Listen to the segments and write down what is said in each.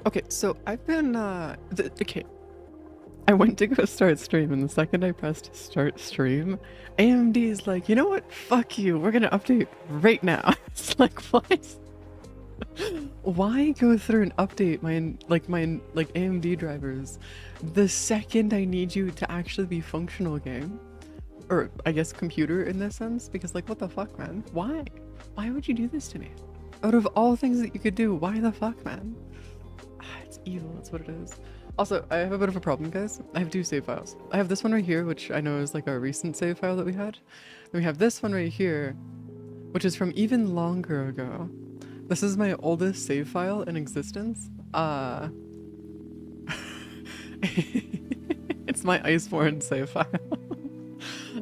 Okay, so I've been okay. I went to go start stream, and the second I pressed start stream, AMD is like, you know what? Fuck you. We're gonna update right now. It's like, what? Why go through and update my AMD drivers the second I need you to actually be functional game? Or I guess computer in this sense? Because like, what the fuck, man? Why? Why would you do this to me? Out of all things that you could do, why the fuck, man? It's evil, that's what it is. Also, I have a bit of a problem, guys. I have two save files. I have this one right here, which I know is like our recent save file that we had. And we have this one right here, which is from even longer ago. This is my oldest save file in existence. It's my Iceborne save file.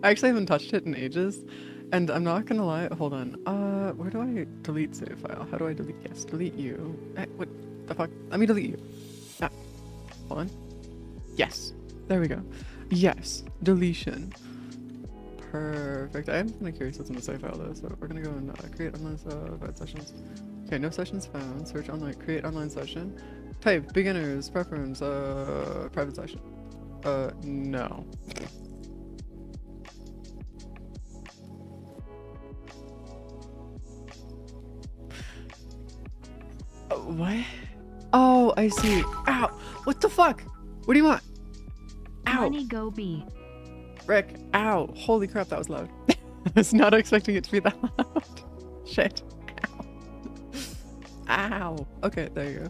I actually haven't touched it in ages. And I'm not gonna lie, hold on. Where do I delete save file? How do I delete? Yes, delete you. What the fuck? Let me delete you. Ah, hold on. Yes, there we go. Yes, deletion. Perfect. I am kind of curious what's in the save file though, so we're gonna go and create online sessions. Okay, no sessions found. Search online, create online session. Type beginners, preference, private session. No. What? Oh, I see. Ow! What the fuck? What do you want? Ow! Money go B. Rick, ow. Holy crap, that was loud. I was not expecting it to be that loud. Shit. Ow. Ow. Okay, there you go.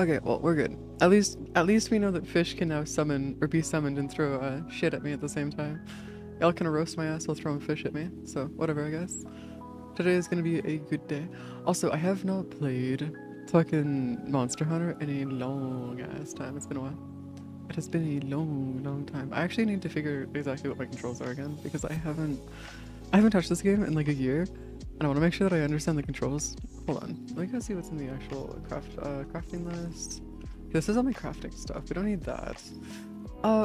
Okay, well, we're good. At least we know that fish can now summon, or be summoned and throw shit at me at the same time. Y'all can roast my ass while throwing fish at me, so whatever, I guess. Today is gonna be a good day. Also, I have not played fucking Monster Hunter in a long ass time. It's been a while. It has been a long time. I actually need to figure exactly what my controls are again because I haven't touched this game in like a year, and I want to make sure that I understand the controls. Hold on, let me go see what's in the actual crafting list. This is all my crafting stuff. We don't need that.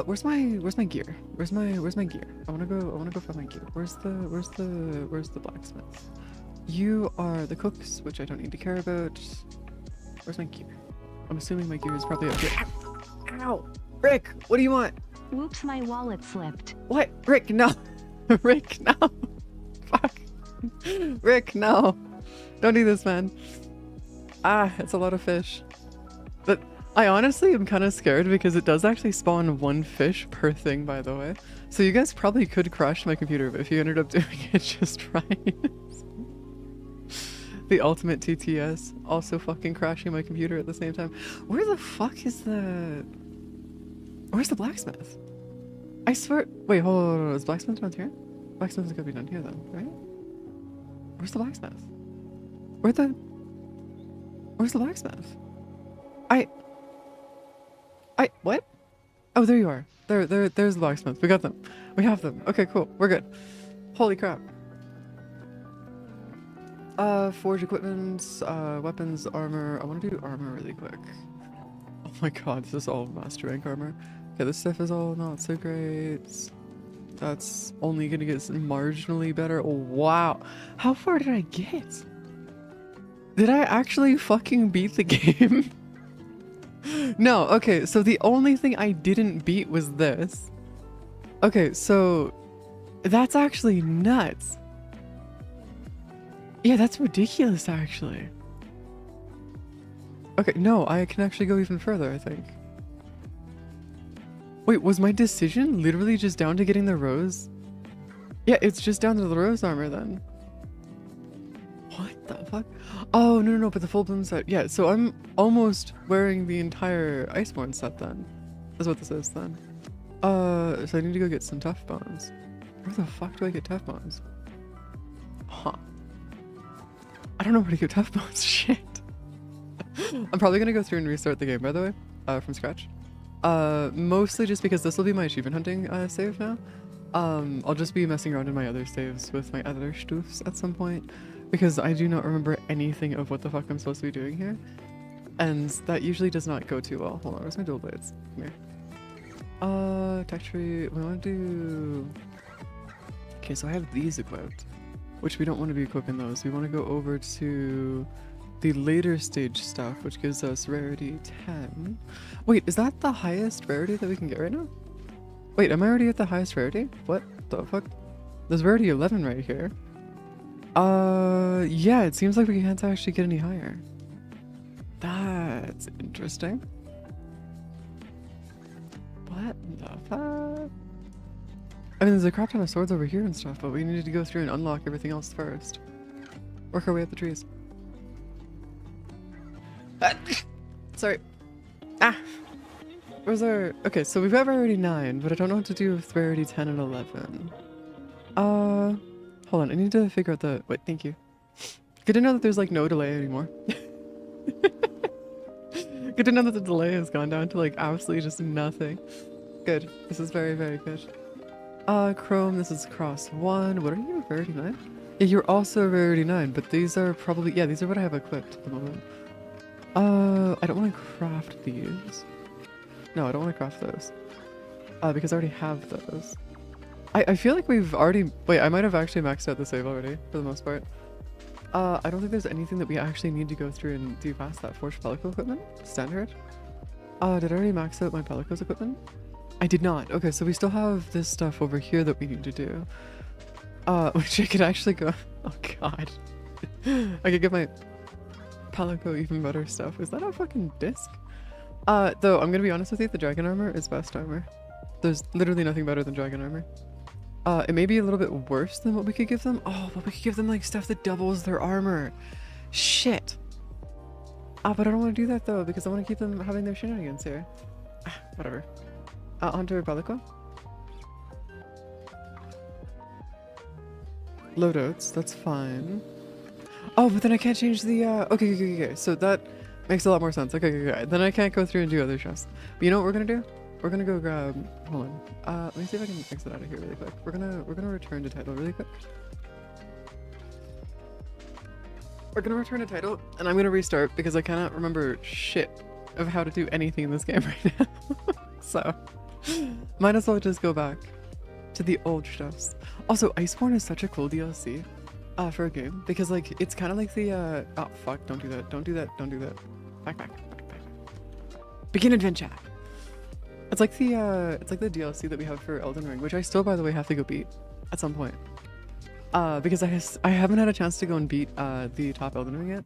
Where's my gear? Where's my gear? I wanna go find my gear. Where's the blacksmith? You are the cooks, which I don't need to care about. Where's my gear? I'm assuming my gear is probably up here. Ow! Ow! Rick, what do you want? Whoops, my wallet slipped. What? Rick, no! Rick, no! Fuck. Rick, no! Don't do this, man. Ah, it's a lot of fish. But I honestly am kind of scared because it does actually spawn one fish per thing, by the way. So you guys probably could crash my computer, but if you ended up doing it just right. The ultimate TTS, also fucking crashing my computer at the same time. Where the fuck is the... Where's the blacksmith? I swear... Wait, hold on. Is blacksmith down here? Blacksmith's gotta be down here then, right? Where's the blacksmith? Where's the blacksmith? What? Oh, there you are. There's the blacksmith. We got them. We have them. Okay, cool. We're good. Holy crap. Forge equipment, weapons, armor. I want to do armor really quick. Oh my god, this is all master rank armor. Okay, this stuff is all not so great. That's only gonna get marginally better. Oh, wow. How far did I get? Did I actually fucking beat the game? No, okay, so the only thing I didn't beat was this. Okay, so that's actually nuts. Yeah, that's ridiculous, actually. Okay, no, I can actually go even further, I think. Wait, was my decision literally just down to getting the rose? Yeah, it's just down to the rose armor then. What the fuck? Oh, no, but the full bloom set. Yeah, so I'm almost wearing the entire Iceborne set then. That's what this is then. So I need to go get some tough bones. Where the fuck do I get tough bones? Huh. I don't know where to get tough bones. Shit. I'm probably gonna go through and restart the game, by the way, from scratch. Mostly just because this will be my achievement hunting save now. I'll just be messing around in my other saves with my other stufs at some point. Because I do not remember anything of what the fuck I'm supposed to be doing here. And that usually does not go too well. Hold on, where's my dual blades? Come here. Tech tree, we want to do... Okay, so I have these equipped. Which we don't want to be equipping those. We want to go over to the later stage stuff, which gives us rarity 10. Wait, is that the highest rarity that we can get right now? Wait, am I already at the highest rarity? What the fuck? There's rarity 11 right here. Yeah, it seems like we can't actually get any higher. That's interesting. What the fuck? I mean, there's a crap ton of swords over here and stuff, but we needed to go through and unlock everything else first. Work our way up the trees. Sorry. Ah! Where's our... Okay, so we've got rarity 9, but I don't know what to do with rarity 10 and 11. Hold on, I need to figure out the... Wait, thank you. Good to know that there's, like, no delay anymore. Good to know that the delay has gone down to, like, absolutely just nothing. Good. This is very, very good. Chrome, this is cross 1. What are you, rarity 9? Yeah, you're also rarity 9, but these are probably... Yeah, these are what I have equipped at the moment. I don't want to craft these. No, I don't want to craft those. Because I already have those. I feel like we've already... Wait, I might have actually maxed out the save already, for the most part. I don't think there's anything that we actually need to go through and do past that Forged Pellico equipment. Standard. Did I already max out my Pellico's equipment? I did not. Okay, so we still have this stuff over here that we need to do. Which I could actually go... Oh god. I could get my Pellico even better stuff. Is that a fucking disc? Though, I'm gonna be honest with you, the dragon armor is best armor. There's literally nothing better than dragon armor. It may be a little bit worse than what we could give them. Oh, but we could give them like stuff that doubles their armor. Shit. But I don't want to do that though, because I want to keep them having their shenanigans here. Whatever. Onto Pellico. Loadouts, that's fine. Oh, but then I can't change the, okay. So that makes a lot more sense. Okay. Then I can't go through and do other chests. But you know what we're gonna do? We're gonna go grab, hold on. Let me see if I can exit out of here really quick. We're gonna return to title really quick. We're gonna return to title, and I'm gonna restart because I cannot remember shit of how to do anything in this game right now. So, might as well just go back to the old stuffs. Also, Iceborne is such a cool DLC for a game because like it's kind of like the oh fuck, don't do that. Back. Begin adventure. It's like the DLC that we have for Elden Ring, which I still, by the way, have to go beat at some point. Because I haven't had a chance to go and beat the top Elden Ring yet,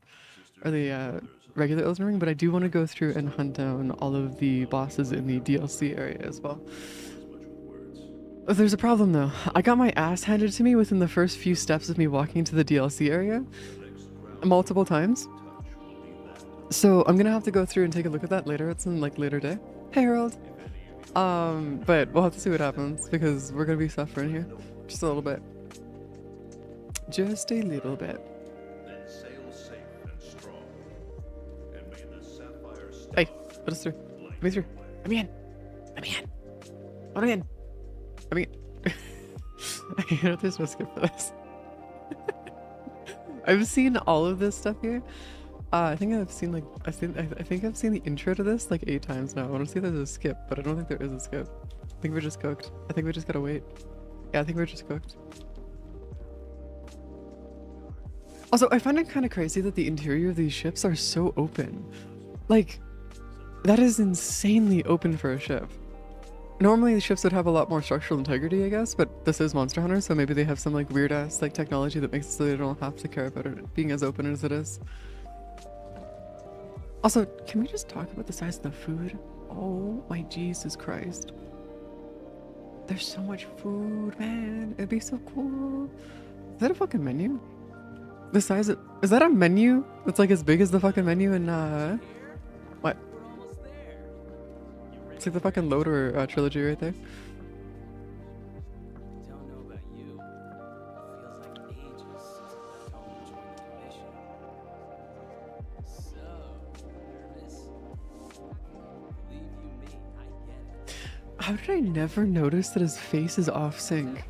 or the regular Elden Ring, but I do want to go through and hunt down all of the bosses in the DLC area as well. There's a problem though. I got my ass handed to me within the first few steps of me walking into the DLC area, multiple times. So I'm gonna have to go through and take a look at that later. It's in like later day. Hey Harold. But we'll have to see what happens because we're gonna be suffering here. Just a little bit. Just a little bit. Hey, let us through. Let me through. Let me in. Let me in. Let me in. I mean, I know there's no skip for this. I've seen all of this stuff here. I think I've seen like I think I've seen the intro to this like 8 times now. I want to see if there's a skip, but I don't think there is a skip. I think we're just cooked. I think we just gotta wait. Yeah, I think we're just cooked. Also, I find it kind of crazy that the interior of these ships are so open. Like, that is insanely open for a ship. Normally the ships would have a lot more structural integrity, I guess, but this is Monster Hunter, so maybe they have some like weird ass like technology that makes it so they don't have to care about it being as open as it is. Also, can we just talk about the size of the food? Oh my Jesus Christ. There's so much food, man. It'd be so cool. Is that a fucking menu? The size of... Is that a menu that's like as big as the fucking menu in, what? It's like the fucking Loader trilogy right there. Don't know about you, but it feels like ages since I left home to join the mission. So nervous? Believe you me, I get it. How did I never notice that his face is off sync?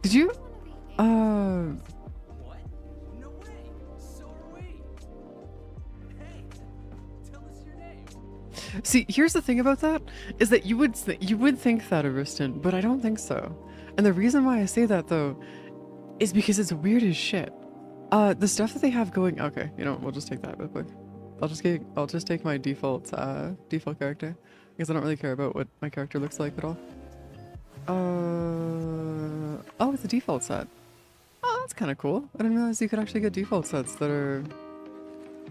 Did you? What? No way! So are we! Hey, tell us your name. See, here's the thing about that, is that you would think that, Ariston, but I don't think so. And the reason why I say that, though, is because it's weird as shit. The stuff that they have going. Okay, you know what, we'll just take that real quick. I'll just take my default character because I don't really care about what my character looks like at all. Oh, it's a default set. Oh, that's kind of cool. I didn't realize you could actually get default sets that are.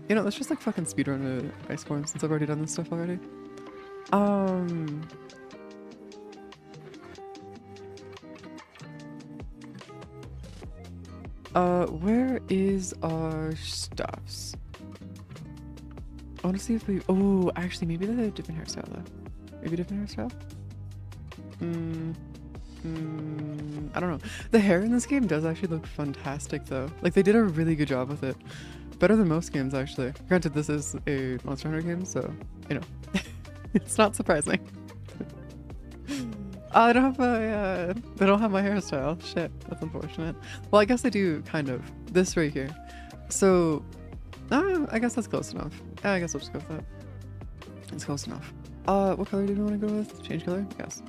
You know, let's just like fucking speedrun Iceborne since I've already done this stuff already. Where is our stuffs? I want to see if we. Oh, actually, maybe they have a different hairstyle though. Maybe different hairstyle. I don't know. The hair in this game does actually look fantastic though. Like they did a really good job with it. Better than most games actually. Granted, this is a Monster Hunter game, so you know, it's not surprising. I don't have my they don't have my hairstyle. Shit, that's unfortunate. Well, I guess I do kind of. This right here. So, I guess that's close enough. Yeah, I guess I'll just go with that. It's close enough. What color do we want to go with? Change color? Yes.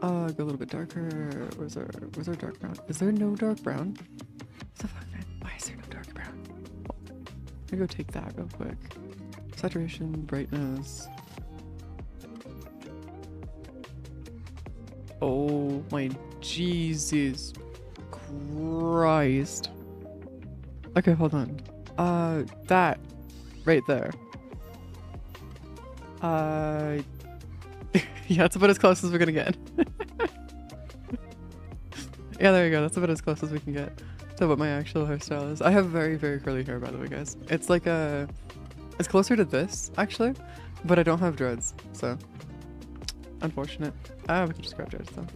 Go a little bit darker. Where's our dark brown? Is there no dark brown? What the fuck, man? Why is there no dark brown? I'm gonna go take that real quick. Saturation, brightness. Oh my Jesus Christ. Okay, hold on. That right there. Yeah, it's about as close as we're gonna get. Yeah, there you go. That's about as close as we can get to what my actual hairstyle is. I have very, very curly hair, by the way, guys. It's like it's closer to this, actually, but I don't have dreads, so unfortunate. We can just grab dreads though.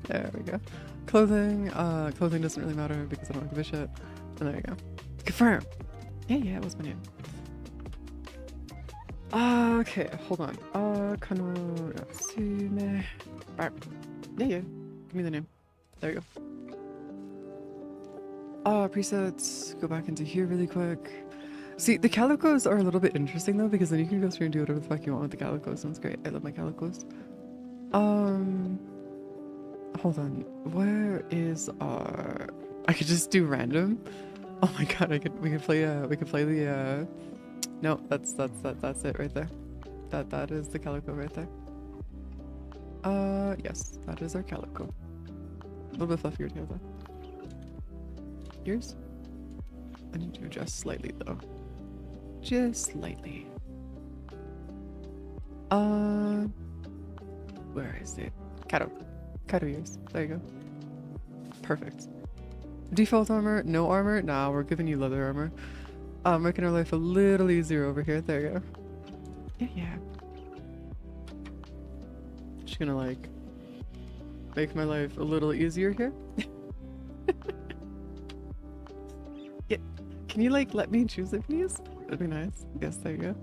There we go. Clothing. Clothing doesn't really matter because I don't give a shit. And there you go. Confirm. Yeah, it was my name. Okay, hold on. Kano. Right. Yeah. Give me the name. There you go. Presets. Go back into here really quick. See, the calicos are a little bit interesting though, because then you can go through and do whatever the fuck you want with the calicos. Sounds great. I love my calicos. Hold on. Where is our? I could just do random. Oh my god, we could play the no, that's it right there. That is the calico right there. Yes, that is our calico. A little bit fluffier tail though. Yours? I need to adjust slightly though. Just slightly. Where is it? Kato ears. There you go. Perfect. Default armor, no armor? Nah, we're giving you leather armor. Making our life a little easier over here. There you go. Yeah. Just gonna like make my life a little easier here. Yeah. Can you like let me choose it, please? That'd be nice. Yes, there you go.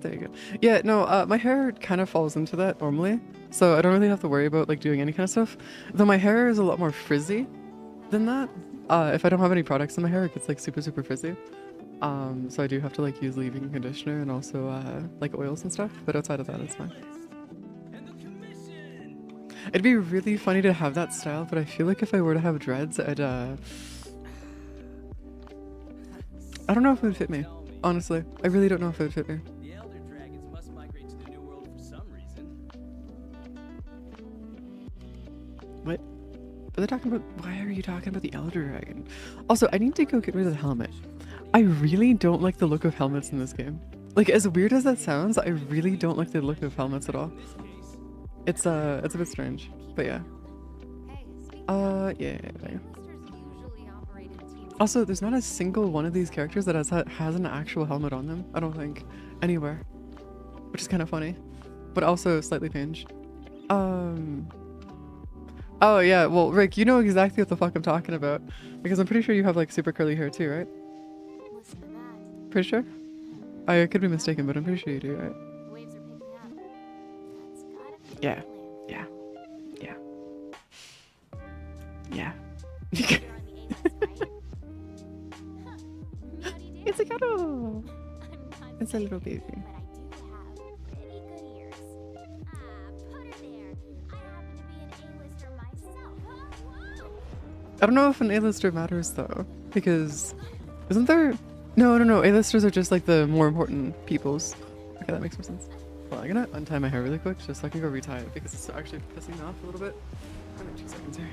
There you go. Yeah, no, my hair kind of falls into that normally, so I don't really have to worry about like doing any kind of stuff. Though my hair is a lot more frizzy than that. If I don't have any products in my hair, it gets like super frizzy. So I do have to like use leave-in conditioner and also like oils and stuff. But outside of that, it's fine. It'd be really funny to have that style, but I feel like if I were to have dreads, I don't know if it would fit me. Honestly, I really don't know if it would fit me. The elder dragons must migrate to the new world for some reason. What? Are they talking about? Why are you talking about the elder dragon? Also, I need to go get rid of the helmet. I really don't like the look of helmets in this game. Like, as weird as that sounds, I really don't like the look of helmets at all. It's a bit strange, but yeah. Yeah. Also, there's not a single one of these characters that has an actual helmet on them, I don't think, anywhere. Which is kind of funny, but also slightly pinch. Oh yeah, well Rick, you know exactly what the fuck I'm talking about, because I'm pretty sure you have like super curly hair too, right? Pretty sure? I could be mistaken, but I'm pretty sure you do, right? Yeah. It's a cuddle. It's a little baby. I don't know if an A-lister matters though, because isn't there? No. A-listers are just like the more important peoples. Okay, that makes more sense. Well, I'm gonna untie my hair really quick just so I can go retie it because it's actually pissing me off a little bit. Give me 2 seconds here.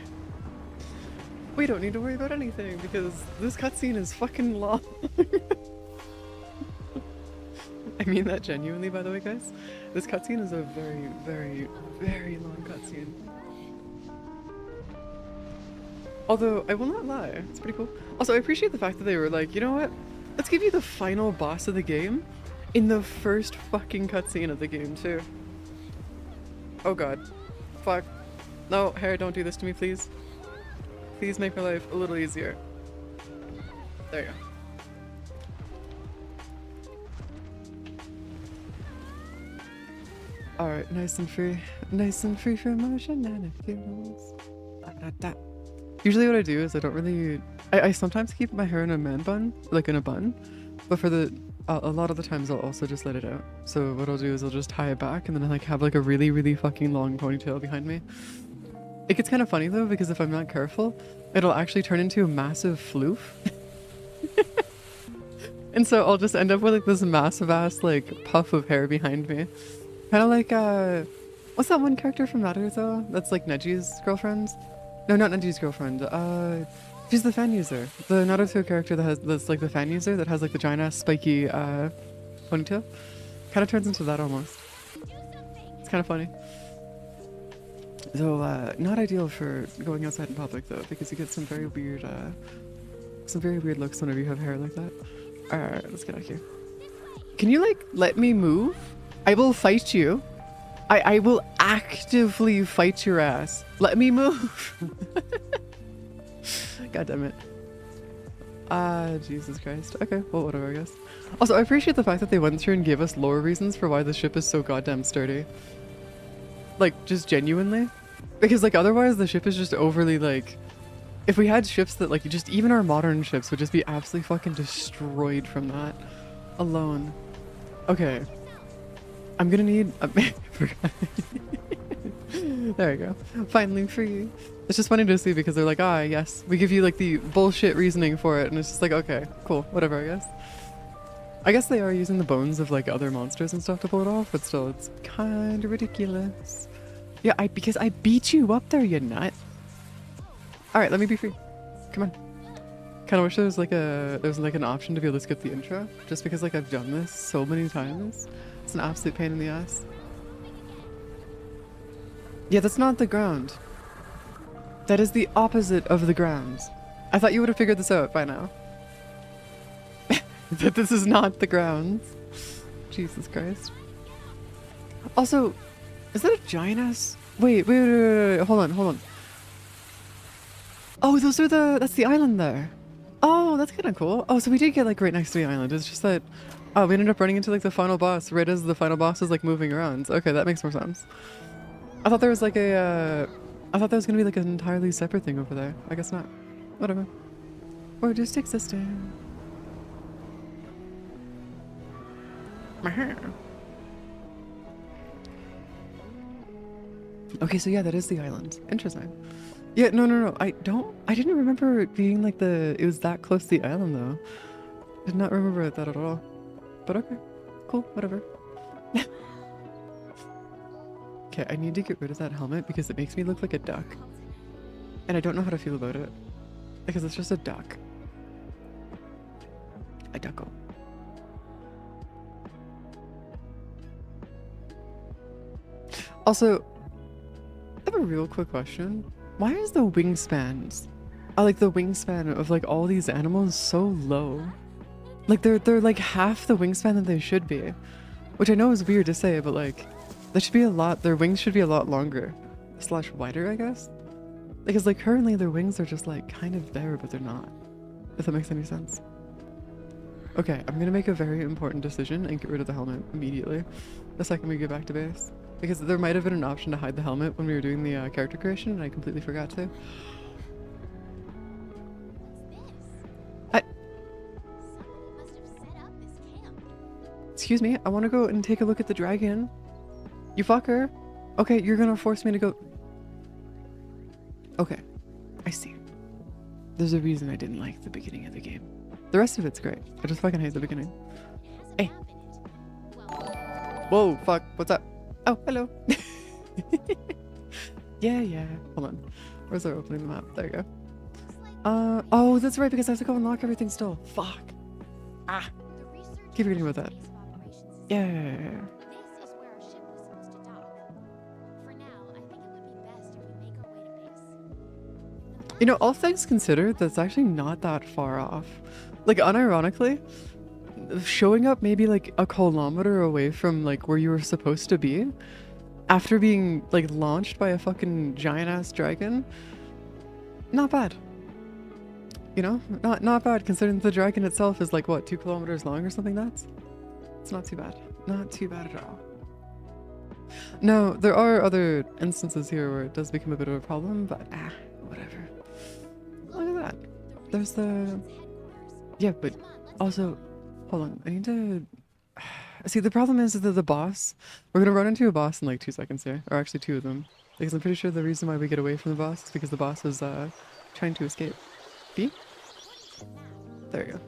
We don't need to worry about anything because this cutscene is fucking long. I mean that genuinely, by the way, guys. This cutscene is a very, very, very long cutscene. Although, I will not lie, it's pretty cool. Also, I appreciate the fact that they were like, you know what? Let's give you the final boss of the game in the first fucking cutscene of the game, too. Oh god. Fuck. No, Hair, don't do this to me, please. Please make my life a little easier. There you go. Alright, nice and free. Nice and free from motion and it feels. Usually what I do is I don't really... I sometimes keep my hair in a man bun, like in a bun. But for the... a lot of the times I'll also just let it out. So what I'll do is I'll just tie it back and then I like have like a really, really fucking long ponytail behind me. It gets kind of funny though because if I'm not careful, it'll actually turn into a massive floof. And so I'll just end up with like this massive ass like puff of hair behind me. Kind of like, what's that one character from Naruto? That's like Neji's girlfriend? No, not Neji's girlfriend. She's the fan user. The Naruto character that's like the fan user that has like the giant ass spiky, ponytail. Kind of turns into that almost. It's kind of funny. So, not ideal for going outside in public though, because you get some very weird looks whenever you have hair like that. Alright, let's get out of here. Can you like, let me move? I will fight you. I will actively fight your ass. Let me move. God damn it. Jesus Christ. Okay, well, whatever, I guess. Also, I appreciate the fact that they went through and gave us lore reasons for why the ship is so goddamn sturdy. Like, just genuinely. Because, like, otherwise the ship is just overly, like... If we had ships that, like, just even our modern ships would just be absolutely fucking destroyed from that alone. Okay. I'm gonna need a... There we go. Finally free. It's just funny to see because they're like, ah, yes. We give you like the bullshit reasoning for it and it's just like, okay, cool, whatever, I guess. I guess they are using the bones of like other monsters and stuff to pull it off, but still, it's kind of ridiculous. Yeah, because I beat you up there, you nut. Alright, let me be free. Come on. Kind of wish there was like an option to be able to skip the intro, just because like I've done this so many times. It's an absolute pain in the ass. Yeah, that's not the ground. That is the opposite of the ground. I thought you would have figured this out by now. That this is not the ground. Jesus Christ. Also, is that a giant ass? Wait, hold on. Oh, that's the island there. Oh, that's kind of cool. Oh, so we did get like right next to the island. It's just that, oh, we ended up running into like the final boss right as the final boss is like moving around. Okay, that makes more sense. I thought there was like I thought there was gonna be like an entirely separate thing over there. I guess not. Whatever. We're just existing. Okay, so yeah, that is the island. Interesting. Yeah, no. I didn't remember it being like it was that close to the island though. Did not remember that at all. But okay. Cool, whatever. Okay, I need to get rid of that helmet because it makes me look like a duck. And I don't know how to feel about it. Because it's just a duck. A duckle. Also, I have a real quick question. Why is the wingspans, like the wingspan of like all these animals so low? Like they're like half the wingspan that they should be. Which I know is weird to say, but like, that should be their wings should be a lot longer. / wider, I guess? Because like currently their wings are just like kind of there, but they're not. If that makes any sense. Okay, I'm gonna make a very important decision and get rid of the helmet immediately. The second we get back to base. Because there might have been an option to hide the helmet when we were doing the character creation and I completely forgot to. Excuse me, I want to go and take a look at the dragon. You fucker. Okay, you're gonna force me to go. Okay, I see. There's a reason I didn't like the beginning of the game. The rest of it's great. I just fucking hate the beginning. Hey. Whoa, fuck. What's up? Oh, hello. Yeah. Hold on. Where's our opening map? There you go. Oh, that's right, because I have to go unlock everything still. Fuck. Ah. Keep forgetting about that. Yeah. You know, all things considered, that's actually not that far off. Like, unironically, showing up maybe like a kilometer away from like where you were supposed to be after being like launched by a fucking giant ass dragon, not bad. You know, not bad considering the dragon itself is like what, 2 kilometers long or something. It's not too bad. Not too bad at all. No, there are other instances here where it does become a bit of a problem, but whatever. Look at that. There's the... Yeah, but also... Hold on, I need to... See, the problem is that the boss... We're gonna run into a boss in like 2 seconds here. Or actually 2 of them. Because I'm pretty sure the reason why we get away from the boss is because the boss is trying to escape. B? There you go.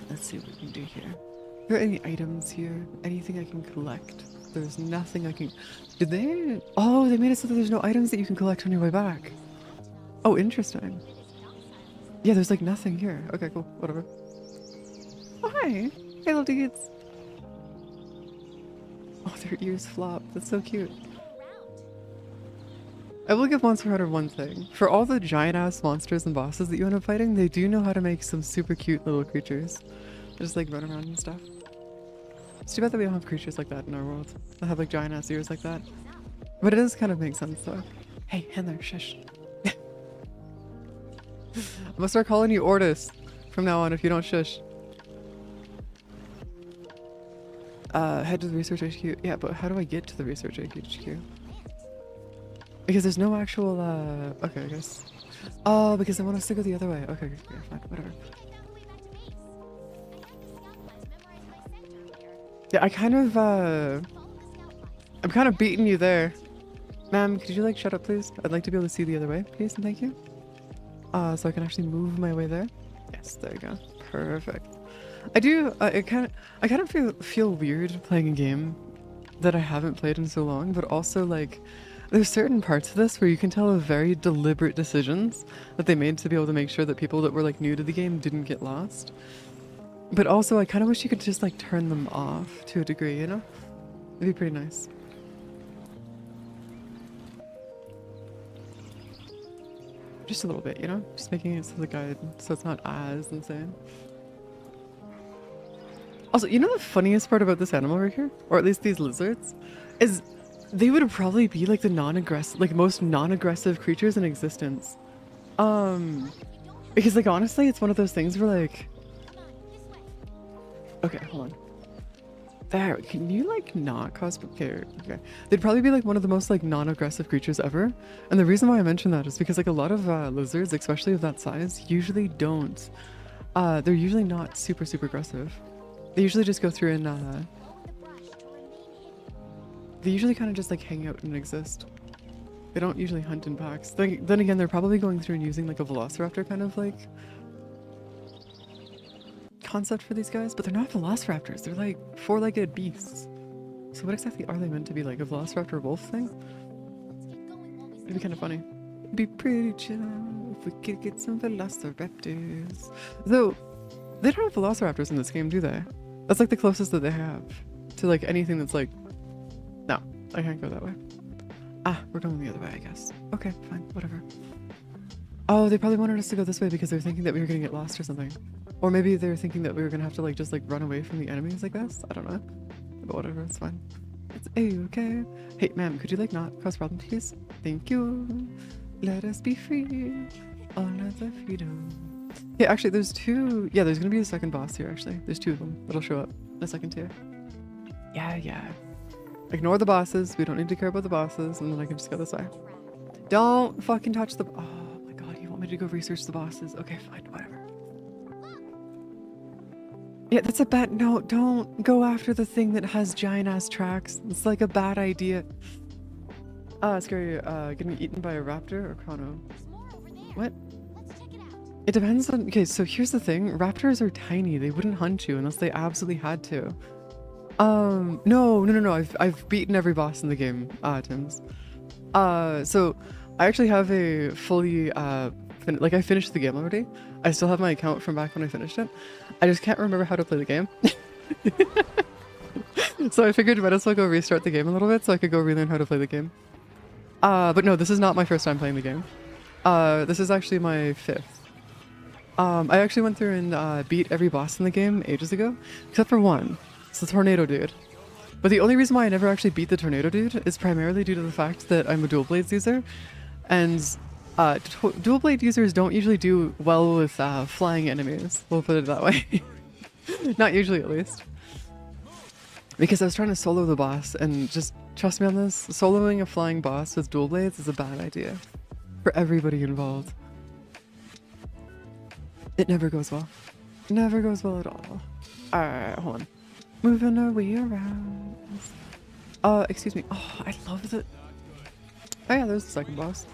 Let's see what we can do here. Are there any items here? Anything I can collect? There's nothing I can... Did they... Oh, they made it so that there's no items that you can collect on your way back. Oh, interesting. Yeah, there's like nothing here. Okay, cool. Whatever. Oh, hi. Hey, little dudes. Oh, their ears flop. That's so cute. I will give Monster Hunter one thing. For all the giant-ass monsters and bosses that you end up fighting, they do know how to make some super cute little creatures. They just like run around and stuff. It's too bad that we don't have creatures like that in our world. That have like giant-ass ears like that. But it does kind of make sense though. Hey, hand there, shush. I'm gonna start calling you Ortis from now on if you don't shush. Head to the research HQ. Yeah, but how do I get to the research HQ? Because there's no actual, okay, I guess. Oh, because I want us to go the other way. Okay, fine, whatever. Yeah, I'm kind of beating you there. Ma'am, could you, like, shut up, please? I'd like to be able to see the other way, please, and thank you. So I can actually move my way there. Yes, there you go. Perfect. I kind of feel weird playing a game that I haven't played in so long, but also, like, there's certain parts of this where you can tell are very deliberate decisions that they made to be able to make sure that people that were like new to the game didn't get lost. But also I kind of wish you could just like turn them off to a degree, you know? It'd be pretty nice. Just a little bit, you know? Just making it so the guide so it's not as insane. Also, you know the funniest part about this animal right here? Or at least these lizards? Is they would probably be like the most non-aggressive creatures in existence. Because like honestly, it's one of those things where like... Okay, hold on. There, can you like not cause... Okay. They'd probably be like one of the most like non-aggressive creatures ever. And the reason why I mention that is because like a lot of lizards, especially of that size, usually don't. They're usually not super aggressive. They usually just go through and they usually kind of just like hang out and exist. They don't usually hunt in packs. Then again, they're probably going through and using like a velociraptor kind of like concept for these guys, but they're not velociraptors. They're like 4-legged beasts. So what exactly are they meant to be, like a velociraptor wolf thing? It'd be kind of funny. It'd be pretty chill if we could get some velociraptors. Though, they don't have velociraptors in this game, do they? That's like the closest that they have to like anything that's like... No, I can't go that way. Ah, we're going the other way, I guess. Okay, fine, whatever. Oh, they probably wanted us to go this way because they were thinking that we were gonna get lost or something. Or maybe they were thinking that we were gonna have to like just like run away from the enemies like this. I don't know. But whatever, it's fine. It's a-okay. Hey, ma'am, could you like not cause problems, please? Thank you. Let us be free. All of the freedom. Yeah, actually, there's two. Yeah, there's gonna be a second boss here, actually. There's 2 of them that'll show up in a second tier. Yeah. Ignore the bosses. We don't need to care about the bosses. And then I can just go this way. Don't fucking touch the... Oh my god, you want me to go research the bosses? Okay, fine, whatever. Yeah, that's a bad... No, don't go after the thing that has giant-ass tracks. It's like a bad idea. Scary, getting eaten by a raptor or chrono? There's more over there. What? Let's check it out. It depends on. Okay, so here's the thing. Raptors are tiny. They wouldn't hunt you unless they absolutely had to. No. I've beaten every boss in the game, Tims. So I actually have a fully, like I finished the game already. I still have my account from back when I finished it. I just can't remember how to play the game. So I figured might as well go restart the game a little bit so I could go relearn how to play the game. But no, this is not my first time playing the game. This is actually my 5th. I actually went through and beat every boss in the game ages ago, except for one. It's the Tornado Dude. But the only reason why I never actually beat the Tornado Dude is primarily due to the fact that I'm a dual blades user, and dual blade users don't usually do well with flying enemies. We'll put it that way. Not usually, at least. Because I was trying to solo the boss, and just trust me on this, soloing a flying boss with dual blades is a bad idea for everybody involved. It never goes well. Never goes well at all. Alright, hold on. Moving our way around. Excuse me. Oh, I love the... Oh yeah, there's the second boss.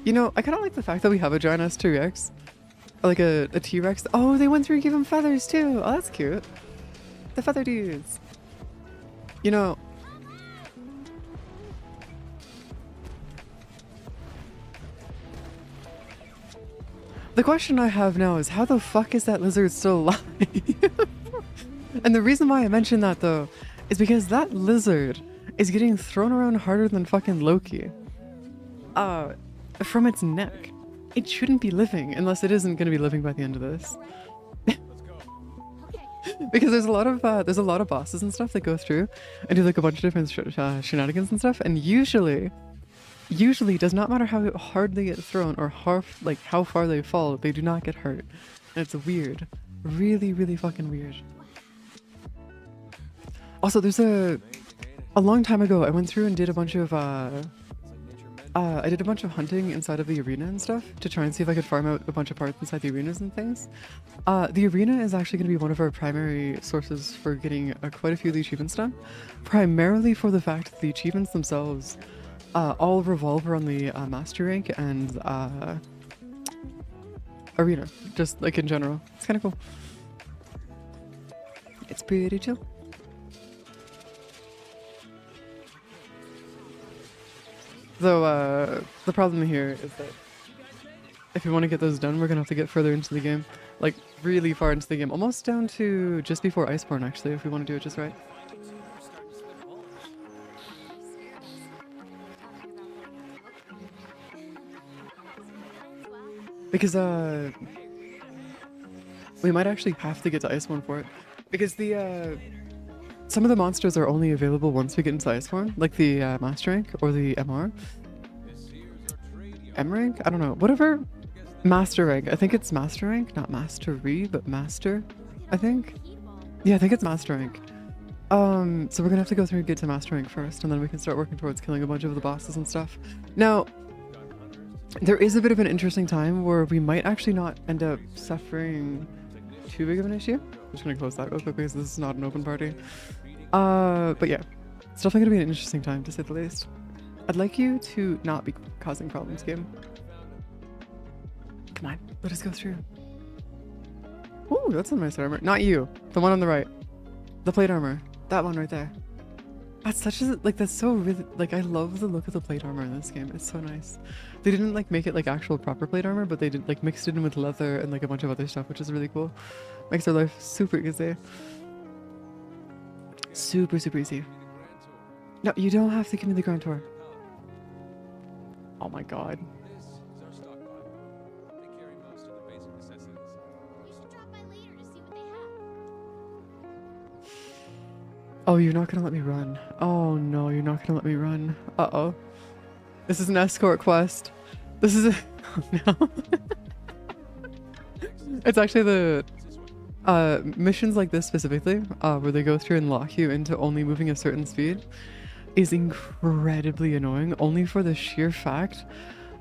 You know, I kind of like the fact that we have a giant ass T-Rex. Like a T-Rex. Oh, they went through and gave him feathers too. Oh, that's cute. The feather dudes. You know... The question I have now is how the fuck is that lizard still alive? And the reason why I mention that though is because that lizard is getting thrown around harder than fucking Loki. From its neck. It shouldn't be living unless it isn't going to be living by the end of this. Because there's a lot of bosses and stuff that go through and do like a bunch of different shenanigans and stuff, and usually it does not matter how hard they get thrown or how far they fall, they do not get hurt. And it's weird. Really, really fucking weird. Also, there's a long time ago I went through and did a bunch of hunting inside of the arena and stuff to try and see if I could farm out a bunch of parts inside the arenas and things. The arena is actually going to be one of our primary sources for getting quite a few of the achievements done, primarily for the fact that the achievements themselves all revolve around the master rank and arena, just like in general. It's kind of cool. It's pretty chill. Though, the problem here is that if we want to get those done, we're going to have to get further into the game. Like, really far into the game. Almost down to just before Iceborne, actually, if we want to do it just right. Because, we might actually have to get to Iceborne for it. Because the, some of the monsters are only available once we get into Iceborne, like the Master Rank or the MR. M rank? I don't know. Whatever. Master Rank. I think it's Master Rank, not Mastery, but Master. I think. Yeah, I think it's Master Rank. So we're gonna have to go through and get to Master Rank first, and then we can start working towards killing a bunch of the bosses and stuff. Now, there is a bit of an interesting time where we might actually not end up suffering too big of an issue. I'm just gonna close that real quick because this is not an open party. But yeah, it's definitely gonna be an interesting time to say the least. I'd like you to not be causing problems, game. Come on, let us go through. Ooh, that's a nice armor. Not you, the one on the right. The plate armor, that one right there. That's such a, like, that's so really, like, I love the look of the plate armor in this game. It's so nice. They didn't like make it like actual proper plate armor, but they did like mixed it in with leather and like a bunch of other stuff, which is really cool. Makes their life super easy. Super, super easy. No, you don't have to give me the Grand Tour. Oh my god. This is our stockpile. They carry most of the basic necessities. We should drop by later to see what they have. Oh, you're not gonna let me run. Oh no, you're not gonna let me run. Uh-oh. This is an escort quest. This is a... Oh no. It's actually the... missions like this specifically, where they go through and lock you into only moving a certain speed, is incredibly annoying, only for the sheer fact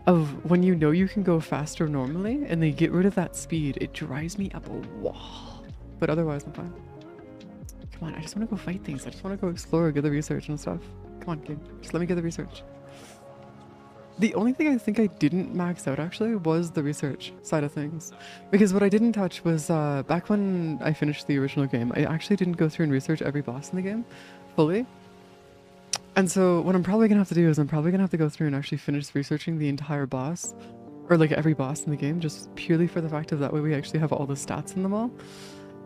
of when you know you can go faster normally and they get rid of that speed, it drives me up a wall. But otherwise, I'm fine. Come on, I just want to go fight things. I just want to go explore, get the research and stuff. Come on, game. Just let me get the research. The only thing I think I didn't max out actually was the research side of things. Because what I didn't touch was back when I finished the original game, I actually didn't go through and research every boss in the game fully. And so what I'm probably gonna have to do is I'm probably gonna have to go through and actually finish researching the entire boss, or like every boss in the game, just purely for the fact of that way we actually have all the stats in them all.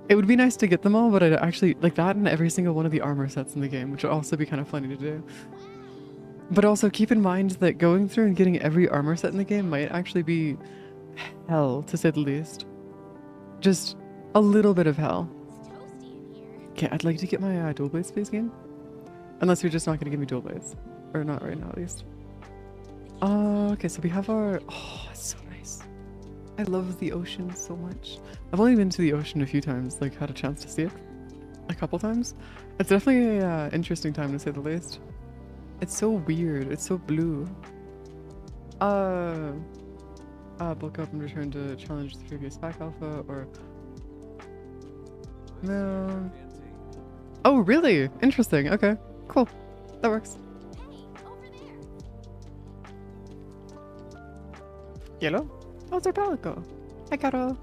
It would be nice to get them all, but I'd actually like that in every single one of the armor sets in the game, which would also be kind of funny to do. But also keep in mind that going through and getting every armor set in the game might actually be hell, to say the least. Just a little bit of hell. It's toasty in here. Okay, I'd like to get my dual blades space game. Unless you're just not going to give me dual blades. Or not right now, at least. Okay, so we have our... Oh, it's so nice. I love the ocean so much. I've only been to the ocean a few times, like had a chance to see it a couple times. It's definitely a interesting time to say the least. It's so weird. It's so blue. Bulk up and return to challenge the previous pack alpha or... No. Oh, really? Interesting. Okay, cool. That works. Hey, over there. Yellow? How's our pallet go? Hi, Carol.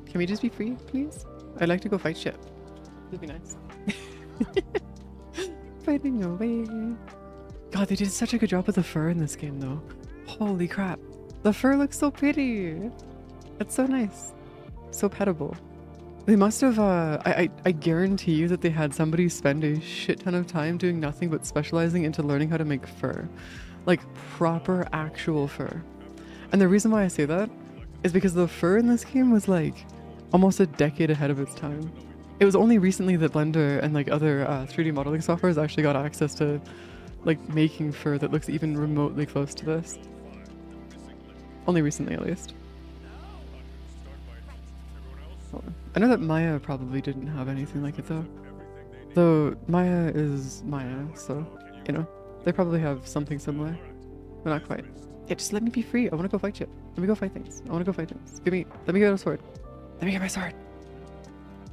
Can we just be free, please? I'd like to go fight shit. It'd be nice. Fighting away. God, they did such a good job with the fur in this game, though. Holy crap. The fur looks so pretty. It's so nice. So petable. They must have, I guarantee you that they had somebody spend a shit ton of time doing nothing but specializing into learning how to make fur. Like, proper, actual fur. And the reason why I say that is because the fur in this game was, like, almost a decade ahead of its time. It was only recently that Blender and, like, other 3D modeling softwares actually got access to, like, making fur that looks even remotely close to this. Only recently, at least. I know that Maya probably didn't have anything like it though. Though Maya is Maya, so, you know, they probably have something similar. But not quite. Yeah, just let me be free. I want to go fight shit. Let me go fight things. I want to go fight things. Let me get a sword. Let me get my sword.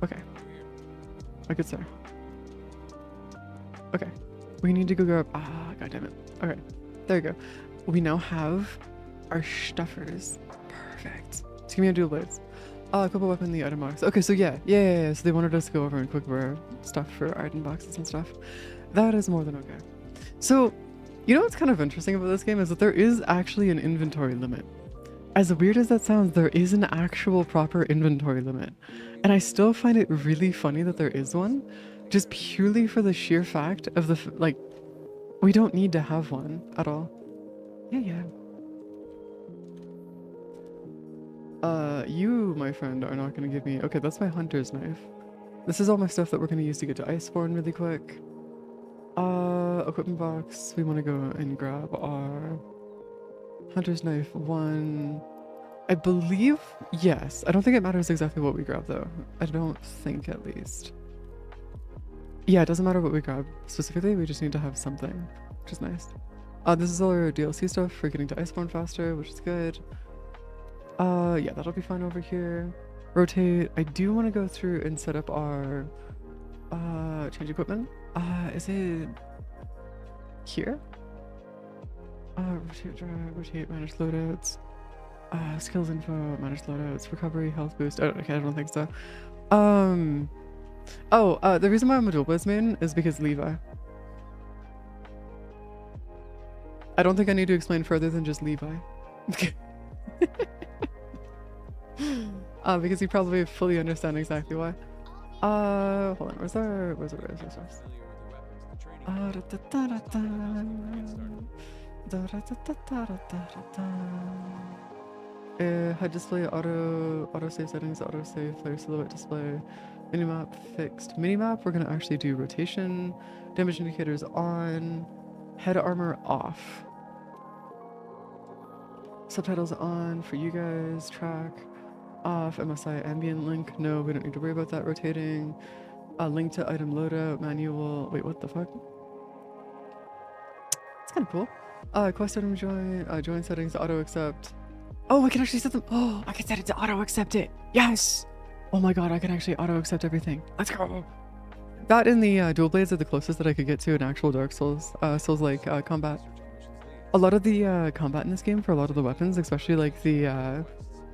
Okay. My good sir. Okay. We need to go grab, god damn it. Okay. There we go. We now have our stuffers. Perfect. Just give me a dual blades. Equip a weapon in the item box. Okay, so yeah. So they wanted us to go over and equip our stuff for item boxes and stuff. That is more than okay. So, you know what's kind of interesting about this game is that there is actually an inventory limit. As weird as that sounds, there is an actual proper inventory limit. And I still find it really funny that there is one, just purely for the sheer fact of the, like, we don't need to have one at all. Yeah. You, my friend, are not going to give me... Okay, that's my hunter's knife. This is all my stuff that we're going to use to get to Iceborne really quick. Equipment box. We want to go and grab our hunter's knife 1. I believe... Yes. I don't think it matters exactly what we grab, though. I don't think, at least. Yeah, it doesn't matter what we grab. Specifically, we just need to have something, which is nice. This is all our DLC stuff for getting to Iceborne faster, which is good. Yeah, that'll be fine over here. Rotate. I do want to go through and set up our change equipment. Is it here? Rotate, drive, rotate, manage loadouts. Skills info, manage loadouts, recovery, health boost. Oh, okay, I don't think so. The reason why I'm a dual blades main is because Levi. I don't think I need to explain further than just Levi. Because you probably fully understand exactly why. Hold on, where's our source? HUD display, auto save settings, auto save, player silhouette display, minimap fixed. Minimap, we're gonna actually do rotation, damage indicators on, head armor off. Subtitles on for you guys, track off, MSI ambient link, no, we don't need to worry about that. Rotating, link to item loadout, manual, wait, what the fuck? It's kind of cool. Quest item join settings, auto accept. Oh, I can actually set them, oh, I can set it to auto accept it. Yes! Oh my god, I can actually auto accept everything. Let's go. That and the dual blades are the closest that I could get to an actual Dark Souls, Souls-like combat. A lot of the combat in this game for a lot of the weapons, especially like the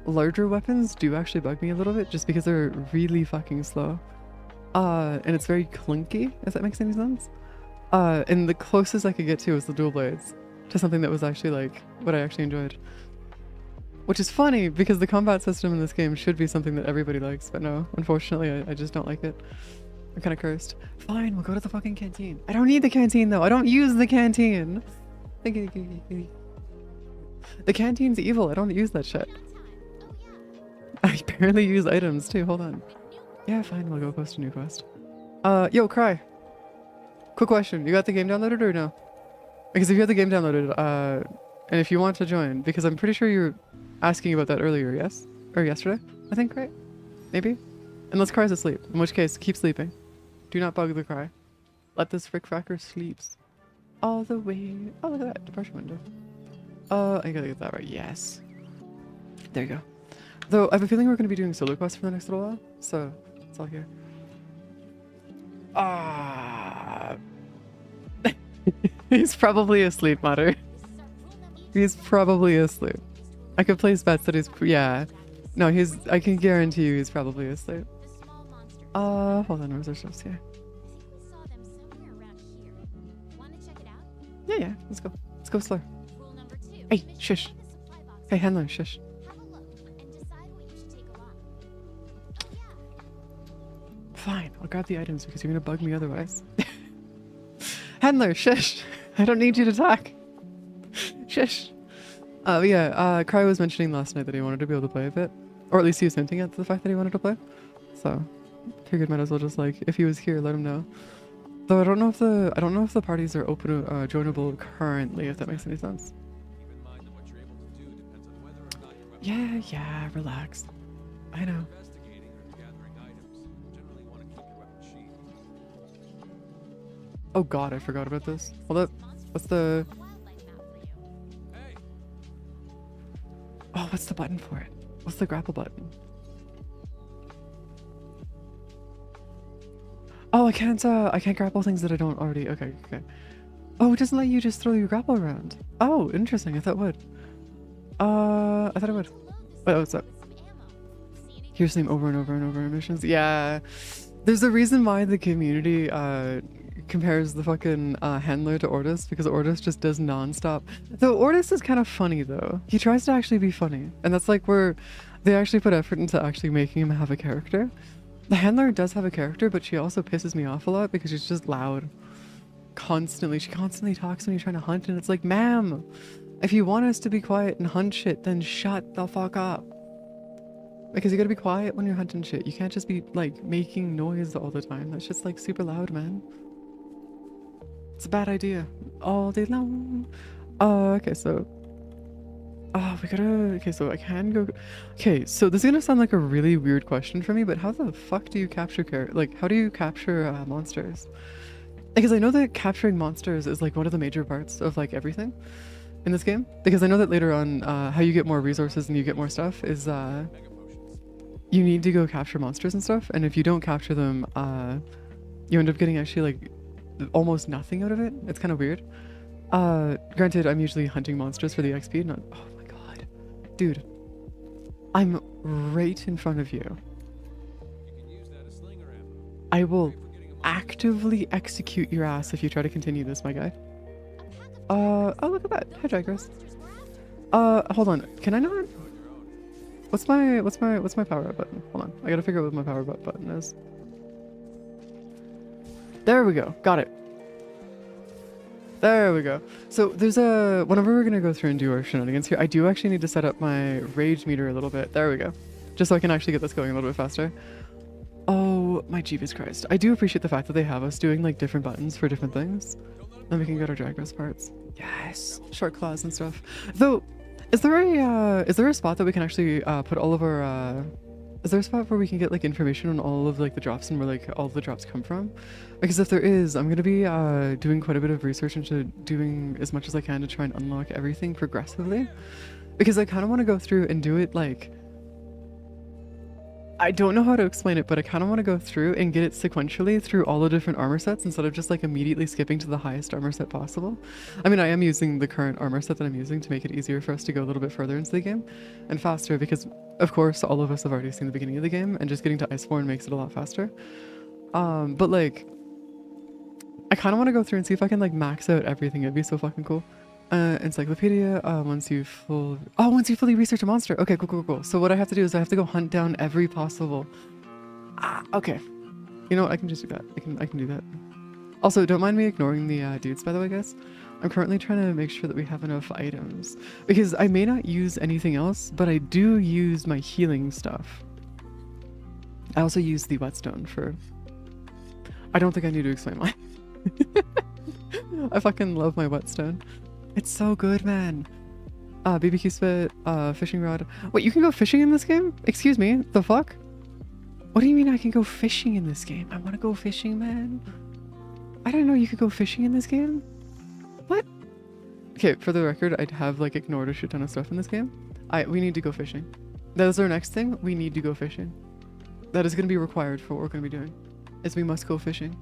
larger weapons, do actually bug me a little bit just because they're really fucking slow. And it's very clunky, if that makes any sense. And the closest I could get to was the dual blades, to something that was actually like what I actually enjoyed. Which is funny because the combat system in this game should be something that everybody likes, but no, unfortunately I just don't like it. I'm kind of cursed. Fine, we'll go to the fucking canteen. I don't need the canteen though. I don't use the canteen. The canteen's evil. I don't use that shit. I barely use items too. Hold on. Yeah, fine. We'll go post a new quest. Yo, Cry. Quick question. You got the game downloaded or no? Because if you have the game downloaded, and if you want to join, because I'm pretty sure you were asking about that earlier, yes? Or yesterday, I think, right? Maybe? Unless Cry's asleep. In which case, keep sleeping. Do not bug the Cry. Let this frick-fracker sleeps. All the way. Oh, look at that. Depression window. I gotta get that right. Yes. There you go. Though, I have a feeling we're going to be doing solo quests for the next little while. So, it's all here. He's probably asleep, Matter. He's probably asleep. I could place bets that he's... Yeah. No, he's... I can guarantee you he's probably asleep. Hold on. Where's our shifts here? Yeah. Let's go. Let's go slow. Hey, shush. Hey, handler, shush. Fine, I'll grab the items because you're gonna bug me otherwise. Handler, shush. I don't need you to talk. Shush. Yeah, Cry was mentioning last night that he wanted to be able to play a bit. Or at least he was hinting at the fact that he wanted to play. So, figured might as well just like, if he was here, let him know. Though I don't know if the parties are open, joinable currently, if that makes any sense. Yeah, relax. I know. Oh god, I forgot about this. Hold up. What's the... Oh, what's the button for it? What's the grapple button? Oh, I can't grapple things that I don't already... Okay. Oh, it doesn't let you just throw your grapple around. Oh, interesting. I thought it would. I thought it would. Wait, what's up? Here's the name over and over and over in missions. Yeah. There's a reason why the community compares the fucking handler to Ordis, because Ordis just does non-stop. Though Ordis is kind of funny though. He tries to actually be funny. And that's like where they actually put effort into actually making him have a character. The handler does have a character, but she also pisses me off a lot because she's just loud. Constantly. She constantly talks when you're trying to hunt, and it's like, ma'am, if you want us to be quiet and hunt shit, then shut the fuck up. Because you gotta be quiet when you're hunting shit. You can't just be like making noise all the time. That's just like super loud, man. It's a bad idea. All day long. Okay, so... Oh, we gotta... Okay, so I can go... Okay, so this is gonna sound like a really weird question for me, but how the fuck do you capture like, how do you capture monsters? Because I know that capturing monsters is like one of the major parts of like everything in this game. Because I know that later on, how you get more resources and you get more stuff is you need to go capture monsters and stuff. And if you don't capture them, you end up getting actually like almost nothing out of it. It's kind of weird. Granted, I'm usually hunting monsters for the XP, not... Oh my god. Dude. I'm right in front of you. I will actively execute your ass if you try to continue this, my guy. Oh, look at that. Hi, Digress. Hold on. Can I not... What's my power up button? Hold on. I gotta figure out what my power up button is. There we go. Got it. There we go. So there's whenever we're gonna go through and do our shenanigans here, I do actually need to set up my rage meter a little bit. There we go. Just so I can actually get this going a little bit faster. Oh my Jeeves Christ. I do appreciate the fact that they have us doing like different buttons for different things. Then we can get our Digress parts. Yes. Short claws and stuff. Though, is there a spot that we can actually put all of our is there a spot where we can get like information on all of like the drops and where like all the drops come from? Because if there is, I'm gonna be doing quite a bit of research into doing as much as I can to try and unlock everything progressively. Because I kind of want to go through and do it like I don't know how to explain it, but I kind of want to go through and get it sequentially through all the different armor sets instead of just like immediately skipping to the highest armor set possible. I mean, I am using the current armor set that I'm using to make it easier for us to go a little bit further into the game and faster because, of course, all of us have already seen the beginning of the game and just getting to Iceborne makes it a lot faster. But like, I kind of want to go through and see if I can like max out everything. It'd be so fucking cool. Encyclopedia, once you fully research a monster. Okay, cool. So what I have to do is I have to go hunt down every possible. Okay. You know what? I can just do that. I can do that. Also, don't mind me ignoring the dudes, by the way, guys. I'm currently trying to make sure that we have enough items because I may not use anything else, but I do use my healing stuff. I also use the whetstone for. I don't think I need to explain why. I fucking love my whetstone. It's so good, man. BBQ spit, fishing rod. Wait, you can go fishing in this game? Excuse me, the fuck? What do you mean I can go fishing in this game? I want to go fishing, man. I didn't know you could go fishing in this game. What? Okay, for the record, I'd have like ignored a shit ton of stuff in this game. We need to go fishing. That is our next thing. We need to go fishing. That is going to be required for what we're going to be doing. Is we must go fishing.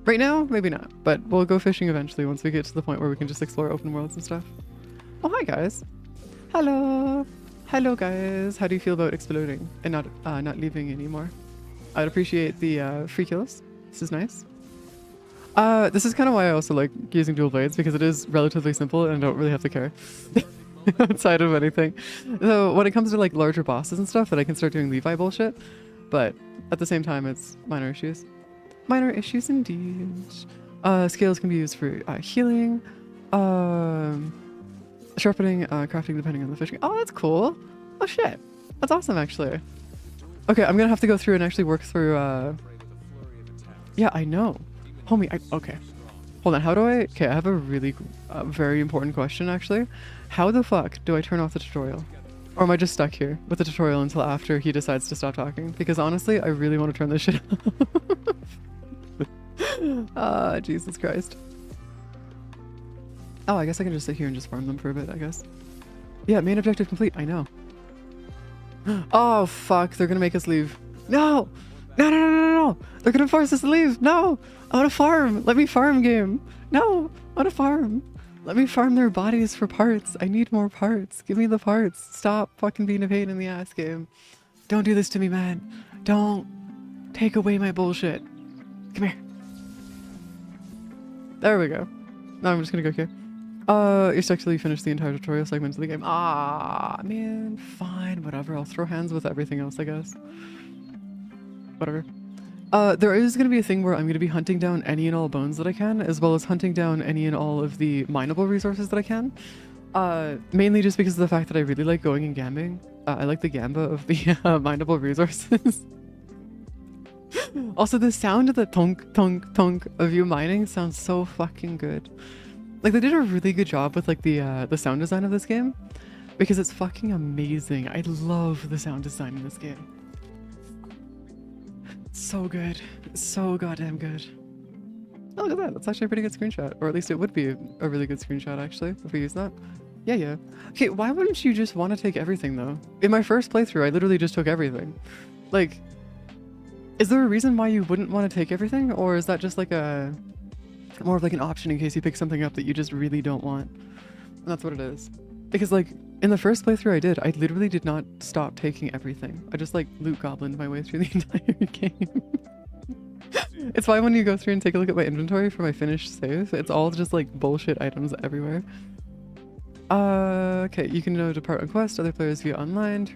Right now, maybe not, but we'll go fishing eventually once we get to the point where we can just explore open worlds and stuff. Oh, hi guys. Hello. Hello guys. How do you feel about exploding and not leaving anymore? I'd appreciate the free kills. This is nice. This is kind of why I also like using dual blades because it is relatively simple and I don't really have to care outside of anything. So when it comes to like larger bosses and stuff, that I can start doing Levi bullshit, but at the same time, it's minor issues. Minor issues indeed. Scales can be used for healing, sharpening, crafting depending on the fishing. Oh, that's cool. Oh shit. That's awesome actually. Okay, I'm gonna have to go through and actually work through yeah, I know. Homie, okay. Hold on, how do I... Okay, I have a really very important question actually. How the fuck do I turn off the tutorial? Or am I just stuck here with the tutorial until after he decides to stop talking? Because honestly, I really want to turn this shit off. Jesus Christ. Oh, I guess I can just sit here and just farm them for a bit, I guess. Yeah, main objective complete. I know. Oh, fuck. They're gonna make us leave. No! No! They're gonna force us to leave. No! I want to farm. Let me farm, game. No! I want to farm. Let me farm their bodies for parts. I need more parts. Give me the parts. Stop fucking being a pain in the ass, game. Don't do this to me, man. Don't take away my bullshit. Come here. There we go. Now I'm just gonna go here. You successfully finished the entire tutorial segment of the game. Ah, man. Fine, whatever. I'll throw hands with everything else, I guess. Whatever. There is going to be a thing where I'm going to be hunting down any and all bones that I can, as well as hunting down any and all of the mineable resources that I can. Mainly just because of the fact that I really like going and gambling. I like the gamba of the mineable resources. Also, the sound of the tonk, tonk, tonk of you mining sounds so fucking good. Like, they did a really good job with, like, the sound design of this game. Because it's fucking amazing. I love the sound design in this game. So good. So goddamn good. Oh, look at that. That's actually a pretty good screenshot. Or at least it would be a really good screenshot, actually, if we use that. Yeah. Okay, why wouldn't you just want to take everything, though? In my first playthrough, I literally just took everything. Like, is there a reason why you wouldn't want to take everything? Or is that just like a... more of like an option in case you pick something up that you just really don't want? And that's what it is. Because, like, in the first playthrough I literally did not stop taking everything. I just, like, loot goblined my way through the entire game. It's why when you go through and take a look at my inventory for my finished save, it's all just, like, bullshit items everywhere. Okay, you can now depart on quest, other players via online,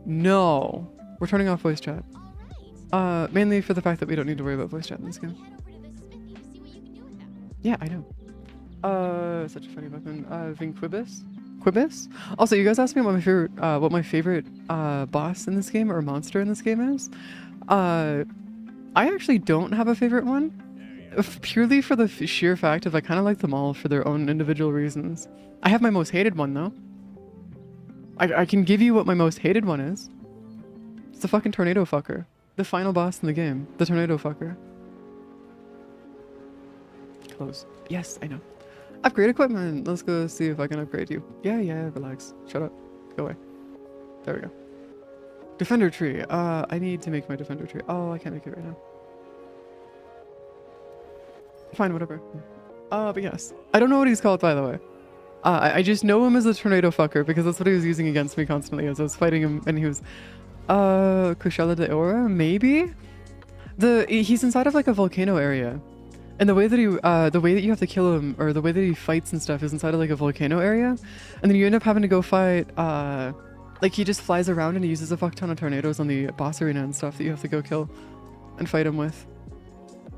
No! We're turning off voice chat. Alright. Mainly for the fact that we don't need to worry about voice chat in this game. Head over to the smithy to see what you can do with them. Yeah, I know. Such a funny weapon. Vinquibus? Quibus? Also, you guys asked me what my favorite boss in this game or monster in this game is. I actually don't have a favorite one. Purely for the sheer fact of I kind of like them all for their own individual reasons. I have my most hated one though. I can give you what my most hated one is. It's the fucking tornado fucker. The final boss in the game. The tornado fucker. Close. Yes, I know. Upgrade equipment. Let's go see if I can upgrade you. Yeah, relax. Shut up. Go away. There we go. Defender tree. I need to make my defender tree. Oh, I can't make it right now. Fine, whatever. But yes. I don't know what he's called, by the way. I just know him as a tornado fucker because that's what he was using against me constantly as I was fighting him, and he was Kushala de Ora, maybe? He's inside of like a volcano area. And the way that you have to kill him, or the way that he fights and stuff, is inside of like a volcano area. And then you end up having to go fight like he just flies around and he uses a fuck ton of tornadoes on the boss arena and stuff that you have to go kill and fight him with.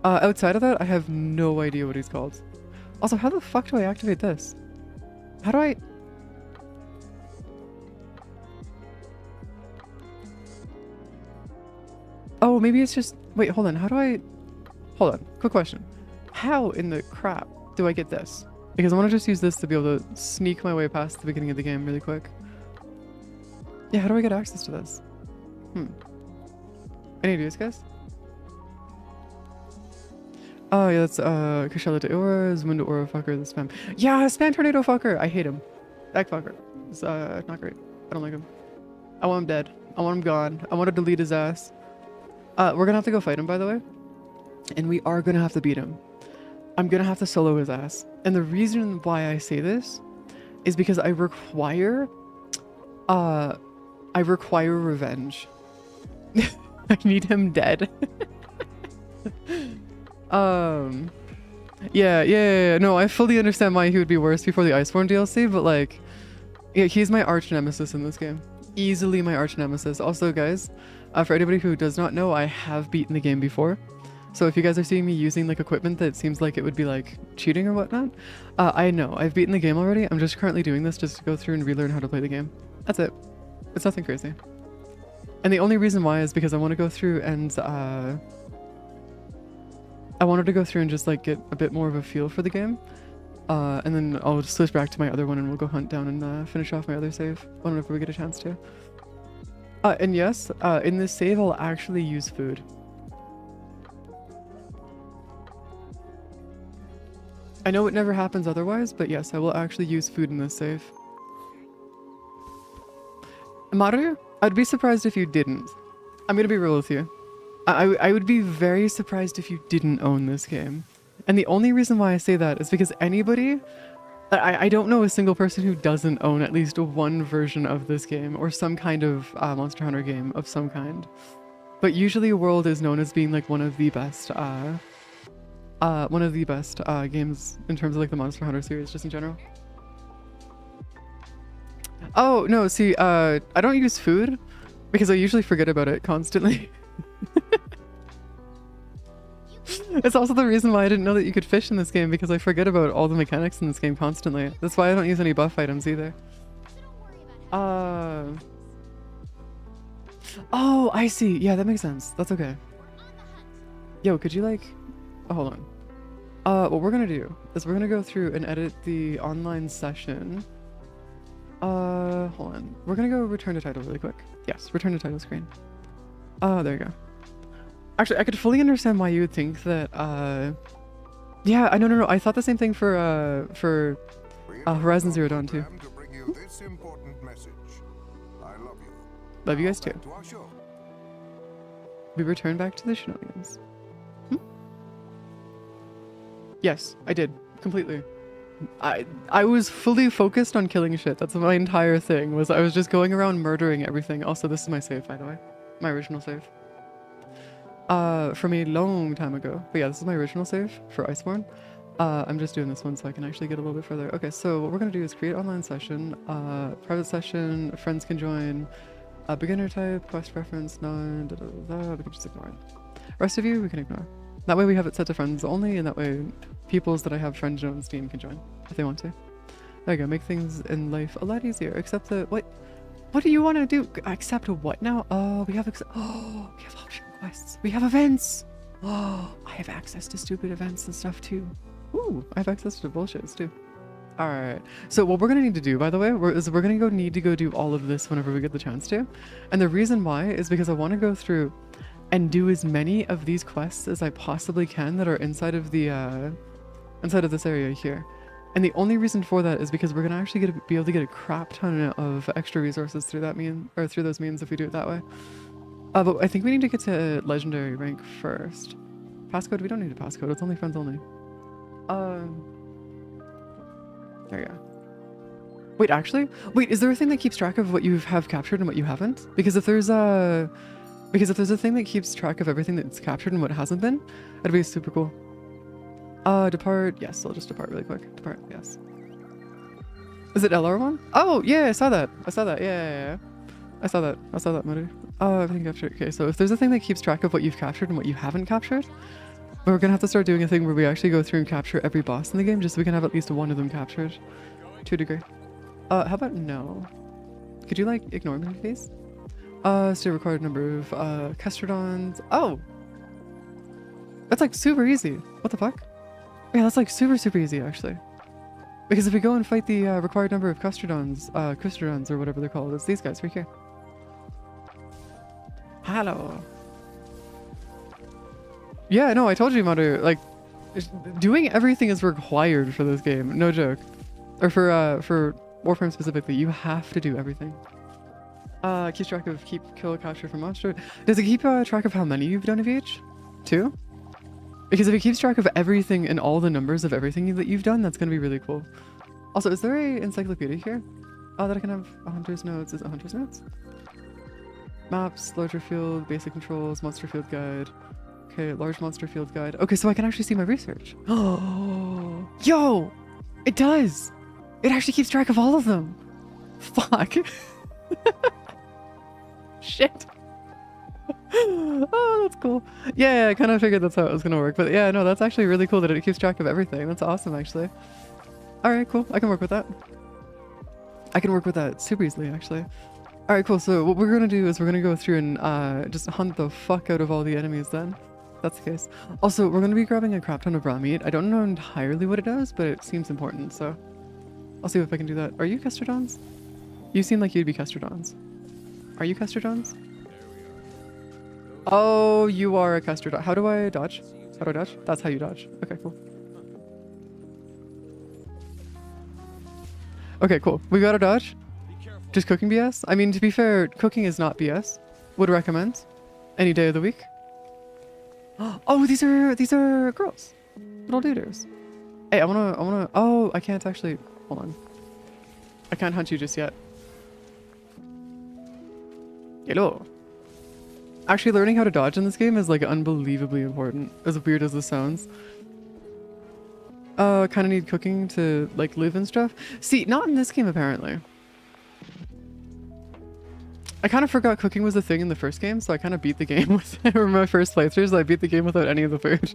Outside of that, I have no idea what he's called. Also, how the fuck do I activate this? How do I... Oh, maybe it's just... Wait, hold on. How do I... Hold on. Quick question. How in the crap do I get this? Because I want to just use this to be able to sneak my way past the beginning of the game really quick. Yeah, how do I get access to this? Any ideas, guys? Oh, yeah, that's Kushala de Ora, Zmundo Ora fucker, the spam. Yeah, spam tornado fucker! I hate him. That fucker. It's not great. I don't like him. I want him dead. I want him gone. I want to delete his ass. We're gonna have to go fight him, by the way. And we are gonna have to beat him. I'm gonna have to solo his ass. And the reason why I say this is because I require revenge. I need him dead. Yeah. No, I fully understand why he would be worse before the Iceborne DLC, but like, yeah, he's my arch nemesis in this game. Easily my arch nemesis. Also, guys, for anybody who does not know, I have beaten the game before. So if you guys are seeing me using like equipment that seems like it would be like cheating or whatnot, I know I've beaten the game already. I'm just currently doing this just to go through and relearn how to play the game. That's it. It's nothing crazy. And the only reason why is because I want to go through and I wanted to go through and just like get a bit more of a feel for the game. And then I'll just switch back to my other one and we'll go hunt down and finish off my other save whenever we get a chance to. And yes, in this save I'll actually use food. I know it never happens otherwise, but yes, I will actually use food in this save. Maru, I'd be surprised if you didn't. I'm gonna be real with you. I would be very surprised if you didn't own this game. And the only reason why I say that is because anybody... I don't know a single person who doesn't own at least one version of this game or some kind of Monster Hunter game of some kind. But usually World is known as being like one of the best games in terms of like the Monster Hunter series just in general. Oh, no, see, I don't use food because I usually forget about it constantly. It's also the reason why I didn't know that you could fish in this game because I forget about all the mechanics in this game constantly. That's why I don't use any buff items either. Oh, I see. Yeah, that makes sense. That's okay. Yo, could you like... Oh, hold on. What we're gonna do is we're gonna go through and edit the online session. Hold on. We're gonna go return to title really quick. Yes, return to title screen. There you go. Actually, I could fully understand why you would think that, yeah, no. I thought the same thing for Horizon Zero Dawn too. To bring you this important message. I love you. Love you guys too. Back to our show. We return back to the Shinobians. Yes, I did. Completely. I was fully focused on killing shit. That's my entire thing, was I was just going around murdering everything. Also, this is my save, by the way. My original save. From a long time ago. But yeah, this is my original save for Iceborne. I'm just doing this one so I can actually get a little bit further. Okay, so what we're gonna do is create online session, private session, friends can join, beginner type, quest preference, none, we can just ignore it. Rest of you, we can ignore. That way we have it set to friends only, and that way peoples that I have friends on Steam can join if they want to. There you go, make things in life a lot easier, except that, what do you want to do? Accept what now? Oh, we have optional quests. We have events. Oh, I have access to stupid events and stuff too. Ooh, I have access to bullshits too. All right. So what we're gonna need to do, by the way, is we're gonna need to go do all of this whenever we get the chance to. And the reason why is because I want to go through and do as many of these quests as I possibly can that are inside of the inside of this area here. And the only reason for that is because we're gonna actually be able to get a crap ton of extra resources through that or through those means if we do it that way. But I think we need to get to legendary rank first. Passcode? We don't need a passcode. It's only friends only. There you go. Wait, actually? Wait, is there a thing that keeps track of what you have captured and what you haven't? Because if there's a thing that keeps track of everything that's captured and what hasn't been, that'd be super cool. Depart. Yes, I'll just depart really quick. Depart. Yes. Is it LR1? Oh, yeah, I saw that. Yeah. I saw that, Moody. Everything captured. Okay, so if there's a thing that keeps track of what you've captured and what you haven't captured, we're gonna have to start doing a thing where we actually go through and capture every boss in the game just so we can have at least one of them captured. To a degree. How about no? Could you, like, ignore me, please? Still required number of, Custardons. Oh! That's, like, super easy. What the fuck? Yeah, that's, like, super easy, actually. Because if we go and fight the, required number of Custardons, or whatever they're called, it's these guys right here. Hello. Yeah, no, I told you, Mother, like, doing everything is required for this game. No joke. Or for Warframe specifically, you have to do everything. Keeps track of kill, capture for monster. Does it keep track of how many you've done of each? 2? Because if it keeps track of everything and all the numbers of everything that you've done, that's going to be really cool. Also, is there a encyclopedia here? Oh, that I can have a hunter's notes. Is it hunter's notes? Maps, larger field, basic controls, monster field guide. Okay, large monster field guide. Okay, so I can actually see my research. Oh, yo! It does! It actually keeps track of all of them. Fuck. Shit. Oh, that's cool. Yeah, I kind of figured that's how it was going to work. But yeah, no, that's actually really cool that it keeps track of everything. That's awesome, actually. All right, cool. I can work with that. I can work with that super easily, actually. All right, cool. So what we're going to do is we're going to go through and just hunt the fuck out of all the enemies then. That's the case. Also, we're going to be grabbing a crap ton of raw meat. I don't know entirely what it does, but it seems important, so I'll see if I can do that. Are you Custardons? You seem like you'd be Custardons. Are you Custardons? Oh, you are a Custardon. How do I dodge? How do I dodge? That's how you dodge. Okay, cool. Okay, cool. We got a dodge. Just cooking BS? I mean, to be fair, cooking is not BS. Would recommend. Any day of the week. Oh, these are girls. Little duders. Hey, I wanna, oh, I can't actually, hold on. I can't hunt you just yet. Hello. Actually, learning how to dodge in this game is, like, unbelievably important, as weird as this sounds. Kind of need cooking to, like, live and stuff. See, not in this game, apparently. I kind of forgot cooking was a thing in the first game, so I kind of beat the game with my first playthroughs. I beat the game without any of the food.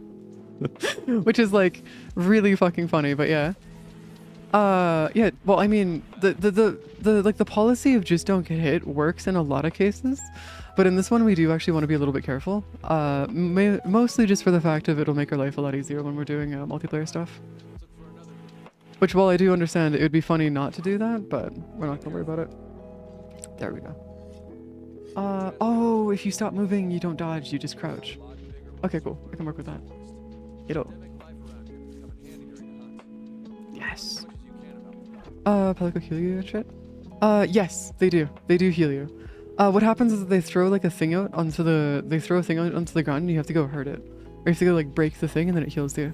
Which is, like, really fucking funny, but yeah. Yeah, well, I mean, the policy of just don't get hit works in a lot of cases, but in this one we do actually want to be a little bit careful. Mostly just for the fact of it'll make our life a lot easier when we're doing multiplayer stuff. Which, while I do understand it would be funny not to do that, but we're not gonna worry about it. There we go. Oh, if you stop moving, you don't dodge, you just crouch. Okay, cool. I can work with that. Hello. Yes. Pelico heal you and shit? Yes, they do. They do heal you. What happens is that they throw like a thing out onto the, onto the ground and you have to go hurt it. Or you have to go like break the thing and then it heals you.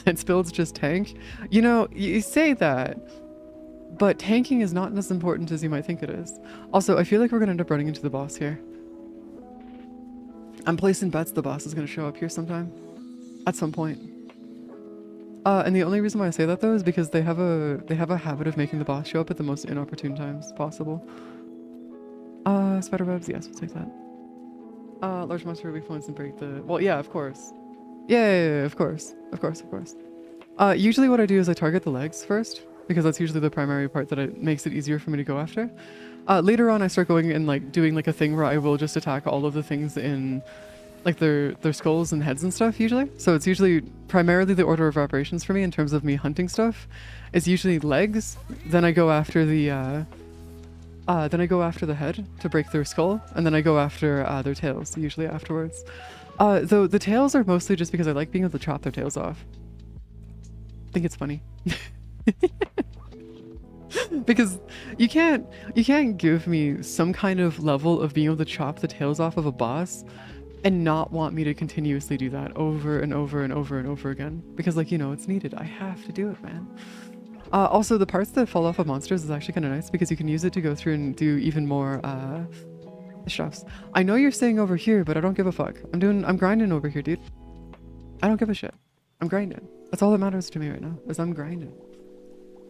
Lance builds just tank. You know, you say that, but tanking is not as important as you might think it is. Also, I feel like we're gonna end up running into the boss here. I'm placing bets the boss is gonna show up here sometime. At some point. And the only reason why I say that though is because they have a habit of making the boss show up at the most inopportune times possible. Spiderwebs, yes, we'll take that. Large monster weak points and break the, well, yeah, of course. Yeah, of course. Usually what I do is I target the legs first, because that's usually the primary part that it makes it easier for me to go after. Later on I start going and like doing like a thing where I will just attack all of the things in like their skulls and heads and stuff usually. So it's usually primarily the order of operations for me in terms of me hunting stuff. It's usually legs, then I go after the head to break their skull, and then I go after their tails usually afterwards. Though the tails are mostly just because I like being able to chop their tails off. think it's funny. Because you can't give me some kind of level of being able to chop the tails off of a boss and not want me to continuously do that over and over and over and over again. Because like, you know, it's needed. I have to do it, man. Also, the parts that fall off of monsters is actually kind of nice because you can use it to go through and do even more stuffs. I know you're staying over here, but I don't give a fuck. I'm grinding over here, dude. I don't give a shit. I'm grinding. That's all that matters to me right now, is I'm grinding.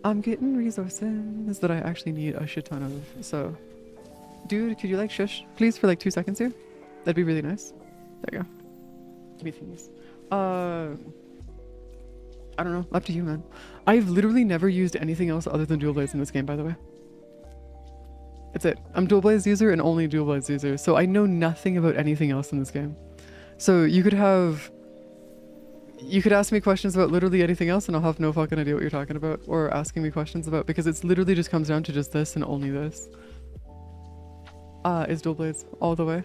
I'm getting resources that I actually need a shit ton of. So, dude, could you like shush, please, for like 2 seconds here? That'd be really nice. There you go. Give me things. I don't know. Up to you, man. I've literally never used anything else other than dual blades in this game, by the way. That's it. I'm dual blades user and only dual blades user, so I know nothing about anything else in this game. So you could ask me questions about literally anything else and I'll have no fucking idea what you're talking about or asking me questions about, because it's literally just comes down to just this and only this. Is dual blades all the way.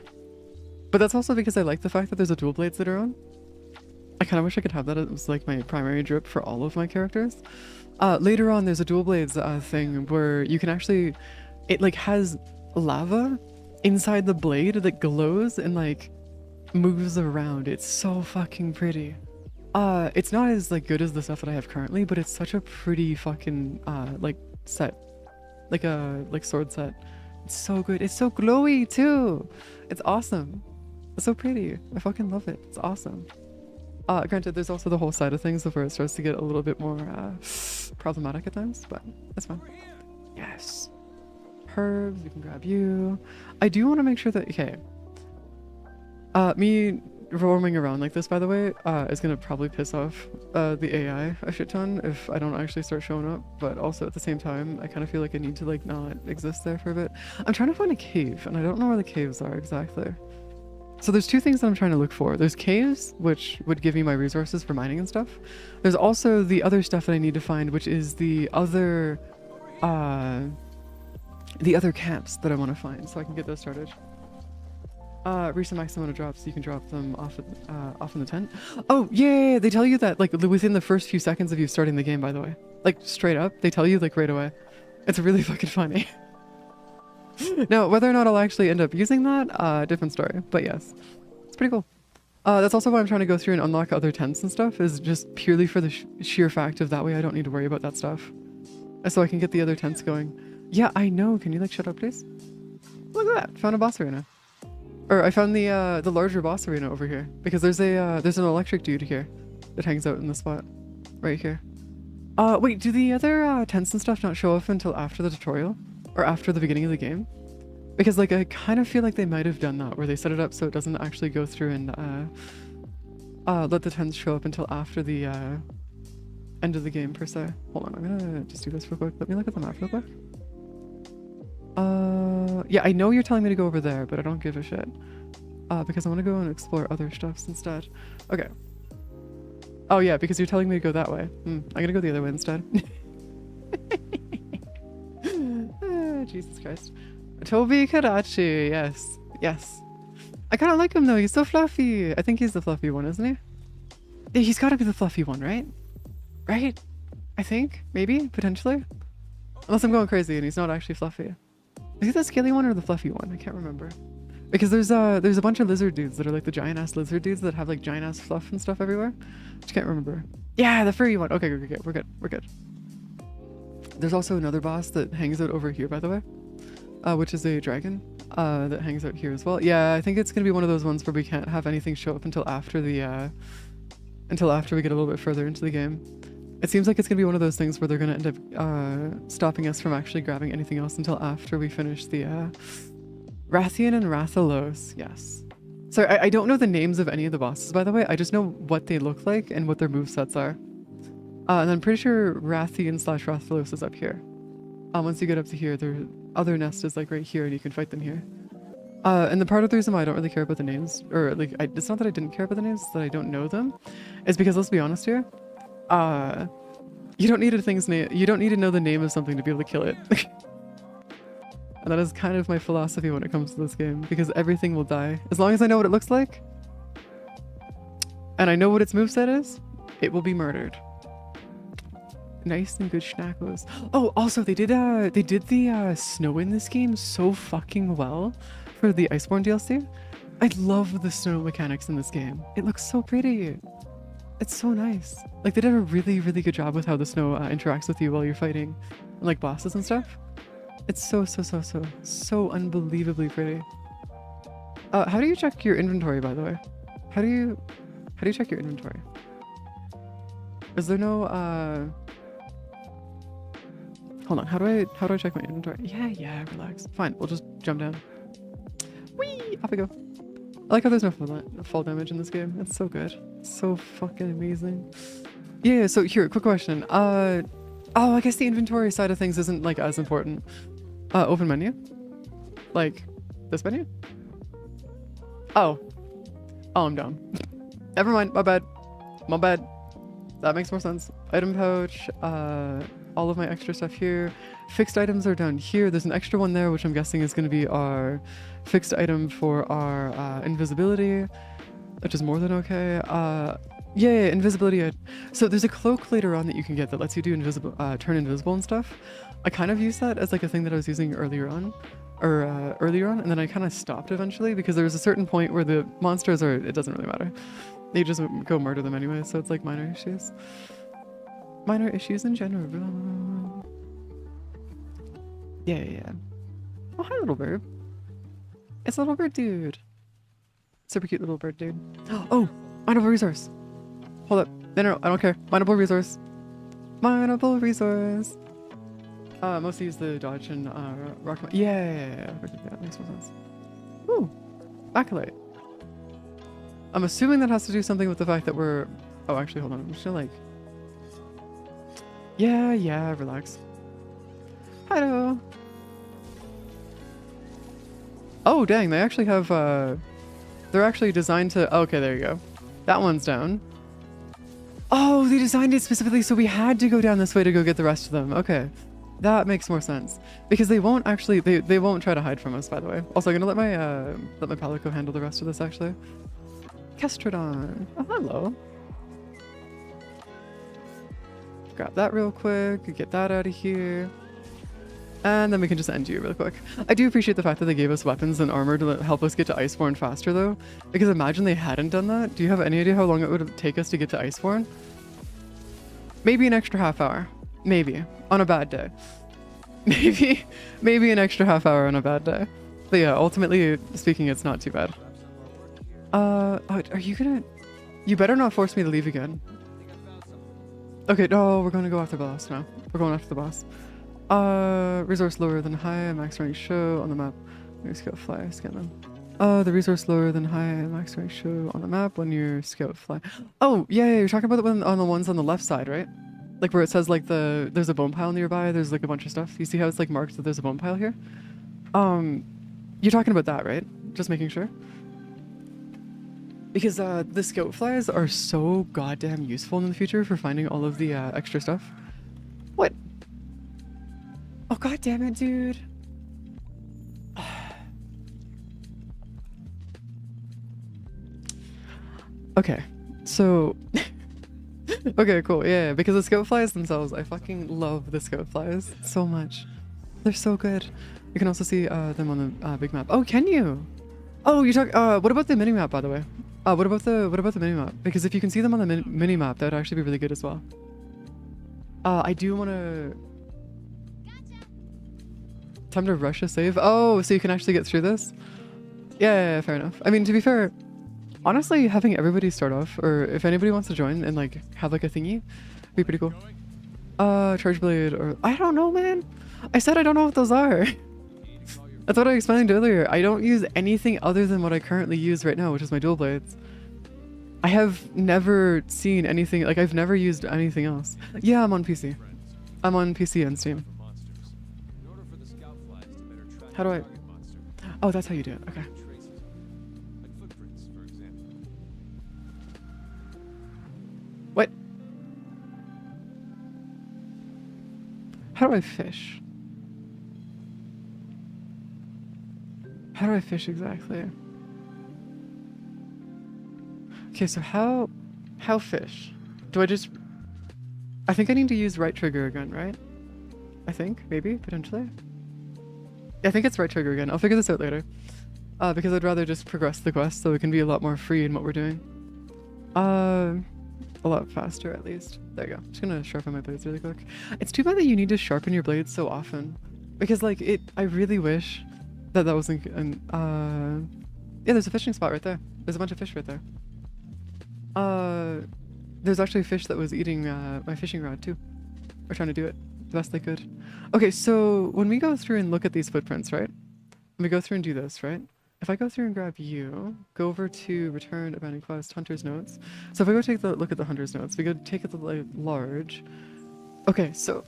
But that's also because I like the fact that there's a dual blades that are on. I kind of wish I could have that as like my primary drip for all of my characters. Later on there's a dual blades thing where you can actually, it like has lava inside the blade that glows and like moves around. It's so fucking pretty. It's not as like good as the stuff that I have currently, but it's such a pretty fucking like set, like a sword set. It's so good. It's so glowy too. It's awesome. It's so pretty. I fucking love it. It's awesome. Granted, there's also the whole side of things where it starts to get a little bit more problematic at times, but that's fine. Yes. Herbs, we can grab you. I do want to make sure that, okay. Me roaming around like this, by the way, is going to probably piss off the AI a shit ton if I don't actually start showing up, but also at the same time, I kind of feel like I need to like not exist there for a bit. I'm trying to find a cave, and I don't know where the caves are exactly. So there's two things that I'm trying to look for. There's caves, which would give me my resources for mining and stuff. There's also the other stuff that I need to find, which is the other camps that I want to find, so I can get those started. Recent max amount of drops, so you can drop them off in the tent. Oh, yeah, they tell you that like within the first few seconds of you starting the game, by the way. Like straight up, they tell you like right away. It's really fucking funny. Now, whether or not I'll actually end up using that, different story. But yes, it's pretty cool. That's also why I'm trying to go through and unlock other tents and stuff, is just purely for the sheer fact of that way I don't need to worry about that stuff. So I can get the other tents going. Yeah, I know. Can you like shut up, please? Look at that. Found a boss arena. Or I found the larger boss arena over here, because there's an electric dude here that hangs out in the spot right here. Wait, do the other tents and stuff not show up until after the tutorial? Or after the beginning of the game? Because like I kind of feel like they might have done that, where they set it up so it doesn't actually go through and let the tents show up until after the end of the game per se. Hold on, I'm gonna just do this real quick. Let me look at the map real quick. Yeah, I know you're telling me to go over there, but I don't give a shit. Because I want to go and explore other stuffs instead. Okay. Oh yeah, because you're telling me to go that way. I'm gonna go the other way instead. Jesus Christ. Toby Karachi, yes. Yes. I kind of like him though, he's so fluffy. I think he's the fluffy one, isn't he? Yeah, he's got to be the fluffy one, right? Right? I think? Maybe? Potentially? Unless I'm going crazy and he's not actually fluffy. Is he the scaly one or the fluffy one? I can't remember. Because there's a bunch of lizard dudes that are like the giant ass lizard dudes that have like giant ass fluff and stuff everywhere. I can't remember. Yeah, the furry one. Okay, we're good. We're good. There's also another boss that hangs out over here, by the way, which is a dragon that hangs out here as well. Yeah, I think it's gonna be one of those ones where we can't have anything show up until after the until after we get a little bit further into the game. It seems like it's gonna be one of those things where they're gonna end up stopping us from actually grabbing anything else until after we finish the Rathian and Rathalos. Yes. So I don't know the names of any of the bosses, by the way. I just know what they look like and what their movesets are. And I'm pretty sure Rathian / Rathalos is up here. Once you get up to here, their other nest is like right here and you can fight them here. And the part of the reason why I don't really care about the names, or like, it's not that I didn't care about the names, it's that I don't know them, is because let's be honest here, you don't need a thing's name, you don't need to know the name of something to be able to kill it. And that is kind of my philosophy when it comes to this game, because everything will die. As long as I know what it looks like, and I know what its moveset is, it will be murdered. nice and good schnackos. Oh, also they did the snow in this game so fucking well for the Iceborne DLC. I love the snow mechanics in this game. It looks so pretty. It's so nice. Like they did a really, really good job with how the snow interacts with you while you're fighting, like bosses and stuff. It's so unbelievably pretty. How do you check your inventory, by the way? How do you check your inventory? Is there no hold on, how do I check my inventory? Yeah, relax. Fine, we'll just jump down. Whee! Off we go. I like how there's no fall damage in this game. It's so good. So fucking amazing. Yeah, so here, quick question. Oh, I guess the inventory side of things isn't like as important. Open menu? Like this menu? Oh, I'm dumb. Never mind, my bad. That makes more sense. Item pouch, all of my extra stuff here. Fixed items are down here. There's an extra one there, which I'm guessing is going to be our fixed item for our invisibility, which is more than okay. Yeah, invisibility. So there's a cloak later on that you can get that lets you do turn invisible and stuff. I kind of used that as like a thing that I was using earlier on, and then I kind of stopped eventually because there was a certain point where the monsters it doesn't really matter. You just go murder them anyway, so it's like minor issues. Minor issues in general. Yeah. Oh, hi, little bird. It's a little bird dude. Super cute little bird dude. Oh, mineable resource. Hold up. No, I don't care. Mineable resource. Mineable resource. Mostly use the dodge and rock. Yeah. That makes more sense. Ooh, Acolyte. I'm assuming that has to do something with the fact that we're... Oh, actually, hold on. I'm just gonna like... Yeah, relax. Hello. Oh, dang, they actually have, they're actually designed to... Oh, okay, there you go. That one's down. Oh, they designed it specifically so we had to go down this way to go get the rest of them. Okay. That makes more sense. Because they won't actually... They won't try to hide from us, by the way. Also, I'm gonna let my Palico handle the rest of this, actually. Kestrodon. Oh, hello. Grab that real quick. Get that out of here. And then we can just end you really quick. I do appreciate the fact that they gave us weapons and armor to help us get to Iceborne faster, though. Because imagine they hadn't done that. Do you have any idea how long it would take us to get to Iceborne? Maybe an extra half hour. Maybe. On a bad day. Maybe an extra half hour on a bad day. But yeah, ultimately speaking, it's not too bad. Are you gonna... You better not force me to leave again. Okay, no, we're gonna go after the boss now. We're going after the boss. Resource lower than high, max rank show on the map. When you scout fly, scan them. The resource lower than high, max rank show on the map when you scout fly. Oh, yeah, you're talking about the one on the ones on the left side, right? Like where it says like there's a bone pile nearby, there's like a bunch of stuff. You see how it's like marked that there's a bone pile here? You're talking about that, right? Just making sure. Because the scout flies are so goddamn useful in the future for finding all of the extra stuff. What? Oh, god damn it, dude. Okay, so... okay, cool, yeah, because the scout flies themselves, I fucking love the scout flies so much. They're so good. You can also see them on the big map. Oh, can you? Oh, you talk. What about the mini map, by the way? What about the mini map? Because if you can see them on the mini map, that would actually be really good as well. I do want to. Time to rush a save. Oh, so you can actually get through this? Yeah, fair enough. I mean, to be fair, honestly, having everybody start off, or if anybody wants to join and like have like a thingy, be pretty cool. Charge blade, or I don't know, man. I said I don't know what those are. That's what I explained earlier. I don't use anything other than what I currently use right now, which is my dual blades. I have never seen anything, like I've never used anything else. Yeah, I'm on PC. I'm on PC and Steam. How do I... Oh, that's how you do it. Okay. What? How do I fish? How do I fish exactly? Okay, so how fish? Do I just... I think I need to use right trigger again, right? I think, maybe, potentially. I think it's right trigger again. I'll figure this out later. Because I'd rather just progress the quest so we can be a lot more free in what we're doing. A lot faster at least. There you go. Just gonna sharpen my blades really quick. It's too bad that you need to sharpen your blades so often. Because like I really wish that wasn't yeah, there's a fishing spot right there. There's a bunch of fish right there. There's actually a fish that was eating my fishing rod too. Or trying to do it the best they could. Okay, so when we go through and look at these footprints, right? When we go through and do this, right? If I go through and grab you, go over to return abandoned quest, hunter's notes. So if I go take the look at the hunter's notes, we go take it to large. Okay, so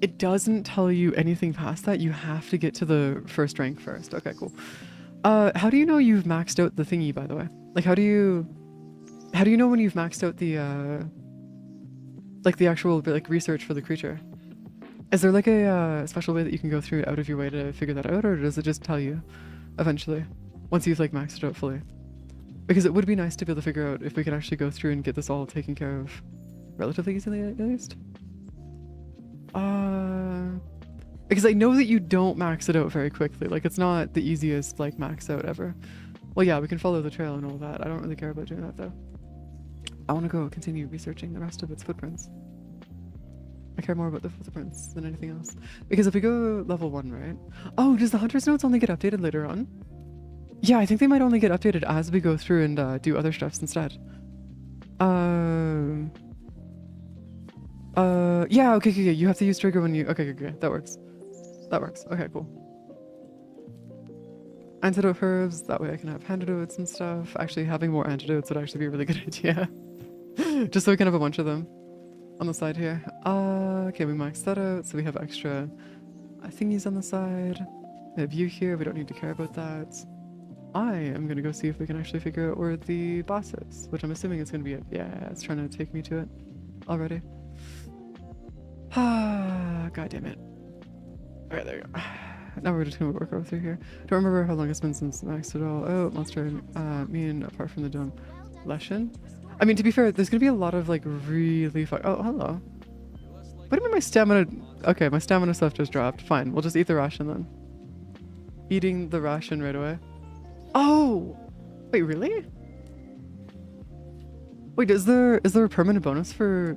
it doesn't tell you anything past that. You have to get to the first rank first. Okay, cool. How do you know you've maxed out the thingy, by the way? Like, how do you know when you've maxed out the like the actual like research for the creature? Is there like a special way that you can go through out of your way to figure that out, or does it just tell you eventually once you've like maxed it out fully? Because it would be nice to be able to figure out if we can actually go through and get this all taken care of relatively easily at least. Because I know that you don't max it out very quickly. Like, it's not the easiest like max out ever. Well, yeah, we can follow the trail and all that. I don't really care about doing that though. I want to go continue researching the rest of its footprints. I care more about the footprints than anything else. Because if we go level 1, right? Oh, does the hunter's notes only get updated later on? Yeah, I think they might only get updated as we go through and do other stuffs instead. Yeah, okay, you have to use trigger when you... Okay, that works. That works. Okay, cool. Antidote herbs, that way I can have antidotes and stuff. Actually, having more antidotes would actually be a really good idea. Just so we can have a bunch of them on the side here. Okay, we maxed that out, so we have extra thingies on the side. We have you here, we don't need to care about that. I am gonna go see if we can actually figure out where the boss is, which I'm assuming is gonna be it. Yeah, it's trying to take me to it already. God damn it. Okay, there you go. Now we're just gonna work over through here. Don't remember how long it's been since maxed at all. Oh, monster, mean apart from the dome. Leshen? I mean, to be fair, there's gonna be a lot of like really oh, hello. What do you mean my stamina? Okay, my stamina stuff just dropped. Fine, we'll just eat the ration then. Eating the ration right away. Oh! Wait, really? Wait, is there a permanent bonus for...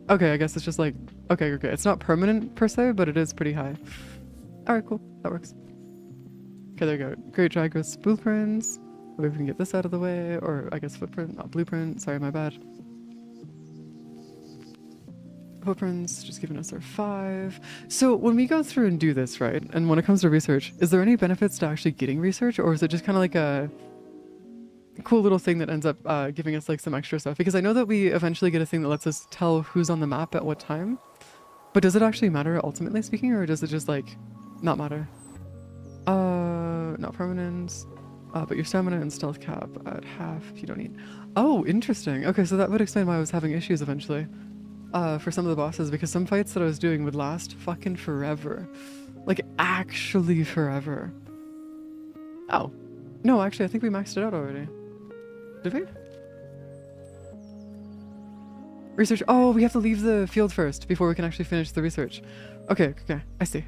Okay, I guess it's just like... Okay, it's not permanent per se, but it is pretty high. Alright, cool. That works. Okay, there you go. Great Dragos blueprints. Maybe we can get this out of the way. Or, I guess footprint, not blueprint. Sorry, my bad. Footprints, just giving us our 5. So when we go through and do this, right, and when it comes to research, is there any benefits to actually getting research, or is it just kind of like a cool little thing that ends up giving us like some extra stuff? Because I know that we eventually get a thing that lets us tell who's on the map at what time, but does it actually matter ultimately speaking, or does it just like not matter? Not permanent, but your stamina and stealth cap at half if you don't need. Oh, interesting. Okay, so that would explain why I was having issues eventually. For some of the bosses, because some fights that I was doing would last fucking forever. Like, actually forever. Oh. No, actually, I think we maxed it out already. Did we? Research. Oh, we have to leave the field first before we can actually finish the research. Okay, I see.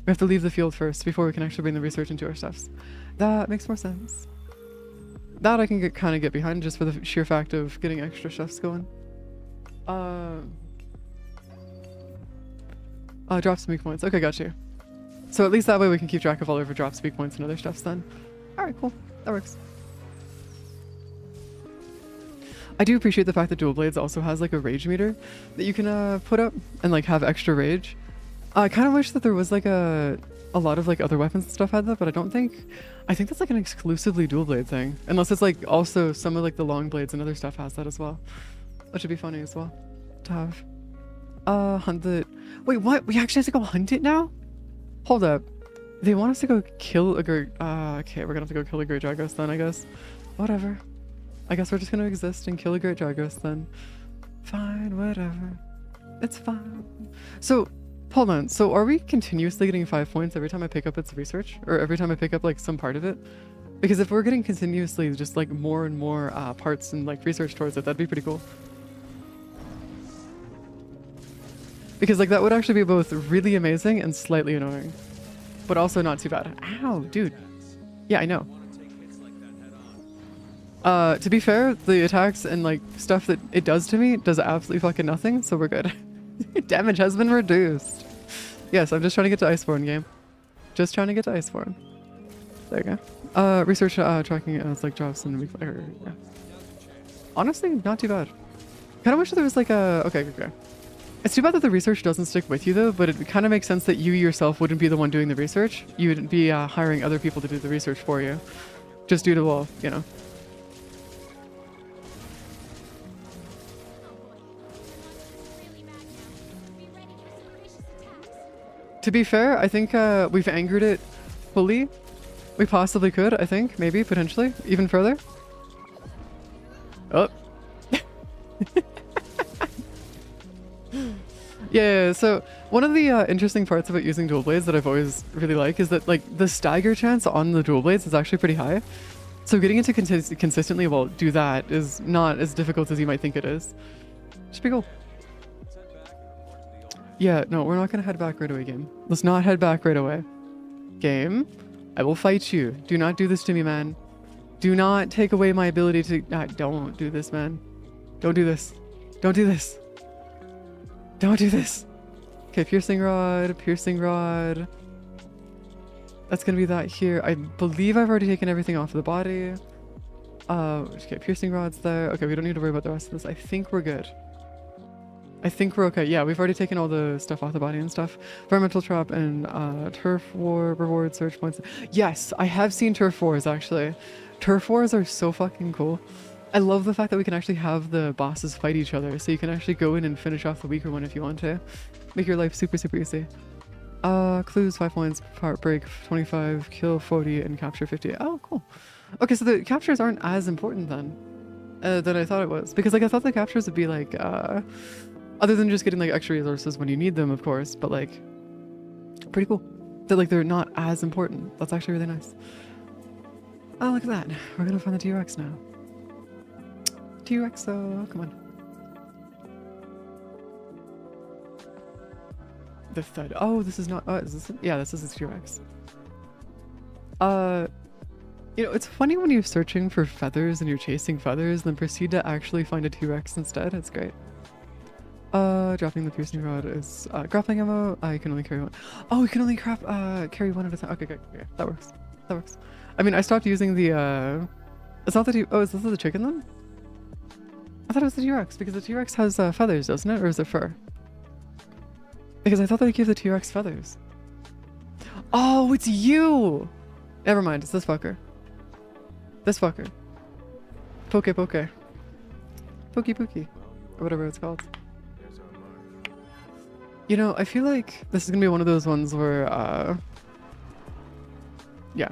We have to leave the field first before we can actually bring the research into our stuffs. That makes more sense. That I can kind of get behind just for the sheer fact of getting extra stuffs going. Drop speak points. Okay, got you. So at least that way we can keep track of all of our drop speak points and other stuffs then. Alright, cool. That works. I do appreciate the fact that Dual Blades also has like a rage meter that you can put up and like have extra rage. I kind of wish that there was like a lot of like other weapons and stuff had that, but I think that's like an exclusively Dual Blade thing. Unless it's like also some of like the long blades and other stuff has that as well. That should be funny as well to have. Hunt the... Wait, what? We actually have to go hunt it now? Hold up. They want us to go kill a great... okay, we're gonna have to go kill a Great Dragos then, I guess. Whatever. I guess we're just gonna exist and kill a Great Dragos then. Fine, whatever. It's fine. So, hold on. So are we continuously getting 5 points every time I pick up its research? Or every time I pick up like some part of it? Because if we're getting continuously just like more and more parts and like research towards it, that'd be pretty cool. Because like that would actually be both really amazing and slightly annoying. But also not too bad. Ow, dude. Yeah, I know. To be fair, the attacks and like stuff that it does to me does absolutely fucking nothing, so we're good. Damage has been reduced. Yes, I'm just trying to get to Iceborne game. Just trying to get to Iceborne. There you go. Research tracking as like drops in the week. Yeah. Honestly, not too bad. Kind of wish that there was like a... Okay. It's too bad that the research doesn't stick with you though, but it kind of makes sense that you yourself wouldn't be the one doing the research. You would be hiring other people to do the research for you. Just due to, well, you know. To be fair, I think we've angered it fully. We possibly could, I think, maybe, potentially, even further. Oh. Yeah, so one of the interesting parts about using dual blades that I've always really liked is that like the stagger chance on the dual blades is actually pretty high. So getting it to consistently, well, do that is not as difficult as you might think it is. Should be cool. Yeah, no, we're not gonna head back right away, game. Let's not head back right away. Game, I will fight you. Do not do this to me, man. Do not take away my ability to... don't do this, man. Don't do this. Don't do this. Don't do this. Okay, piercing rod, piercing rod. That's gonna be that here. I believe I've already taken everything off of the body. Okay, piercing rod's there. Okay, we don't need to worry about the rest of this. I think we're good. I think we're okay. Yeah, we've already taken all the stuff off the body and stuff. Environmental trap and turf war reward search points. Yes, I have seen turf wars actually. Turf wars are so fucking cool. I love the fact that we can actually have the bosses fight each other, so you can actually go in and finish off the weaker one if you want to. Make your life super, super easy. Clues 5 points, heartbreak 25, kill 40, and capture 50. Oh, cool. Okay, so the captures aren't as important then than I thought it was, because like I thought the captures would be like other than just getting like extra resources when you need them, of course, but like pretty cool that like they're not as important. That's actually really nice. Oh, look at that. We're gonna find the T-Rex now. T-Rex, come on. The thud. Oh, this is not... is this... Yeah, this is the T-Rex. You know, it's funny when you're searching for feathers and you're chasing feathers, then proceed to actually find a T-Rex instead. It's great. Dropping the piercing rod is grappling ammo. I can only carry one. Oh, we can only carry one at a time. Okay, good. Okay, that works. That works. I mean, I stopped using the it's not the T... Oh, is this the chicken then? I thought it was the T-Rex because the T-Rex has feathers, doesn't it? Or is it fur? Because I thought they gave the T-Rex feathers. Oh, it's you! Never mind, it's this fucker. This fucker. Poke poke. Pokey pokey. Or whatever it's called. You know, I feel like this is gonna be one of those ones where, yeah.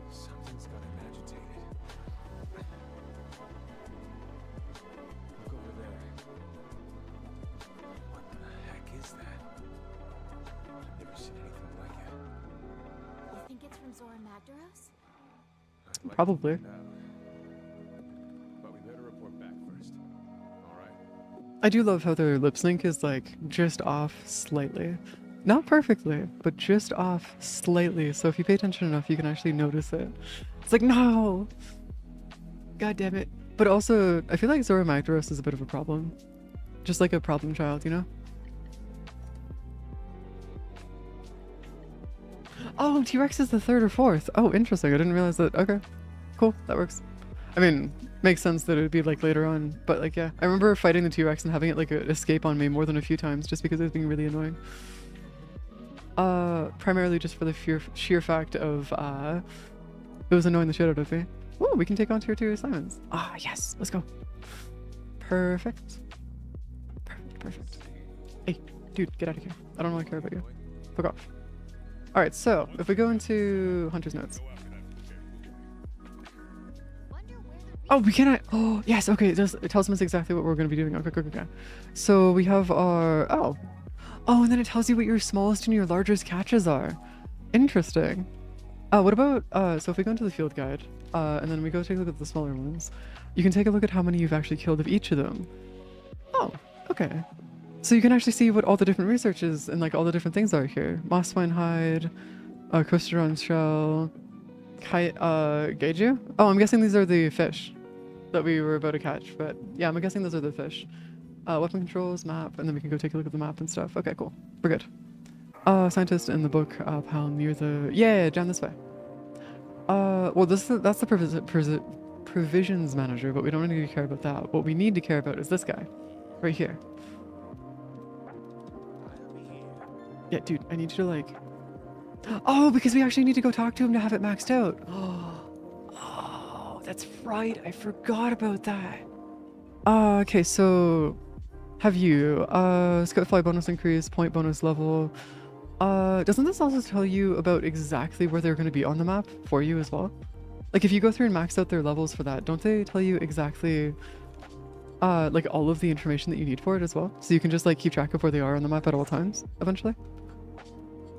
Something's got him agitated. Look over there. What the heck is that? I've never seen anything like it. You think it's from Zora Magdaros? I'd like to Probably. find out. But we better report back first. All right. I do love how their lip sync is like just off slightly. Not perfectly, but just off slightly. So if you pay attention enough, you can actually notice it. It's like, no! God damn it. But also, I feel like Zora Magdaros is a bit of a problem. Just like a problem child, you know? Oh, T-Rex is the 3rd or 4th. Oh, interesting. I didn't realize that. Okay. Cool. That works. I mean, makes sense that it would be like later on. But like, yeah. I remember fighting the T-Rex and having it like escape on me more than a few times just because it was being really annoying. Primarily just for the sheer fact of, it was annoying the shit out of me. Oh, we can take on tier 2 assignments. Ah, yes. Let's go. Perfect. Perfect, perfect. Hey, dude, get out of here. I don't really care about you. Fuck off. Alright, so, if we go into Hunter's Notes. Oh, we cannot. Oh, yes. Okay. It tells us exactly what we're going to be doing. Okay. So we have our. Oh, and then it tells you what your smallest and your largest catches are. Interesting. What about? So if we go into the field guide, and then we go take a look at the smaller ones. You can take a look at how many you've actually killed of each of them. Oh, okay. So you can actually see what all the different researches and like all the different things are here. Moss swine hide, Costeron shell, Geiju? Oh, I'm guessing these are the fish that we were about to catch, but yeah, I'm guessing those are the fish. Weapon controls, map, and then we can go take a look at the map and stuff. Okay, cool. We're good. Scientist in the book, pal, near the... Yeah, down this way. Well, that's the provisions manager, but we don't need to care about that. What we need to care about is this guy. Right here. Yeah, dude, I need you to like... Oh, because we actually need to go talk to him to have it maxed out. Oh, that's right. I forgot about that. Okay, so... Have you, scout fly bonus increase, point bonus level. Doesn't this also tell you about exactly where they're going to be on the map for you as well? Like if you go through and max out their levels for that, don't they tell you exactly, like all of the information that you need for it as well? So you can just like keep track of where they are on the map at all times, eventually?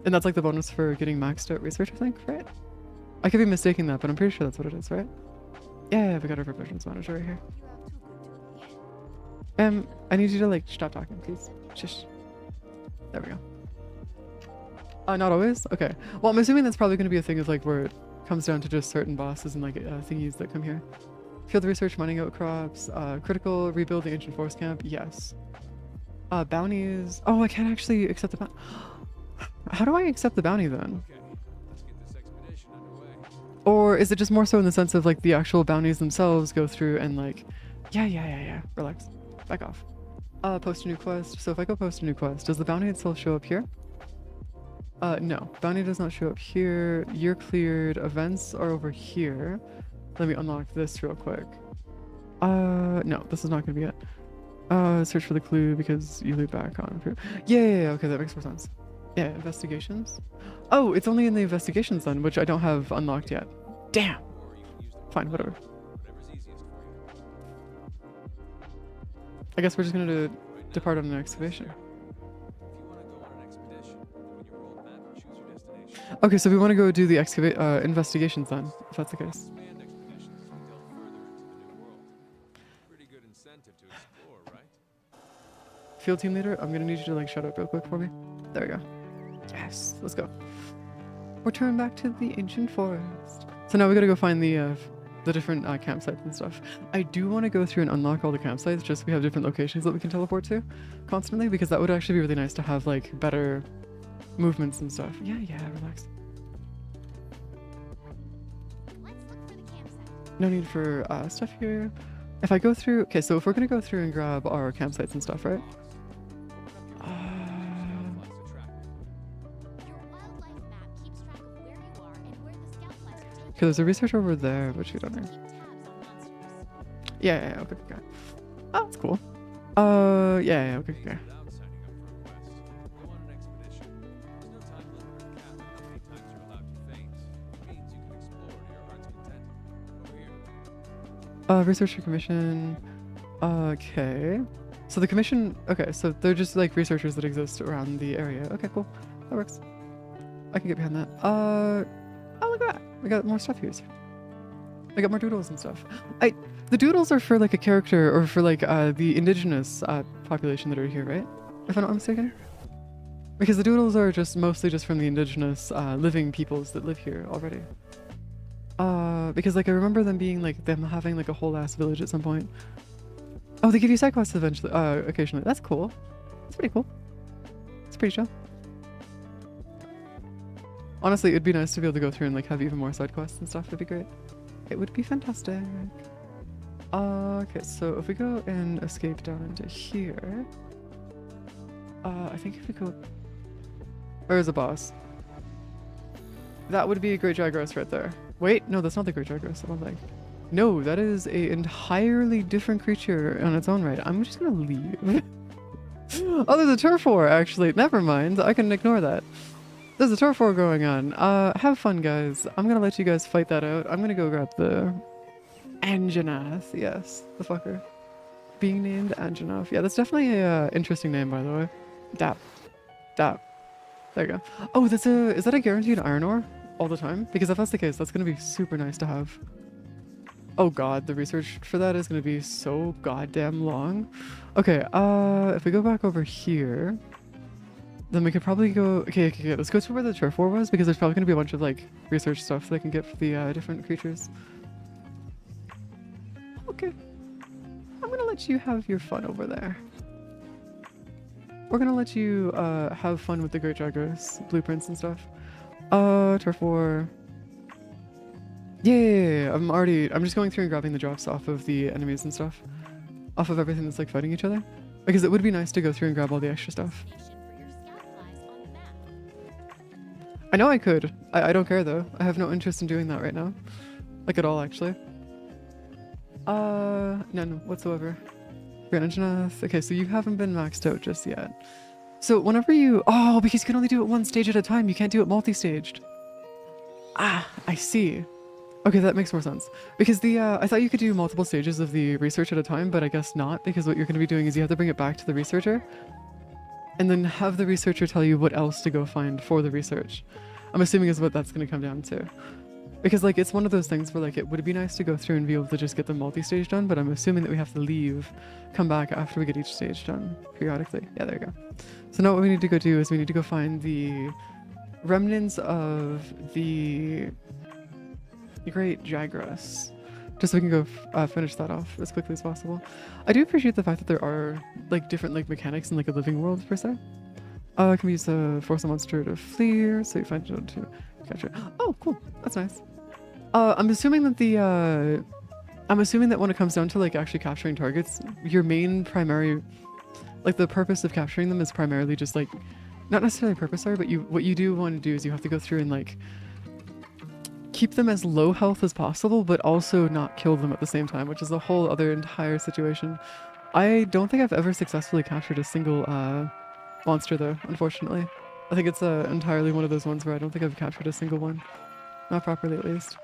And that's like the bonus for getting maxed out research, I think, right? I could be mistaking that, but I'm pretty sure that's what it is, right? Yeah, we got our provisions manager right here. I need you to like stop talking, please. Shush. There we go. Not always? Okay. Well, I'm assuming that's probably going to be a thing of like where it comes down to just certain bosses and like thingies that come here. Field research, mining outcrops, critical, rebuild the ancient forest camp. Yes. Bounties. Oh, I can't actually accept the bounty. How do I accept the bounty then? Okay, let's get this expedition underway. Or is it just more so in the sense of like the actual bounties themselves go through and like, yeah. Relax. Back off. Post a new quest. So if I go post a new quest, does the bounty itself show up here? No. Bounty does not show up here. You're cleared. Events are over here. Let me unlock this real quick. No, this is not gonna be it. Search for the clue because you loop back on. Yeah, okay, that makes more sense. Yeah, investigations. Oh, it's only in the investigations then, which I don't have unlocked yet. Damn. Or you can use the Fine, whatever. whatever's easiest for you. I guess we're just gonna depart on an excavation. If you want to go on an expedition, when you roll the map and choose your destination, Okay, so we want to go do the investigations then, if that's the case. expand expeditions as we delve further into the new world. Pretty good incentive to explore, right? Field team leader, I'm gonna need you to like shut up real quick for me. There we go. Yes, let's go. Return back to the ancient forest. So now we gotta go find the different campsites and stuff. I do want to go through and unlock all the campsites just so we have different locations that we can teleport to constantly, because that would actually be really nice to have like better movements and stuff. Yeah, relax. Let's look for the campsite. No need for stuff here. If I go through, okay, so if we're gonna go through and grab our campsites and stuff, right? Flags are tracked. Your wildlife map keeps track of where you are and where the scout flies are taken. Okay, there's a researcher over there, but you don't know. Keep tabs on monsters. Yeah, okay. Oh, that's cool. Yeah, okay. Without signing up for a quest, go on an expedition. There's no time limit or cap on how many times you're allowed to faint. It means you can explore to your heart's content. Over here. Researcher commission. Okay. So the commission, okay, so they're just like researchers that exist around the area. Okay, cool. That works. I can get behind that. Oh, look at that. We got more stuff here. I got more doodles and stuff. The doodles are for like a character or for like the indigenous population that are here, right? If I'm not mistaken. Because the doodles are just mostly just from the indigenous living peoples that live here already. Because like I remember them being like them having like a whole ass village at some point. Oh, they give you side quests eventually, occasionally. That's cool. That's pretty cool. It's pretty chill. Honestly, it'd be nice to be able to go through and like have even more side quests and stuff. It'd be great. It would be fantastic. Okay, so if we go and escape down into here, I think if we go, where's the boss? That would be a Great Jagras right there. Wait, no, that's not the Great Jagras. I don't think. No, that is a entirely different creature on its own right. I'm just gonna leave. Oh, there's a turf war actually. Never mind. I can ignore that. There's a turf war going on. Have fun, guys. I'm gonna let you guys fight that out. I'm gonna go grab the Anjanath. Yes, the fucker. Being named Anjanath. Yeah, that's definitely a interesting name, by the way. Dap. There you go. Oh, is that a guaranteed iron ore all the time? Because if that's the case, that's gonna be super nice to have. Oh god, the research for that is gonna be so goddamn long. Okay, if we go back over here, then we could probably go. Okay, let's go to where the turf war was because there's probably gonna be a bunch of like research stuff that I can get for the different creatures. Okay, I'm gonna let you have your fun over there. We're gonna let you have fun with the Great Jaguars blueprints and stuff. Turf war. Yeah, I'm just going through and grabbing the drops off of the enemies and stuff. Off of everything that's like fighting each other. Because it would be nice to go through and grab all the extra stuff. For your scout flies on the map. I know I could. I don't care though. I have no interest in doing that right now. Like at all actually. None whatsoever. Grand Anjanath. Okay, so you haven't been maxed out just yet. So whenever you... Oh, because you can only do it one stage at a time. You can't do it multi-staged. Ah, I see. Okay, that makes more sense. Because the, I thought you could do multiple stages of the research at a time, but I guess not, because what you're going to be doing is you have to bring it back to the researcher, and then have the researcher tell you what else to go find for the research. I'm assuming is what that's going to come down to. Because, like, it's one of those things where, like, it would be nice to go through and be able to just get the multi-stage done, but I'm assuming that we have to leave, come back after we get each stage done, periodically. Yeah, there you go. So now what we need to go do is we need to go find the remnants of the Great Jaguars, just so we can go finish that off as quickly as possible. I do appreciate the fact that there are like different like mechanics in like a living world per se. Can we use the force a monster to flee, so you find it to catch it. Oh, cool, that's nice. I'm assuming that when it comes down to like actually capturing targets, your main primary, like the purpose of capturing them is primarily just like, not necessarily purpose, sorry, but what you do want to do is you have to go through and like keep them as low health as possible, but also not kill them at the same time, which is a whole other entire situation. I don't think I've ever successfully captured a single monster though, unfortunately. I think it's entirely one of those ones where I don't think I've captured a single one. Not properly, at least.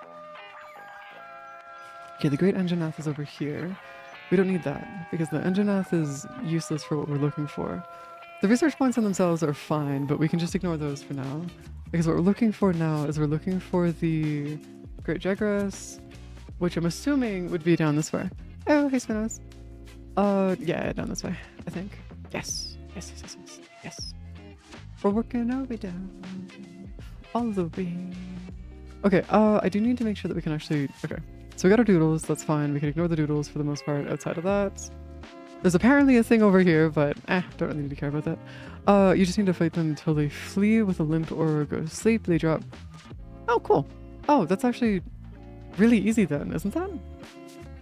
Okay, the Great Anjanath is over here. We don't need that, because the Anjanath is useless for what we're looking for. The research points on themselves are fine, but we can just ignore those for now. Because what we're looking for now is we're looking for the Great Jaguars, which I'm assuming would be down this way. Oh, hey Spinos. Yeah, down this way, I think. Yes. Yes. We're working our way down all the way. Okay, I do need to make sure that we can actually... Okay, so we got our doodles, that's fine. We can ignore the doodles for the most part outside of that. There's apparently a thing over here, but don't really need to care about that. You just need to fight them until they flee with a limp or go to sleep. They drop... Oh, cool. Oh, that's actually really easy then, isn't that?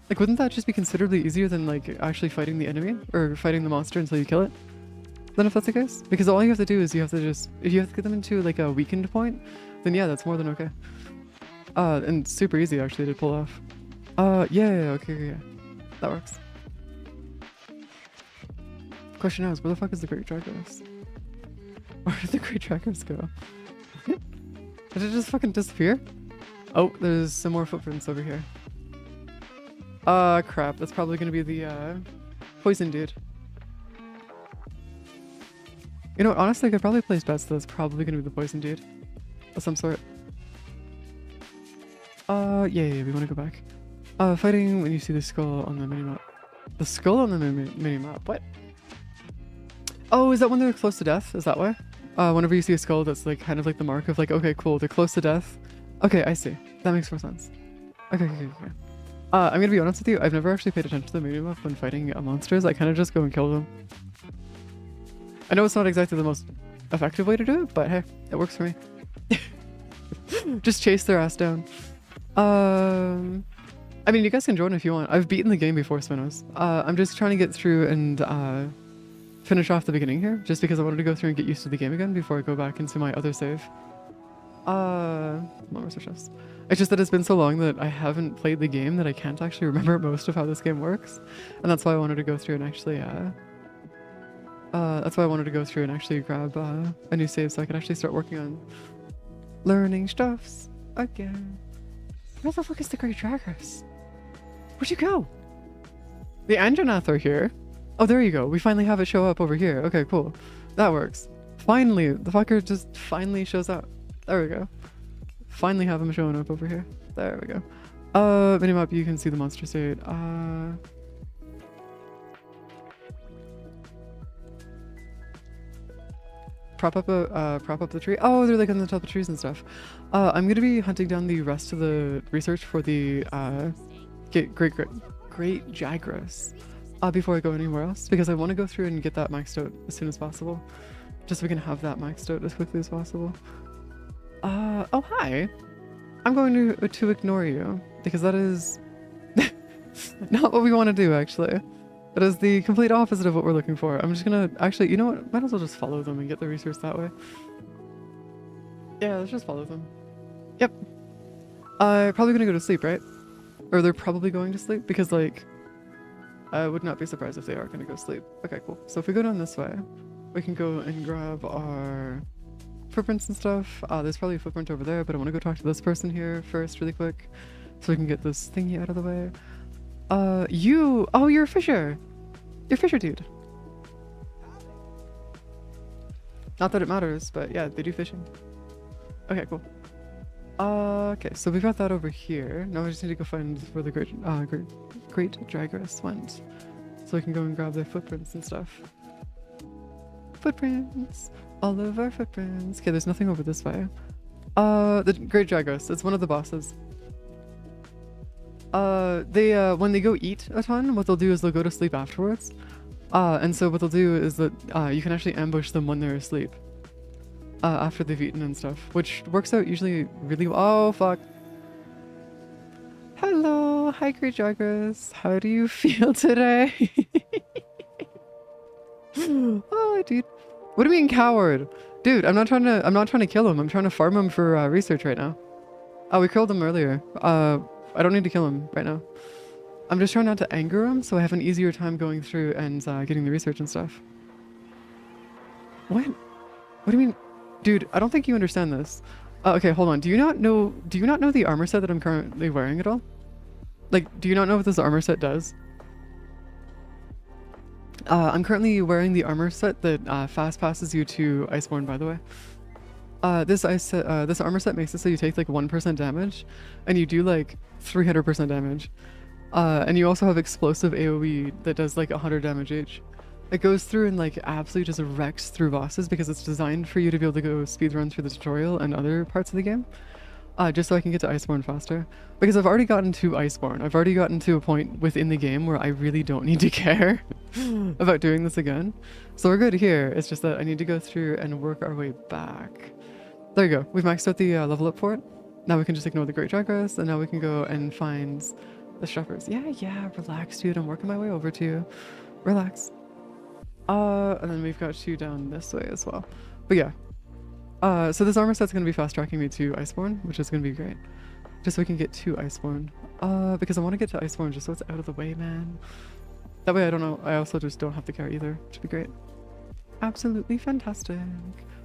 Like, wouldn't that just be considerably easier than, like, actually fighting the enemy? Or fighting the monster until you kill it? Then if that's the case? Because all you have to do is you have to just... If you have to get them into, like, a weakened point, then yeah, that's more than okay. And super easy, actually, to pull off. Yeah, okay. That works. Question now is, where the fuck is the Great Jaguars? Where did the Great Jaguars go? Did it just fucking disappear? Oh, there's some more footprints over here. Crap. That's probably gonna be the, poison dude. You know what, honestly, I could probably place bets that it's probably gonna be the poison dude. Of some sort. Yeah, we wanna go back. Fighting when you see the skull on the minimap. The skull on the minimap? What? Oh, is that when they're close to death? Is that why? Whenever you see a skull, that's like kind of like the mark of like, okay, cool, they're close to death. Okay, I see. That makes more sense. Okay. I'm gonna be honest with you, I've never actually paid attention to the minimap when fighting monsters. I kind of just go and kill them. I know it's not exactly the most effective way to do it, but hey, it works for me. Just chase their ass down. I mean, you guys can join if you want. I've beaten the game before, Spinos. I'm just trying to get through and finish off the beginning here, just because I wanted to go through and get used to the game again before I go back into my other save. Research chest. It's just that it's been so long that I haven't played the game that I can't actually remember most of how this game works, and that's why I wanted to go through and actually grab a new save so I could actually start working on learning stuffs again. Where the fuck is the Great Jaguars? Where'd you go? The Anjanath are here. Oh, there you go. We finally have it show up over here. Okay, cool. That works. Finally, the fucker just finally shows up. There we go. Finally have him showing up over here. There we go. Minimap, you can see the monster state. Prop up the tree. Oh, they're like on the top of trees and stuff. I'm gonna be hunting down the rest of the research for the great Jagras before I go anywhere else, because I want to go through and get that maxed out as soon as possible, just so we can have that maxed out as quickly as possible. Oh hi. I'm going to ignore you because that is not what we want to do, actually. That is the complete opposite of what we're looking for. I'm just gonna actually, you know what? Might as well just follow them and get the resource that way. Yeah, let's just follow them. Yep. Probably gonna go to sleep, right? Or they're probably going to sleep because, like, I would not be surprised if they are gonna go sleep. Okay, cool. So if we go down this way, we can go and grab our footprints and stuff. There's probably a footprint over there, but I want to go talk to this person here first really quick so we can get this thingy out of the way. Oh, you're a fisher. You're a fisher dude. Not that it matters, but yeah, they do fishing. Okay, cool. Okay, so we've got that over here. Now we just need to go find where the great Jagras went, so we can go and grab their footprints and stuff. Footprints, all of our footprints. Okay, there's nothing over this way. The great Jagras. It's one of the bosses. When they go eat a ton, what they'll do is they'll go to sleep afterwards. And so what they'll do is that you can actually ambush them when they're asleep. After they've eaten and stuff, which works out usually really well. Oh, fuck. Hello, hi, Great Jagras. How do you feel today? Oh, dude. What do you mean, coward? Dude, I'm not trying to kill him. I'm trying to farm him for research right now. We killed him earlier. I don't need to kill him right now. I'm just trying not to anger him, so I have an easier time going through and getting the research and stuff. What? What do you mean? Dude, I don't think you understand this. Okay, hold on. Do you not know the armor set that I'm currently wearing at all? Like, do you not know what this armor set does? I'm currently wearing the armor set that fast passes you to Iceborne, by the way. This armor set makes it so you take like 1% damage, and you do like 300% damage. And you also have explosive AoE that does like 100 damage each. It goes through and like absolutely just wrecks through bosses because it's designed for you to be able to go speedrun through the tutorial and other parts of the game. Just so I can get to Iceborne faster. Because I've already gotten to Iceborne. I've already gotten to a point within the game where I really don't need to care about doing this again. So we're good here. It's just that I need to go through and work our way back. There you go. We've maxed out the level up for it. Now we can just ignore the Great Jagras, and now we can go and find the Shepherds. Yeah, relax, dude. I'm working my way over to you. Relax. And then we've got you down this way as well. But yeah. So this armor set's going to be fast tracking me to Iceborne, which is going to be great. Just so we can get to Iceborne. Because I want to get to Iceborne just so it's out of the way, man. That way I also just don't have to care either, which would be great. Absolutely fantastic.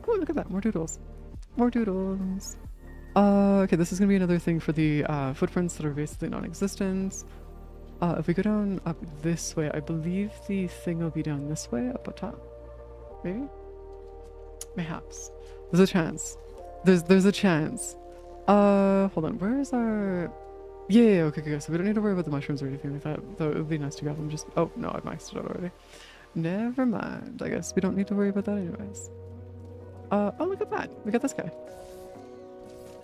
Oh, look at that. More doodles. More doodles. Okay, this is going to be another thing for the footprints that are basically non-existent. If we go down up this way, I believe the thing will be down this way, up top. Maybe? Mayhaps. There's a chance. There's a chance. Hold on. Where is our... Yeah, okay. So we don't need to worry about the mushrooms or anything like that. Though it would be nice to grab them just... Oh, no, I've maxed it out already. Never mind. I guess we don't need to worry about that anyways. Oh, look at that. We got this guy.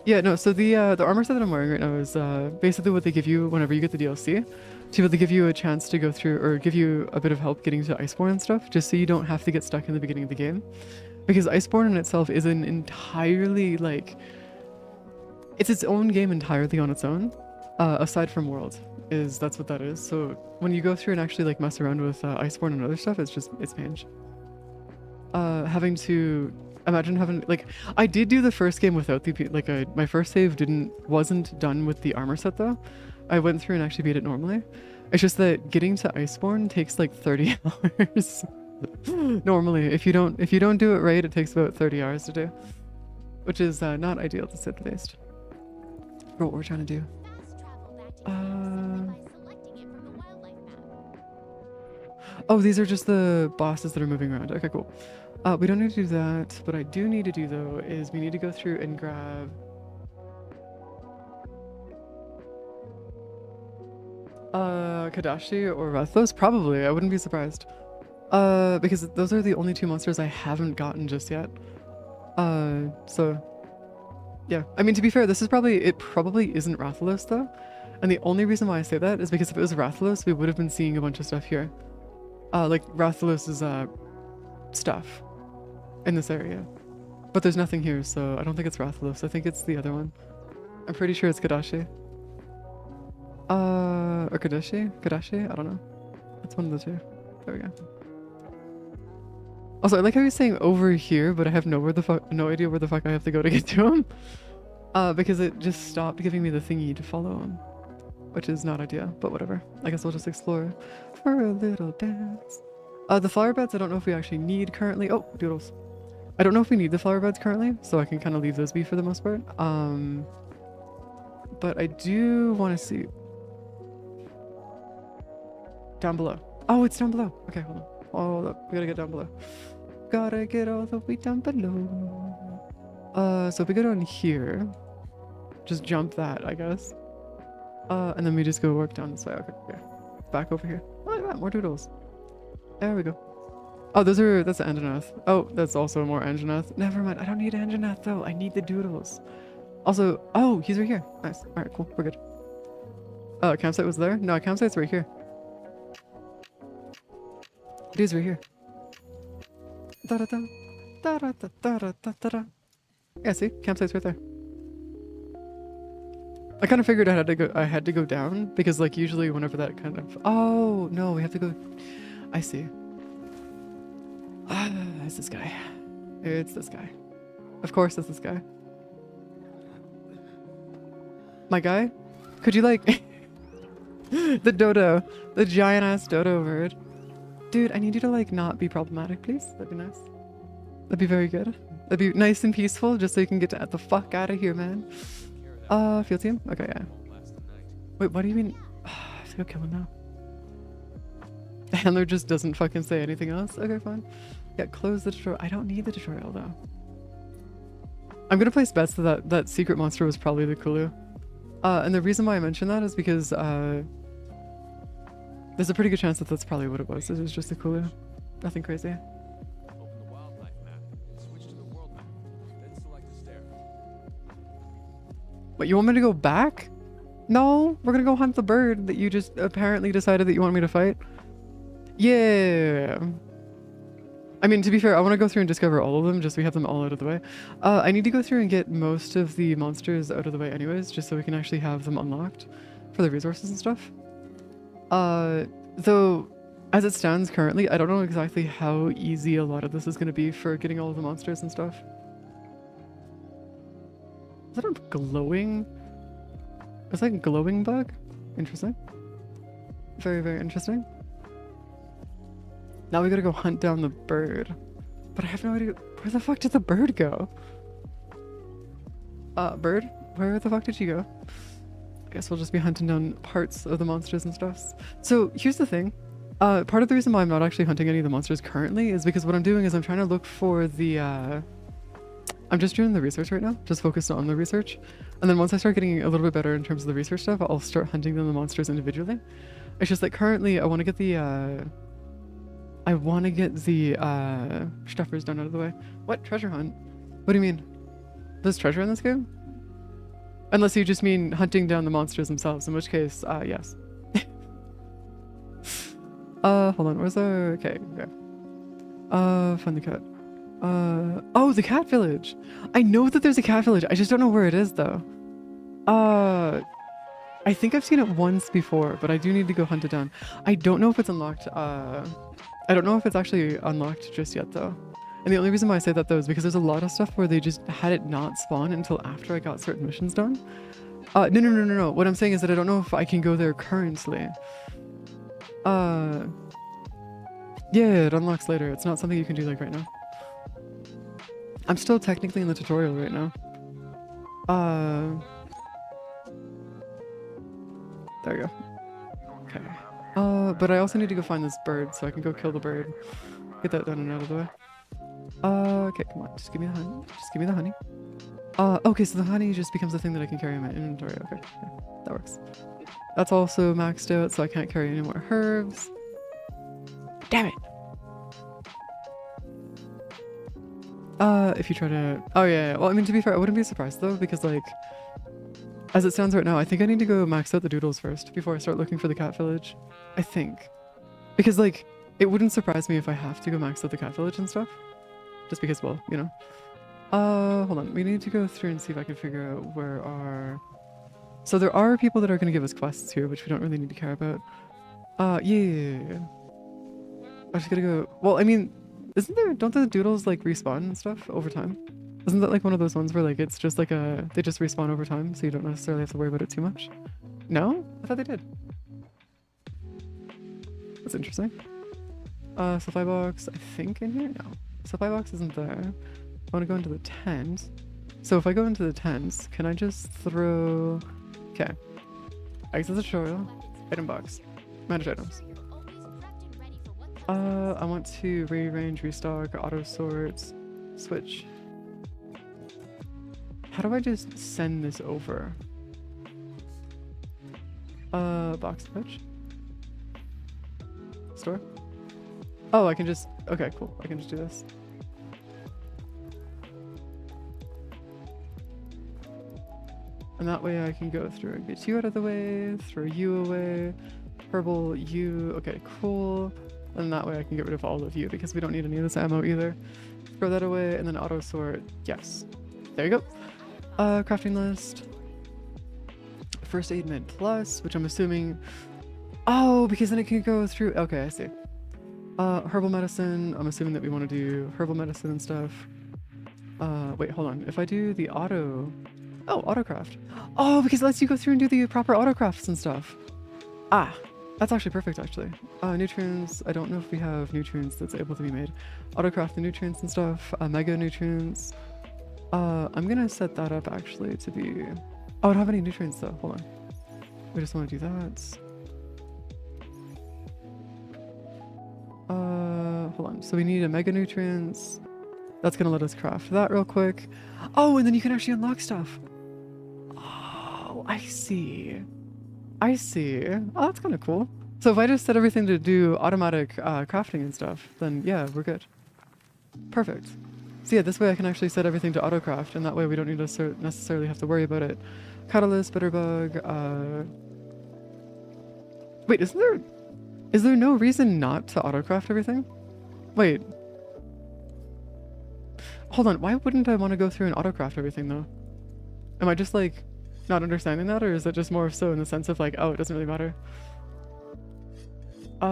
Yeah, no, so the armor set that I'm wearing right now is basically what they give you whenever you get the DLC. To be able to give you a chance to go through, or give you a bit of help getting to Iceborne and stuff, just so you don't have to get stuck in the beginning of the game. Because Iceborne in itself is an entirely, like... It's its own game entirely on its own. Aside from World. That's what that is. So when you go through and actually like mess around with Iceborne and other stuff, it's mange. Having to... Imagine having, like, I did do the first game without the, like, my first save wasn't done with the armor set though. I went through and actually beat it normally. It's just that getting to Iceborne takes like 30 hours. Normally, if you don't do it right, it takes about 30 hours to do. Which is not ideal to say the least. For what we're trying to do. Fast travel back to the by selecting it from the wildlife map. Oh, these are just the bosses that are moving around. Okay, cool. We don't need to do that. What I do need to do though is we need to go through and grab... Kadashi or Rathlos? Probably. I wouldn't be surprised. Because those are the only two monsters I haven't gotten just yet. So yeah. I mean, to be fair, it probably isn't Rathalos though. And the only reason why I say that is because if it was Rathalos, we would have been seeing a bunch of stuff here. Like Rathalos's stuff in this area. But there's nothing here, so I don't think it's Rathalos. I think it's the other one. I'm pretty sure it's Kadashi. Or Kadashi? Kadashi? I don't know. It's one of the two. There we go. Also, I like how he's saying over here, but I have no idea where the fuck I have to go to get to him. Because it just stopped giving me the thingy to follow him. Which is not ideal, but whatever. I guess we'll just explore for a little dance. The flower beds I don't know if we actually need currently. Oh, doodles. I don't know if we need the flower beds currently, so I can kind of leave those be for the most part. But I do want to see... Down below. Oh, it's down below. Okay, hold on. Hold up. We gotta get down below. Gotta get all the way down below. So if we go down here, just jump that, I guess. And then we just go work down this way. Okay. Back over here. Oh, look at that. More doodles. There we go. Oh, that's the Anjanath. Oh, that's also more Anjanath. Never mind. I don't need Anjanath though. I need the doodles. Also, oh, he's right here. Nice. All right, cool. We're good. Campsite was there? No, campsite's right here. Dude's right here. Da-da-da. Da-da-da-da-da-da-da. Yeah, see? Campsite's right there. I kind of figured I had to go down because like usually whenever that kind of... Oh, no, we have to go... I see. It's this guy. It's this guy. Of course it's this guy. My guy? Could you like... the dodo. The giant ass dodo bird. Dude, I need you to like not be problematic, please. That'd be nice. That'd be very good. That'd be nice and peaceful just so you can get the fuck out of here, man. Field team? Okay, yeah. Wait, what do you mean? I have to go kill him now. The handler just doesn't fucking say anything else? Okay, fine. Yeah, close the tutorial. I don't need the tutorial though. I'm gonna place bets that secret monster was probably the Kulu. And the reason why I mention that is because there's a pretty good chance that that's probably what it was. It was just a Kulu. Nothing crazy. Open the wildlife map, switch to the world map, then select a stair. What, you want me to go back? No, we're gonna go hunt the bird that you just apparently decided that you want me to fight. Yeah. I mean, to be fair, I want to go through and discover all of them just so we have them all out of the way. I need to go through and get most of the monsters out of the way anyways, just so we can actually have them unlocked for the resources and stuff. Though, as it stands currently, I don't know exactly how easy a lot of this is going to be for getting all of the monsters and stuff. Is that a glowing... Is that a glowing bug? Interesting. Very, very interesting. Now we gotta go hunt down the bird. But I have no idea... Where the fuck did the bird go? Bird? Where the fuck did you go? I guess we'll just be hunting down parts of the monsters and stuff. So, here's the thing. Part of the reason why I'm not actually hunting any of the monsters currently is because what I'm doing is I'm trying to look for the... I'm just doing the research right now. Just focused on the research. And then once I start getting a little bit better in terms of the research stuff, I'll start hunting down the monsters individually. It's just that currently I want to get the... Stuffers done out of the way. What? Treasure hunt? What do you mean? There's treasure in this game? Unless you just mean hunting down the monsters themselves, in which case, yes. Hold on, where's the... Okay. Find the cat. Oh, the cat village! I know that there's a cat village, I just don't know where it is, though. I think I've seen it once before, but I do need to go hunt it down. I don't know if it's unlocked, I don't know if it's actually unlocked just yet, though. And the only reason why I say that, though, is because there's a lot of stuff where they just had it not spawn until after I got certain missions done. No. What I'm saying is that I don't know if I can go there currently. Yeah, it unlocks later. It's not something you can do, like, right now. I'm still technically in the tutorial right now. There we go. Okay. But I also need to go find this bird so I can go kill the bird. Get that done and out of the way. Okay, come on. Just give me the honey. Just give me the honey. Okay, so the honey just becomes the thing that I can carry in my inventory. Okay, yeah, that works. That's also maxed out, so I can't carry any more herbs. Damn it! If you try to... Oh yeah, well I mean to be fair, I wouldn't be surprised though, because like, as it stands right now, I think I need to go max out the doodles first before I start looking for the cat village. I think. Because like, it wouldn't surprise me if I have to go max out the cat village and stuff. Just because, well, you know. Hold on, we need to go through and see if I can figure out where our... So there are people that are going to give us quests here, which we don't really need to care about. Yeah. I just gotta go... Well, I mean, isn't there... Don't the doodles, like, respawn and stuff over time? Isn't that, like, one of those ones where, like, it's just, like, a... They just respawn over time, so you don't necessarily have to worry about it too much? No? I thought they did. That's interesting. Supply box, I think, in here? No. Supply box isn't there. I want to go into the tent. So if I go into the tent, can I just throw... Okay. Exit the tutorial. Item box. Manage items. I want to rearrange, restock, auto sort, switch. How do I just send this over? Box switch. Store. Oh, I can just... Okay, cool. I can just do this. And that way I can go through and get you out of the way, throw you away, herbal, you... Okay, cool. And that way I can get rid of all of you because we don't need any of this ammo either. Throw that away and then auto sort. Yes. There you go. Crafting list. First aid med plus, which I'm assuming... Oh, because then it can go through... Okay, I see. Herbal medicine. I'm assuming that we want to do herbal medicine and stuff. Wait, hold on. If I do the auto... Oh, autocraft. Oh, because it lets you go through and do the proper autocrafts and stuff. Ah, that's actually perfect, actually. Nutrients. I don't know if we have nutrients that's able to be made. Autocraft the nutrients and stuff. Mega nutrients. I'm gonna set that up actually to be... Oh, I don't have any nutrients though. Hold on. We just want to do that. Hold on. So we need a mega nutrients. That's gonna let us craft that real quick. Oh, and then you can actually unlock stuff. Oh, I see. I see. Oh, that's kind of cool. So if I just set everything to do automatic crafting and stuff, then yeah, we're good. Perfect. So yeah, this way I can actually set everything to autocraft, and that way we don't need to necessarily have to worry about it. Catalyst, Bitterbug, Wait, is there no reason not to autocraft everything? Wait. Hold on, why wouldn't I want to go through and autocraft everything though? Am I just like not understanding that, or is it just more so in the sense of like, oh, it doesn't really matter?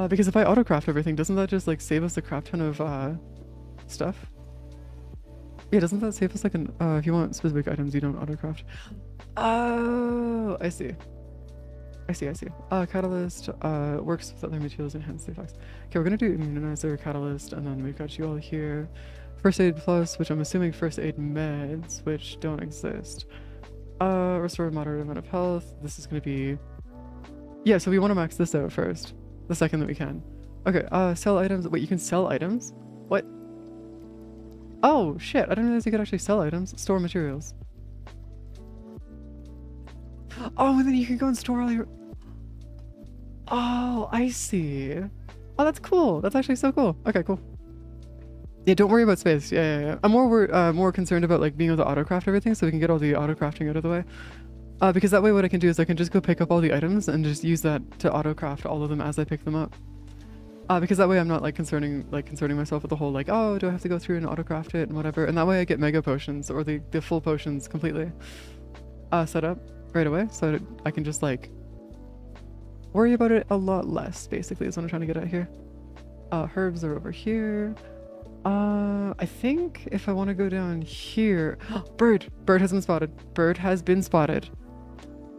Because if I autocraft everything, doesn't that just like save us a crap ton of stuff? Yeah, doesn't that save us like an if you want specific items you don't autocraft? Oh, I see. I see. Catalyst works with other materials and hence the effects. Okay, we're gonna do immunizer, catalyst, and then we've got you all here. First aid plus, which I'm assuming first aid meds, which don't exist. Restore moderate amount of health. This is gonna be... Yeah, so we want to max this out first. The second that we can. Okay, sell items. Wait, you can sell items? What? Oh, shit. I didn't realize you could actually sell items. Store materials. Oh, and then you can go and store all your... Oh, I see. Oh, that's cool. That's actually so cool. Okay, cool. Yeah, don't worry about space. Yeah. I'm more concerned about like being able to autocraft everything so we can get all the autocrafting out of the way. Because that way what I can do is I can just go pick up all the items and just use that to autocraft all of them as I pick them up. Because that way I'm not like concerning myself with the whole like, oh, do I have to go through and autocraft it and whatever. And that way I get mega potions or the full potions completely set up right away so that I can just like worry about it a lot less, basically, is what I'm trying to get at here. Herbs are over here. I think if I want to go down here... Bird has been spotted. Bird has been spotted.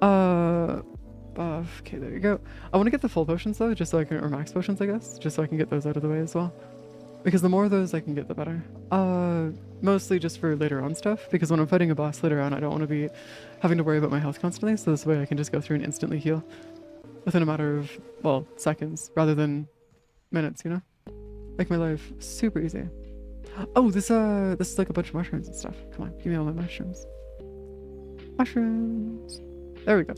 Okay, there you go. I want to get the full potions though, just so I can... Or max potions, I guess. Just so I can get those out of the way as well. Because the more of those I can get, the better. Mostly just for later on stuff. Because when I'm fighting a boss later on, I don't want to be having to worry about my health constantly. So this way I can just go through and instantly heal. Within a matter of, well, seconds. Rather than minutes, you know? Make my life super easy. Oh, this is like a bunch of mushrooms and stuff. Come on, give me all my mushrooms. Mushrooms. There we go.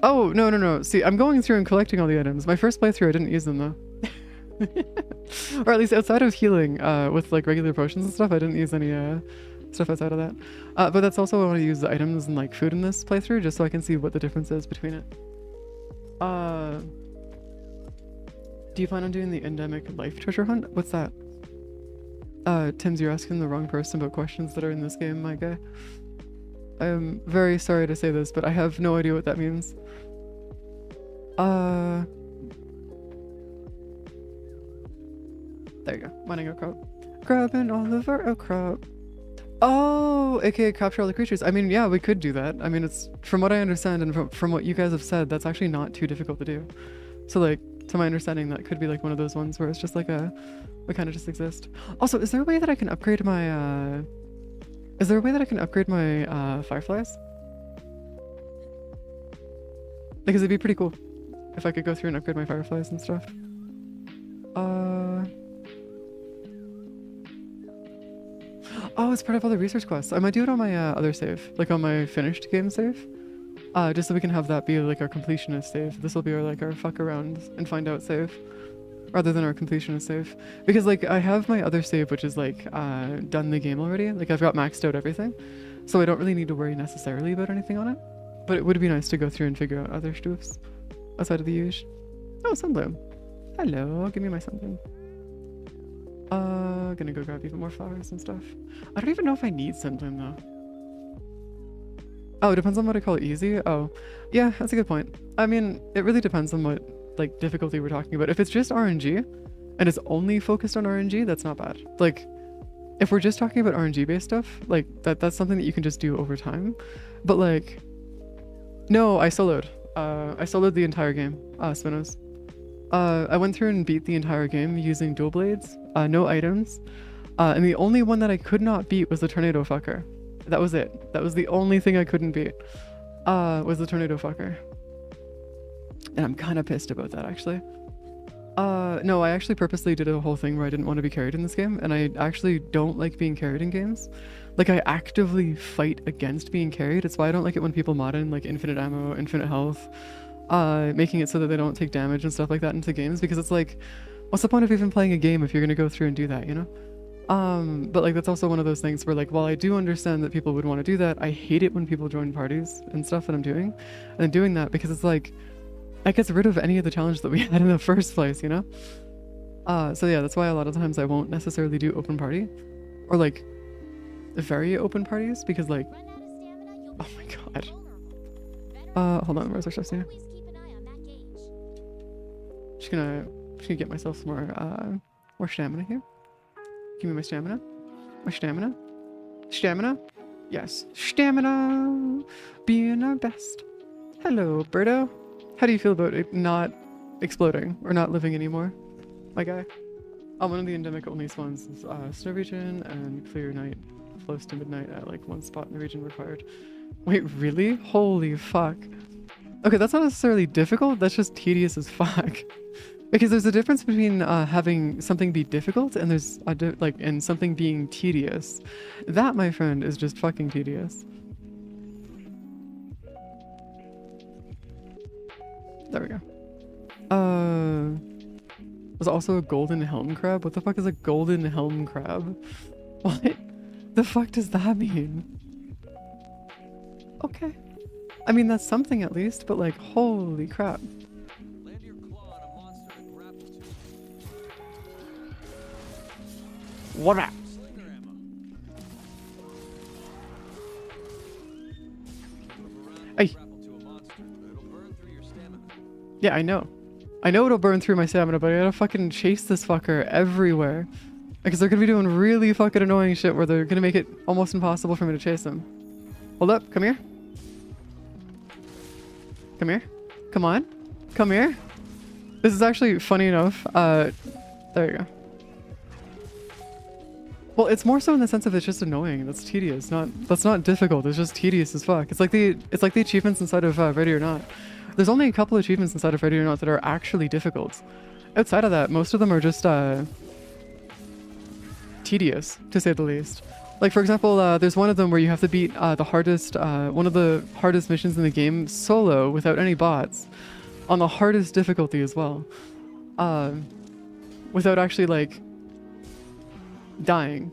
Oh, no, no, no. See, I'm going through and collecting all the items. My first playthrough, I didn't use them though. Or at least outside of healing, with like regular potions and stuff, I didn't use any stuff outside of that. But that's also why I want to use the items and like food in this playthrough, just so I can see what the difference is between it. Do you plan on doing the endemic life treasure hunt? What's that? Tims, you're asking the wrong person about questions that are in this game, my guy. I'm very sorry to say this, but I have no idea what that means. There you go. Mining a crop. Grabbing all of our crop. Oh, aka capture all the creatures. I mean, yeah, we could do that. I mean, it's from what I understand and from what you guys have said, that's actually not too difficult to do. So like, to my understanding, that could be like one of those ones where it's just like we kind of just exist. Also, is there a way that I can upgrade my fireflies? Because it'd be pretty cool if I could go through and upgrade my fireflies and stuff. Oh, it's part of all the research quests. I might do it on my other save, like on my finished game save. Just so we can have that be like our completionist save. This will be our like our fuck around and find out save, rather than our completionist save. Because like I have my other save, which is like done the game already. Like I've got maxed out everything, so I don't really need to worry necessarily about anything on it. But it would be nice to go through and figure out other stuffs outside of the usual. Oh, Sunbloom. Hello, give me my Sunbloom. Gonna go grab even more flowers and stuff. I don't even know if I need Sunbloom though. Oh, it depends on what I call easy. Oh, yeah, that's a good point. I mean, it really depends on what like difficulty we're talking about. If it's just RNG and it's only focused on RNG, that's not bad. Like, if we're just talking about RNG based stuff, like that's something that you can just do over time. But like, no, I soloed. I soloed the entire game, Spinos. I went through and beat the entire game using dual blades, no items, and the only one that I could not beat was the tornado fucker. That was it. That was the only thing I couldn't beat, was the tornado fucker. And I'm kind of pissed about that, actually. No, I actually purposely did a whole thing where I didn't want to be carried in this game, and I actually don't like being carried in games. Like, I actively fight against being carried. It's why I don't like it when people mod in, like, infinite ammo, infinite health, making it so that they don't take damage and stuff like that into games, because it's like, what's the point of even playing a game if you're gonna go through and do that, you know? But like, that's also one of those things where like, while I do understand that people would want to do that, I hate it when people join parties and stuff that I'm doing, and I'm doing that because it's like, that gets rid of any of the challenge that we had in the first place, you know? So yeah, that's why a lot of times I won't necessarily do open party, or like, very open parties, because like, Run out of stamina, you'll oh be my god. vulnerable. Hold on, where's our stuff here? Always keep an eye on that gauge. Just gonna get myself some more stamina here. Give me my stamina. My stamina. Stamina. Yes. Stamina. Being our best. Hello, Birdo. How do you feel about it not exploding or not living anymore, my guy? One of the endemic only spawns is snow region and clear night, close to midnight at like one spot in the region required. Wait, really? Holy fuck. Okay, that's not necessarily difficult, that's just tedious as fuck. Because there's a difference between having something be difficult and there's and something being tedious. That, my friend, is just fucking tedious. There we go. There's also a golden helm crab. What the fuck is a golden helm crab? What the fuck does that mean? Okay. I mean, that's something at least, but like, holy crap. Land your claw on a monster and grapple to it. What up? Slinger ammo. Move around Hey. and grapple to a monster. It'll burn through your stamina. Yeah, I know. I know it'll burn through my stamina, but I gotta fucking chase this fucker everywhere. Because they're gonna be doing really fucking annoying shit where they're gonna make it almost impossible for me to chase them. Hold up, come here. Come here. Come on. Come here. This is actually funny enough. There you go. Well, it's more so in the sense of it's just annoying. That's tedious. That's not difficult. It's just tedious as fuck. It's like the achievements inside of Ready or Not. There's only a couple achievements inside of Ready or Not that are actually difficult. Outside of that, most of them are just tedious, to say the least. Like for example, there's one of them where you have to beat the hardest, one of the hardest missions in the game solo without any bots, on the hardest difficulty as well, without actually like dying,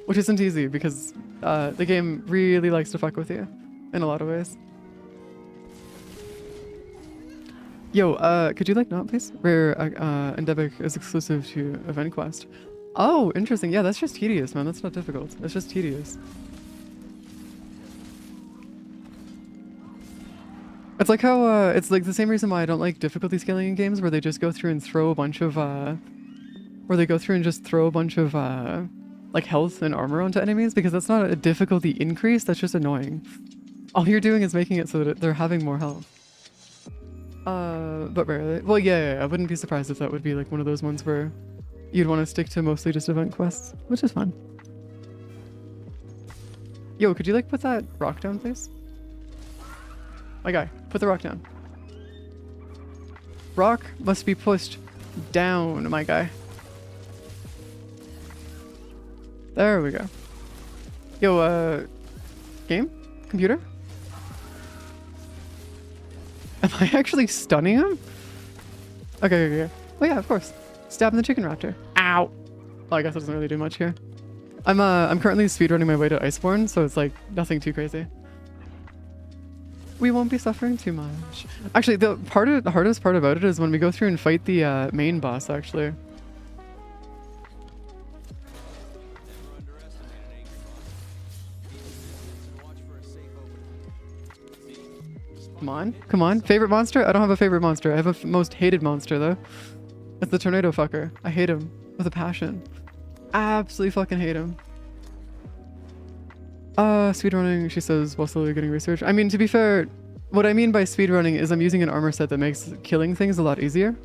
which isn't easy because the game really likes to fuck with you in a lot of ways. Yo, could you like not please? Rare Endemic is exclusive to EventQuest. Oh, interesting. Yeah, that's just tedious, man. That's not difficult. It's just tedious. It's like how, it's like the same reason why I don't like difficulty scaling in games where they just go through and throw a bunch of, like health and armor onto enemies, because that's not a difficulty increase, that's just annoying. All you're doing is making it so that they're having more health. But rarely. Well, yeah, I wouldn't be surprised if that would be like one of those ones where you'd want to stick to mostly just event quests, which is fun. Yo, could you like put that rock down, please? My guy, put the rock down. Rock must be pushed down, my guy. There we go. Yo, game? Computer? Am I actually stunning him? Okay. Oh yeah, of course. Stabbing the chicken raptor. Ow! Well, I guess it doesn't really do much here. I'm currently speedrunning my way to Iceborne, so it's like nothing too crazy. We won't be suffering too much. Actually, the hardest part about it is when we go through and fight the main boss, actually. Come on. Favorite monster? I don't have a favorite monster. I have a most hated monster, though. It's the tornado fucker. I hate him with a passion. Absolutely fucking hate him. Speedrunning, she says, while slowly getting research. I mean, to be fair, what I mean by speedrunning is I'm using an armor set that makes killing things a lot easier.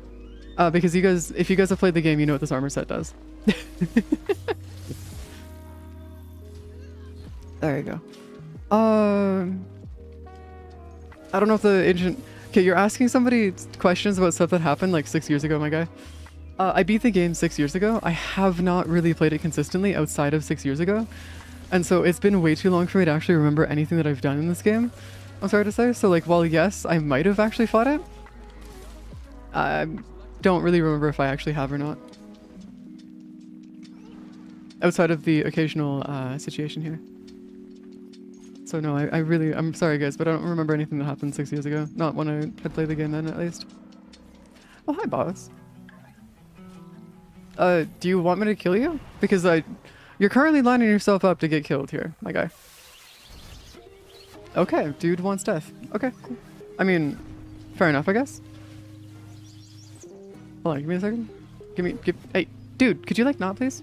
Because if you guys have played the game, you know what this armor set does. There you go. I don't know if the agent... Okay, you're asking somebody questions about stuff that happened like 6 years ago, my guy. I beat the game 6 years ago. I have not really played it consistently outside of 6 years ago. And so it's been way too long for me to actually remember anything that I've done in this game. I'm sorry to say. So like, while yes, I might have actually fought it, I don't really remember if I actually have or not. Outside of the occasional situation here. So no, I'm sorry guys, but I don't remember anything that happened 6 years ago. Not when I had played the game then, at least. Oh, hi, boss. Do you want me to kill you? Because you're currently lining yourself up to get killed here, my guy. Okay, dude wants death. Okay, cool. I mean, fair enough, I guess. Hold on, give me a second. Hey, dude, could you like not, please?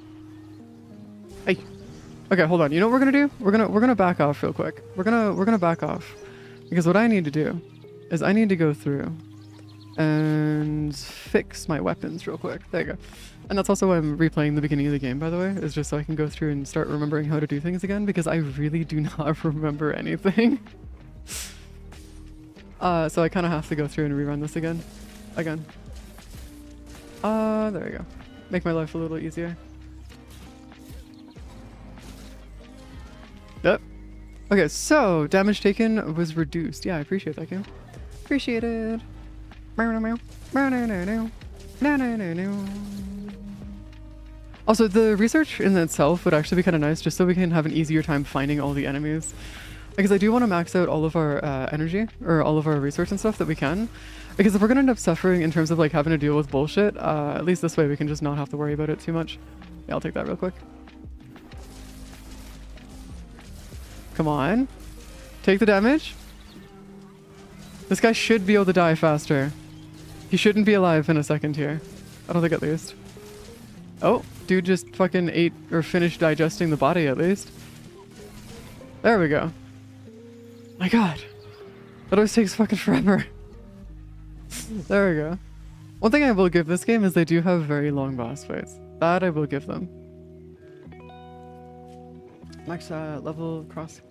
Hey. Okay, hold on. You know what we're gonna do? We're gonna back off real quick. We're gonna back off, because what I need to do is I need to go through and fix my weapons real quick. There you go. And that's also why I'm replaying the beginning of the game, by the way, is just so I can go through and start remembering how to do things again, because I really do not remember anything. So I kind of have to go through and rerun this again. There you go. Make my life a little easier. Yep. Okay, so damage taken was reduced. Yeah, I appreciate that, game. Appreciate it. Also, the research in itself would actually be kind of nice, just so we can have an easier time finding all the enemies. Because I do want to max out all of our energy, or all of our research and stuff that we can. Because if we're going to end up suffering in terms of like having to deal with bullshit, at least this way we can just not have to worry about it too much. Yeah, I'll take that real quick. Come on. Take the damage. This guy should be able to die faster. He shouldn't be alive in a second here. I don't think at least. Oh, dude just fucking ate or finished digesting the body at least. There we go. My god. That always takes fucking forever. There we go. One thing I will give this game is they do have very long boss fights. That I will give them. Max level crosses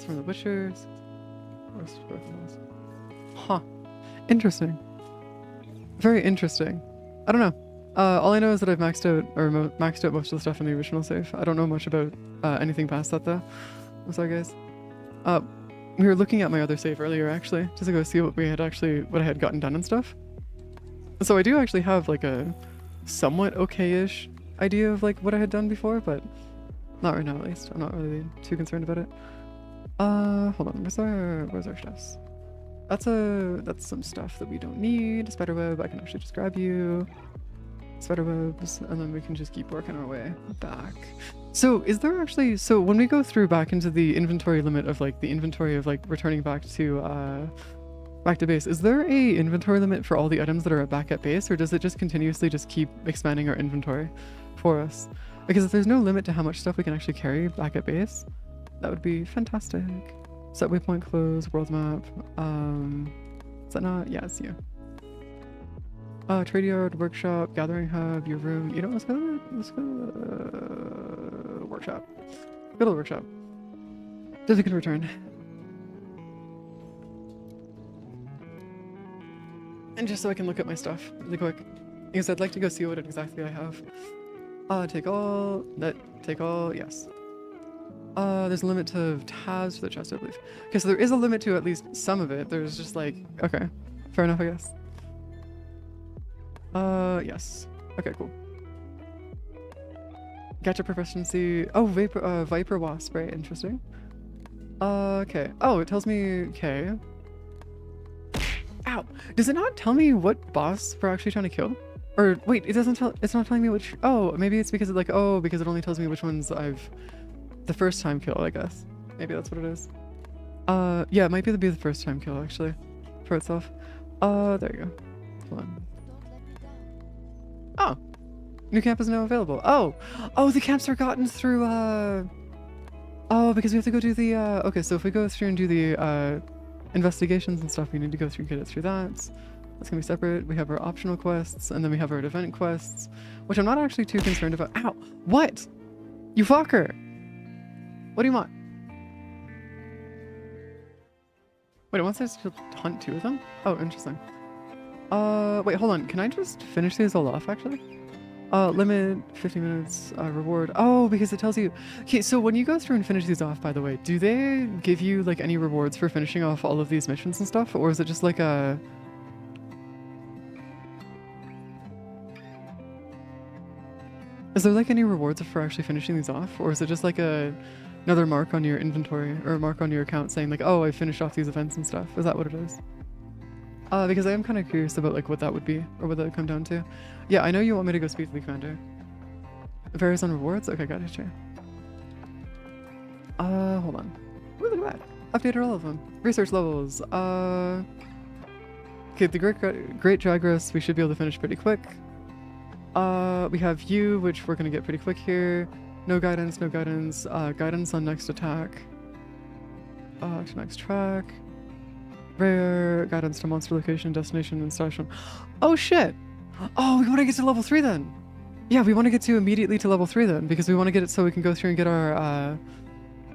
from the butchers. Huh. Interesting. Very interesting. I don't know. All I know is that I've maxed out maxed out most of the stuff in the original save. I don't know much about anything past that though. I'm sorry, guys. We were looking at my other save earlier actually, just to go see what I had gotten done and stuff. So I do actually have like a somewhat okay-ish idea of like what I had done before, but not right now at least. I'm not really too concerned about it. Hold on. Where's our stuffs? That's some stuff that we don't need. Spiderweb, I can actually just grab you. Spiderwebs, and then we can just keep working our way back. So is there actually, so when we go through back into the inventory limit of like the inventory of like returning back to base, is there a inventory limit for all the items that are back at base, or does it just continuously just keep expanding our inventory for us? Because if there's no limit to how much stuff we can actually carry back at base, that would be fantastic. Set waypoint close, world map. Is that not? Yeah, it's you. Trade yard, workshop, gathering hub, your room. You know, let's go workshop. Go to the workshop. Difficult return. And just so I can look at my stuff really quick, because I'd like to go see what exactly I have. Take all. Take all. Yes. There's a limit to tabs for the chest, I believe. Okay, so there is a limit to at least some of it. There's just like, okay, fair enough, I guess. Yes. Okay, cool. Gacha proficiency. Oh, Viper Wasp spray. Interesting. Okay. Oh, it tells me. Okay. Ow! Does it not tell me what boss we're actually trying to kill? Or wait, it doesn't tell. It's not telling me which. Oh, maybe it's because because it only tells me which ones I've. The first time kill, I guess. Maybe that's what it is. Yeah, it might be the first time kill actually, for itself. There you go. Hold on. Oh, new camp is now available. Oh, the camps are gotten through. Oh, because we have to go do the. Okay, so if we go through and do the investigations and stuff, we need to go through and get it through that. That's gonna be separate. We have our optional quests, and then we have our event quests, which I'm not actually too concerned about. Ow! What? You fucker! What do you want? Wait, it wants us to hunt 2 of them? Oh, interesting. Wait, hold on. Can I just finish these all off, actually? Limit, 50 minutes, reward. Oh, because it tells you... Okay, so when you go through and finish these off, by the way, do they give you, like, any rewards for finishing off all of these missions and stuff? Or is it just like a... Is there, like, any rewards for actually finishing these off? Or is it just like another mark on your inventory or a mark on your account saying like, oh, I finished off these events and stuff? Is that what it is? Because I am kind of curious about like what that would be or what that would come down to. Yeah, I know you want me to go speak to the commander. Varies on rewards? Okay, got it, sure. Hold on. Ooh, look at that. Updated all of them. Research levels. Okay, the Great Jagras we should be able to finish pretty quick. We have you, which we're gonna get pretty quick here. No guidance, no guidance. Guidance on next attack. To next track. Rare. Guidance to monster location, destination, and station. Oh shit! Oh, we want to get to level 3 then! Yeah, we want to get to immediately to level 3 then, because we want to get it so we can go through and get our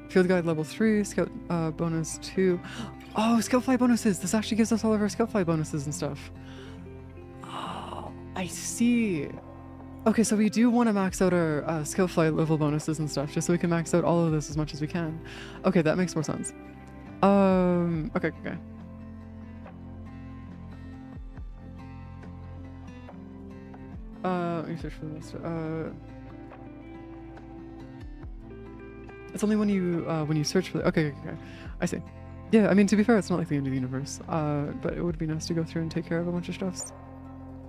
field guide level 3, scout bonus 2. Oh, scout fly bonuses! This actually gives us all of our scout fly bonuses and stuff. Oh, I see. Okay, so we do want to max out our skill flight level bonuses and stuff, just so we can max out all of this as much as we can. Okay, that makes more sense. Okay. Let me search for this. It's only when you search for the. Okay, I see. Yeah, I mean, to be fair, it's not like the end of the universe. But it would be nice to go through and take care of a bunch of stuff.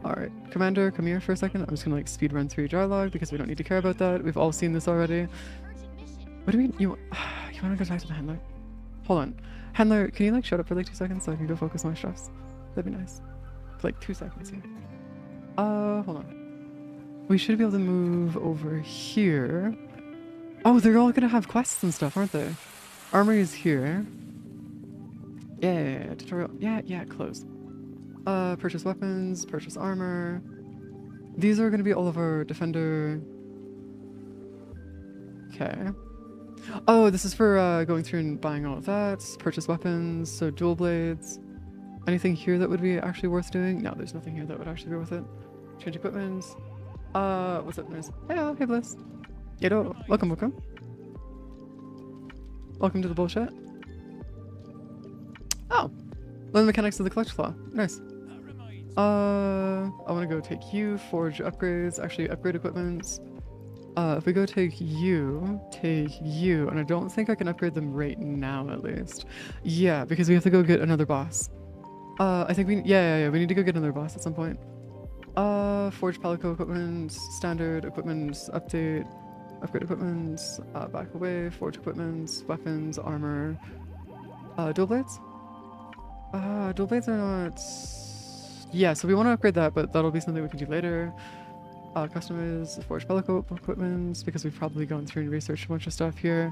Alright, Commander, come here for a second. I'm just gonna like speed run through your dialogue because we don't need to care about that. We've all seen this already. What do you mean? You wanna go talk to the handler? Hold on. Handler, can you like shut up for like 2 seconds so I can go focus on my stuffs? That'd be nice. For like 2 seconds here. Hold on. We should be able to move over here. Oh, they're all gonna have quests and stuff, aren't they? Armory is here. Yeah, tutorial. Yeah, close. Purchase weapons, purchase armor. These are going to be all of our defender. Okay. Oh, this is for going through and buying all of that. Purchase weapons, so dual blades. Anything here that would be actually worth doing? No, there's nothing here that would actually be worth it. Change equipment. What's up, Nurse? Hello, hey Bliss. Yo, welcome, welcome. Welcome to the bullshit. Oh, learn the mechanics of the clutch claw. Nice. I want to go take you, forge upgrades, actually upgrade equipments. If we go take you, and I don't think I can upgrade them right now at least. Yeah, because we have to go get another boss. I think yeah, we need to go get another boss at some point. Forge Palico equipment, standard equipment, update, upgrade equipment, back away, forge equipment, weapons, armor, dual blades? Dual blades are not... Yeah, so we want to upgrade that, but that'll be something we can do later. Customize Forge Palico equipment, because we've probably gone through and researched a bunch of stuff here.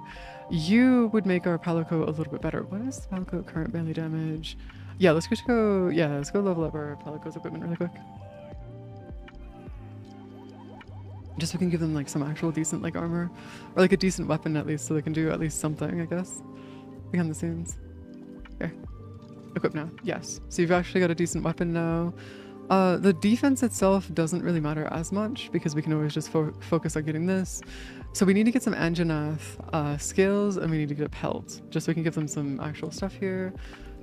You would make our Palico a little bit better. What is the Palico current melee damage? Yeah, let's go level up our Palico's equipment really quick. Just so we can give them like some actual decent like armor, or like a decent weapon at least, so they can do at least something, I guess, behind the scenes. Here, equip now. Yes, so you've actually got a decent weapon now. The defense itself doesn't really matter as much because we can always just focus on getting this. So we need to get some Anjanath skills, and we need to get a pelt, just so we can give them some actual stuff here.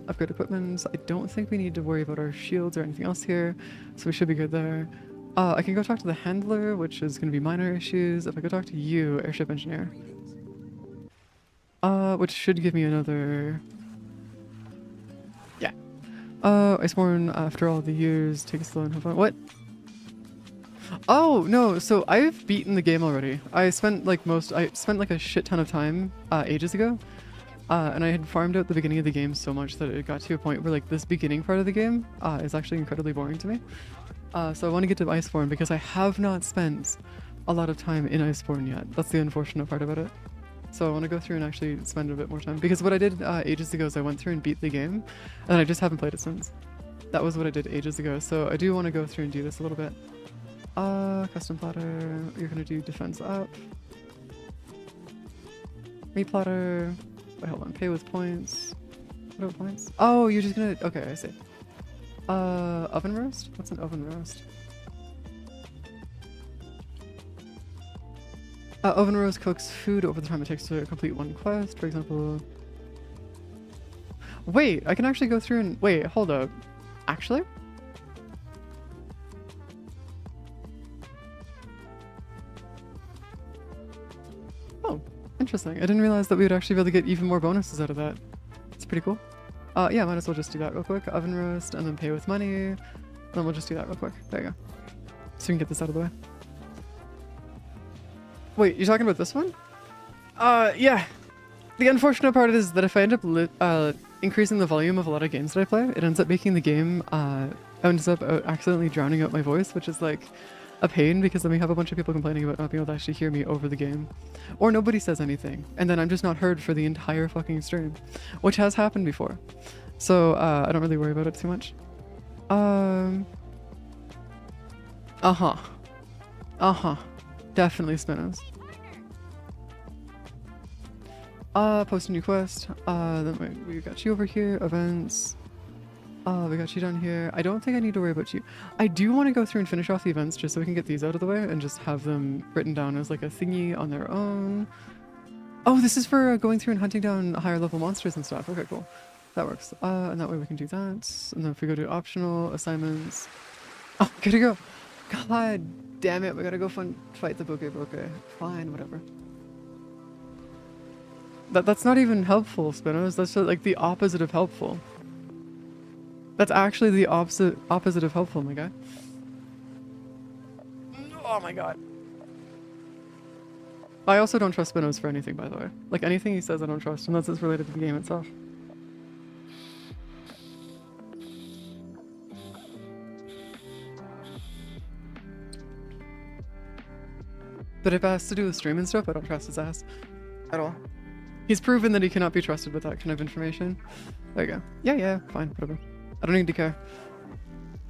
Upgrade equipment. I don't think we need to worry about our shields or anything else here, so we should be good there. I can go talk to the handler, which is going to be minor issues. If I go talk to you, airship engineer, which should give me another... Yeah. Iceborne, after all the years, take it slow and have fun. What? Oh, no, so I've beaten the game already. I spent like a shit ton of time, ages ago. And I had farmed out the beginning of the game so much that it got to a point where like this beginning part of the game, is actually incredibly boring to me. So I want to get to Iceborne because I have not spent a lot of time in Iceborne yet. That's the unfortunate part about it. So I want to go through and actually spend a bit more time. Because what I did ages ago is I went through and beat the game, and I just haven't played it since. That was what I did ages ago. So I do want to go through and do this a little bit. Custom platter. You're going to do defense up. Meat platter. Wait, hold on. Pay with points. What about points? Oh, you're just going to... Okay, I see. Oven roast? What's an oven roast? Oven roast cooks food over the time it takes to complete one quest, for example. Wait, I can actually go through and... Wait, hold up. Actually? Oh, interesting. I didn't realize that we would actually be able to get even more bonuses out of that. It's pretty cool. Yeah, might as well just do that real quick. Oven roast, and then pay with money. And then we'll just do that real quick. There you go. So we can get this out of the way. Wait, you're talking about this one? Yeah. The unfortunate part is that if I end up increasing the volume of a lot of games that I play, it ends up making the game, ends up accidentally drowning out my voice, which is like a pain because then we have a bunch of people complaining about not being able to actually hear me over the game. Or nobody says anything, and then I'm just not heard for the entire fucking stream, which has happened before. So, I don't really worry about it too much. Definitely Spinos. Post a new quest. Then we got you over here. Events. We got you down here. I don't think I need to worry about you. I do want to go through and finish off the events just so we can get these out of the way and just have them written down as like a thingy on their own. Oh, this is for going through and hunting down higher level monsters and stuff. Okay, cool. That works. And that way we can do that. And then if we go to optional assignments. Oh, gotta go. God damn it. We gotta go fight the Boke. Fine, whatever. That's not even helpful, Spinos. That's just like the opposite of helpful. That's actually the opposite of helpful, my guy. Oh my god. I also don't trust Spinos for anything, by the way. Like anything he says I don't trust unless it's related to the game itself. But if it has to do with stream and stuff, I don't trust his ass. At all. He's proven that he cannot be trusted with that kind of information. There you go. Yeah, fine, whatever. I don't need to care.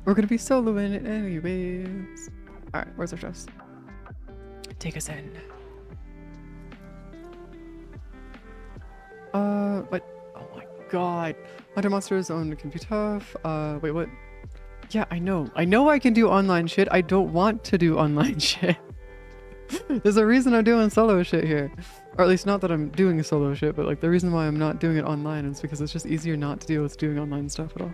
We're gonna be soloing it anyways. Alright, where's our chest? Take us in. What? Oh my god. Hunter monsters own can be tough. Wait, what? Yeah, I know. I know I can do online shit. I don't want to do online shit. There's a reason I'm doing solo shit here. Or at least not that I'm doing solo shit, but like the reason why I'm not doing it online is because it's just easier not to deal with doing online stuff at all.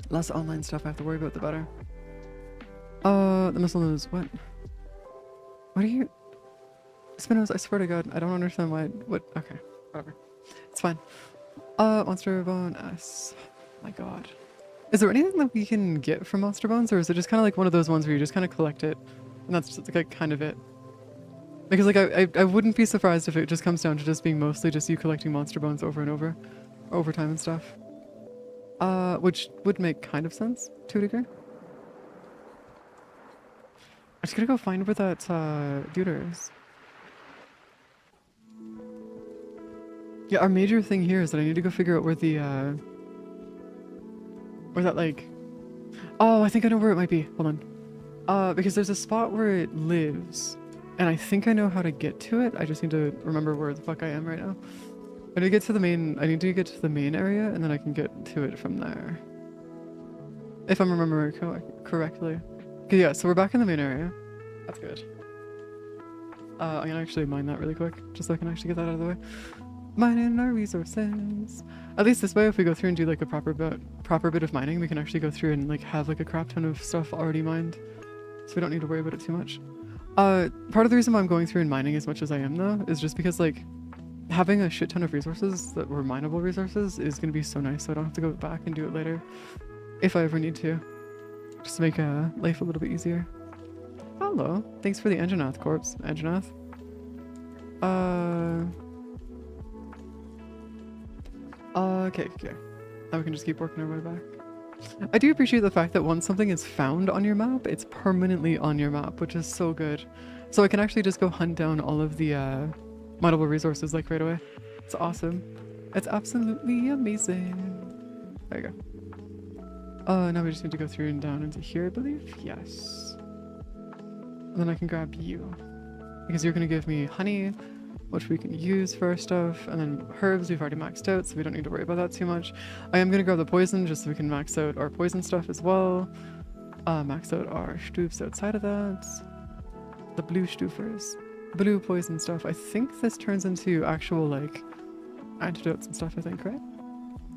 Less online stuff I have to worry about, the better. The missile is what? What are you? Spinos, I swear to God, I don't understand why. What? Okay, whatever. It's fine. Monster Bone S. My God. Is there anything that we can get from Monster Bones, or is it just kind of like one of those ones where you just kind of collect it, and that's just like kind of it? Because like I wouldn't be surprised if it just comes down to just being mostly just you collecting Monster Bones over and over time and stuff. Which would make kind of sense to a degree. I'm just gonna go find where that Deuter is. Yeah, our major thing here is that I need to go figure out where the where that like, oh, I think I know where it might be. Hold on. Because there's a spot where it lives, and I think I know how to get to it. I just need to remember where the fuck I am right now. I need to get to the main. I need to get to the main area, and then I can get to it from there. If I'm remembering correctly. Okay, yeah. So we're back in the main area. That's good. I'm gonna actually mine that really quick, just so I can actually get that out of the way. Mining our resources. At least this way, if we go through and do like a proper bit of mining, we can actually go through and like have like a crap ton of stuff already mined, so we don't need to worry about it too much. Part of the reason why I'm going through and mining as much as I am though is just because like having a shit ton of resources that were mineable resources is gonna be so nice, so I don't have to go back and do it later if I ever need to, just to make life a little bit easier. Hello, thanks for the Anjanath corpse, Anjanath. Okay. Now we can just keep working our way back. I do appreciate the fact that once something is found on your map, it's permanently on your map, which is so good. So I can actually just go hunt down all of the mineable resources like right away. It's awesome. It's absolutely amazing. There you go. Now we just need to go through and down into here, I believe. Yes. And then I can grab you, because you're going to give me honey, which we can use for our stuff, and then herbs we've already maxed out, so we don't need to worry about that too much. I am going to grab the poison just so we can max out our poison stuff as well. Max out our stufs outside of that. The blue stufers. Blue poison stuff. I think this turns into actual like antidotes and stuff, I think, right?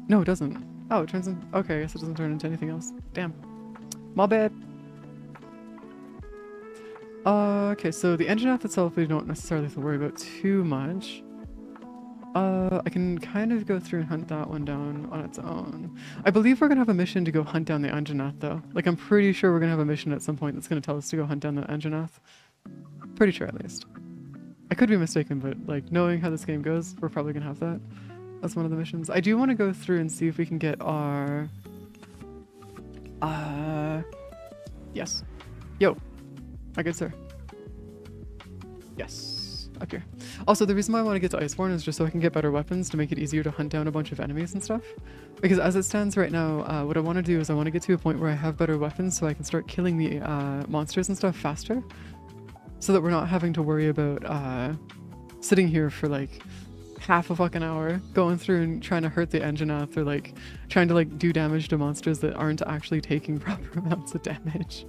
No, it doesn't. Oh, it turns in. Okay, I guess it doesn't turn into anything else. Damn. My bad. Okay, so the Anjanath itself we don't necessarily have to worry about too much. I can kind of go through and hunt that one down on its own. I believe we're gonna have a mission to go hunt down the Anjanath though. Like I'm pretty sure we're gonna have a mission at some point that's gonna tell us to go hunt down the Anjanath. Pretty sure at least. I could be mistaken, but like knowing how this game goes, we're probably gonna have that. That's one of the missions. I do want to go through and see if we can get our... Yes. Yo. My good sir. Yes. Up here. Also, the reason why I want to get to Iceborne is just so I can get better weapons to make it easier to hunt down a bunch of enemies and stuff. Because as it stands right now, what I want to do is I want to get to a point where I have better weapons so I can start killing the monsters and stuff faster. So that we're not having to worry about sitting here for like half a fucking hour going through and trying to hurt the Anjanath or like trying to like do damage to monsters that aren't actually taking proper amounts of damage.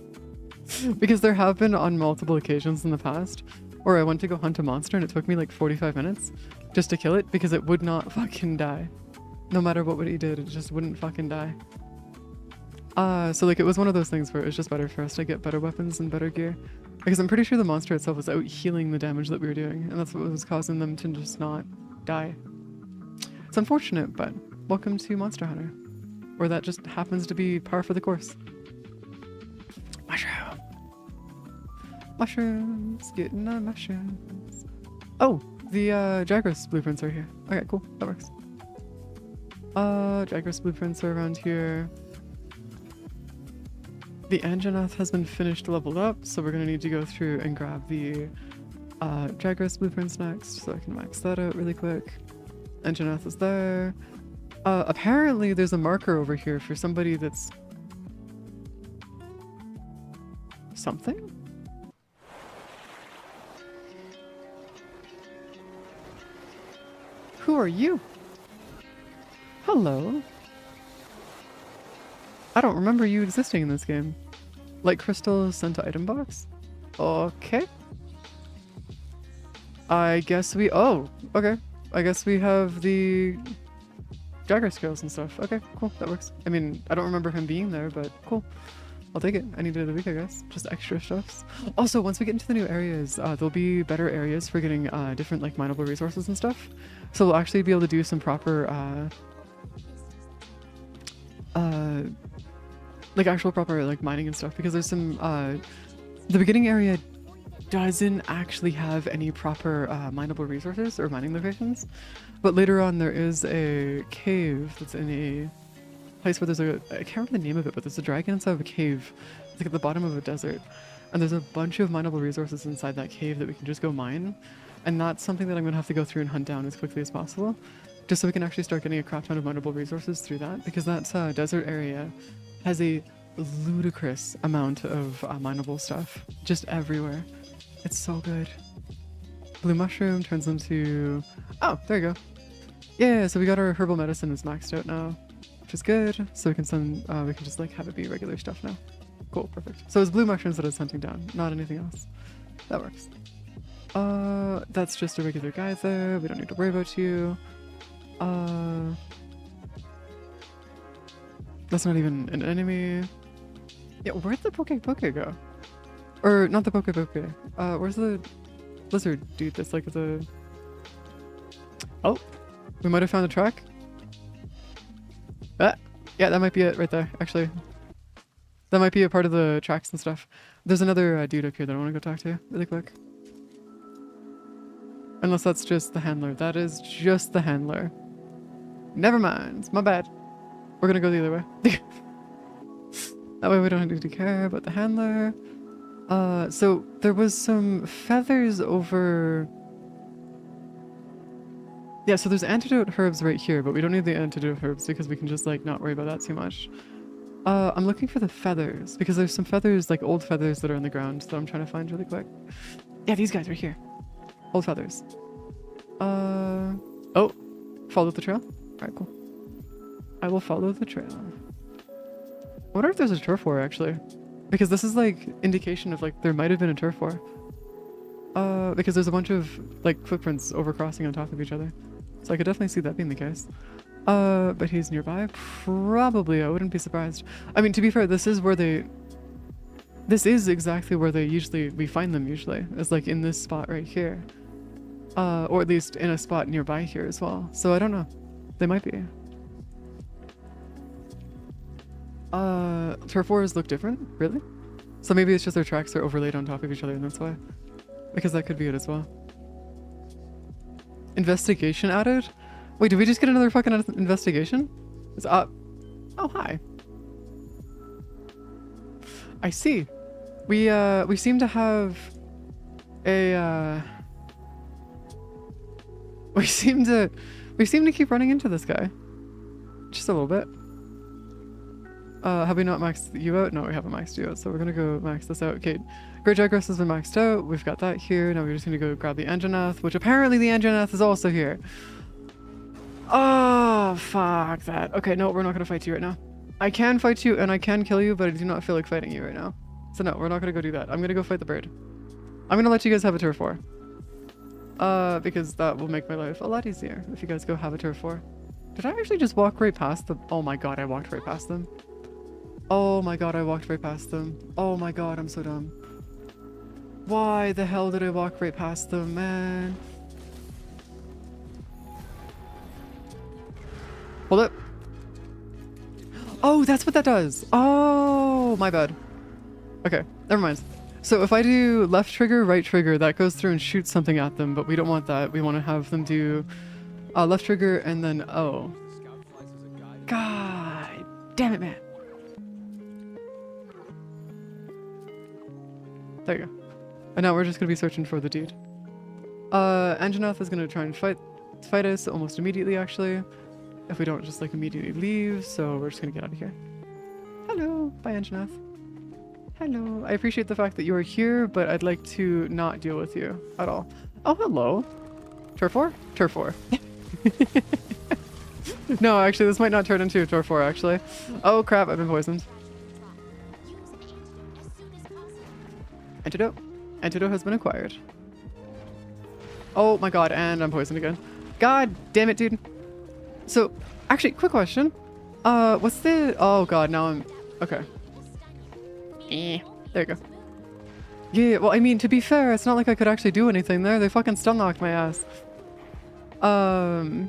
Because there have been on multiple occasions in the past where I went to go hunt a monster and it took me like 45 minutes just to kill it because it would not fucking die. No matter what he did, it just wouldn't fucking die. So like it was one of those things where it was just better for us to get better weapons and better gear. Because I'm pretty sure the monster itself was out healing the damage that we were doing, and that's what was causing them to just not die. It's unfortunate, but welcome to Monster Hunter, where that just happens to be par for the course. Mushroom! Mushrooms! Getting on mushrooms. Oh! The Jagras blueprints are here. Okay, cool. That works. Jagras blueprints are around here. The Anjanath has been finished leveled up, so we're going to need to go through and grab the Jagras blueprints next, so I can max that out really quick. Anjanath is there. Apparently there's a marker over here for somebody that's... something? Who are you? Hello. I don't remember you existing in this game. Light crystal sent to item box? Okay. I guess we... Oh, okay. I guess we have the Jagger skills and stuff. Okay, cool. That works. I mean, I don't remember him being there, but cool. I'll take it. Any day of the week, I guess. Just extra stuffs. Also, once we get into the new areas, there'll be better areas for getting different, like, mineable resources and stuff. So we'll actually be able to do some proper, like, actual proper, like, mining and stuff. Because there's some, the beginning area doesn't actually have any proper mineable resources or mining locations. But later on, there is a cave that's in a place where there's a, I can't remember the name of it, but there's a dragon inside of a cave. It's like at the bottom of a desert. And there's a bunch of mineable resources inside that cave that we can just go mine. And that's something that I'm going to have to go through and hunt down as quickly as possible. Just so we can actually start getting a crap ton of mineable resources through that. Because that desert area has a ludicrous amount of mineable stuff. Just everywhere. It's so good. Blue mushroom turns into... Oh, there you go. Yeah, so we got our herbal medicine is maxed out now. Which is good. So we can send, we can just like have it be regular stuff now. Cool, perfect. So it's blue mushrooms that it's hunting down, not anything else. That works. That's just a regular guy there. We don't need to worry about you. That's not even an enemy. Yeah, where'd the Poke go? Or not the Poke. Where's the lizard dude that's like the... Oh, we might have found a track. Yeah, that might be it right there, actually. That might be a part of the tracks and stuff. There's another dude up here that I want to go talk to really quick. Unless that's just the handler. That is just the handler. Never mind. My bad. We're gonna go the other way. That way we don't need to care about the handler. So there was some feathers over... Yeah, so there's antidote herbs right here, but we don't need the antidote herbs because we can just like not worry about that too much. I'm looking for the feathers because there's some feathers, like old feathers that are on the ground that I'm trying to find really quick. Yeah, these guys right here. Old feathers. Oh, follow the trail? Alright, cool. I will follow the trail. I wonder if there's a turf war actually. Because this is like indication of like there might have been a turf war. Because there's a bunch of like footprints overcrossing on top of each other. So I could definitely see that being the case. But he's nearby? Probably, I wouldn't be surprised. I mean, to be fair, this is where they... This is exactly where we find them usually. It's like in this spot right here. Or at least in a spot nearby here as well. So I don't know. They might be. Turf wars look different? Really? So maybe it's just their tracks are overlaid on top of each other and that's why. Because that could be it as well. Investigation added? Wait, did we just get another fucking investigation? It's up. Oh, hi. I see. We seem to have a, we seem to keep running into this guy. Just a little bit. Have we not maxed you out? No, we haven't maxed you out, so we're gonna go max this out. Okay, Great Jagras has been maxed out. We've got that here. Now we're just gonna go grab the Anjanath, which apparently the Anjanath is also here. Oh, fuck that. Okay, no, we're not gonna fight you right now. I can fight you and I can kill you, but I do not feel like fighting you right now. So no, we're not gonna go do that. I'm gonna go fight the bird. I'm gonna let you guys have a turf war. Because that will make my life a lot easier if you guys go have a turf war. Did I actually just walk right past them? Oh my god, I walked right past them. Oh my god, I walked right past them. Oh my god, I'm so dumb. Why the hell did I walk right past them, man? Hold it. Oh, that's what that does. Oh, my bad. Okay, never mind. So if I do left trigger, right trigger, that goes through and shoots something at them, but we don't want that. We want to have them do left trigger and then oh. God damn it, man. There you go. And now we're just gonna be searching for the dude. Anjanath is gonna try and fight us almost immediately, actually. If we don't just like immediately leave, so we're just gonna get out of here. Hello, bye Anjanath. Hello. I appreciate the fact that you are here, but I'd like to not deal with you at all. Oh, hello. Turf war? Turf war. No, actually, this might not turn into a Torfor, actually. Oh crap, I've been poisoned. Use antidote as soon as possible. Antidote. Antidote has been acquired. Oh my god, and I'm poisoned again. God damn it, dude. So, actually, quick question. What's the... Oh god, now I'm... Okay. There you go. Yeah, well, I mean, to be fair, it's not like I could actually do anything there. They fucking stun knocked my ass. No,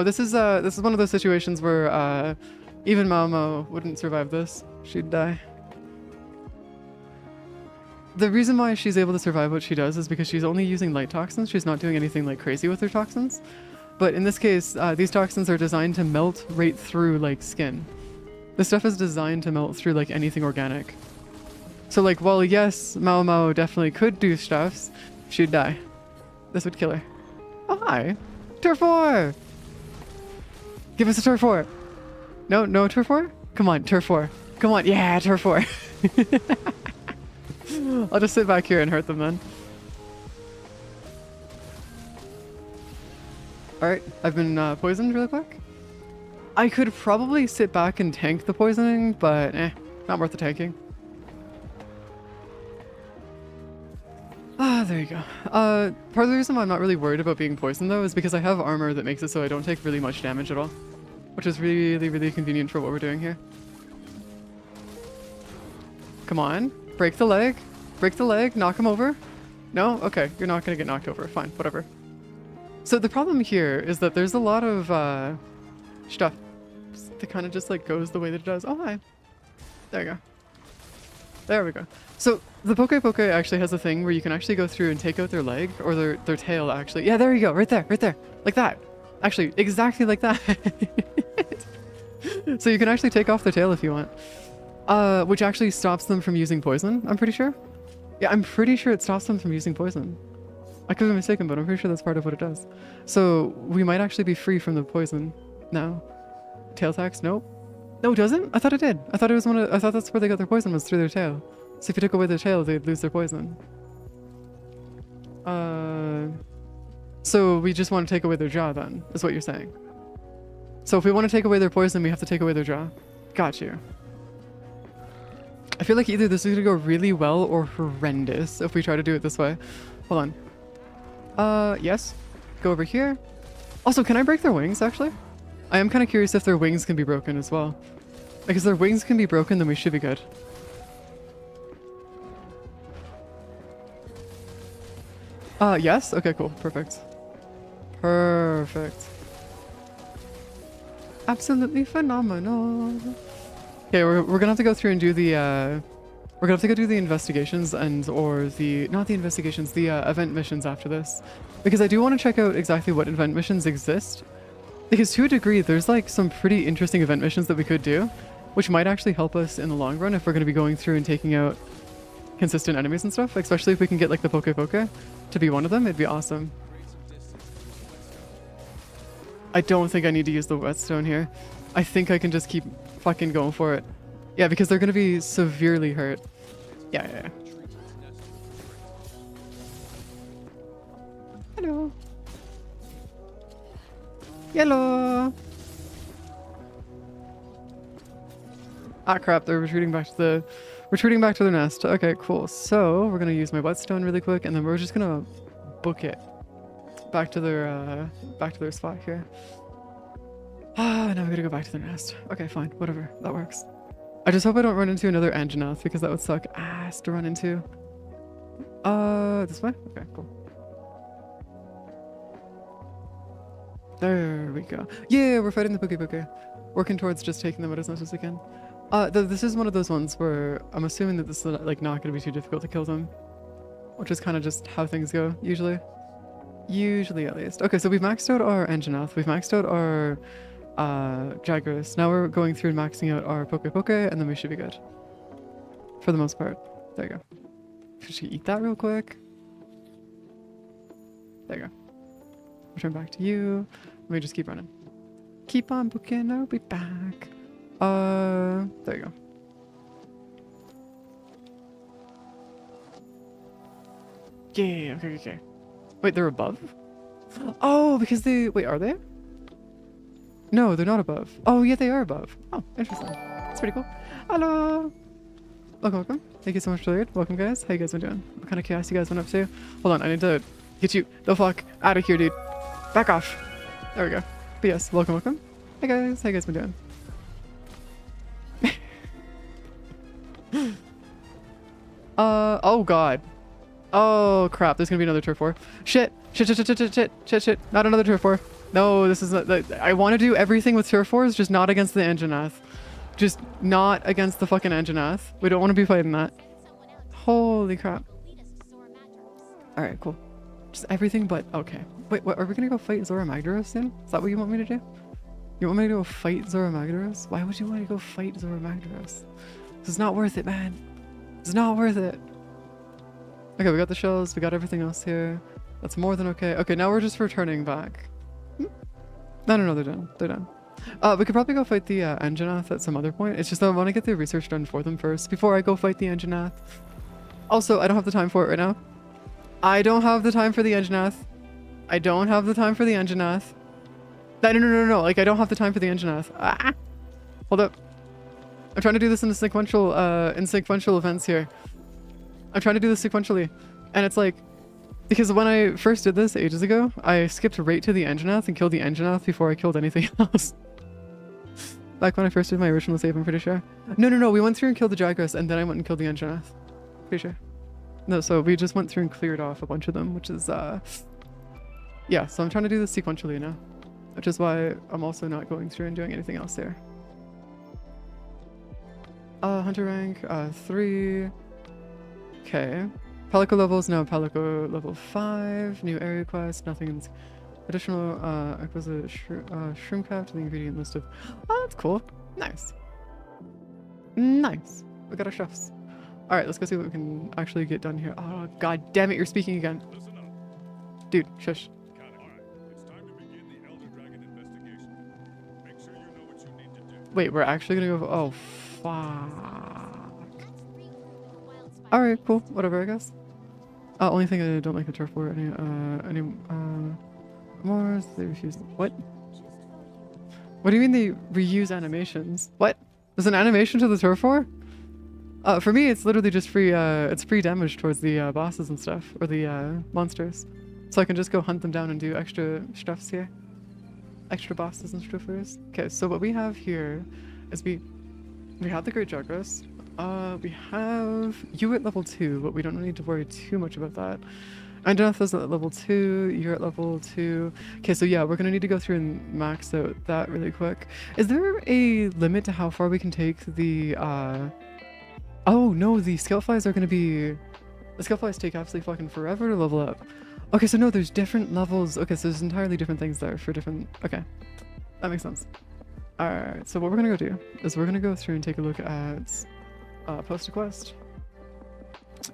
this is one of those situations where, even Mao wouldn't survive this. She'd die. The reason why she's able to survive what she does is because she's only using light toxins. She's not doing anything like crazy with her toxins. But in this case, these toxins are designed to melt right through like skin. This stuff is designed to melt through like anything organic. So like, while yes, Mao definitely could do stuffs, she'd die. This would kill her. Oh, hi. Turf 4! Give us a Turf 4. No Turf 4? Come on, Turf 4. Come on, yeah, Turf 4. I'll just sit back here and hurt them then. Alright, I've been poisoned really quick. I could probably sit back and tank the poisoning, but not worth the tanking. Ah, there you go. Part of the reason why I'm not really worried about being poisoned though is because I have armor that makes it so I don't take really much damage at all. Which is really, really convenient for what we're doing here. Come on, break the leg. Break the leg, knock him over. No? Okay, you're not gonna get knocked over. Fine, whatever. So the problem here is that there's a lot of stuff that kind of just like goes the way that it does. Oh, hi. There you go. There we go. So the Poke actually has a thing where you can actually go through and take out their leg or their tail actually. Yeah, there you go. Right there. Like that. Actually, exactly like that. So you can actually take off their tail if you want. Which actually stops them from using poison, I'm pretty sure. Yeah, I'm pretty sure it stops them from using poison. I could be mistaken, but I'm pretty sure that's part of what it does. So we might actually be free from the poison now. Tail attacks? Nope. No, it doesn't? I thought it did. I thought it was I thought that's where they got their poison, was through their tail. So if you took away their tail, they'd lose their poison. So we just want to take away their jaw then, is what you're saying. So if we want to take away their poison, we have to take away their jaw. Got you. I feel like either this is gonna go really well or horrendous if we try to do it this way. Hold on. Yes. Go over here. Also, can I break their wings, actually? I am kind of curious if their wings can be broken as well. Like, if their wings can be broken, then we should be good. Yes? Okay, cool. Perfect. Perfect. Absolutely phenomenal. Okay, we're gonna have to go through and do the, we're gonna have to go do the investigations or the, not the investigations, the event missions after this. Because I do want to check out exactly what event missions exist. Because to a degree, there's like some pretty interesting event missions that we could do, which might actually help us in the long run if we're going to be going through and taking out consistent enemies and stuff. Especially if we can get like the Poke to be one of them, it'd be awesome. I don't think I need to use the whetstone here. I think I can just keep fucking going for it. Yeah, because they're going to be severely hurt. Yeah. Hello. Hello. Ah crap, they're retreating back to their nest. Okay, cool. So we're gonna use my whetstone really quick, and then we're just gonna book it back to their spot here. Ah, now we gotta go back to their nest. Okay, fine, whatever, that works. I just hope I don't run into another Anjanath because that would suck ass to run into. This way? Okay, cool. There we go. Yeah, we're fighting the Poke. Working towards just taking them out as much as we can. This is one of those ones where I'm assuming that this is like not going to be too difficult to kill them. Which is kind of just how things go, usually. Usually, at least. Okay, so we've maxed out our Anjanath. We've maxed out our Jagras. Now we're going through and maxing out our Poke, and then we should be good. For the most part. There you go. Should she eat that real quick? There you go. Return back to you. Let me just keep running. Keep on booking, I'll be back. There you go. Yeah, okay. Wait, they're above? Oh, because they... Wait, are they? No, they're not above. Oh, yeah, they are above. Oh, interesting. That's pretty cool. Hello! Welcome, welcome. Thank you so much for the raid. Welcome, guys. How you guys been doing? What kind of chaos you guys been up to? Hold on, I need to get you the fuck out of here, dude. Back off. There we go. But yes, welcome, welcome. Hey, guys. How you guys been doing? Oh, God. Oh, crap. There's gonna be another turf war. Shit. Shit, shit, shit, shit, shit, shit, shit, shit. Not another turf war. No, this is not... I want to do everything with turf wars, just not against the Anjanath. Just not against the fucking Anjanath. We don't want to be fighting that. Holy crap. Alright, cool. Just everything but... Okay. Wait, what, are we gonna go fight Zora Magdaros soon? Is that what you want me to do? You want me to go fight Zora Magdaros? Why would you want to go fight Zora Magdaros? This is not worth it, man. It's not worth it. Okay, we got the shells. We got everything else here. That's more than okay. Okay, now we're just returning back. No, they're done. They're done. We could probably go fight the Anjanath at some other point. It's just that I want to get the research done for them first before I go fight the Anjanath. Also, I don't have the time for it right now. I don't have the time for the Anjanath. I don't have the time for the Anjanath. No. Like, I don't have the time for the Anjanath. Ah! Hold up. I'm trying to do this in sequential events here. I'm trying to do this sequentially. And it's like, because when I first did this ages ago, I skipped right to the Anjanath and killed the Anjanath before I killed anything else. Back when I first did my original save, I'm pretty sure. No, we went through and killed the Jagras, and then I went and killed the Anjanath. Pretty sure. No, so we just went through and cleared off a bunch of them, which is, yeah, so I'm trying to do this sequentially now. Which is why I'm also not going through and doing anything else there. Hunter rank, 3. Okay. Palico levels, now Palico level 5. New area quest, nothing's additional, acquisite shroomcraft to the ingredient list of... Oh, that's cool. Nice. Nice. We got our chefs. Alright, let's go see what we can actually get done here. Oh, god damn it, you're speaking again. Dude, shush. Wait, we're actually gonna go... Oh, fuck. Alright, cool. Whatever, I guess. Only thing I don't like the turf war any more. They refuse... What? What do you mean they reuse animations? What? There's an animation to the turf war? For me, it's literally just free, it's free damage towards the bosses and stuff, or the monsters. So I can just go hunt them down and do extra stuffs here. Extra bosses and struffers. Okay, so what we have here is we have the Great Jagras. We have you at level 2, but we don't need to worry too much about that. Anjanath is at level 2, you're at level 2. Okay, so yeah, we're gonna need to go through and max out that really quick. Is there a limit to how far we can take the, Oh no, the Scoutflies are gonna be... The Scoutflies take absolutely fucking forever to level up. Okay, so no, there's different levels. Okay, so there's entirely different things there for different... Okay, that makes sense. Alright, so what we're gonna go do is we're gonna go through and take a look at post a quest.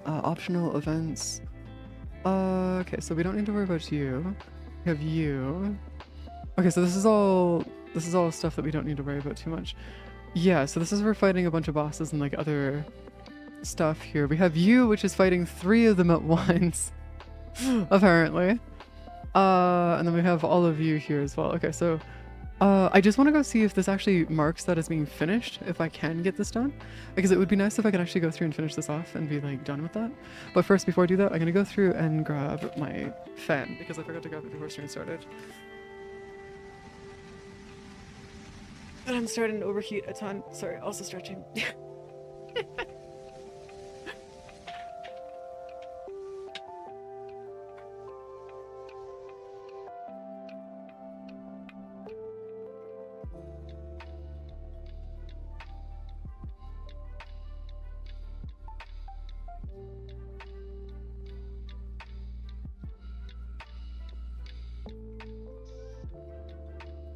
Optional events. Okay, so we don't need to worry about you. We have you. Okay, so this is all stuff that we don't need to worry about too much. Yeah, so this is we're fighting a bunch of bosses and like other stuff here. We have you, which is fighting 3 of them at once, apparently. And then we have all of you here as well. Okay, so I just want to go see if this actually marks that as being finished, if I can get this done. Because it would be nice if I could actually go through and finish this off and be like done with that. But first, before I do that, I'm gonna go through and grab my fan because I forgot to grab it before stream started. And I'm starting to overheat a ton. Sorry, also stretching.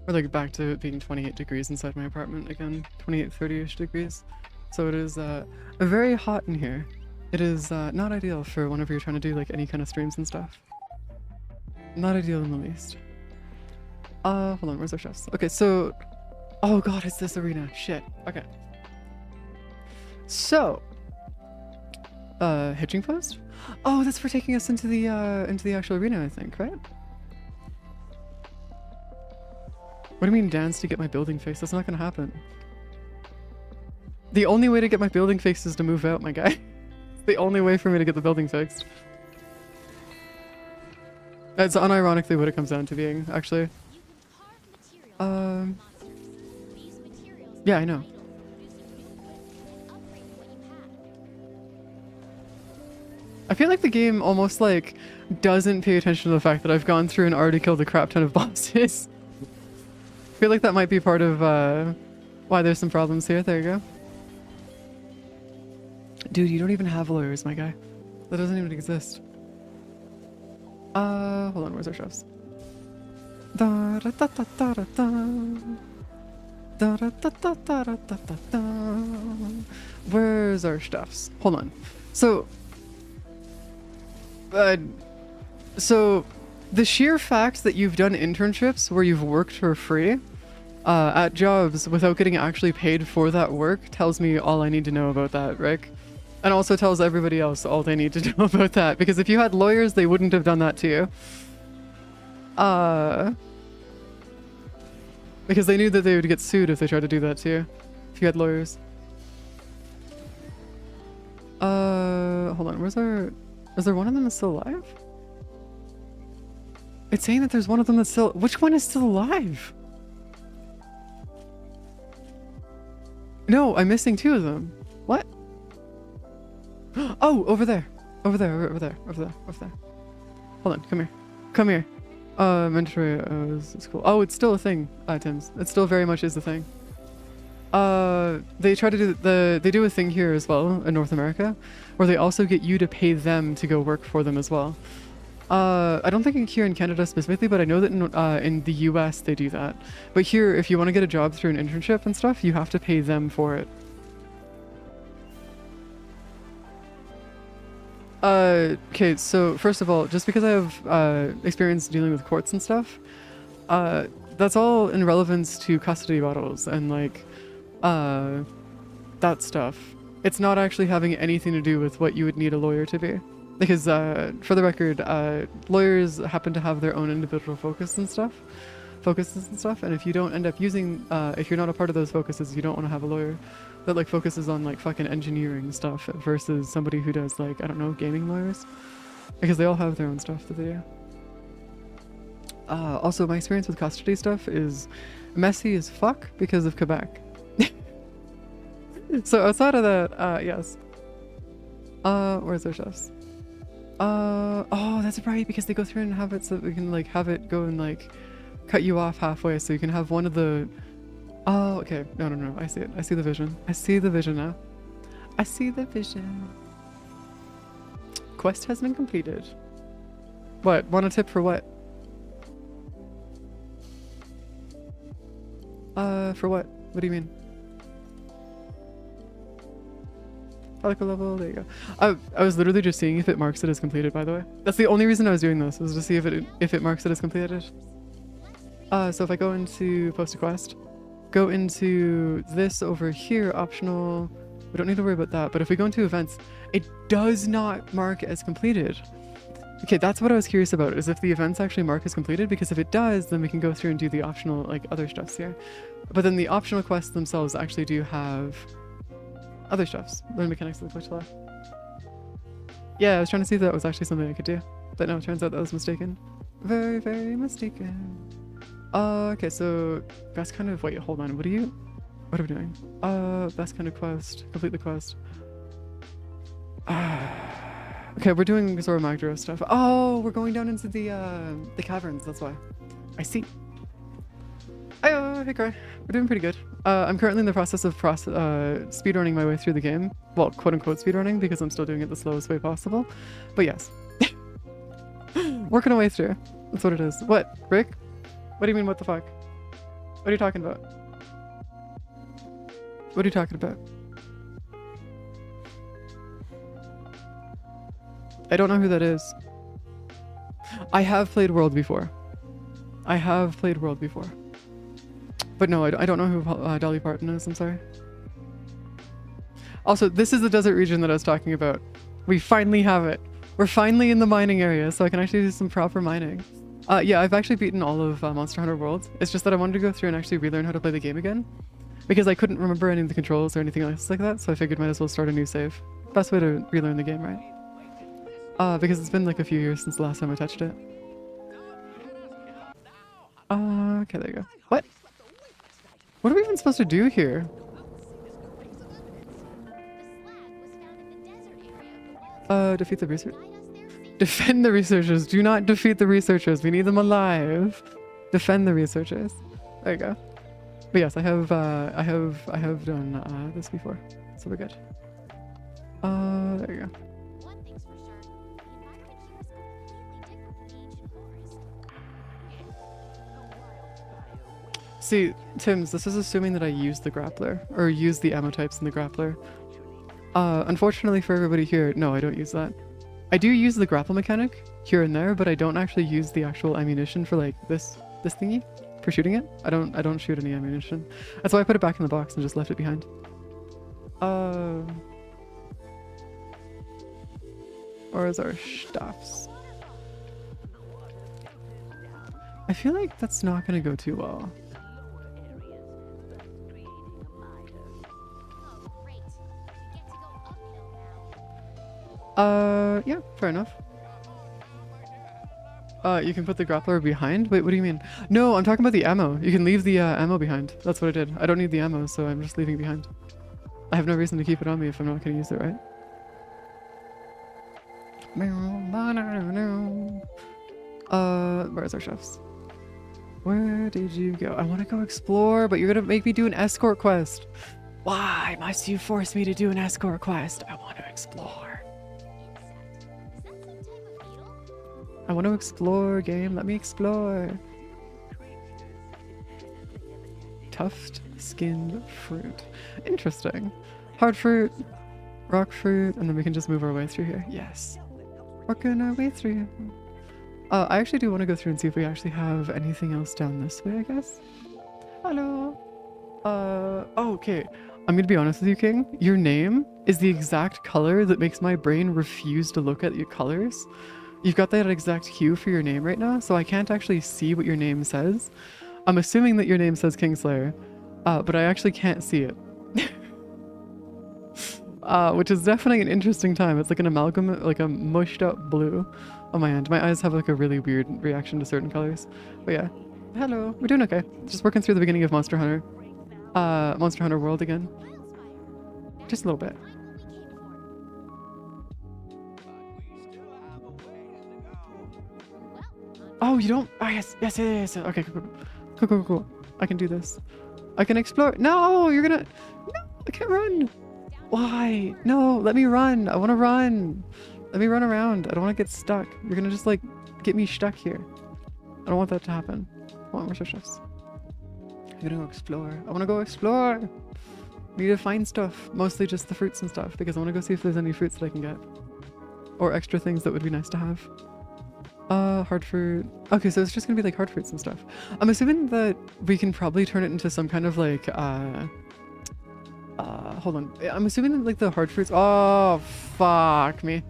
We're like back to it being 28 degrees inside my apartment again, 28, 30-ish degrees. So it is very hot in here. It is not ideal for whenever you're trying to do like any kind of streams and stuff. Not ideal in the least. Hold on, where's our chefs? Okay, so, oh god, it's this arena. Shit. Okay. So, hitching post? Oh, that's for taking us into the actual arena, I think, right? What do you mean dance to get my building fixed? That's not gonna happen. The only way to get my building fixed is to move out, my guy. The only way for me to get the building fixed. That's unironically what it comes down to being, actually. You can carve materials Um, from monsters. These materials yeah, are I know. vital for producing new equipment and upgrading what you have. I feel like the game almost like doesn't pay attention to the fact that I've gone through and already killed a crap ton of bosses. I feel like that might be part of why there's some problems here. There you go. Dude, you don't even have lawyers, my guy. That doesn't even exist. Hold on, where's our chefs? Da da da da da da da. Da da da da da da da da da. Where's our chefs? Hold on. So the sheer fact that you've done internships where you've worked for free at jobs without getting actually paid for that work tells me all I need to know about that, Rick. And also tells everybody else all they need to know about that. Because if you had lawyers, they wouldn't have done that to you. Because they knew that they would get sued if they tried to do that to you. If you had lawyers. Hold on, where's our... Is there one of them that's still alive? It's saying that there's one of them that's still... Which one is still alive? No, I'm missing two of them. What? Oh, over there. Over there, over there, over there, over there. Hold on, come here. Come here. Mentory, it's cool. Oh, it's still a thing, Tims. It still very much is a thing. They try to do they do a thing here as well in North America, where they also get you to pay them to go work for them as well. I don't think here in Canada specifically, but I know that in the US they do that. But here, if you want to get a job through an internship and stuff, you have to pay them for it. Okay, so first of all, just because I have experience dealing with courts and stuff, that's all in relevance to custody battles and like that stuff. It's not actually having anything to do with what you would need a lawyer to be. Because for the record, lawyers happen to have their own individual focuses and stuff, and if you don't end up using, if you're not a part of those focuses, you don't want to have a lawyer that like focuses on like fucking engineering stuff versus somebody who does like, I don't know, gaming lawyers, because they all have their own stuff that they do. Also, my experience with custody stuff is messy as fuck because of Quebec. So outside of that, yes. Where's their chefs? Oh, that's right, because they go through and have it so that we can like have it go and like cut you off halfway so you can have one of the... Oh, okay. No. I see it. I see the vision. I see the vision now. I see the vision. Quest has been completed. What? Want a tip for what? For what? What do you mean? Pelican level, there you go. I was literally just seeing if it marks it as completed, by the way. That's the only reason I was doing this, was to see if it marks it as completed. So if I go into post a quest, go into this over here, optional, we don't need to worry about that, but if we go into events, it does not mark as completed. Okay, that's what I was curious about, is if the events actually mark as completed, because if it does, then we can go through and do the optional, like, other stuffs here. But then the optional quests themselves actually do have other stuffs. Learn mechanics of the glitch law. Yeah, I was trying to see if that was actually something I could do, but no, it turns out that was mistaken. Very, very mistaken. Okay, so best kind of... Wait, hold on. What are we doing? Best kind of quest. Complete the quest. Okay, we're doing Zora Magdara stuff. Oh, we're going down into the caverns. That's why. I see. Hey, Cry. We're doing pretty good. I'm currently in the process of speedrunning my way through the game. Well, quote-unquote speedrunning, because I'm still doing it the slowest way possible. But yes. Working our way through. That's what it is. What, Rick? What do you mean, what the fuck? What are you talking about? What are you talking about? I don't know who that is. I have played World before. But no, I don't know who Dolly Parton is, I'm sorry. Also, this is the desert region that I was talking about. We finally have it. We're finally in the mining area, so I can actually do some proper mining. Yeah, I've actually beaten all of Monster Hunter World. It's just that I wanted to go through and actually relearn how to play the game again. Because I couldn't remember any of the controls or anything else like that, so I figured might as well start a new save. Best way to relearn the game, right? Because it's been like a few years since the last time I touched it. Okay, there you go. What? What are we even supposed to do here? Defeat the research. Defend the researchers. Do not defeat the researchers. We need them alive. Defend the researchers. There you go. But yes, I have done this before, so we're good. There you go. One thing's for sure, the environment here is completely different from the ancient forest. See, Tims, this is assuming that I use the grappler, or use the ammo types in the grappler. Unfortunately for everybody here, no, I don't use that. I do use the grapple mechanic here and there, but I don't actually use the actual ammunition for like this thingy for shooting it. I don't shoot any ammunition. That's why I put it back in the box and just left it behind. Or is our stuffs? I feel like that's not gonna go too well. Oh, great. We get to go uphill now. Yeah, fair enough. You can put the grappler behind? Wait, what do you mean? No, I'm talking about the ammo. You can leave the ammo behind. That's what I did. I don't need the ammo, so I'm just leaving it behind. I have no reason to keep it on me if I'm not going to use it, right? Where's our chefs? Where did you go? I want to go explore, but you're going to make me do an escort quest. Why must you force me to do an escort quest? I want to explore. Insect. Is that some type of beetle? I want to explore, game. Let me explore. Tuft skinned fruit. Interesting. Hard fruit, rock fruit, and then we can just move our way through here. Yes. Working our way through. I actually do want to go through and see if we actually have anything else down this way, I guess. Hello. Oh, okay. I'm gonna be honest with you, King. Your name is the exact color that makes my brain refuse to look at your colors. You've got that exact hue for your name right now, so I can't actually see what your name says. I'm assuming that your name says Kingslayer, but I actually can't see it. Which is definitely an interesting time. It's like an amalgam, like a mushed up blue on my end. My eyes have like a really weird reaction to certain colors. But yeah. Hello. We're doing okay. Just working through the beginning of Monster Hunter. Monster Hunter World again. Wildspire. Just a little bit. Oh, you don't? Oh, yes. Okay, cool. I can do this. I can explore. No, you're gonna... No, I can't run. Why? No, let me run. I want to run. Let me run around. I don't want to get stuck. You're gonna just like get me stuck here. I don't want that to happen. Come on, where's our chefs? I'm gonna go explore. I want to go explore. Need to find stuff. Mostly just the fruits and stuff because I want to go see if there's any fruits that I can get. Or extra things that would be nice to have. Hard fruit. Okay, so it's just gonna be like hard fruits and stuff. I'm assuming that we can probably turn it into some kind of like, hold on. I'm assuming that like the hard fruits. Oh, fuck me.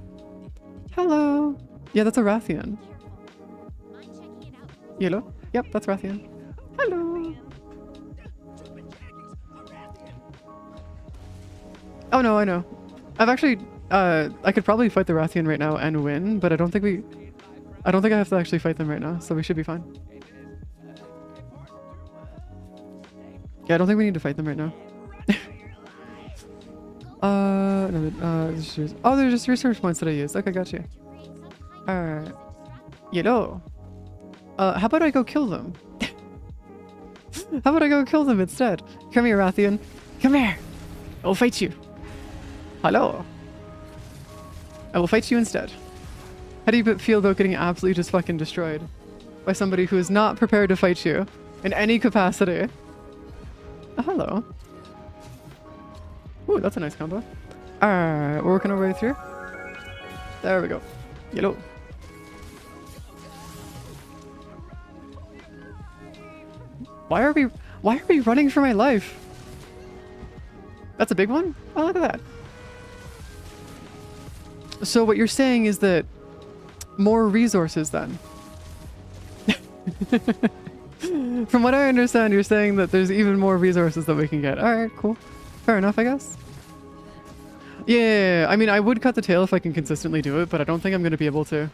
Hello. Yeah, that's a Rathian. Mind checking it out? Yellow? Yep, that's Rathian. Hello. Oh no, I know. I've actually, I could probably fight the Rathian right now and win, but I don't think I have to actually fight them right now, so we should be fine. Yeah, I don't think we need to fight them right now. No, oh, there's just research points that I used. Okay, got you. Alright. Yellow. How about I go kill them? How about I go kill them instead? Come here, Rathian. Come here. I will fight you. Hello. I will fight you instead. How do you feel about getting absolutely just fucking destroyed by somebody who is not prepared to fight you in any capacity? Oh, hello. Ooh, that's a nice combo. Alright, we're working our way through. There we go. Yellow. Why are we running for my life? That's a big one? Oh, look at that. So what you're saying is that more resources then. From what I understand, you're saying that there's even more resources that we can get. Alright, cool. Fair enough, I guess. Yeah, I mean, I would cut the tail if I can consistently do it, but I don't think I'm going to be able to.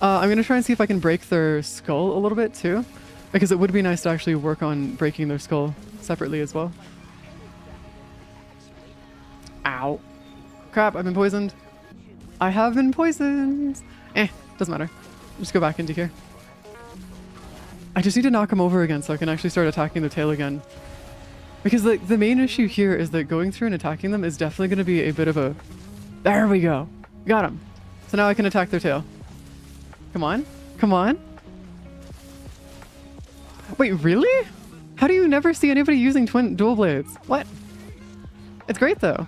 I'm going to try and see if I can break their skull a little bit too, because it would be nice to actually work on breaking their skull separately as well. Ow. Crap, I've been poisoned. I have been poisoned. Doesn't matter. Just go back into here. I just need to knock him over again so I can actually start attacking the tail again. Because the main issue here is that going through and attacking them is definitely going to be a bit of a... There we go. Got him. So now I can attack their tail. Come on. Come on. Wait, really? How do you never see anybody using dual blades? What? It's great though.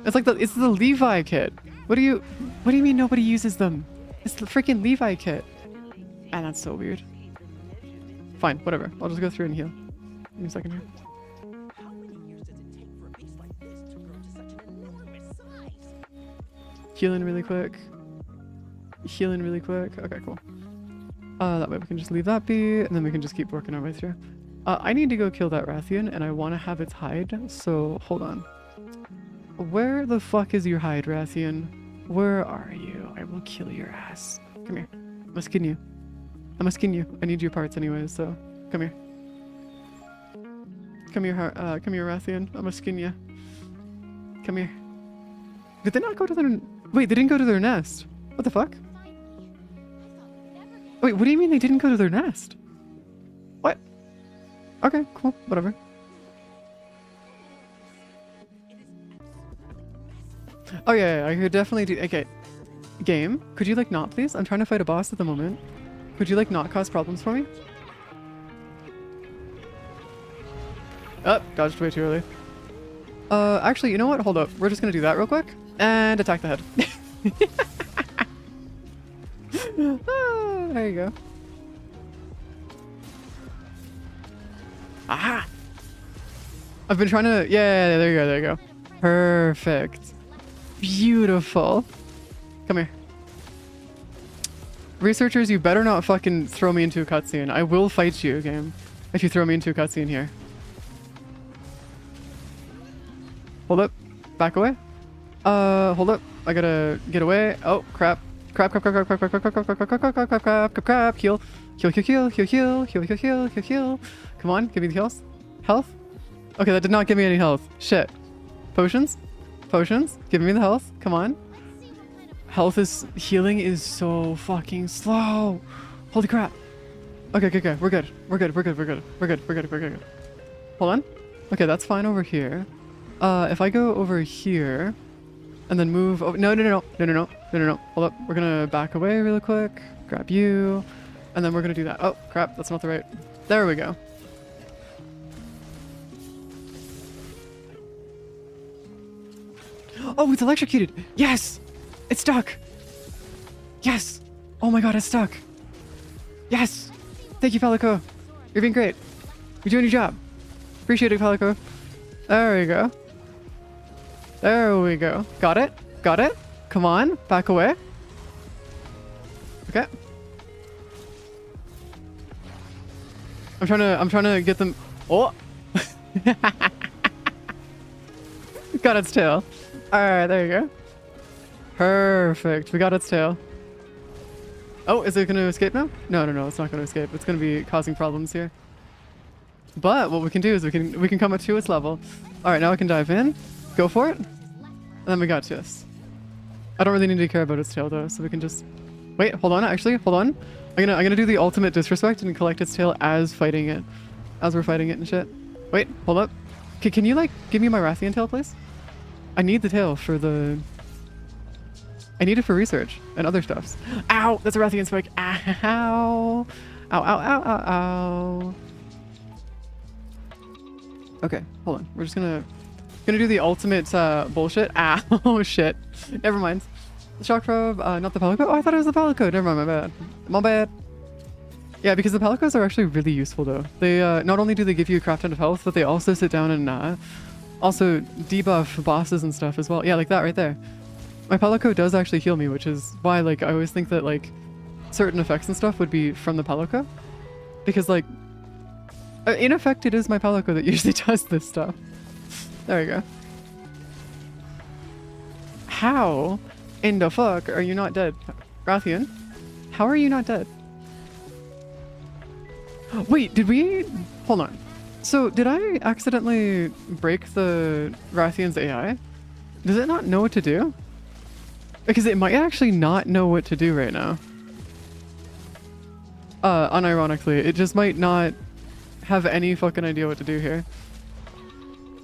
It's like it's the Levi kit. What do you mean nobody uses them? It's the freaking Levi kit. And that's so weird. Fine, whatever. I'll just go through and heal. Give me a second here. How many years does it take for a beast like this to grow to such an enormous size? Healing really quick. Healing really quick. Okay, cool. That way we can just leave that be, and then we can just keep working our way through. I need to go kill that Rathian, and I want to have its hide, so hold on. Where the fuck is your hide, Rathian? Where are you? I will kill your ass. Come here. I'm gonna skin you. I'm gonna skin you. I need your parts anyways, so come here. Come here, Rathian. I'm gonna skin you. Come here. Did they not go to their... Wait, they didn't go to their nest. What the fuck? Wait, what do you mean they didn't go to their nest? What? Okay, cool. Whatever. Oh yeah, I could definitely do... Okay. Game, could you like not please? I'm trying to fight a boss at the moment. Could you like not cause problems for me? Oh, dodged way too early. Actually, you know what? Hold up. We're just gonna do that real quick. And attack the head. There you go. Aha! I've been trying to... Yeah, there you go, there you go. Perfect. Beautiful. Come here. Researchers, you better not fucking throw me into a cutscene. I will fight you, game, if you throw me into a cutscene here. Hold up. Back away. Hold up. I gotta get away. Oh, crap. Crap, crap, crap, crap, crap, crap, crap, crap, crap, crap, crap, crap, crap, crap, crap, crap, heal. Heal, heal, heal, heal, heal, heal, heal, heal, heal, heal. Come on, give me the heals. Health? Okay, that did not give me any health. Shit. Potions? Potions? Give me the health. Come on. Health is... Healing is so fucking slow. Holy crap. Okay, okay, okay. We're good. We're good. We're good. We're good. We're good. We're good. We're good. Hold on. Okay, that's fine over here. If I go over here and then move... Oh, no, no, no, no, no, no, no, no, no, no. Hold up. We're gonna back away really quick. Grab you. And then we're gonna do that. Oh, crap. That's not the right... There we go. Oh, it's electrocuted. Yes. It's stuck. Yes. Oh my god, it's stuck. Yes. Thank you, Palico. You're being great. You're doing your job. Appreciate it, Palico. There we go. There we go. Got it. Got it. Come on. Back away. Okay. I'm trying to get them. Oh. Got its tail. Alright, there you go. Perfect. We got its tail. Oh, is it going to escape now? No, no, no. It's not going to escape. It's going to be causing problems here. But what we can do is we can come up to its level. Alright, now we can dive in. Go for it. And then we got to this. I don't really need to care about its tail though, so we can just... Wait, hold on, actually. Hold on. I'm gonna do the ultimate disrespect and collect its tail as fighting it. As we're fighting it and shit. Wait, hold up. Can you, like, give me my Rathian tail, please? I need the tail for the... I need it for research and other stuffs. Ow! That's a Rathian spike. Ow! Ow, ow, ow, ow, ow. Okay, hold on. We're just gonna do the ultimate bullshit. Ow, shit. Never mind. The shock probe, not the Palico. Oh, I thought it was the Palico. Never mind, my bad. My bad. Yeah, because the Palicos are actually really useful though. They not only do they give you a crap ton of health, but they also sit down and also debuff bosses and stuff as well. Yeah, like that right there. My Palico does actually heal me, which is why, like, I always think that, like, certain effects and stuff would be from the Palico. Because, like, in effect, it is my Palico that usually does this stuff. There you go. How in the fuck are you not dead? Rathian, how are you not dead? Wait, did we... Hold on. So, did I accidentally break the Rathian's AI? Does it not know what to do? Because it might actually not know what to do right now. Unironically, it just might not have any fucking idea what to do here.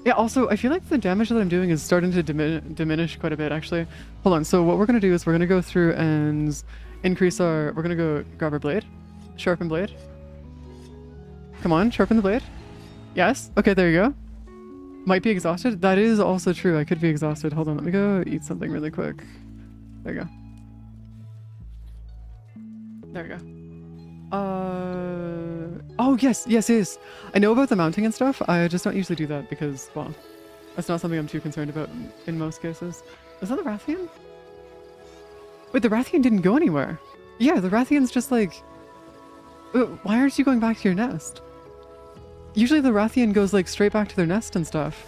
Yeah, also, I feel like the damage that I'm doing is starting to diminish quite a bit, actually. Hold on, so what we're gonna do is we're gonna go through and increase our... We're gonna go grab our blade. Sharpen blade. Come on, sharpen the blade. Yes. Okay, there you go. Might be exhausted. That is also true. I could be exhausted. Hold on, let me go eat something really quick. There you go. There you go. Oh, yes. I know about the mounting and stuff. I just don't usually do that because, well, that's not something I'm too concerned about in most cases. Is that the Rathian? Wait, the Rathian didn't go anywhere. Yeah, the Rathian's just like... Why aren't you going back to your nest? Usually the Rathian goes like straight back to their nest and stuff.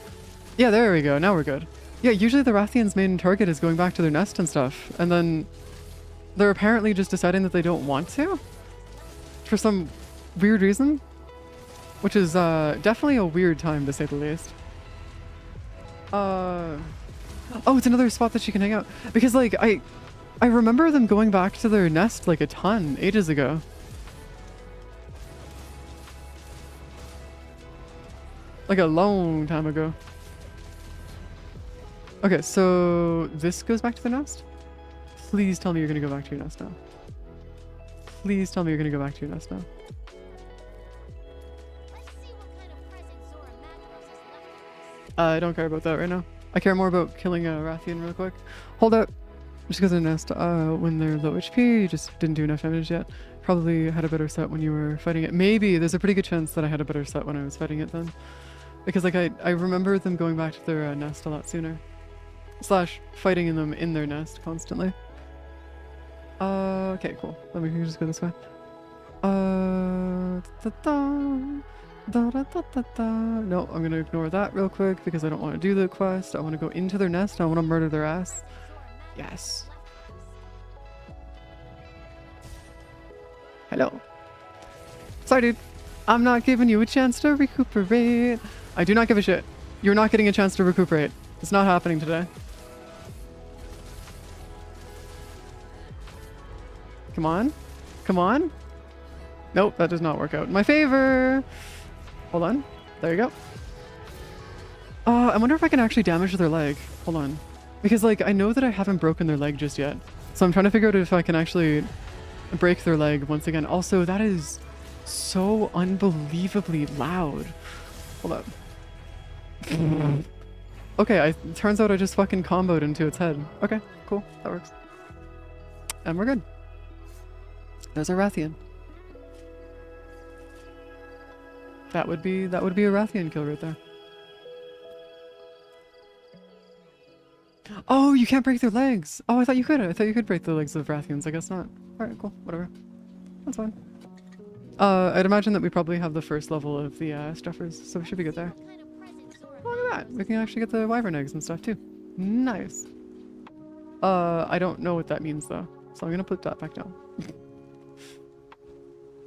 Yeah, there we go. Now we're good. Yeah, usually the Rathian's main target is going back to their nest and stuff. And then they're apparently just deciding that they don't want to. For some weird reason. Which is definitely a weird time to say the least. Oh, it's another spot that she can hang out. Because like, I remember them going back to their nest like a ton ages ago. Like a long time ago. Okay, so this goes back to the nest? Please tell me you're gonna go back to your nest now. Please tell me you're gonna go back to your nest now. Let's see what kind of present Zora Magdaros has left for us. I don't care about that right now. I care more about killing a Rathian real quick. Hold up. Just because the nest, when they're low HP, you just didn't do enough damage yet. Probably had a better set when you were fighting it. Maybe, there's a pretty good chance that I had a better set when I was fighting it then. Because like I remember them going back to their nest a lot sooner. Slash fighting them in their nest constantly. Okay, cool. Let me just go this way. No, I'm gonna ignore that real quick because I don't want to do the quest. I want to go into their nest. I want to murder their ass. Yes. Hello. Sorry, dude. I'm not giving you a chance to recuperate. I do not give a shit. You're not getting a chance to recuperate. It's not happening today. Come on. Come on. Nope, that does not work out in my favor. Hold on. There you go. I wonder if I can actually damage their leg. Hold on. Because, like, I know that I haven't broken their leg just yet. So I'm trying to figure out if I can actually break their leg once again. Also, that is so unbelievably loud. Hold up. Okay, turns out I just fucking comboed into its head. Okay, cool. That works. And we're good. There's a Rathian. That would be a Rathian kill right there. Oh, you can't break their legs. Oh, I thought you could. I thought you could break the legs of Rathians. I guess not. Alright, cool. Whatever. That's fine. I'd imagine that we probably have the first level of the Struffers, so we should be good there. What kind of present Zora Oh, look at that. We can actually get the wyvern eggs and stuff too. Nice. I don't know what that means though, so I'm gonna put that back down.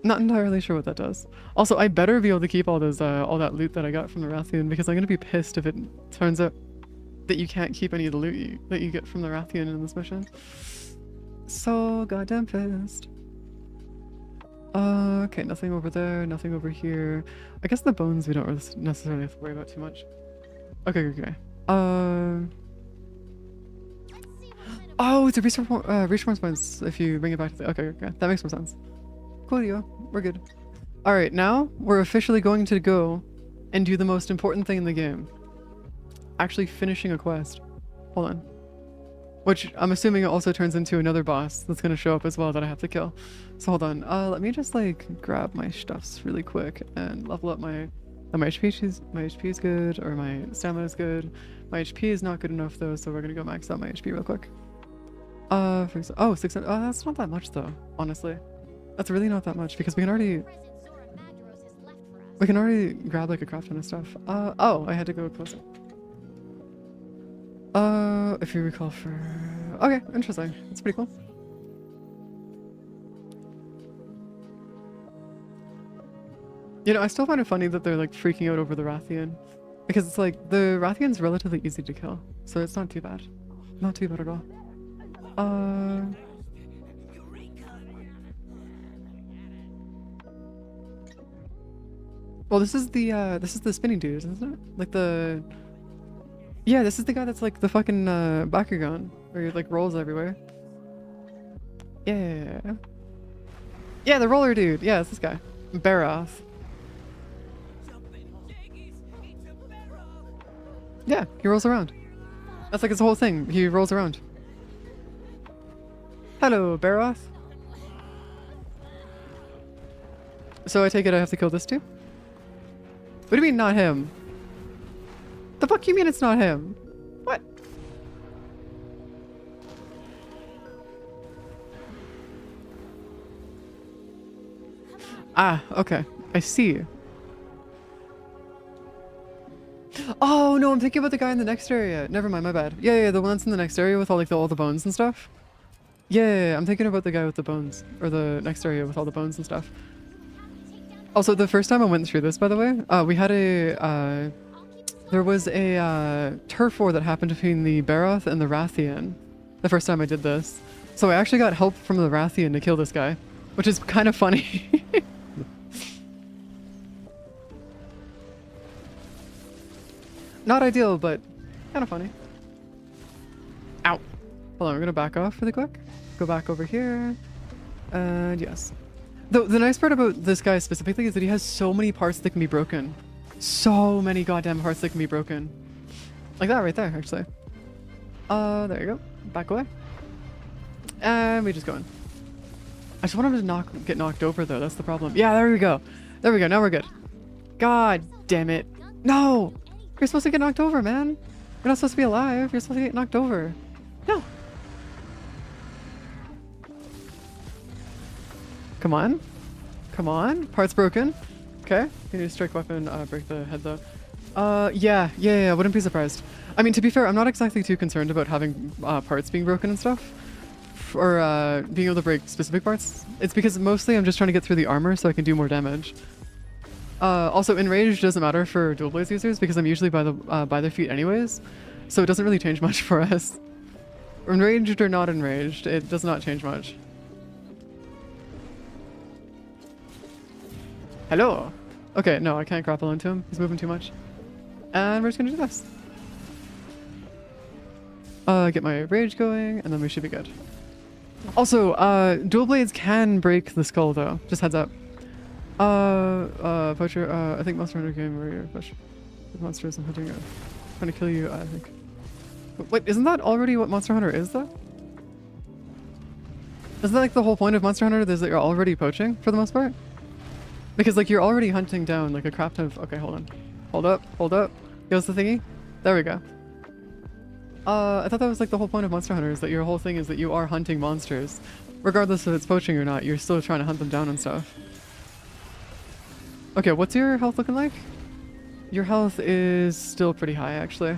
Not entirely sure what that does. Also, I better be able to keep all those all that loot that I got from the Rathian because I'm gonna be pissed if it turns out that you can't keep any of the loot that you get from the Rathian in this mission. So goddamn pissed. Okay, nothing over there, nothing over here. I guess the bones we don't necessarily have to worry about too much. Okay, okay. Oh, it's a respawn points if you bring it back to the... Okay, okay, that makes more sense. Coolio, we're good. Alright, now we're officially going to go and do the most important thing in the game. Actually finishing a quest. Hold on. Which I'm assuming it also turns into another boss that's gonna show up as well that I have to kill. So hold on, let me just like grab my stuffs really quick and level up my... my HP is good, or my stamina is good. My HP is not good enough though, so we're gonna go max out my HP real quick. Oh, 600. Oh, that's not that much though, honestly. That's really not that much because we can already Present Zora Magdaros has left for us. we can already grab like a crap ton of stuff. Oh, I had to go closer. If you recall for okay, interesting. That's pretty cool. You know, I still find it funny that they're like freaking out over the Rathian. Because it's like, the Rathian's relatively easy to kill. So it's not too bad. Not too bad at all. Well, this is the spinning dude, isn't it? Like the... Yeah, this is the guy that's like the fucking, Bakugan. Where he like rolls everywhere. Yeah. Yeah, the roller dude. Yeah, it's this guy. Baroth. Yeah, he rolls around. That's like his whole thing. He rolls around. Hello, Baroth. So I take it I have to kill this too? What do you mean not him? The fuck you mean it's not him? What? Ah, okay. I see. Oh no, I'm thinking about the guy in the next area. Never mind, my bad. Yeah, the one that's in the next area with all like all the bones and stuff. Yeah, I'm thinking about the guy with the bones, or the next area with all the bones and stuff. Also, the first time I went through this, by the way, we had a there was a turf war that happened between the Baroth and the Rathian. The first time I did this, so I actually got help from the Rathian to kill this guy, which is kind of funny. Not ideal, but kind of funny. Ow. Hold on, we're gonna back off really quick. Go back over here. And yes. The nice part about this guy specifically is that he has so many parts that can be broken. So many goddamn parts that can be broken. Like that right there, actually. There you go. Back away. And we just go in. I just want him to get knocked over though, that's the problem. Yeah, there we go. There we go, now we're good. God damn it. No! You're supposed to get knocked over, man. You're not supposed to be alive. You're supposed to get knocked over. No. Come on. Come on. Parts broken. Okay. You need a strike weapon. Break the head though. Yeah. Wouldn't be surprised. I mean, to be fair, I'm not exactly too concerned about having parts being broken and stuff. Or being able to break specific parts. It's because mostly I'm just trying to get through the armor so I can do more damage. Also, enraged doesn't matter for dual blades users because I'm usually by their feet anyways, so it doesn't really change much for us. Enraged or not enraged, it does not change much. Hello. Okay, no, I can't grapple into him. He's moving too much. And we're just gonna do this. Get my rage going, and then we should be good. Also, dual blades can break the skull though. Just heads up. Poacher, I think Monster Hunter game where you're push with monsters and hunting, trying to kill you, I think. Wait, isn't that already what Monster Hunter is though? Isn't that like the whole point of Monster Hunter is that you're already poaching for the most part? Because like you're already hunting down like a crap ton of, okay, hold on. Hold up. Here's the thingy. There we go. I thought that was like the whole point of Monster Hunter is that your whole thing is that you are hunting monsters. Regardless if it's poaching or not, you're still trying to hunt them down and stuff. Okay, what's your health looking like? Your health is still pretty high, actually.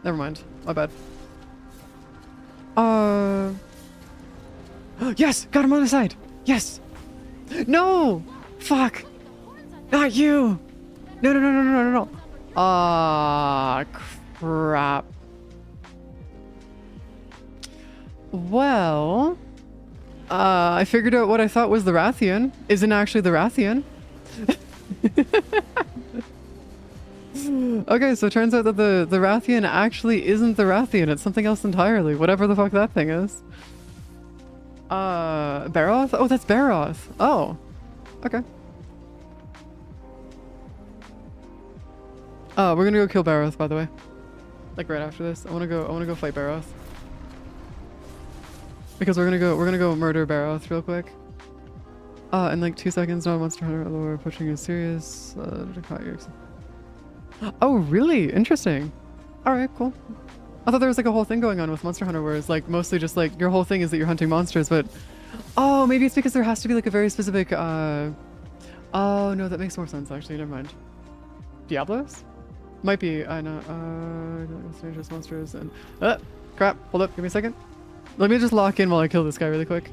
Never mind. My bad. Yes! Got him on the side! Yes! No! Fuck! Not you! No. Ah, crap. Well... I figured out what I thought was the Rathian. Isn't actually the Rathian. Okay, so it turns out that the Rathian actually isn't the Rathian, it's something else entirely, whatever the fuck that thing is. Baroth? Oh, that's Baroth. Oh. Okay. We're gonna go kill Baroth, by the way. Like right after this. I wanna go fight Baroth. Because we're gonna go murder Baroth real quick. In like 2 seconds, not a Monster Hunter lore pushing is serious. Oh, really? Interesting. Alright, cool. I thought there was like a whole thing going on with Monster Hunter where it's like mostly just like your whole thing is that you're hunting monsters, but oh, maybe it's because there has to be like a very specific oh no, that makes more sense actually, never mind. Diablos? Might be, I know, dangerous monsters and crap, hold up, give me a second. Let me just lock in while I kill this guy really quick.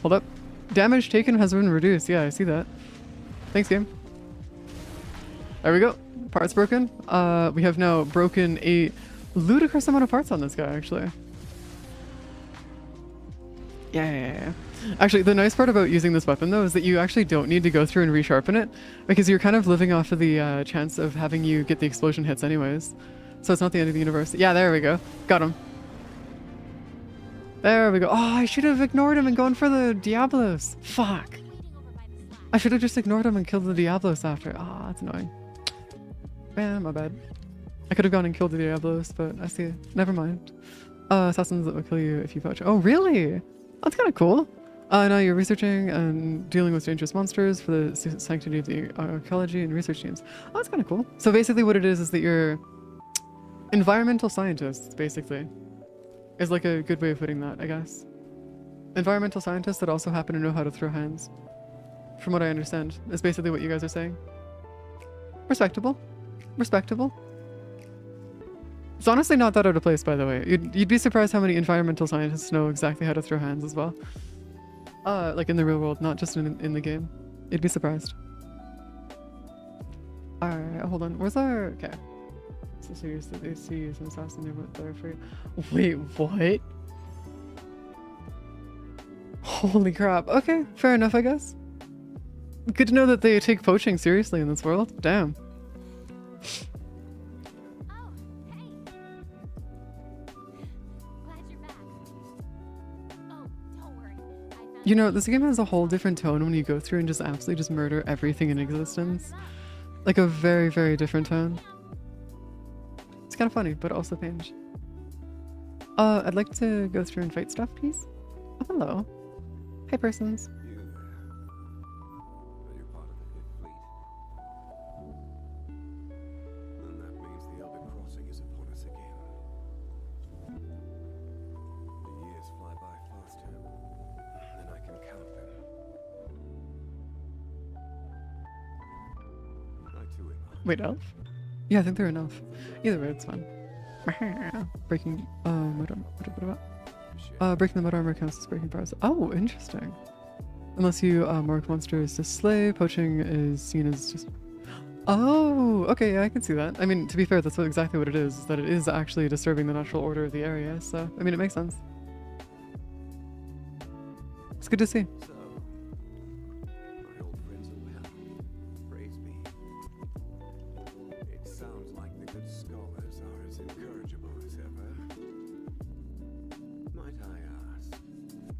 Hold up. Damage taken has been reduced, yeah, I see that. Thanks, game. There we go. Parts broken. We have now broken a ludicrous amount of parts on this guy, actually. Yeah. Actually, the nice part about using this weapon, though, is that you actually don't need to go through and resharpen it, because you're kind of living off of the chance of having you get the explosion hits anyways. So it's not the end of the universe. Yeah, there we go. Got him. There we go. Oh, I should have ignored him and gone for the Diablos. Fuck. Waiting over by the slide. I should have just ignored him and killed the Diablos after. Ah, that's annoying. Man, my bad. I could have gone and killed the Diablos, but I see. Never mind. Assassins that will kill you if you poach. Oh, really? That's kind of cool. Now you're researching and dealing with dangerous monsters for the sanctity of the archaeology and research teams. Oh, that's kind of cool. So basically what it is that you're environmental scientists, basically. Is like a good way of putting that, I guess. Environmental scientists that also happen to know how to throw hands. From what I understand, is basically what you guys are saying. Respectable. Respectable. It's honestly not that out of place, by the way. You'd be surprised how many environmental scientists know exactly how to throw hands as well. Like in the real world, not just in the game. You'd be surprised. Alright, hold on. Where's our... Okay. So seriously, they see you some assassin they went there for you. Wait, what? Holy crap. Okay, fair enough, I guess. Good to know that they take poaching seriously in this world. Damn. Oh, hey. Glad you're back. Oh, don't worry. I found You know, this game has a whole different tone when you go through and just absolutely just murder everything in existence. Like a very, very different tone. It's kind of funny, but also pained. I'd like to go through and fight stuff, please. Oh, hello. Hi, persons. You there. Are you part of the good fleet? Then that means the Elder Crossing is upon us again. The years fly by faster than I can count them. I too am. Wait, elf? Yeah, I think they're an elf. Either way, it's fine. Breaking, breaking the mud armor counts as breaking powers. Oh, interesting. Unless you mark monsters to slay, poaching is seen as just... Oh, okay, yeah, I can see that. I mean, to be fair, that's exactly what it is that it is actually disturbing the natural order of the area, so, I mean, it makes sense. It's good to see. So, my old friends are well. Praise be. It sounds like the good scholars are as incorrigible as ever. Might I ask,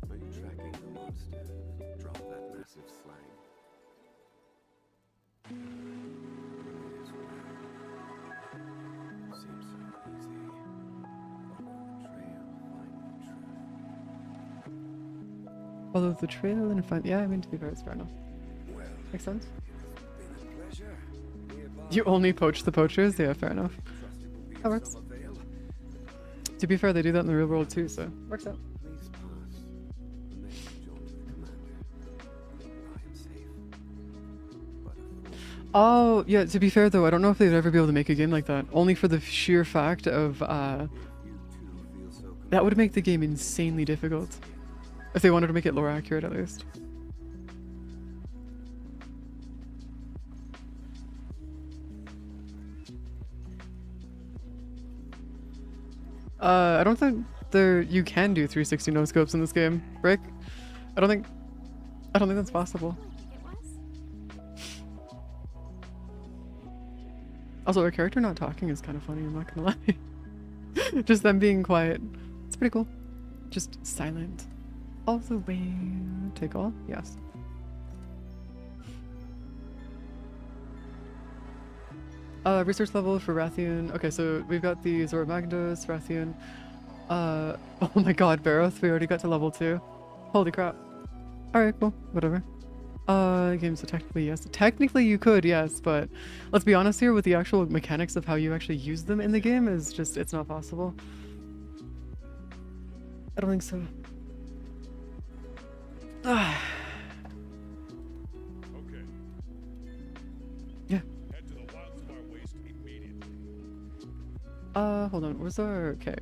are you tracking the monster that dropped that massive slag? It is well. Seems so easy. Follow the trail, find the truth. Follow the trail and find... Yeah, I mean, to be fair, it's fair enough. Well, Makes sense. it has been a pleasure. Hereby You only poach the poachers? Yeah, fair enough. trust it will be That of works. some avail. To be fair, they do that in the real world too, so works out. Please pass, and then join the commander. I am safe. But a fool. Oh, yeah, to be fair though, I don't know if they'd ever be able to make a game like that. Only for the sheer fact of, You too feel so that would make the game insanely difficult. If they wanted to make it lore accurate, at least. I don't think you can do 360 no scopes in this game, Rick. I don't think that's possible. I think it was. Also, our character not talking is kind of funny, I'm not gonna lie. Just them being quiet. It's pretty cool. Just silent. All the way. Take all? Yes. Research level for Rathian. Okay, so we've got the Zora Magdos, Rathian. Oh my god, Baroth, we already got to level 2. Holy crap. Alright, cool. Whatever. Games, so technically yes. Technically you could, yes, but let's be honest here with the actual mechanics of how you actually use them in the game is just, it's not possible. I don't think so. Ah. Okay. Yeah. Head to the Wildspire Waste immediately. Hold on, where's our, okay.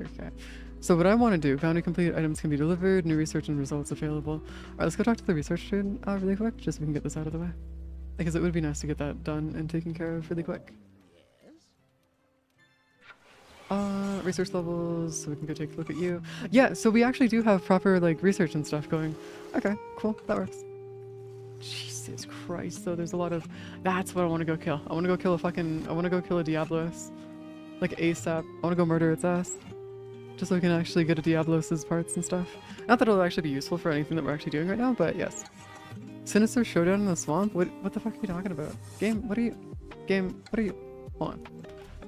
So what I want to do, bounty complete, items can be delivered, new research and results available. Alright, let's go talk to the research dude really quick, just so we can get this out of the way. Because it would be nice to get that done and taken care of really quick. Research levels, so we can go take a look at you. Yeah, so we actually do have proper, like, research and stuff going. Okay, cool, that works. Jesus Christ, though, there's a lot of... That's what I want to go kill. I want to go kill a fucking... I want to go kill a Diablos. Like, ASAP. I want to go murder its ass. Just so we can actually get a Diablos' parts and stuff. Not that it'll actually be useful for anything that we're actually doing right now, but yes. Sinister Showdown in the Swamp? What the fuck are you talking about? Game, what are you... Hold on.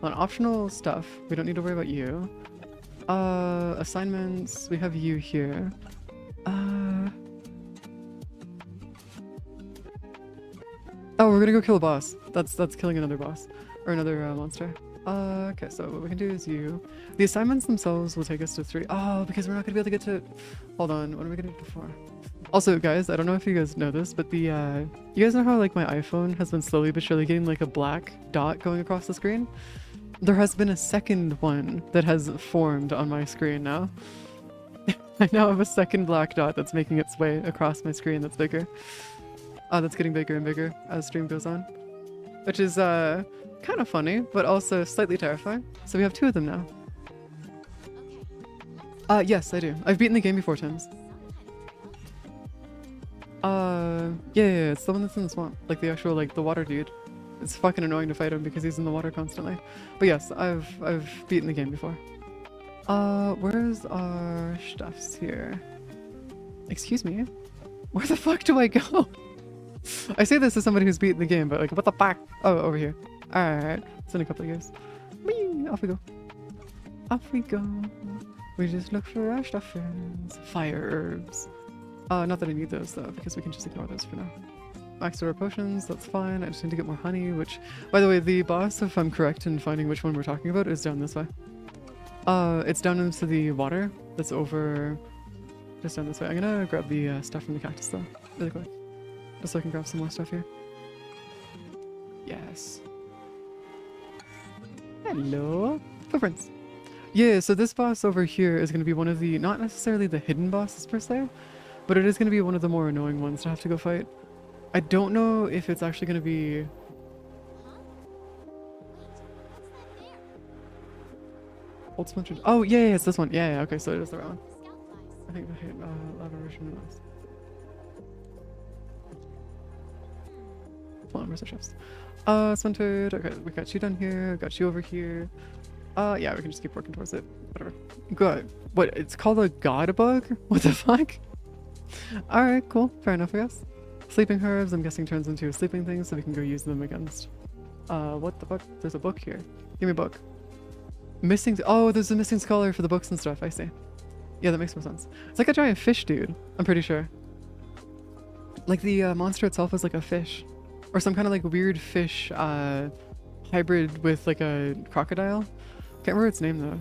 Optional stuff. We don't need to worry about you. Assignments. We have you here. Oh, we're gonna go kill a boss. That's killing another boss. Or another monster. Okay, so what we can do is you. The assignments themselves will take us to 3. Oh, because we're not gonna be able to get to... Hold on, what are we gonna do before? Also, guys, I don't know if you guys know this, but the, you guys know how, like, my iPhone has been slowly but surely getting, like, a black dot going across the screen? There has been a second one that has formed on my screen now. I now have a second black dot that's making its way across my screen that's bigger. That's getting bigger and bigger as stream goes on. Which is, kind of funny, but also slightly terrifying. So we have 2 of them now. Yes, I do. I've beaten the game before, Tim's. Yeah, it's the one that's in the swamp. Like the actual, like, the water dude. It's fucking annoying to fight him because he's in the water constantly. But yes, I've beaten the game before. Where's our stuffs here? Excuse me? Where the fuck do I go? I say this as somebody who's beaten the game, but like, what the fuck? Oh, over here. Alright, it's in a couple of years. Whee! Off we go. Off we go. We just look for our stuffers. Fire herbs. Not that I need those though, because we can just ignore those for now. Max our potions, that's fine. I just need to get more honey, which, by the way, the boss, if I'm correct in finding which one we're talking about, is down this way. It's down into the water that's over, just down this way. I'm gonna grab the stuff from the cactus though, really quick. Just so I can grab some more stuff here. Yes. Hello. Footprints. Yeah, so this boss over here is going to be one of the, not necessarily the hidden bosses per se, but it is going to be one of the more annoying ones to have to go fight. I don't know if it's actually going to be... Old Splintered... Oh, yeah, it's this one. Yeah, okay, so it is the right one. I think the lava version was... Hold on, where's the chefs? Splintered. Okay, we got you down here, got you over here. Yeah, we can just keep working towards it. Whatever. Good. What, it's called a god bug? What the fuck? Alright, cool. Fair enough, I guess. Sleeping herbs, I'm guessing turns into a sleeping thing, so we can go use them against... what the fuck? There's a book here. Give me a book. Missing... Oh, there's a missing scholar for the books and stuff, I see. Yeah, that makes more sense. It's like a giant fish, dude. I'm pretty sure. Like the monster itself is like a fish. Or some kind of like weird fish hybrid with like a crocodile. Can't remember its name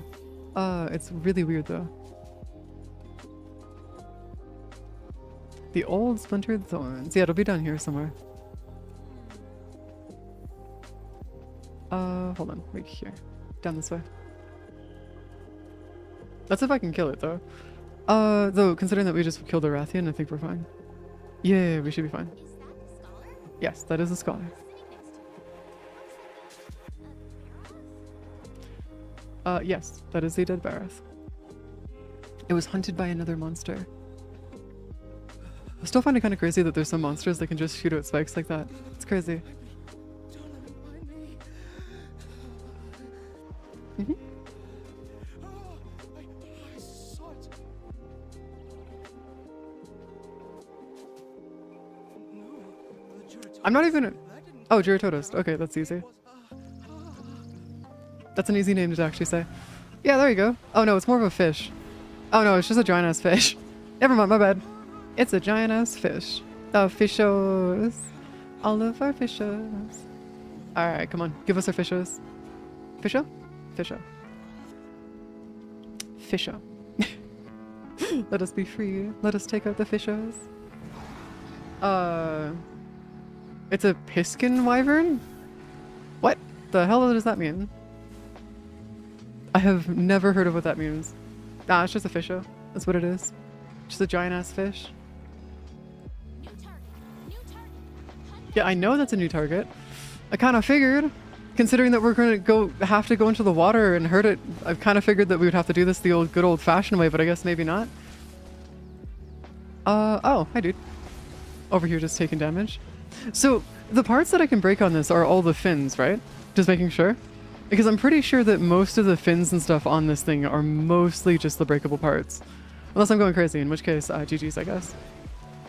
though. It's really weird though. The old splintered thorns. Yeah, it'll be down here somewhere. Hold on, right here. Down this way. That's if I can kill it though. Though considering that we just killed a Rathian, I think we're fine. Yeah, we should be fine. Is that the scholar? Yes, that is a scholar. Yes, that is the dead Barroth. It was hunted by another monster. I still find it kind of crazy that there's some monsters that can just shoot out spikes like that. It's crazy. Don't let him find me. Mm-hmm. Oh, I saw it. No, the Juratotus. I'm not even... That didn't Oh, Juratotus. Okay, that's easy. That's an easy name to actually say. Yeah, there you go. Oh no, it's more of a fish. Oh no, it's just a giant ass fish. Never mind, my bad. It's a giant ass fish. The fishos. All of our fishos. Alright, come on. Give us our fishos. Fisho? Fisho. Fisho. Let us be free. Let us take out the fishos. It's a piskin wyvern? What the hell does that mean? I have never heard of what that means. Nah, it's just a fisho. That's what it is. Just a giant ass fish. New target. New target. Hunt Yeah, I know that's a new target. I kind of figured, considering that we're going to have to go into the water and hurt it. I've kind of figured that we would have to do this the good old fashioned way, but I guess maybe not. Oh, hi dude. Over here just taking damage. So the parts that I can break on this are all the fins, right? Just making sure. Because I'm pretty sure that most of the fins and stuff on this thing are mostly just the breakable parts. Unless I'm going crazy, in which case, GG's, I guess.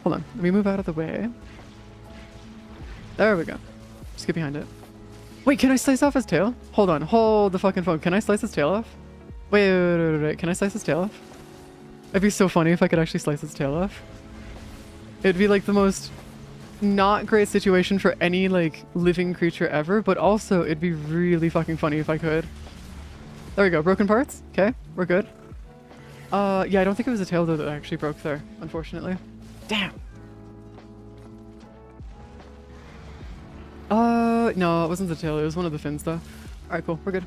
Hold on, let me move out of the way. There we go. Just get behind it. Wait, can I slice off his tail? Hold on, hold the fucking phone. Can I slice his tail off? Wait. Can I slice his tail off? It'd be so funny if I could actually slice his tail off. It'd be like the most not great situation for any like living creature ever, but also it'd be really fucking funny if I could. There we go, broken parts. Okay, we're good. Yeah, I don't think it was a tail though that actually broke there, unfortunately. Damn. No, it wasn't the tail, it was one of the fins though. Alright, cool, we're good.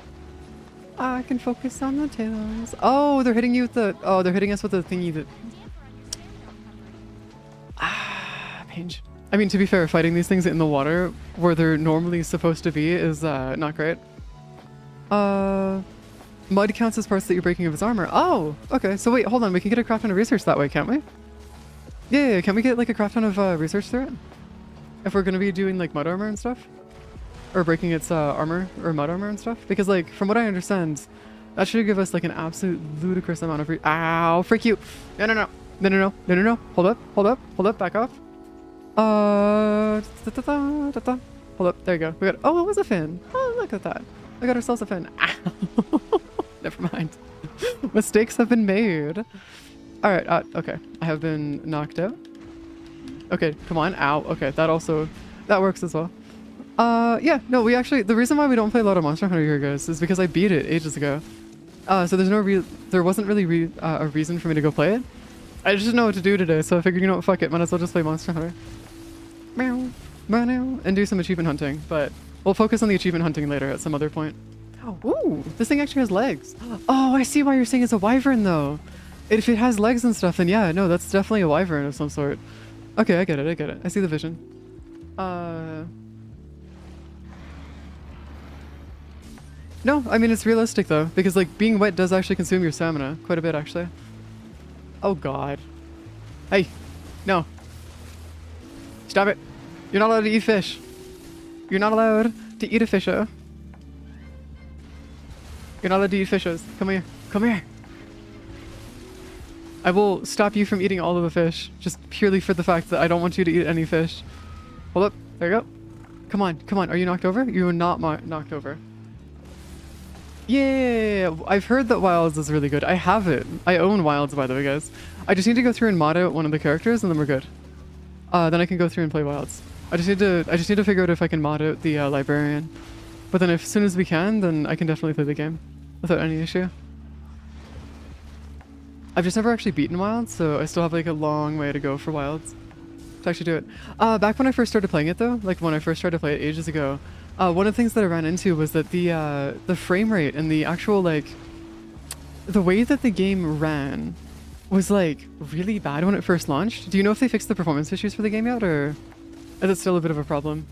I can focus on the tails. Oh, they're hitting you with the, oh, they're hitting us with the thingy that, Paige. I mean, to be fair, fighting these things in the water where they're normally supposed to be is not great. Mud counts as parts that you're breaking of his armor. Oh, okay. So wait, hold on. We can get a crap ton of research that way, can't we? Yeah. Can we get like a crap ton of research through it? If we're gonna be doing like mud armor and stuff, or breaking its armor or mud armor and stuff, because like from what I understand, that should give us like an absolute ludicrous amount of. Ow! Freak you! No! Hold up! Back off! Hold up, there you go. We got, oh, it was a fin. Oh, look at that. We got ourselves a fin. Ow. Never mind. Mistakes have been made. All right, okay. I have been knocked out. Okay, come on. Ow. Okay, that works as well. Yeah, no, we actually, the reason why we don't play a lot of Monster Hunter here, guys, is because I beat it ages ago. So there wasn't really a reason for me to go play it. I just didn't know what to do today, so I figured, you know what, fuck it, might as well just play Monster Hunter. Meow, meow, and do some achievement hunting, but we'll focus on the achievement hunting later at some other point. Ooh, this thing actually has legs. Oh, I see why you're saying it's a wyvern, though. If it has legs and stuff, then yeah, no, that's definitely a wyvern of some sort. Okay, I get it. I see the vision. No, I mean, it's realistic, though, because, like, being wet does actually consume your stamina quite a bit, actually. Oh, God. Hey, no. Stop it. You're not allowed to eat fish. You're not allowed to eat a fisher. You're not allowed to eat fishers. Come here. Come here. I will stop you from eating all of the fish, just purely for the fact that I don't want you to eat any fish. Hold up. There you go. Come on. Come on. Are you knocked over? You are not knocked over. Yeah, I've heard that Wilds is really good. I have it. I own Wilds, by the way, guys. I just need to go through and mod out one of the characters, and then we're good. Then I can go through and play Wilds. I just need to figure out if I can mod out the librarian. But then as soon as we can, then I can definitely play the game without any issue. I've just never actually beaten Wilds, so I still have like a long way to go for Wilds to actually do it. Back when I first started playing it, though, like when I first started to play it ages ago, one of the things that I ran into was that the frame rate and the actual, like, the way that the game ran was, like, really bad when it first launched. Do you know if they fixed the performance issues for the game yet, or is it still a bit of a problem?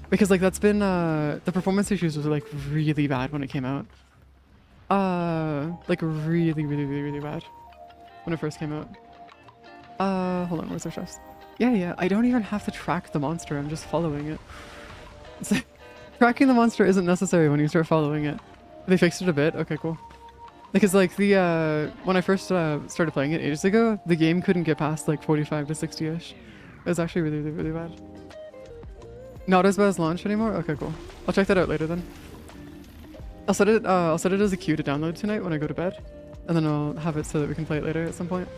Because, like, that's been, the performance issues were, like, really bad when it came out. Like, really bad when it first came out. Hold on, where's our chefs? Yeah, I don't even have to track the monster, I'm just following it. It's like, tracking the monster isn't necessary when you start following it. They fixed it a bit? Okay, cool. Because, like, when I first started playing it ages ago, the game couldn't get past, like, 45 to 60-ish. It was actually really bad. Not as bad as launch anymore? Okay, cool. I'll check that out later then. I'll set it as a queue to download tonight when I go to bed. And then I'll have it so that we can play it later at some point.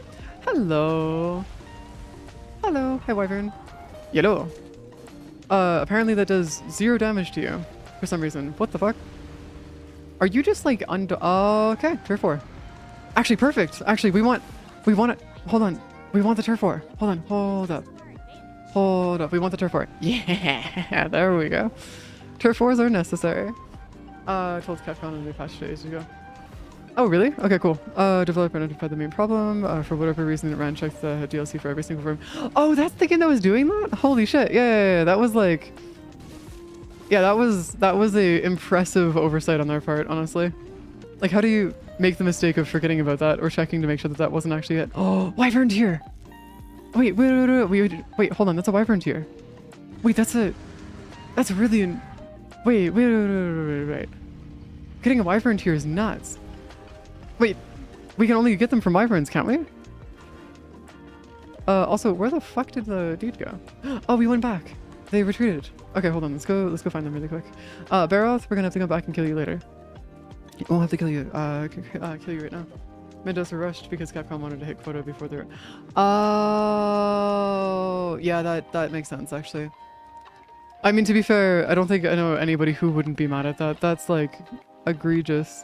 Hello! Hello! Hi, Wyvern. Yellow. Apparently that does 0 damage to you for some reason. What the fuck? Are you just like okay, tier 4. Actually, perfect. Actually, we want it. Hold on. We want the tier 4. Hold up. We want the tier 4. Yeah, there we go. Tier 4s are necessary. I told Capcom in the patch days ago. Oh, really? Okay, cool. Developer identified the main problem. For whatever reason, it ran checks the DLC for every single room. Oh, that's the game that was doing that? Holy shit. Yeah. That was like... Yeah, that was a impressive oversight on their part, honestly. Like, how do you make the mistake of forgetting about that or checking to make sure that that wasn't actually it? Oh, Wyvern tier! Wait, wait, hold on. That's a Wyvern tier. Wait, that's really... Wait. Getting a Wyvern tier is nuts. Wait, we can only get them from Wyverns, can't we? Also, where the fuck did the dude go? Oh, we went back. They retreated. Okay, hold on. Let's go find them really quick. Baroth, we're gonna have to go back and kill you later. We'll have to kill you. Kill you right now. Mendoza rushed because Capcom wanted to hit quota before they're... Oh, yeah, that makes sense, actually. I mean, to be fair, I don't think I know anybody who wouldn't be mad at that. That's, like, egregious.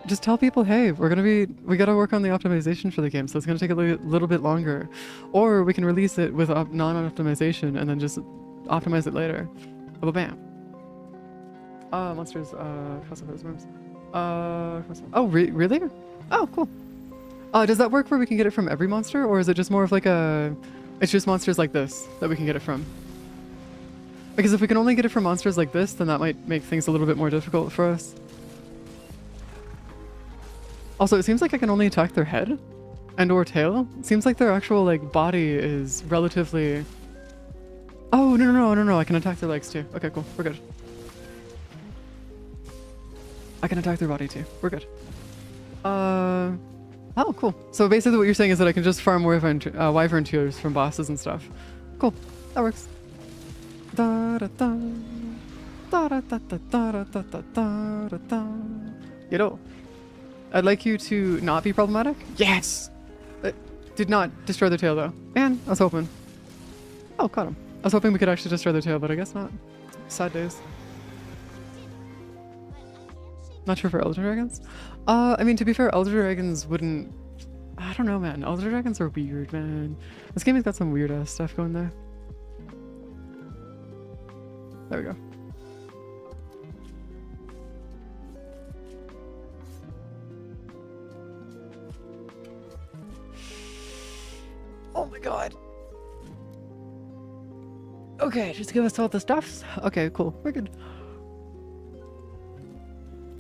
Just tell people, hey, we gotta work on the optimization for the game, so it's gonna take a little bit longer. Or we can release it with non-optimization and then just optimize it later. Bam. Monsters, custom rooms. Oh, really? Oh, cool. Does that work where we can get it from every monster, or is it just more of like it's just monsters like this that we can get it from? Because if we can only get it from monsters like this, then that might make things a little bit more difficult for us. Also, it seems like I can only attack their head and or tail. It seems like their actual like body is relatively... Oh, no. I can attack their legs too. Okay, cool. We're good. I can attack their body too. We're good. Oh, cool. So basically what you're saying is that I can just farm wyvern tiers from bosses and stuff. Cool. That works. You know, I'd like you to not be problematic. Yes! Did not destroy their tail though. Man, I was hoping. Oh, caught him. I was hoping we could actually destroy their tail, but I guess not. Sad days. Not sure for Elder Dragons. I mean, to be fair, Elder Dragons wouldn't... I don't know, man. Elder Dragons are weird, man. This game has got some weird ass stuff going there. There we go. Oh my god. Okay, just give us all the stuffs. Okay, cool. We're good.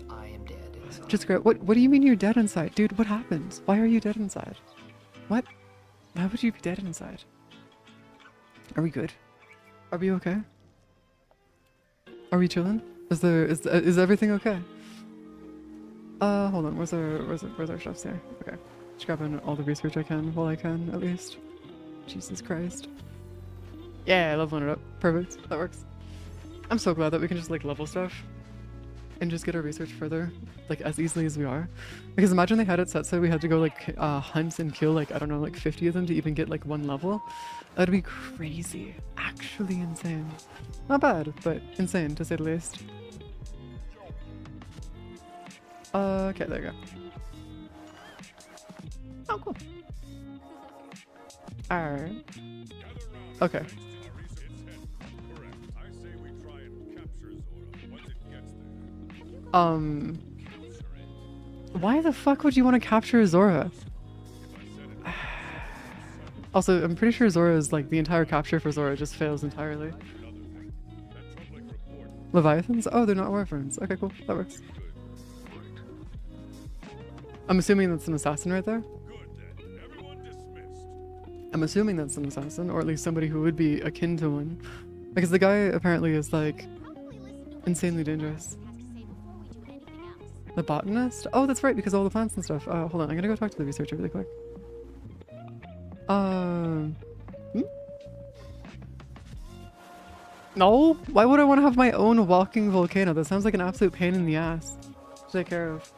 I am dead inside. Just great. What do you mean you're dead inside? Dude, what happened? Why are you dead inside? What? Why would you be dead inside? Are we good? Are we okay? Are we chilling? Is everything okay? Hold on. Where's our stuffs here? Okay. Just grabbing all the research I can while I can, at least. Jesus Christ. Yeah, leveling it up. Perfect. That works. I'm so glad that we can just like level stuff and just get our research further, like as easily as we are. Because imagine they had it set so we had to go like hunt and kill like, I don't know, like 50 of them to even get like one level. That'd be crazy. Actually insane. Not bad, but insane to say the least. Okay, there you go. Oh, cool. Alright. Okay. Why the fuck would you want to capture Zora? Also, I'm pretty sure Zora is like the entire capture for Zora just fails entirely. Leviathans? Oh, they're not wyverns. Okay, cool. That works. I'm assuming that's an assassin right there. I'm assuming that's an assassin, or at least somebody who would be akin to one. Because the guy apparently is like insanely dangerous. The botanist? Oh, that's right, because of all the plants and stuff. Hold on, I'm gonna go talk to the researcher really quick. No? Why would I want to have my own walking volcano? That sounds like an absolute pain in the ass to take care of.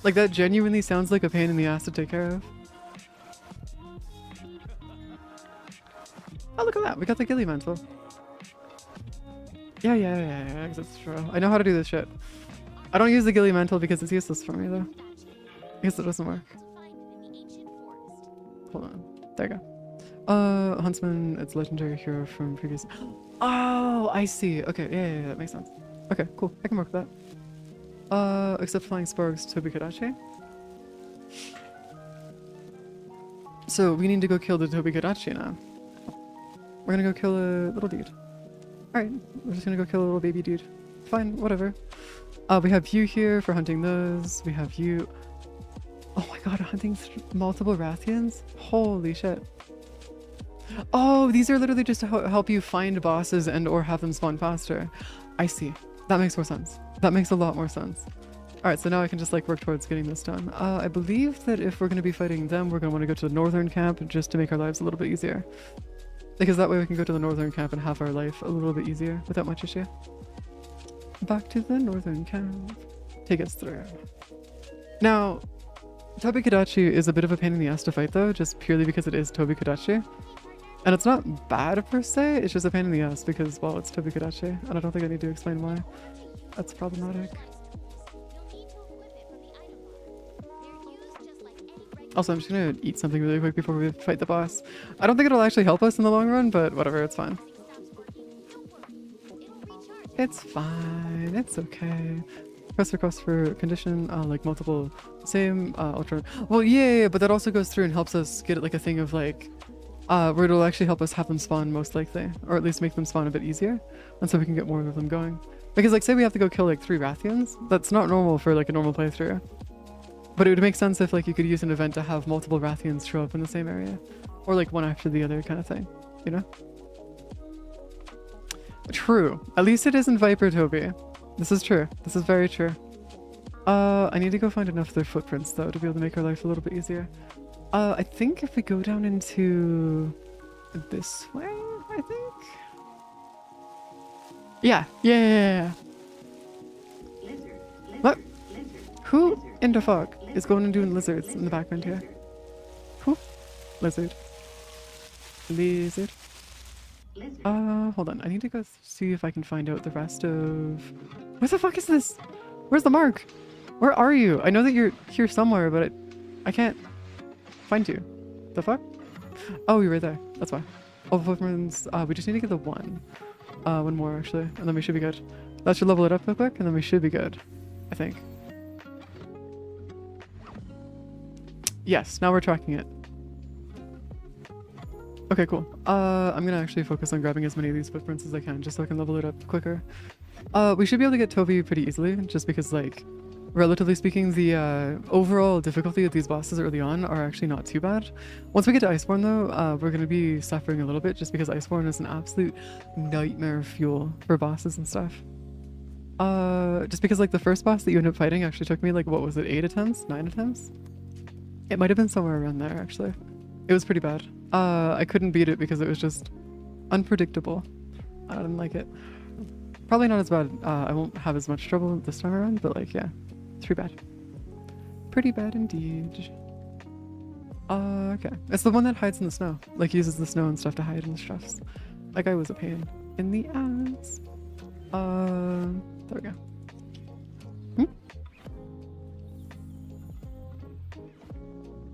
Like, that genuinely sounds like a pain in the ass to take care of. Oh, look at that. We got the Gilly Mantle. Yeah, 'cause it's true. I know how to do this shit. I don't use the Gilly Mantle because it's useless for me, though. I guess it doesn't work. Hold on. There you go. Huntsman, it's legendary hero from previous... Oh, I see. Okay, yeah, that makes sense. Okay, cool. I can work with that. Except Flying Sparks, Tobikadachi. So, we need to go kill the Tobikadachi now. We're gonna go kill a little dude. Alright, we're just gonna go kill a little baby dude. Fine, whatever. We have you here for hunting those. We have you... Oh my god, hunting multiple Rathians? Holy shit. Oh, these are literally just to help you find bosses and or have them spawn faster. I see. That makes more sense. That makes a lot more sense. Alright, so now I can just like work towards getting this done. I believe that if we're going to be fighting them, we're going to want to go to the northern camp just to make our lives a little bit easier. Because that way we can go to the northern camp and have our life a little bit easier without much issue. Back to the northern camp. Take us through. Now, Tobikadachi is a bit of a pain in the ass to fight though, just purely because it is Tobikadachi. And it's not bad per se, it's just a pain in the ass because, well, it's Tobikadachi, and I don't think I need to explain why. That's problematic. Also, I'm just gonna eat something really quick before we fight the boss. I don't think it'll actually help us in the long run, but whatever, it's fine. It's fine, it's okay. Request for condition, like multiple, same, ultra. Well, yeah, but that also goes through and helps us get like a thing of like, where it'll actually help us have them spawn most likely, or at least make them spawn a bit easier, and so we can get more of them going. Because like say we have to go kill like 3 Rathians, that's not normal for like a normal playthrough. But it would make sense if like you could use an event to have multiple Rathians show up in the same area, or like one after the other kind of thing, you know? True. At least it isn't Viper Toby. This is true. This is very true. I need to go find enough of their footprints though to be able to make our life a little bit easier. I think if we go down into this way, I think. Yeah. What? Who in the fuck is going and doing lizards in the background here? Who? Lizard. Hold on. I need to go see if I can find out the rest of... Where the fuck is this? Where's the mark? Where are you? I know that you're here somewhere, but I can't find you. The fuck? Oh, you're right there. That's why. All the footprints. We just need to get the one. One more actually, and then we should be good. That should level it up real quick, and then we should be good. I think. Yes, now we're tracking it. Okay, cool. I'm gonna actually focus on grabbing as many of these footprints as I can, just so I can level it up quicker. We should be able to get Toby pretty easily, just because, like, relatively speaking, the overall difficulty of these bosses early on are actually not too bad. Once we get to Iceborne, though, we're gonna be suffering a little bit, just because Iceborne is an absolute nightmare fuel for bosses and stuff. Just because, like, the first boss that you end up fighting actually took me, like, what was it, 8 attempts? 9 attempts? It might have been somewhere around there, actually. It was pretty bad. I couldn't beat it because it was just unpredictable. I didn't like it. Probably not as bad. I won't have as much trouble this time around, but like, yeah. It's pretty bad. Pretty bad indeed. Okay. It's the one that hides in the snow. Like, uses the snow and stuff to hide in the stuffs. That guy was a pain in the ass. There we go.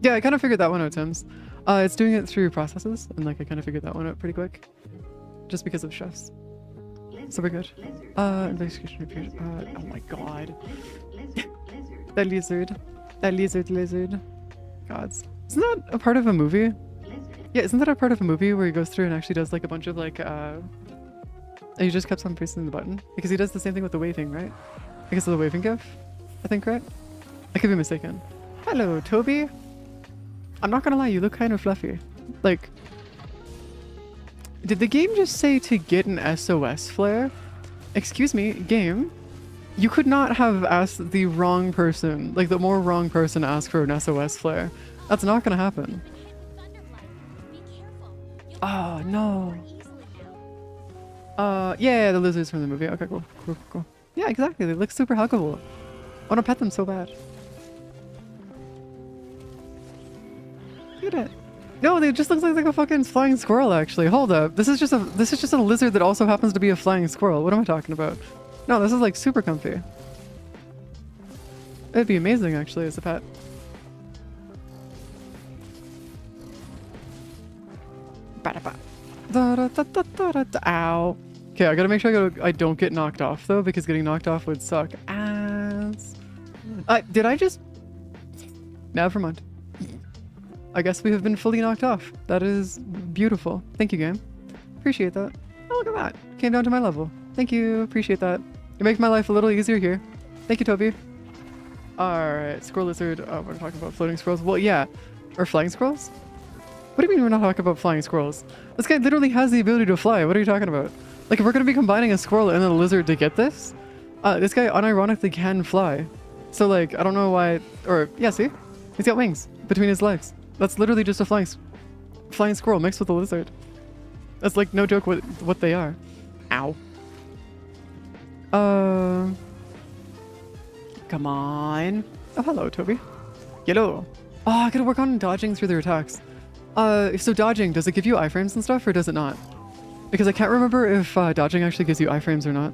Yeah, I kind of figured that one out, Tim's. It's doing it through processes, and like I kind of figured that one out pretty quick, just because of chefs. So we're good. Investigation repaired. Oh my god. That lizard. Gods. Isn't that a part of a movie? Yeah, isn't that a part of a movie where he goes through and actually does like a bunch of like, and he just kept on pressing the button? Because he does the same thing with the waving, right? I guess of the waving gif, I think, right? I could be mistaken. Hello, Toby. I'm not gonna lie, you look kind of fluffy. Like, did the game just say to get an SOS flare? Excuse me, game. You could not have asked the wrong person, like the more wrong person ask for an SOS flare. That's not gonna happen. Oh, no. Yeah, the lizards from the movie. Okay, cool. Yeah, exactly. They look super huggable. I want to pet them so bad. Look at it. No, they just looks like a fucking flying squirrel. Actually, hold up. This is just a lizard that also happens to be a flying squirrel. What am I talking about? No, this is like super comfy. It'd be amazing actually as a pet. Ow. Okay, I gotta make sure I don't get knocked off though, because getting knocked off would suck ass. Did I just? Never mind. I guess we have been fully knocked off. That is beautiful. Thank you, game. Appreciate that. Oh, look at that. Came down to my level. Thank you. Appreciate that. You make my life a little easier here. Thank you, Toby. Alright, squirrel lizard. Oh, we're talking about floating squirrels. Well, yeah. Or flying squirrels? What do you mean we're not talking about flying squirrels? This guy literally has the ability to fly. What are you talking about? Like, if we're going to be combining a squirrel and a lizard to get this, this guy unironically can fly. So, like, I don't know why... Or, yeah, see? He's got wings between his legs. That's literally just a flying squirrel mixed with a lizard. That's, like, no joke what they are. Ow. Come on. Oh, hello, Toby. Hello. Oh, I gotta work on dodging through their attacks. So dodging, does it give you iframes and stuff, or does it not? Because I can't remember if dodging actually gives you iframes or not.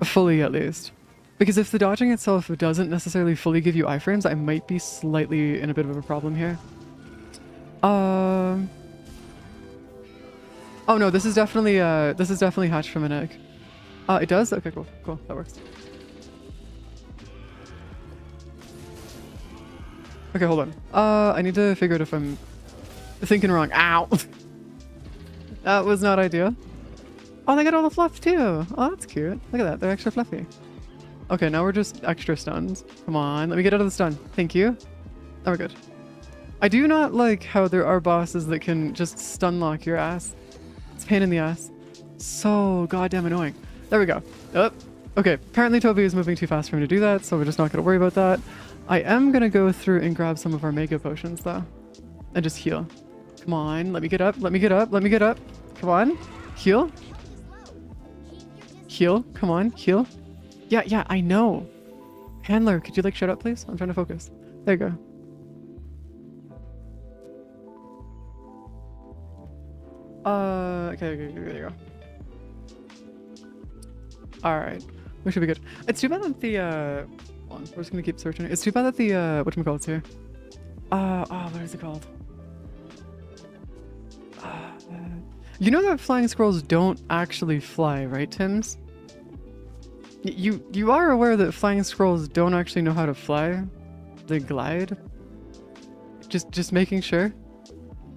Fully, at least. Because if the dodging itself doesn't necessarily fully give you iframes, I might be slightly in a bit of a problem here. Oh no, this is definitely hatched from an egg. It does? Okay, cool. Cool, that works. Okay, hold on. I need to figure out if I'm thinking wrong. Ow! That was not ideal. Oh, they got all the fluff too. Oh, that's cute. Look at that. They're extra fluffy. Okay, now we're just extra stunned. Come on, let me get out of the stun. Thank you. Oh, we're good. I do not like how there are bosses that can just stun lock your ass. It's a pain in the ass. So goddamn annoying. There we go. Oh, okay, apparently Toby is moving too fast for him to do that, so we're just not going to worry about that. I am going to go through and grab some of our mega potions though. And just heal. Come on, let me get up, let me get up, let me get up. Come on, heal. Heal, come on, heal. Yeah, I know. Handler, could you like shut up please? I'm trying to focus. There you go. Okay, there you go. Alright. We should be good. It's too bad that the, hold on, we're just gonna keep searching. It's too bad that the, whatchamacallit's here. What is it called? You know that flying squirrels don't actually fly, right, Tims? You are aware that flying squirrels don't actually know how to fly? They glide? Just making sure.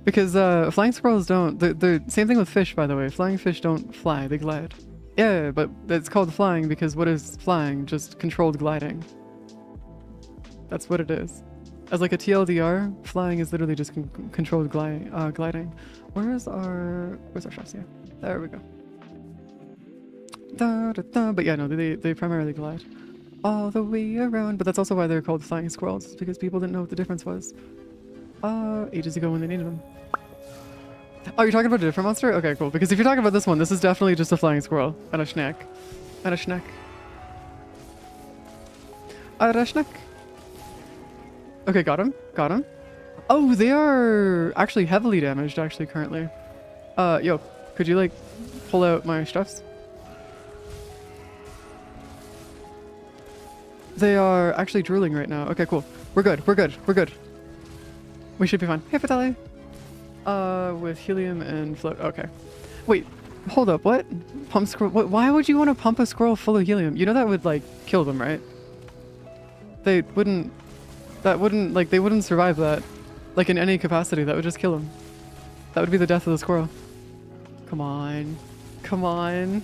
Because flying squirrels don't. The same thing with fish, by the way. Flying fish don't fly, they glide. Yeah, but it's called flying because what is flying? Just controlled gliding. That's what it is. As like a TLDR, flying is literally just controlled gliding. Where's our shots here? There we go. But yeah, no, they primarily glide all the way around. But that's also why they're called flying squirrels, because people didn't know what the difference was. Ages ago when they needed them. Oh, you're talking about a different monster? Okay, cool. Because if you're talking about this one, this is definitely just a flying squirrel and a schneck. And a schneck. And a schneck. Okay, got him. Got him. Oh, they are actually heavily damaged, actually, currently. Yo, could you, like, pull out my stuffs? They are actually drooling right now. Okay, cool. We're good. We're good. We're good. We should be fine. Hey, Vitaly. With helium and float. Okay. Wait, hold up. What? Pump squirrel? What, why would you want to pump a squirrel full of helium? You know that would, like, kill them, right? They wouldn't... That wouldn't, like, they wouldn't survive that. Like, in any capacity. That would just kill them. That would be the death of the squirrel. Come on. Come on.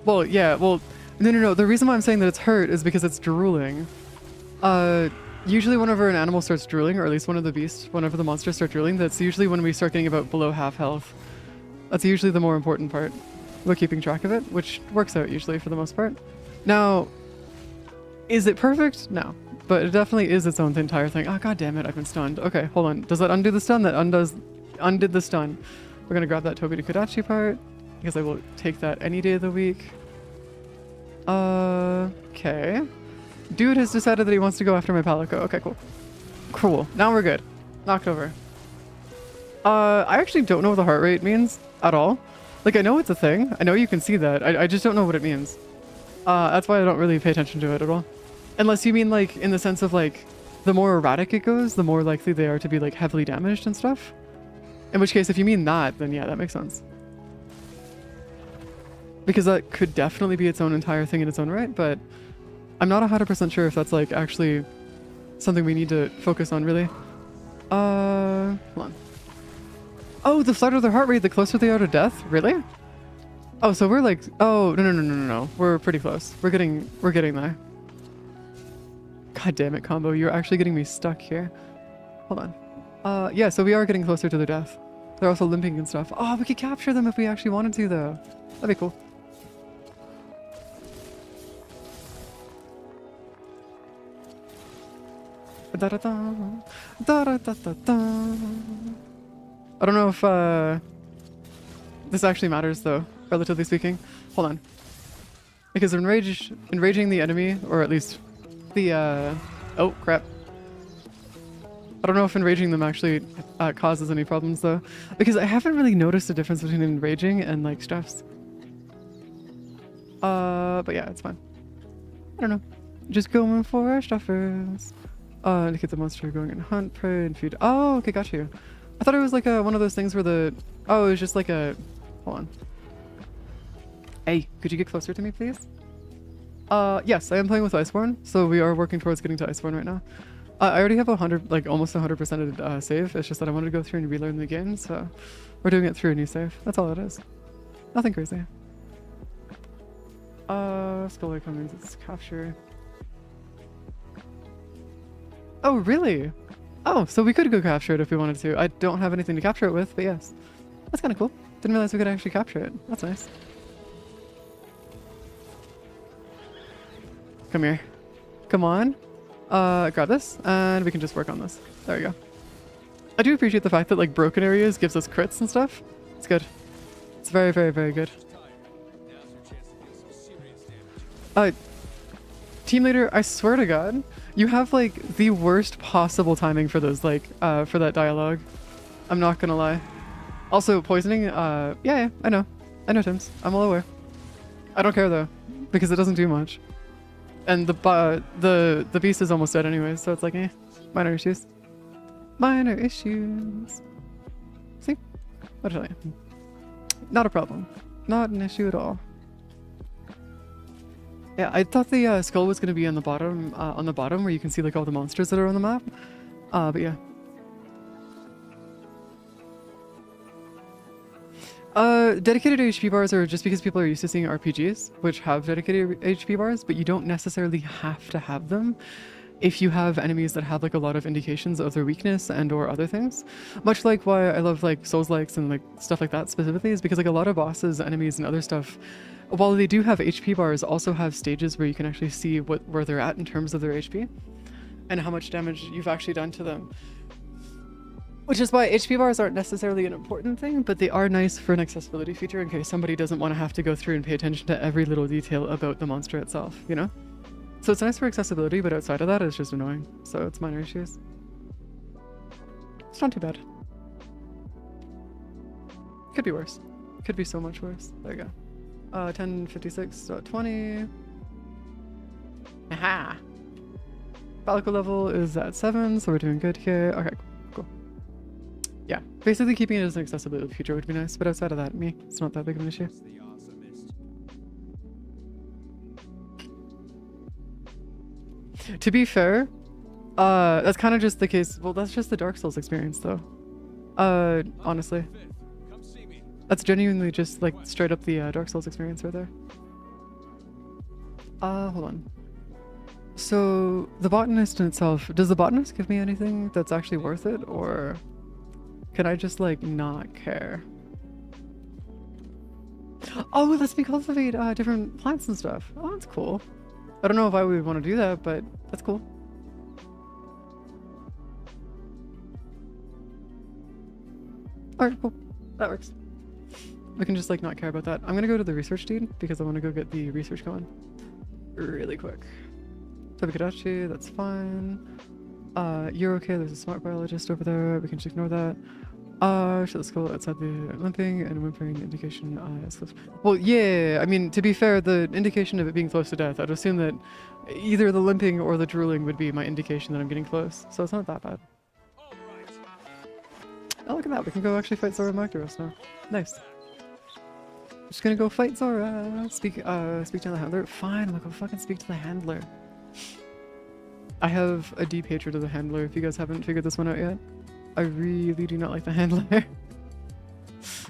Well, yeah, well... No. The reason why I'm saying that it's hurt is because it's drooling. Usually whenever an animal starts drooling, or at least one of the beasts, whenever the monsters start drooling, that's usually when we start getting about below half health. That's usually the more important part about keeping track of it, which works out usually for the most part. Now, is it perfect? No. But it definitely is its own entire thing. Oh, god damn it, I've been stunned. Okay, hold on. Does that undo the stun? That undid the stun. We're gonna grab that Toby to Kodachi part, because I will take that any day of the week. Okay. Dude has decided that he wants to go after my Palico. Okay, cool. Cool. Now we're good. Knocked over. I actually don't know what the heart rate means at all. Like, I know it's a thing. I know you can see that. I just don't know what it means. That's why I don't really pay attention to it at all. Unless you mean, like, in the sense of, like, the more erratic it goes, the more likely they are to be, like, heavily damaged and stuff. In which case, if you mean that, then yeah, that makes sense. Because that could definitely be its own entire thing in its own right, but I'm not 100% sure if that's, like, actually something we need to focus on, really. Hold on. Oh, the flatter their heart rate, the closer they are to death? Really? Oh, so we're like, oh, no. We're pretty close. We're getting there. God damn it, combo. You're actually getting me stuck here. Hold on. Yeah, so we are getting closer to their death. They're also limping and stuff. Oh, we could capture them if we actually wanted to, though. That'd be cool. Da-da-da. Da-da-da-da-da. I don't know if this actually matters, though, relatively speaking. Hold on. Because enraging the enemy, or at least the, oh, crap. I don't know if enraging them actually causes any problems, though. Because I haven't really noticed a difference between enraging and, like, stress. But yeah, it's fine. I don't know. Just going for our stuffers. Indicate the monster going and hunt, prey, and feed. Oh, okay, got you. I thought it was like one of those things where the... Oh, it was just like a... Hold on. Hey, could you get closer to me, please? Yes, I am playing with Iceborne, so we are working towards getting to Iceborne right now. I already have 100, like almost 100% save. It's just that I wanted to go through and relearn the game, so we're doing it through a new save. That's all it is. Nothing crazy. Skull icon means it's capture. Oh, really? Oh, so we could go capture it if we wanted to. I don't have anything to capture it with, but yes. That's kind of cool. Didn't realize we could actually capture it. That's nice. Come here. Come on. Grab this, and we can just work on this. There we go. I do appreciate the fact that, like, broken areas gives us crits and stuff. It's good. It's very, very, very good. Team leader, I swear to God, you have, like, the worst possible timing for those, like, for that dialogue. I'm not gonna lie. Also, poisoning, yeah, I know. I know, Tims. I'm all aware. I don't care, though, because it doesn't do much. And the beast is almost dead anyway, so it's like, eh, minor issues. Minor issues. See? What did I tell you? Not a problem. Not an issue at all. Yeah, I thought the skull was going to be on the bottom where you can see like all the monsters that are on the map. But yeah. Dedicated HP bars are just because people are used to seeing RPGs, which have dedicated HP bars, but you don't necessarily have to have them if you have enemies that have like a lot of indications of their weakness and or other things. Much like why I love like Souls-likes and like stuff like that specifically is because like a lot of bosses, enemies, and other stuff, while they do have HP bars, also have stages where you can actually see where they're at in terms of their HP and how much damage you've actually done to them. Which is why HP bars aren't necessarily an important thing, but they are nice for an accessibility feature in case somebody doesn't want to have to go through and pay attention to every little detail about the monster itself, you know? So it's nice for accessibility, but outside of that, it's just annoying. So it's minor issues. It's not too bad. Could be worse. Could be so much worse. There you go. 1056, 20. Aha! Palico level is at 7, so we're doing good here. Okay, cool. Yeah, basically keeping it as an accessibility feature would be nice, but outside of that, it's not that big of an issue. To be fair, that's kind of just the case. Well, that's just the Dark Souls experience, though. Honestly. That's genuinely just, like, straight up the Dark Souls experience right there. Hold on. So, the botanist in itself, does the botanist give me anything that's actually worth it, or can I just, like, not care? Oh, it lets me cultivate different plants and stuff. Oh, that's cool. I don't know why we would want to do that, but that's cool. Alright, cool. That works. We can just, like, not care about that. I'm gonna go to the research deed because I want to go get the research going really quick. Tobikadachi, that's fine. You're okay, there's a smart biologist over there, we can just ignore that. Shut the skull outside the limping and whimpering indication is close. Well, yeah, I mean, to be fair, the indication of it being close to death, I'd assume that either the limping or the drooling would be my indication that I'm getting close, so it's not that bad. Oh, look at that, we can go actually fight Zora Magdaros now. Nice. Just gonna go fight Zora. Speak to the handler. Fine, I'm gonna go fucking speak to the handler. I have a deep hatred of the handler if you guys haven't figured this one out yet. I really do not like the handler.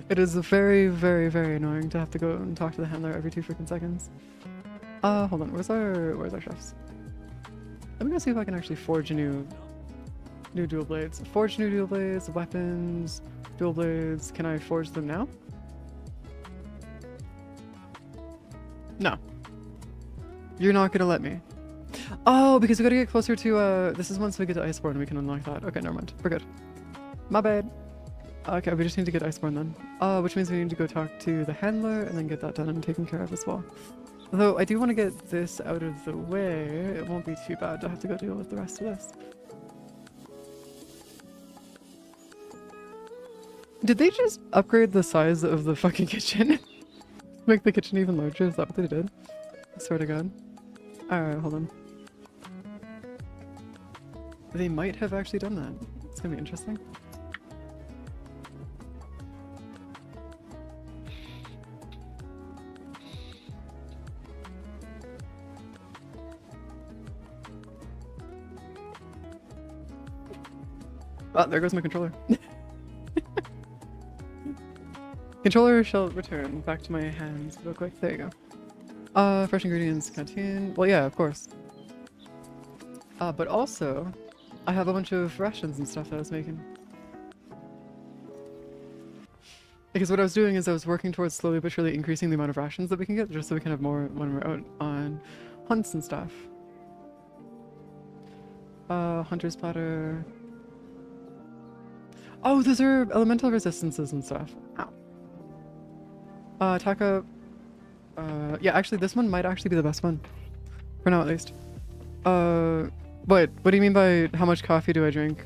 It is very, very, very annoying to have to go and talk to the handler every 2 freaking seconds. Hold on, where's our chefs? Let me go see if I can actually forge a new dual blades. Forge new dual blades, weapons, dual blades. Can I forge them now? No. You're not gonna let me. Oh, because we gotta get closer to, this is once we get to Iceborne we can unlock that. Okay, never mind. We're good. My bad. Okay, we just need to get Iceborne then. Which means we need to go talk to the handler and then get that done and taken care of as well. Though I do want to get this out of the way. It won't be too bad to have to go deal with the rest of this. Did they just upgrade the size of the fucking kitchen? Make the kitchen even larger? Is that what they did? I swear to God. Alright, hold on. They might have actually done that. It's gonna be interesting. Oh, there goes my controller. Controller shall return back to my hands real quick. There you go. Fresh ingredients, canteen. Well, yeah, of course. But also, I have a bunch of rations and stuff that I was making. Because what I was doing is I was working towards slowly but surely increasing the amount of rations that we can get, just so we can have more when we're out on hunts and stuff. Hunter's platter. Oh, those are elemental resistances and stuff. Ow. Attack up. Yeah, actually, this one might actually be the best one. For now, at least. What do you mean by how much coffee do I drink?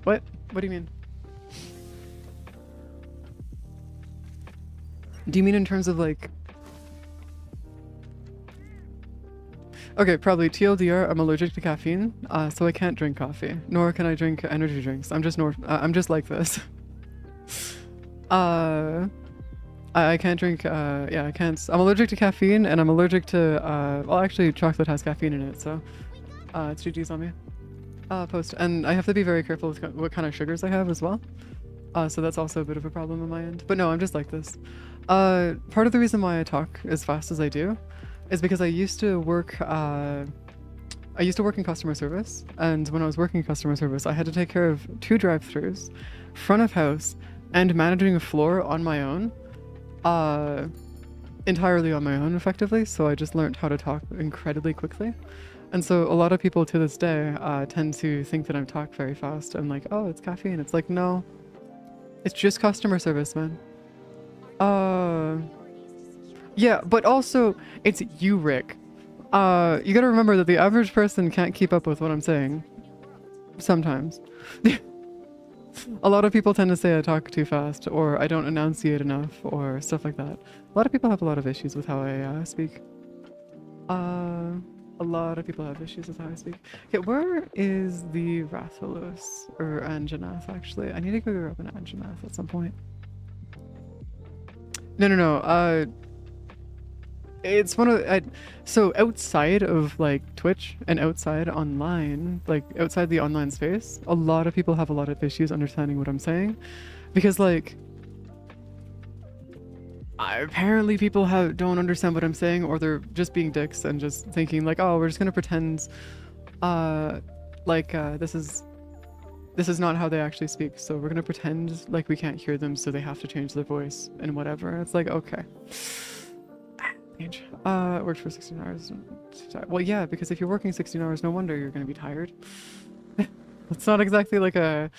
What? What do you mean? Do you mean in terms of, like... Okay, probably TLDR, I'm allergic to caffeine, so I can't drink coffee, nor can I drink energy drinks. I'm just like this. I can't drink, yeah, I can't. I'm allergic to caffeine, and I'm allergic to, well, actually, chocolate has caffeine in it, so, it's GG's on me. Post. And I have to be very careful with what kind of sugars I have as well. So that's also a bit of a problem on my end. But no, I'm just like this. Part of the reason why I talk as fast as I do is because I used to work in customer service, and when I was working in customer service, I had to take care of 2 drive-thrus, front of house, and managing a floor on my own. Entirely on my own, effectively, so I just learned how to talk incredibly quickly. And so a lot of people to this day tend to think that I talk very fast. I'm like, oh, it's caffeine. It's like, no. It's just customer service, man. Yeah, but also, it's you, Rick. You gotta remember that the average person can't keep up with what I'm saying. Sometimes. A lot of people tend to say I talk too fast, or I don't enunciate enough, or stuff like that. A lot of people have a lot of issues with how I speak. A lot of people have issues with how I speak. Okay, where is the Rathalos? Or Anjanath, actually? I need to go grab an Anjanath at some point. No. It's one of... so outside of, like, Twitch and outside online, like, outside the online space, a lot of people have a lot of issues understanding what I'm saying. Because, like... apparently people don't understand what I'm saying, or they're just being dicks and just thinking, like, oh, we're just gonna pretend, this is not how they actually speak, so we're gonna pretend like we can't hear them, so they have to change their voice and whatever. It's like, okay. Worked for 16 hours. Well, yeah, because if you're working 16 hours, no wonder you're gonna be tired. That's not exactly like a...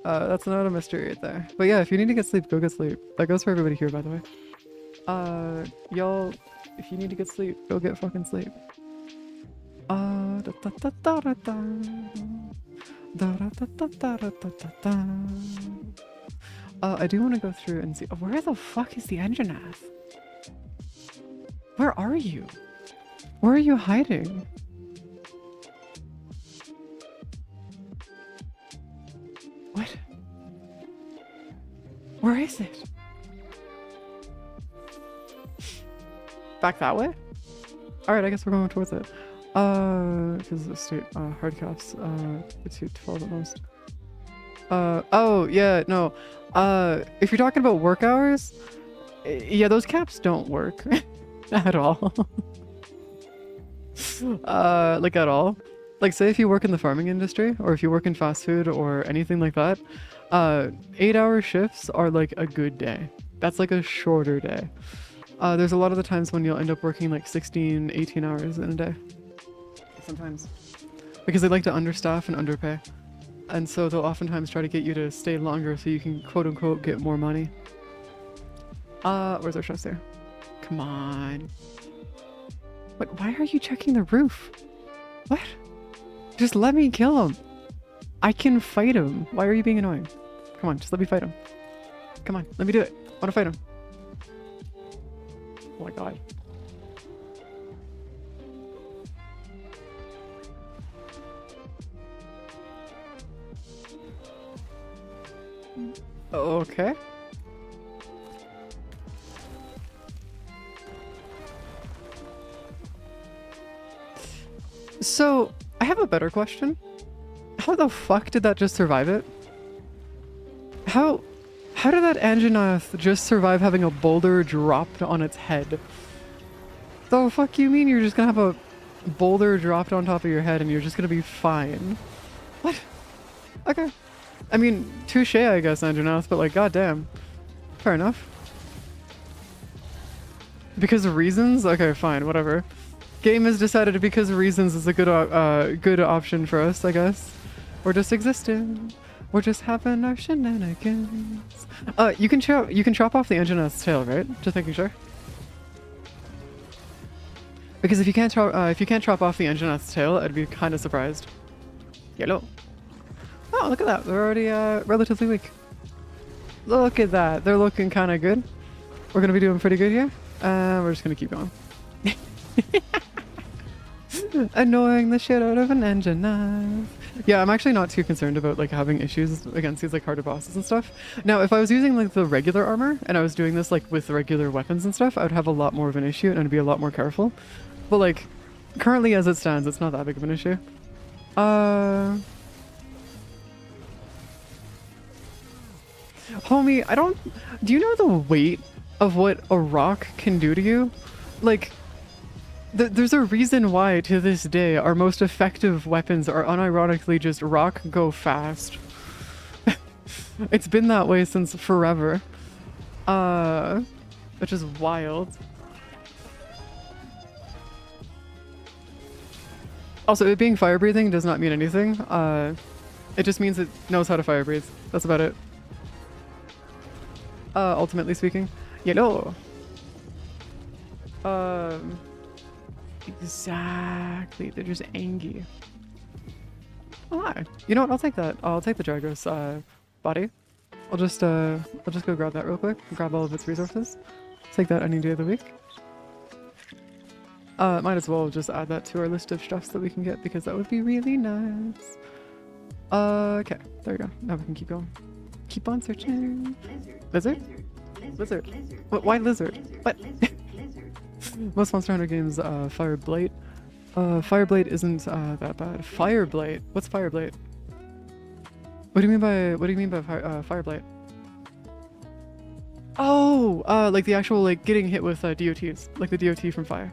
that's not a mystery right there. But yeah, if you need to get sleep, go get sleep. That goes for everybody here, by the way. Y'all, if you need to get sleep, go get fucking sleep. Da da da da da da. Da da da da da da da da. I do want to go through and see. Where the fuck is the Anjanath? Where are you? Where are you hiding? What? Where is it? Back that way? Alright, I guess we're going towards it. Because the state, hard caps, it's 12 at most. Oh, yeah, no. If you're talking about work hours, yeah, those caps don't work at all. Like at all. Like, say if you work in the farming industry, or if you work in fast food or anything like that, 8-hour shifts are like a good day. That's like a shorter day. There's a lot of the times when you'll end up working like 16, 18 hours in a day. Sometimes. Because they like to understaff and underpay. And so they'll oftentimes try to get you to stay longer so you can quote unquote get more money. Where's our chest there? Come on. What? Why are you checking the roof? What? Just let me kill him. I can fight him. Why are you being annoying? Come on, just let me fight him. Come on, let me do it. I want to fight him. Oh my god. Okay. So, I have a better question. How the fuck did that just survive it? How did that Anjanath just survive having a boulder dropped on its head? The fuck you mean you're just gonna have a boulder dropped on top of your head and you're just gonna be fine? What? Okay. I mean, touche, I guess, Anjanath, but like, goddamn. Fair enough. Because of reasons? Okay, fine, whatever. Game has decided because of reasons is a good option for us, I guess. We're just existing. We're just having our shenanigans. You can chop off the Anjanath's tail, right? Just making sure. Because if you can't chop off the Anjanath's tail, I'd be kind of surprised. Yellow. Oh, look at that. They're already relatively weak. Look at that. They're looking kind of good. We're going to be doing pretty good here. We're just going to keep going. Annoying the shit out of an Anjanath. Yeah, I'm actually not too concerned about like having issues against these like harder bosses and stuff. Now, if I was using like the regular armor and I was doing this like with regular weapons and stuff, I would have a lot more of an issue and I'd be a lot more careful. But like, currently as it stands, it's not that big of an issue. Homie, do you know the weight of what a rock can do to you? Like, there's a reason why to this day our most effective weapons are unironically just rock go fast. It's been that way since forever. Which is wild. Also, it being fire breathing does not mean anything. It just means it knows how to fire breathe. That's about it. Ultimately speaking. Yellow. Exactly. They're just angry. Oh, hi. You know what? I'll take that. I'll take the Dragos body. I'll just go grab that real quick. Grab all of its resources. Take that any day of the week. Might as well just add that to our list of stuffs that we can get because that would be really nice. Okay. There we go. Now we can keep going. Keep on searching. Lizard? Lizard. What? Why lizard? What? Most Monster Hunter games, Fireblade. Fireblade isn't that bad. Fireblade? What's Fireblade? What do you mean by Fireblade? Oh, like the actual like getting hit with DOTs, like the DOT from Fire.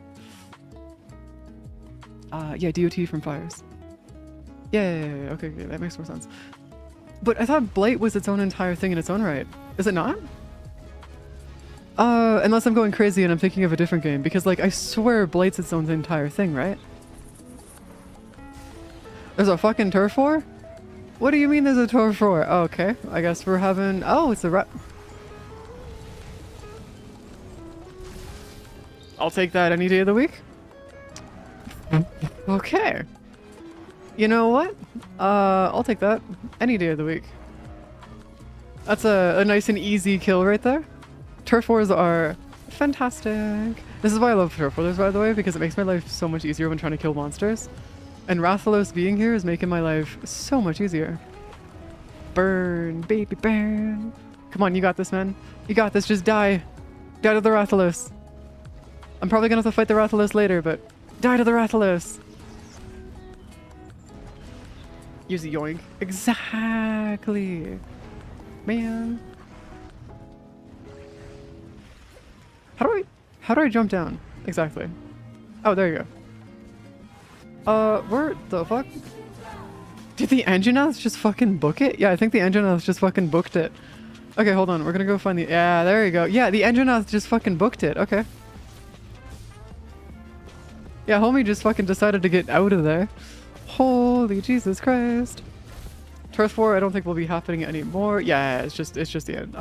Yeah, DOT from Fires. Yeah. Okay, that makes more sense. But I thought Blight was its own entire thing in its own right. Is it not? Unless I'm going crazy and I'm thinking of a different game, because like I swear Blight's its own entire thing, right? There's a fucking turf war? What do you mean there's a turf war? Oh, okay, I guess we're having... Oh, it's a I'll take that any day of the week. Okay. You know what? I'll take that any day of the week. That's a nice and easy kill right there. Turf wars are fantastic. This is why I love turf wars, by the way, because it makes my life so much easier when trying to kill monsters. And Rathalos being here is making my life so much easier. Burn, baby, burn. Come on, you got this, man. You got this, just die. Die to the Rathalos. I'm probably gonna have to fight the Rathalos later, but die to the Rathalos. Use a yoink. Exactly. Man. How do I jump down? Exactly. Oh, there you go. Where the fuck? Did the Anjanath just fucking book it? Yeah, I think the Anjanath just fucking booked it. Okay, hold on. We're gonna go find the... Yeah, there you go. Yeah, the Anjanath just fucking booked it. Okay. Yeah, homie just fucking decided to get out of there. Holy Jesus Christ. Turf War, I don't think will be happening anymore. Yeah, it's just the Anjanath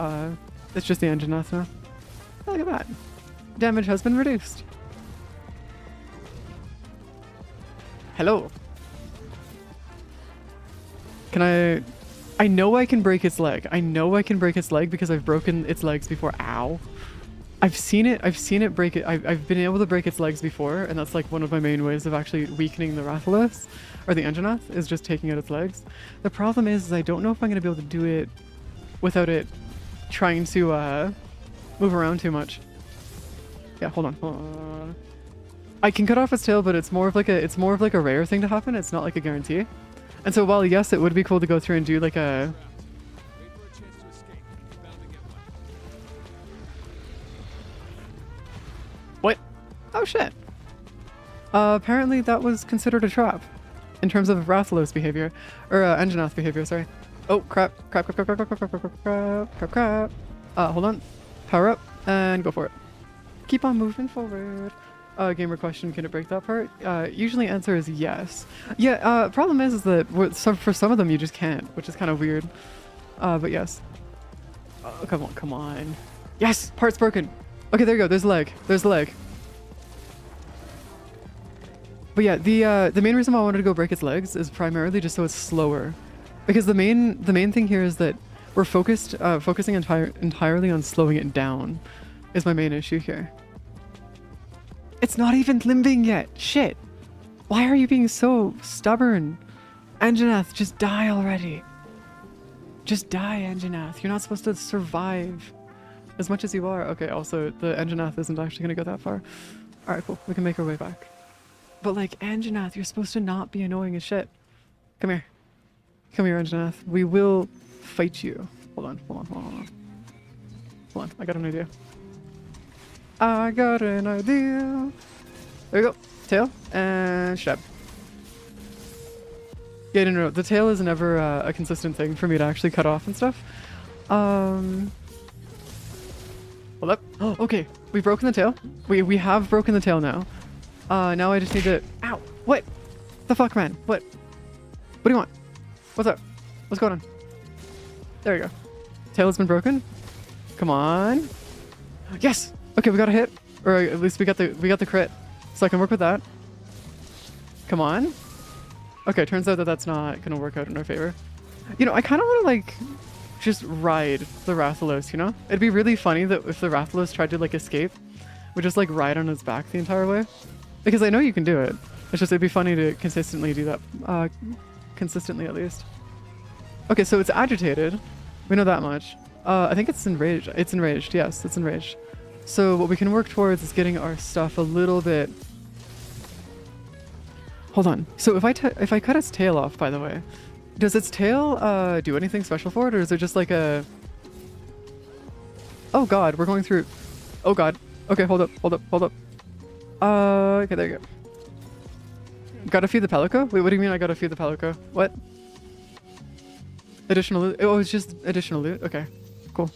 now. Oh, look at that. Damage has been reduced. Hello. Can I know I can break its leg. I know I can break its leg because I've broken its legs before. Ow. I've seen it break it. I've been able to break its legs before, and that's like one of my main ways of actually weakening the Rathalos, or the Anjanath, is just taking out its legs. The problem is I don't know if I'm going to be able to do it without it trying to move around too much. Yeah, hold on. I can cut off its tail, but it's more of like a rare thing to happen. It's not like a guarantee. And so while yes, it would be cool to go through and do like a... What? Oh shit. Apparently that was considered a trap in terms of Rathalos behavior, or Anjanath behavior, sorry. Oh crap. Hold on. Power up and go for it. Keep on moving forward. Gamer question, can it break that part? Usually answer is yes. Yeah, problem is that for some of them you just can't, which is kind of weird. But yes. Come on. Yes! Part's broken! Okay, there you go, there's the leg. But yeah, the main reason why I wanted to go break its legs is primarily just so it's slower. Because the main thing here is that we're focusing entirely on slowing it down is my main issue here. It's not even limbing yet. Shit. Why are you being so stubborn? Anjanath, just die already. Just die, Anjanath. You're not supposed to survive as much as you are. Okay, also, the Anjanath isn't actually going to go that far. Alright, cool. We can make our way back. But like, Anjanath, you're supposed to not be annoying as shit. Come here. Come here, Anjanath. We will fight you. Hold on. Hold on. I got an idea. There you go. Tail and stab. Yeah, no. The tail is never a consistent thing for me to actually cut off and stuff. Hold up. Oh, okay. We've broken the tail. We have broken the tail now. Now I just need to... Ow! What? The fuck, man? What? What do you want? What's up? What's going on? There you go. Tail has been broken. Come on. Yes! Okay, we got a hit. Or at least we got the crit. So I can work with that. Come on. Okay, turns out that that's not gonna work out in our favor. You know, I kind of want to, like, just ride the Rathalos, you know? It'd be really funny that if the Rathalos tried to, like, escape, we just, like, ride on its back the entire way. Because I know you can do it. It's just, it'd be funny to consistently do that. Consistently, at least. Okay, so it's agitated. We know that much. I think it's enraged. It's enraged, yes, it's enraged. So what we can work towards is getting our stuff a little bit... Hold on. So if I cut its tail off, by the way, does its tail do anything special for it, or is it just like a... Oh god, we're going through... Oh god. Okay, hold up. Okay, there you go. Gotta feed the Pelico? Wait, what do you mean I gotta feed the Pelico? What? Additional loot? Oh, it's just additional loot? Okay, cool.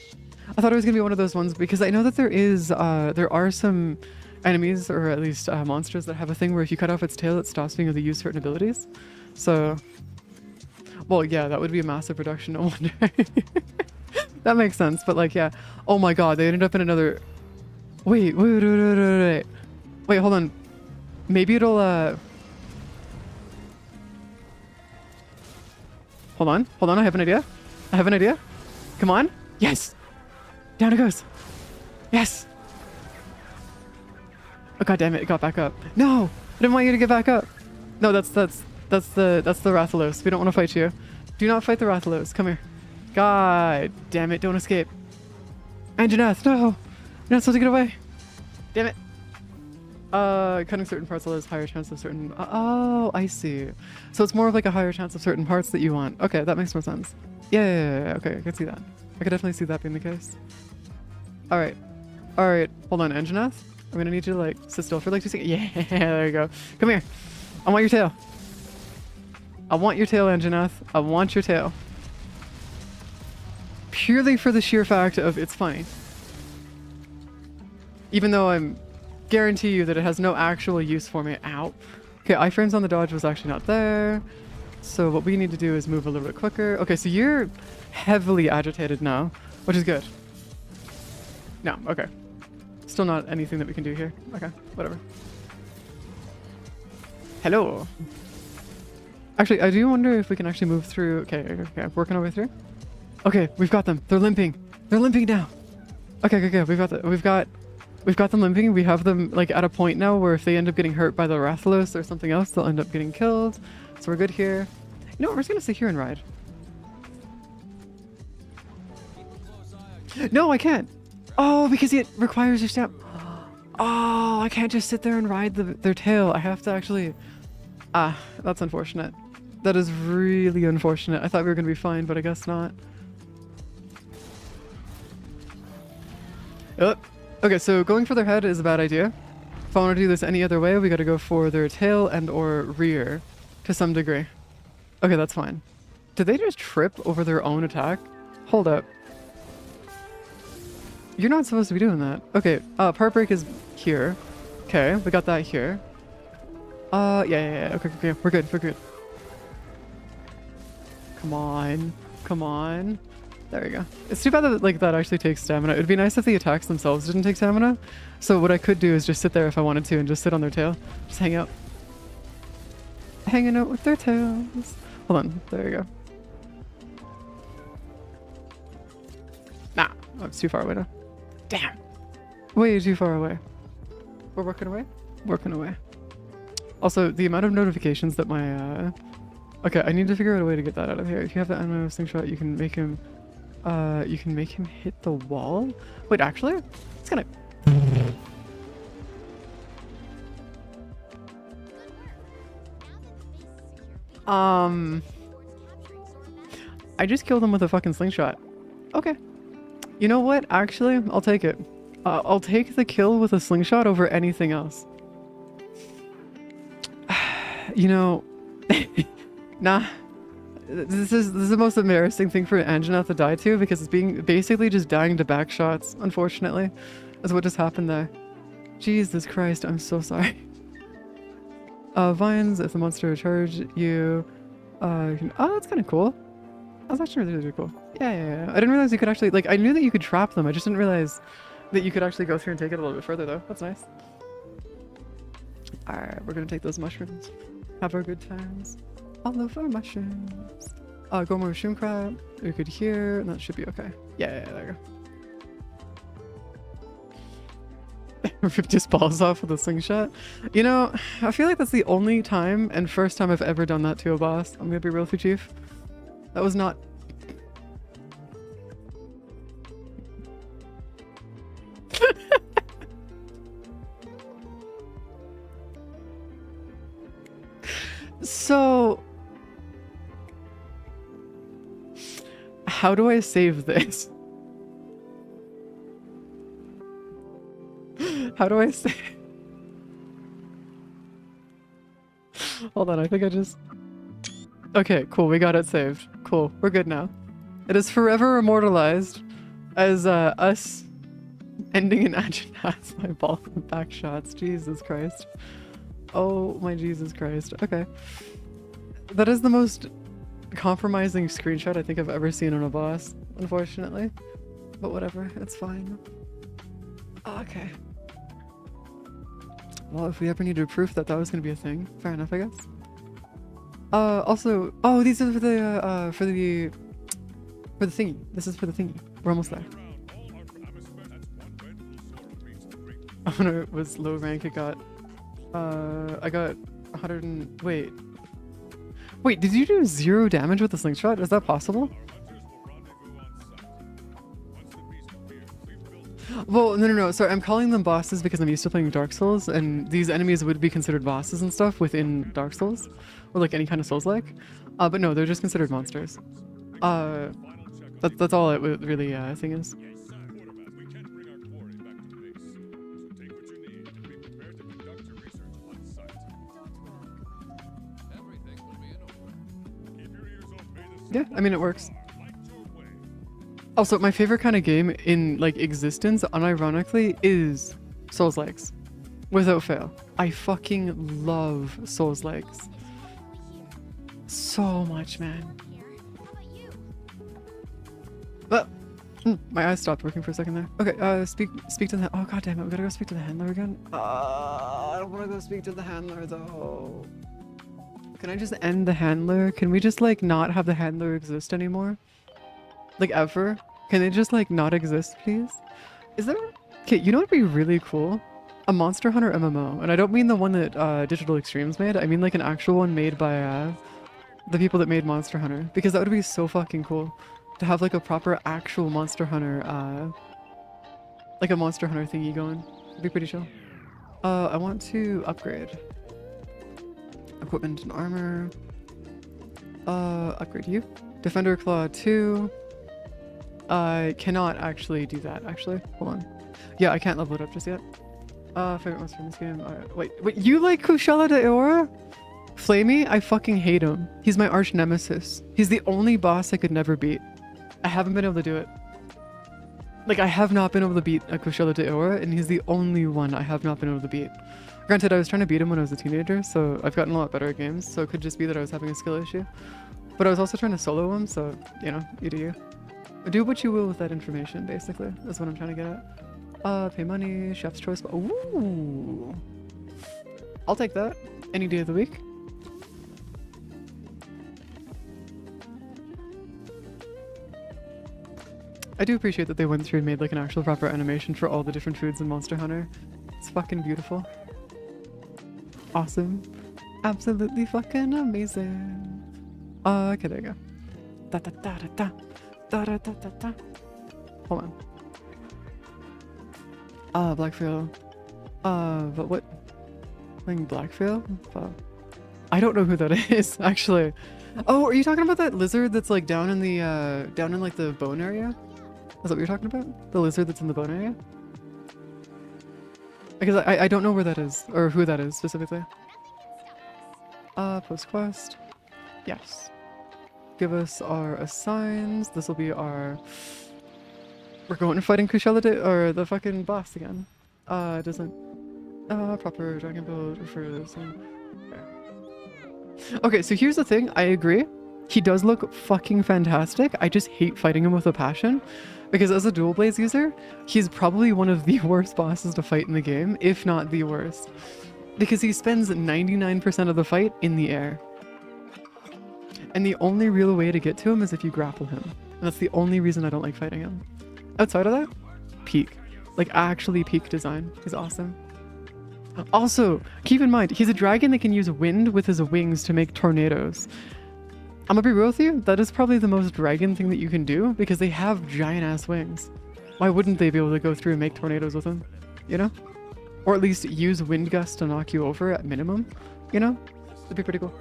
I thought it was gonna be one of those ones because I know that there are some enemies, or at least monsters, that have a thing where if you cut off its tail, it stops being able to use certain abilities. So, well, yeah, that would be a massive reduction, no wonder. That makes sense, but like, yeah. Oh my god, they ended up in another... Wait, hold on. Maybe it'll, Hold on. Hold on. I have an idea. I have an idea. Come on. Yes. Down it goes. Yes. Oh god damn it! It got back up. No, I didn't want you to get back up. No, that's the Rathalos. We don't want to fight you. Do not fight the Rathalos. Come here. God damn it! Don't escape. Anjanath, no! You're not supposed to get away. Damn it. Cutting certain parts allows higher chance of certain. Oh, I see. So it's more of like a higher chance of certain parts that you want. Okay, that makes more sense. Yeah. Okay, I can see that. I could definitely see that being the case. All right. Hold on, Anjanath. I'm gonna need you to like sit still for like 2 seconds. Yeah, there you go. Come here. I want your tail. I want your tail, Anjanath. I want your tail. Purely for the sheer fact of it's funny. Even though I'm guarantee you that it has no actual use for me. Ow. Okay, iframes on the dodge was actually not there. So what we need to do is move a little bit quicker. Okay, so you're heavily agitated now, which is good. No, okay. Still not anything that we can do here. Okay, whatever. Hello. Actually, I do wonder if we can actually move through. Okay, working our way through. Okay, we've got them. They're limping. They're limping now. Okay. We've got them limping. We have them like at a point now where if they end up getting hurt by the Rathalos or something else, they'll end up getting killed. So we're good here. You know what? We're just gonna sit here and ride. No, I can't. Oh, because it requires your step. Oh, I can't just sit there and ride their tail. I have to actually... that's unfortunate. That is really unfortunate. I thought we were going to be fine, but I guess not. Oh. Okay, so going for their head is a bad idea. If I want to do this any other way, we got to go for their tail and or rear to some degree. Okay, that's fine. Did they just trip over their own attack? Hold up. You're not supposed to be doing that. Okay, part break is here. Okay, we got that here. Yeah. Okay, we're good. Come on. There we go. It's too bad that like that actually takes stamina. It'd be nice if the attacks themselves didn't take stamina. So what I could do is just sit there if I wanted to and just sit on their tail. Just hang out. Hanging out with their tails. Hold on, there you go. Nah, it's too far away now. Damn. Way too far away. We're working away? Working away. Also, the amount of notifications that my, Okay, I need to figure out a way to get that out of here. If you have the ammo slingshot, you can make him... hit the wall? Wait, actually? It's gonna... I just killed him with a fucking slingshot. Okay. You know what? Actually, I'll take it. I'll take the kill with a slingshot over anything else. You know... Nah. This is the most embarrassing thing for Anjanath to die to because it's basically just dying to back shots, unfortunately. That's what just happened there. Jesus Christ, I'm so sorry. Vines, if the monster charge you, can, oh, that's kind of cool. That's actually really cool. Yeah. I didn't realize you could actually, like, I knew that you could trap them. I just didn't realize that you could actually go through and take it a little bit further, though. That's nice. Alright, we're gonna take those mushrooms. Have our good times. All over mushrooms. Go more mushroom crab. You're good here, and that should be okay. Yeah, there you go. Ripped his balls off with a slingshot. You know, I feel like that's the only time and first time I've ever done that to a boss. I'm gonna be real with you, Chief. That was not... So... How do I save this? How do I save... Hold on, I think I just... Okay, cool, we got it saved. Cool, we're good now. It is forever immortalized as us ending in Anjanath by ball and back shots. Jesus Christ. Oh my Jesus Christ. Okay. That is the most compromising screenshot I think I've ever seen on a boss, unfortunately. But whatever, it's fine. Okay. Well, if we ever needed proof that that was going to be a thing, fair enough, I guess. Also, oh, these are for the thingy. This is for the thingy. We're almost there. When it was low rank, I got 100 and wait, did you do 0 damage with the slingshot? Is that possible? Well, no. Sorry, I'm calling them bosses because I'm used to playing Dark Souls, and these enemies would be considered bosses and stuff within Dark Souls, or like any kind of Souls-like. But no, they're just considered monsters. That's all it really thing is. Yeah, I mean it works. Also, my favorite kind of game in like existence, unironically, is Souls-likes. Without fail. I fucking love Souls-likes. So much, man. But my eyes stopped working for a second there. Okay, speak to the oh god damn it, we gotta go speak to the handler again. I don't wanna go speak to the handler though. Can I just end the handler? Can we just like not have the handler exist anymore? Like ever? Can they just like not exist, please? Is there... Okay, you know what would be really cool? A Monster Hunter MMO. And I don't mean the one that Digital Extremes made. I mean like an actual one made by the people that made Monster Hunter. Because that would be so fucking cool. To have like a proper actual Monster Hunter, like a Monster Hunter thingy going. It'd be pretty chill. I want to upgrade. Equipment and armor. Upgrade you. Defender Claw 2. I cannot actually do that, actually. Hold on. Yeah, I can't level it up just yet. Favorite monster in this game. Alright, wait, you like Kushala Daora? Flamey? I fucking hate him. He's my arch nemesis. He's the only boss I could never beat. I haven't been able to do it. Like, I have not been able to beat a Kushala Daora, and he's the only one I have not been able to beat. Granted, I was trying to beat him when I was a teenager, so I've gotten a lot better at games, so it could just be that I was having a skill issue. But I was also trying to solo him, so, you know, you do you. Do what you will with that information, basically. That's what I'm trying to get at. Pay money, chef's choice. Ooh. I'll take that. Any day of the week. I do appreciate that they went through and made like an actual proper animation for all the different foods in Monster Hunter. It's fucking beautiful. Awesome. Absolutely fucking amazing. Okay, there you go. Da da da da da. Da, da, da, da, da. Hold on. Blackfield. But what? Playing Blackfield? I don't know who that is, actually. Oh, are you talking about that lizard that's like down in the, down in like the bone area? Is that what you're talking about? The lizard that's in the bone area? Because I don't know where that is, or who that is specifically. Post quest. Yes. Give us our assigns. This will be our... We're going and fighting Kushala or the fucking boss again. It doesn't... proper dragon build refers... Okay, so here's the thing. I agree. He does look fucking fantastic. I just hate fighting him with a passion. Because as a Dual Blades user, he's probably one of the worst bosses to fight in the game, if not the worst. Because he spends 99% of the fight in the air. And the only real way to get to him is if you grapple him. And that's the only reason I don't like fighting him. Outside of that, peak. Like, actually peak design. He's awesome. Also, keep in mind, he's a dragon that can use wind with his wings to make tornadoes. I'm gonna be real with you, that is probably the most dragon thing that you can do, because they have giant-ass wings. Why wouldn't they be able to go through and make tornadoes with them? You know? Or at least use wind gusts to knock you over at minimum? You know? That'd be pretty cool.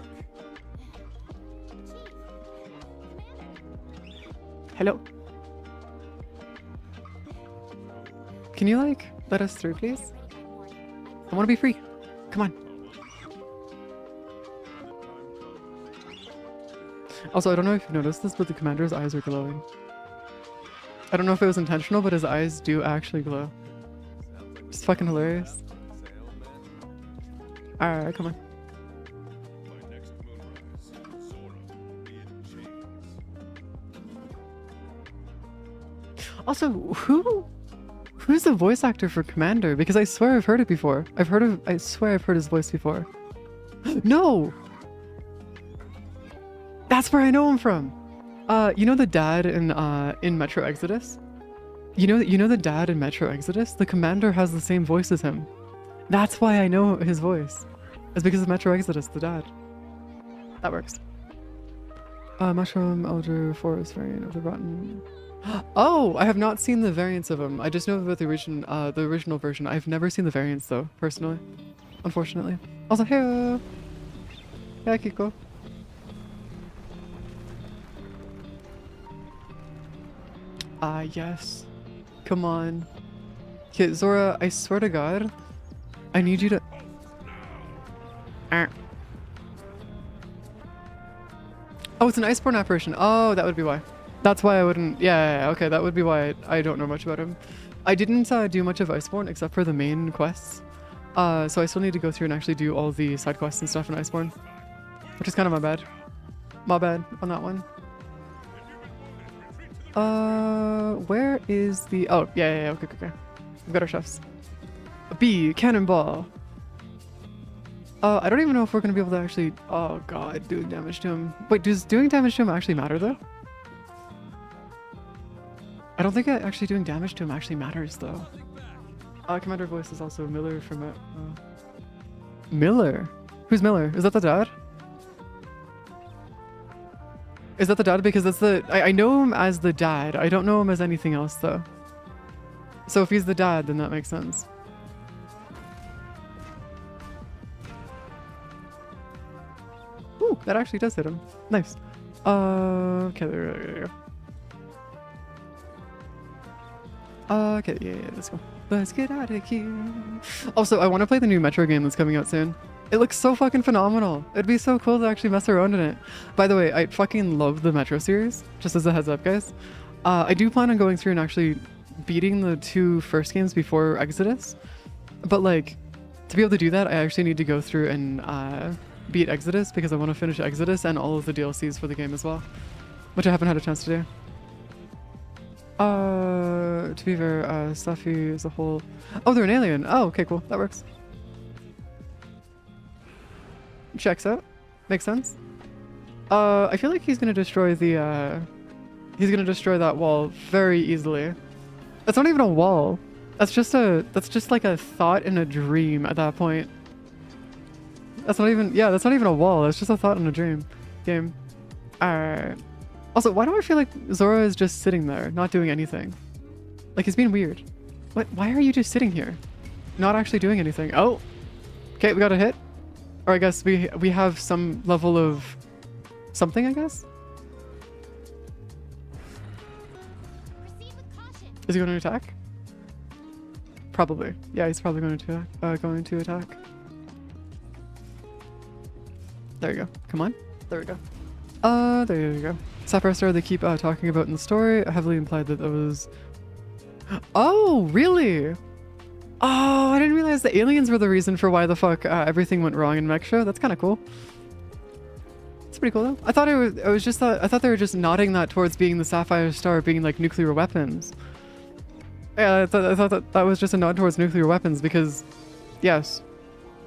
Hello? Can you, like, let us through, please? I want to be free. Come on. Also, I don't know if you've noticed this, but the commander's eyes are glowing. I don't know if it was intentional, but his eyes do actually glow. It's fucking hilarious. Alright, come on. Also, who's the voice actor for Commander? Because I swear I've heard it before. I swear I've heard his voice before. No! That's where I know him from. You know the dad in Metro Exodus? You know the dad in Metro Exodus? The commander has the same voice as him. That's why I know his voice. It's because of Metro Exodus, the dad. That works. Mushroom, Elder, Forest variant of the Rotten. Oh, I have not seen the variants of them. I just know about the original version. I've never seen the variants though, personally. Unfortunately. Also, hey, yeah, Kiko. Yes. Come on. Okay, Zora, I swear to God, I need you to... Oh, it's an Iceborne apparition. Oh, that would be why. That's why I wouldn't... Yeah, okay, that would be why I don't know much about him. I didn't do much of Iceborne except for the main quests. So I still need to go through and actually do all the side quests and stuff in Iceborne. Which is kind of my bad. My bad on that one. Where is the... Oh, yeah, okay. We've got our chefs. B, cannonball. I don't even know if we're gonna be able to actually... Oh god, doing damage to him. Wait, does doing damage to him actually matter though? I don't think actually doing damage to him actually matters though. Commander voice is also Miller from it. Miller? Who's Miller? Is that the dad? Is that the dad? Because that's the... I know him as the dad. I don't know him as anything else though. So if he's the dad, then that makes sense. Ooh, that actually does hit him. Nice. Okay, there we go. Okay, yeah, let's go. Let's get out of here. Also, I want to play the new Metro game that's coming out soon. It looks so fucking phenomenal. It'd be so cool to actually mess around in it. By the way, I fucking love the Metro series, just as a heads up, guys. I do plan on going through and actually beating the 2 first games before Exodus. But like, to be able to do that, I actually need to go through and beat Exodus because I want to finish Exodus and all of the DLCs for the game as well, which I haven't had a chance to do. To be fair, Safi as a whole... Oh, they're an alien. Oh, okay, cool. That works. Checks out. Makes sense. I feel like he's gonna destroy the, he's gonna destroy that wall very easily. That's not even a wall. That's just like a thought in a dream at that point. That's not even... Yeah, that's not even a wall. It's just a thought in a dream. Game. Alright. Also, why do I feel like Zora is just sitting there, not doing anything? Like, he's being weird. What? Why are you just sitting here? Not actually doing anything. Oh! Okay, we got a hit. Or I guess we have some level of something, I guess? Proceed with caution. Is he going to attack? Probably. Yeah, he's probably going to attack. There you go. Come on. There we go. There you go. Sapphire Star they keep talking about in the story heavily implied that was... Oh, really? Oh, I didn't realize the aliens were the reason for why the fuck everything went wrong in Meksha. That's kind of cool. It's pretty cool though. I thought I thought they were just nodding that towards being the Sapphire Star being like nuclear weapons. Yeah, I thought that was just a nod towards nuclear weapons because, yes,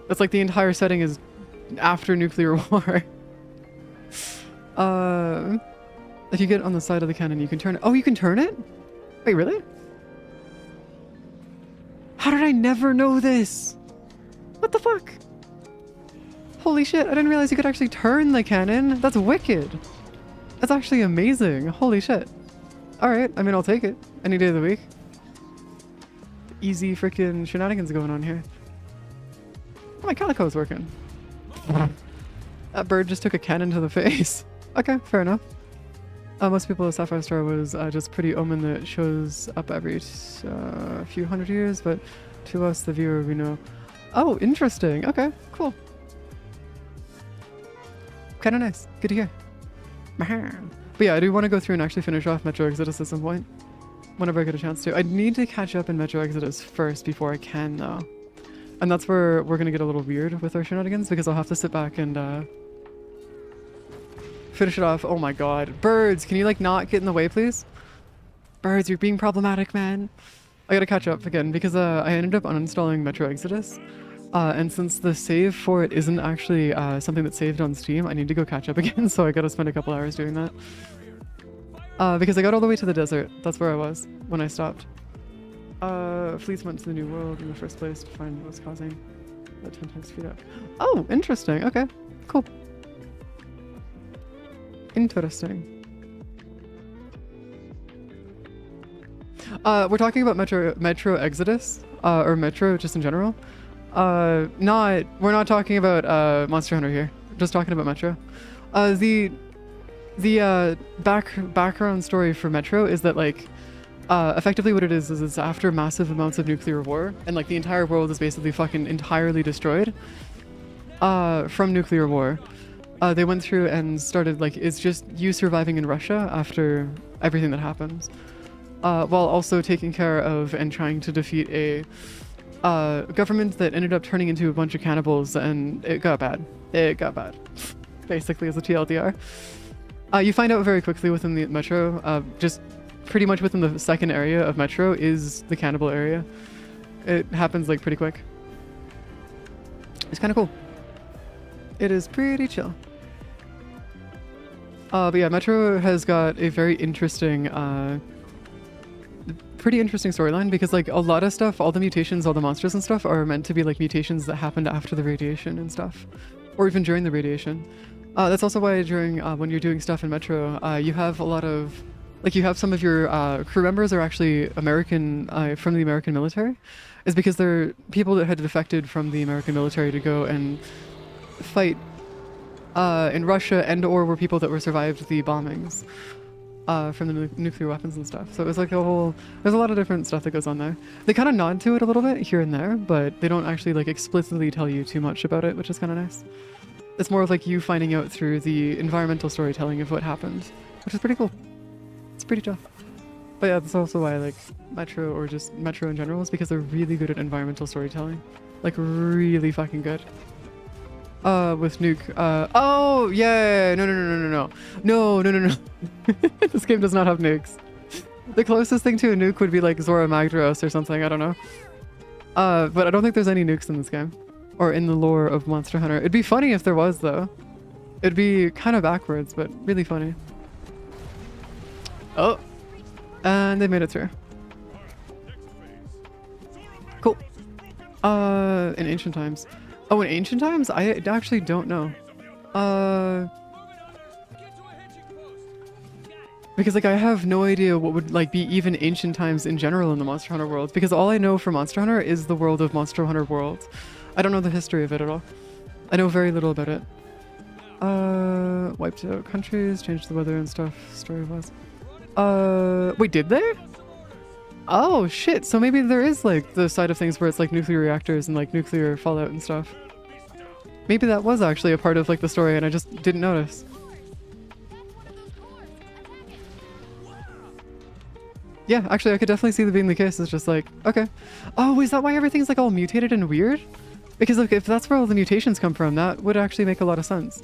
that's like the entire setting is after nuclear war. If you get on the side of the cannon, you can turn it. Oh, you can turn it? Wait, really? How did I never know this? What the fuck? Holy shit, I didn't realize you could actually turn the cannon. That's wicked. That's actually amazing. Holy shit. Alright, I mean, I'll take it. Any day of the week. Easy freaking shenanigans going on here. Oh, my calico's working. That bird just took a cannon to the face. Okay, fair enough. Most people at Sapphire Star was just pretty omen that shows up every few hundred years, but to us, the viewer, we know. Oh, interesting. Okay, cool. Kind of nice. Good to hear. But yeah, I do want to go through and actually finish off Metro Exodus at some point. Whenever I get a chance to. I need to catch up in Metro Exodus first before I can, though. And that's where we're going to get a little weird with our shenanigans, because I'll have to sit back and finish it off. Oh my god. Birds, can you like not get in the way, please? Birds, you're being problematic, man. I gotta catch up again because I ended up uninstalling Metro Exodus And since the save for it isn't actually something that's saved on Steam, I need to go catch up again, so I gotta spend a couple hours doing that. Because I got all the way to the desert. That's where I was when I stopped. Fleets went to the New World in the first place to find what was causing that 10 times speed up. Oh, interesting. Okay, cool. Interesting. We're talking about Metro Exodus, or Metro just in general. We're not talking about Monster Hunter here. Just talking about Metro. The background story for Metro is that like effectively what it is it's after massive amounts of nuclear war and like the entire world is basically fucking entirely destroyed from nuclear war. They went through and started like it's just you surviving in Russia after everything that happens, while also taking care of and trying to defeat a government that ended up turning into a bunch of cannibals, and it got bad. It got bad, basically, as a TLDR. You find out very quickly within the Metro, just pretty much within the second area of Metro is the cannibal area. It happens like pretty quick. It's kind of cool. It is pretty chill. But yeah, Metro has got a very interesting, pretty interesting storyline because like a lot of stuff, all the mutations, all the monsters and stuff are meant to be like mutations that happened after the radiation and stuff, or even during the radiation. That's also why during when you're doing stuff in Metro, you have a lot of, like you have some of your crew members are actually American, from the American military, is because they're people that had defected from the American military to go and fight in Russia, and or were people that were survived the bombings from the nuclear weapons and stuff. So it was like a whole, there's a lot of different stuff that goes on there. They kind of nod to it a little bit here and there, but they don't actually like explicitly tell you too much about it, which is kind of nice. It's more of like you finding out through the environmental storytelling of what happened, which is pretty cool. It's pretty tough. But yeah, that's also why I like Metro, or just Metro in general, is because they're really good at environmental storytelling. Like really fucking good. With Nuke. Oh, yeah, no. This game does not have nukes. The closest thing to a nuke would be like Zora Magdaros or something, I don't know. But I don't think there's any nukes in this game. Or in the lore of Monster Hunter. It'd be funny if there was, though. It'd be kind of backwards, but really funny. Oh. And they made it through. Cool. In ancient times. Oh, in ancient times? I actually don't know. Because like I have no idea what would like be even ancient times in general in the Monster Hunter world, because all I know for Monster Hunter is the world of Monster Hunter World. I don't know the history of it at all. I know very little about it. Wiped out countries, changed the weather and stuff. Story was. Wait, did they? Oh shit, so maybe there is like the side of things where it's like nuclear reactors and like nuclear fallout and stuff. Maybe that was actually a part of like the story and I just didn't notice. Yeah, actually I could definitely see that being the case. It's just like, okay. Oh, is that why everything's like all mutated and weird? Because like, if that's where all the mutations come from, that would actually make a lot of sense.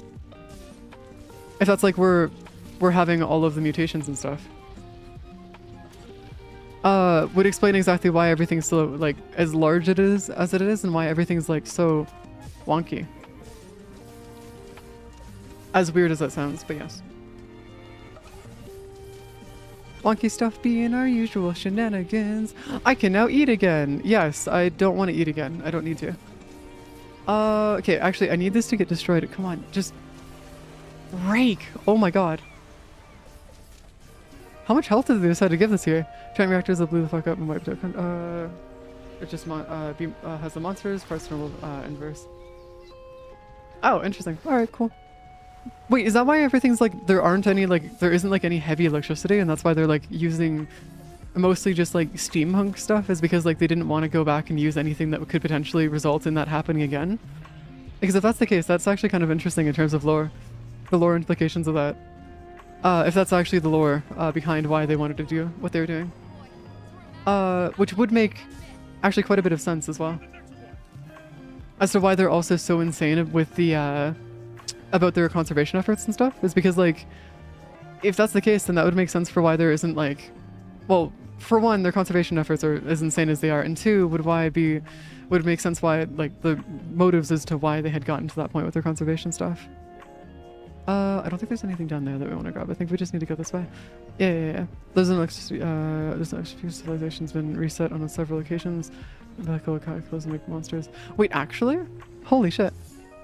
If that's like we're having all of the mutations and stuff. Would explain exactly why everything's so like as large as it is and why everything's like so wonky. As weird as that sounds, but yes. Wonky stuff being our usual shenanigans. I can now eat again. Yes, I don't want to eat again. I don't need to. Okay, actually, I need this to get destroyed. Come on, just rake. Oh my god. How much health did they decide to give this here? Giant reactors that blew the fuck up and wiped out. It just has the monsters, parts normal, inverse. Oh, interesting. All right, cool. Wait, is that why everything's like there aren't any like there isn't like any heavy electricity, and that's why they're like using mostly just like steampunk stuff? Is because like they didn't want to go back and use anything that could potentially result in that happening again? Because if that's the case, that's actually kind of interesting in terms of lore, the lore implications of that. If that's actually the lore behind why they wanted to do what they were doing, which would make actually quite a bit of sense as well, as to why they're also so insane with the about their conservation efforts and stuff. Is because like if that's the case, then that would make sense for why there isn't like well, for one, their conservation efforts are as insane as they are, and two, would make sense why, like, the motives as to why they had gotten to that point with their conservation stuff. I don't think there's anything down there that we want to grab. I think we just need to go this way. Yeah. There's an few civilizations been reset on several occasions. Medical cataclysms like monsters. Wait, actually? Holy shit.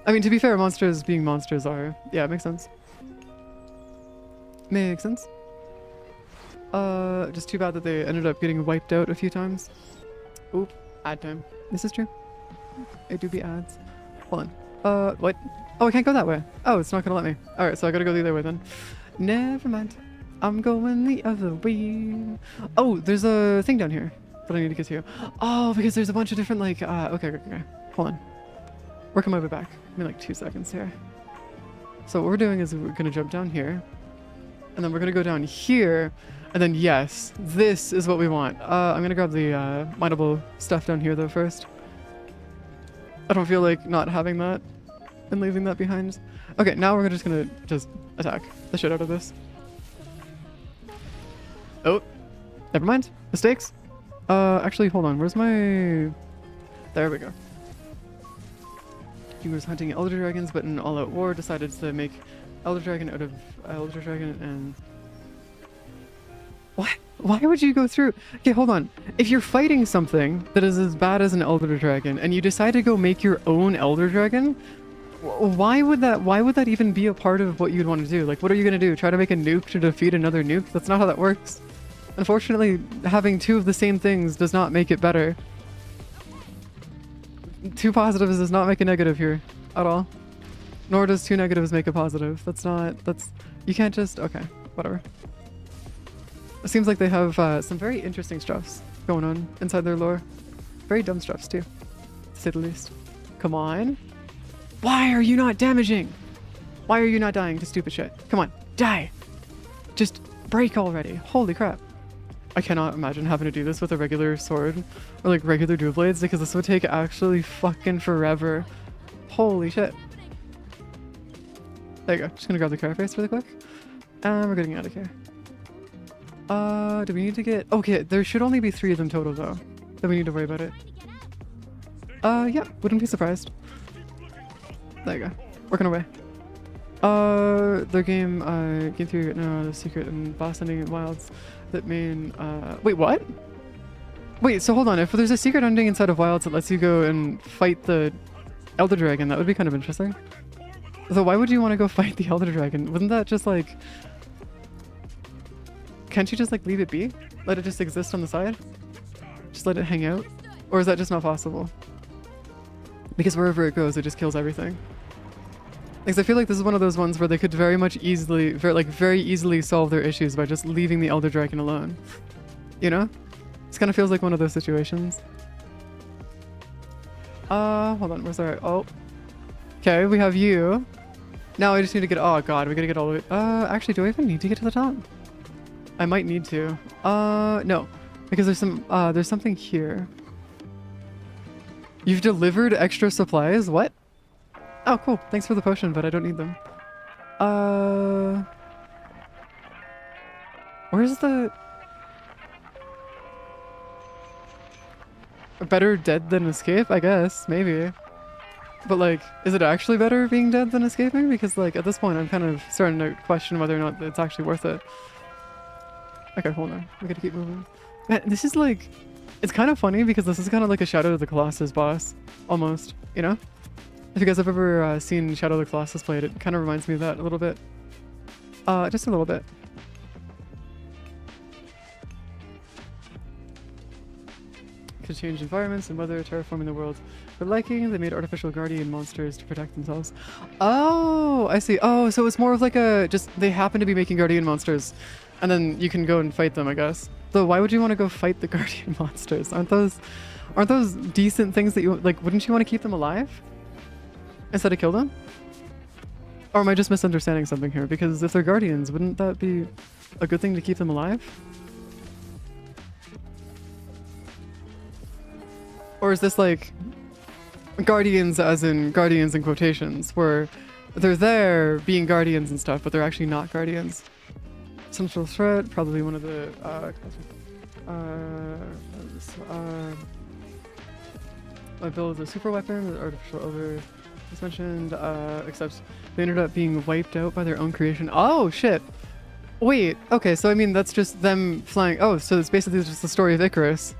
I mean, to be fair, monsters being monsters are... Yeah, it makes sense. Makes sense. Just too bad that they ended up getting wiped out a few times. Oop, ad time. This is true. It do be ads. Hold on. What? Oh, I can't go that way. Oh, it's not gonna let me. Alright, so I gotta go the other way then. Never mind. I'm going the other way. Oh, there's a thing down here that I need to get to. Oh, because there's a bunch of different, like, okay. Hold on. Working my way back. Give me like 2 seconds here. So what we're doing is we're gonna jump down here. And then we're gonna go down here. And then, yes, this is what we want. I'm gonna grab the mineable stuff down here though first. I don't feel like not having that and leaving that behind. Okay, now we're just gonna attack the shit out of this. Oh, never mind. Mistakes. Actually, hold on. Where's my... There we go. He was hunting Elder Dragons, but in All Out War decided to make Elder Dragon out of Elder Dragon and... What? Why would you go through... Okay, hold on. If you're fighting something that is as bad as an Elder Dragon and you decide to go make your own Elder Dragon, why would that even be a part of what you'd want to do? Like, what are you going to do? Try to make a nuke to defeat another nuke? That's not how that works. Unfortunately, having two of the same things does not make it better. Two positives does not make a negative here at all. Nor does two negatives make a positive. You can't just... Okay, whatever. It seems like they have some very interesting stuffs going on inside their lore. Very dumb stuffs too, to say the least. Come on. Why are you not damaging? Why are you not dying to stupid shit? Come on, die. Just break already. Holy crap. I cannot imagine having to do this with a regular sword or like regular dual blades because this would take actually fucking forever. Holy shit. There you go. Just gonna grab the carapace really quick. And we're getting out of here. Do we need to get... Okay, there should only be 3 of them total though. Then we need to worry about it. Yeah, wouldn't be surprised. There you go. Working away. Their game, game 3 right now, the secret and boss ending in Wilds that mean, wait, what? Wait, so hold on, if there's a secret ending inside of Wilds that lets you go and fight the Elder Dragon, that would be kind of interesting. Though why would you want to go fight the Elder Dragon? Wouldn't that just like... Can't you just like leave it be? Let it just exist on the side? Just let it hang out? Or is that just not possible? Because wherever it goes, it just kills everything. Because I feel like this is one of those ones where they could very easily solve their issues by just leaving the Elder Dragon alone. You know? This kind of feels like one of those situations. Hold on, where's our... Oh. Okay, we have you. Now I just need to get... Oh god, we gotta get all the way... actually, do I even need to get to the top? I might need to. No. Because there's something here. You've delivered extra supplies? What? Oh, cool. Thanks for the potion, but I don't need them. Where's the... Better dead than escape? I guess. Maybe. But, like, is it actually better being dead than escaping? Because, like, at this point, I'm kind of starting to question whether or not it's actually worth it. Okay, hold on. We gotta keep moving. Man, this is, like... It's kind of funny because this is kind of like a Shadow of the Colossus boss. Almost. You know? If you guys have ever seen Shadow of the Colossus played, it kind of reminds me of that a little bit. Just a little bit. Could change environments and weather, terraforming the world. For liking, they made artificial guardian monsters to protect themselves. Oh, I see. Oh, so it's more of like a... Just, they happen to be making guardian monsters. And then you can go and fight them, I guess. Though, why would you want to go fight the guardian monsters? Aren't those decent things that you... Like, wouldn't you want to keep them alive? Instead of kill them? Or am I just misunderstanding something here? Because if they're guardians, wouldn't that be a good thing to keep them alive? Or is this like guardians as in guardians in quotations, where they're there being guardians and stuff, but they're actually not guardians? Central threat, probably one of the I build a super weapon with artificial over, as mentioned, except they ended up being wiped out by their own creation. Oh, shit. Wait, okay, so I mean, that's just them flying. Oh, so it's basically just the story of Icarus,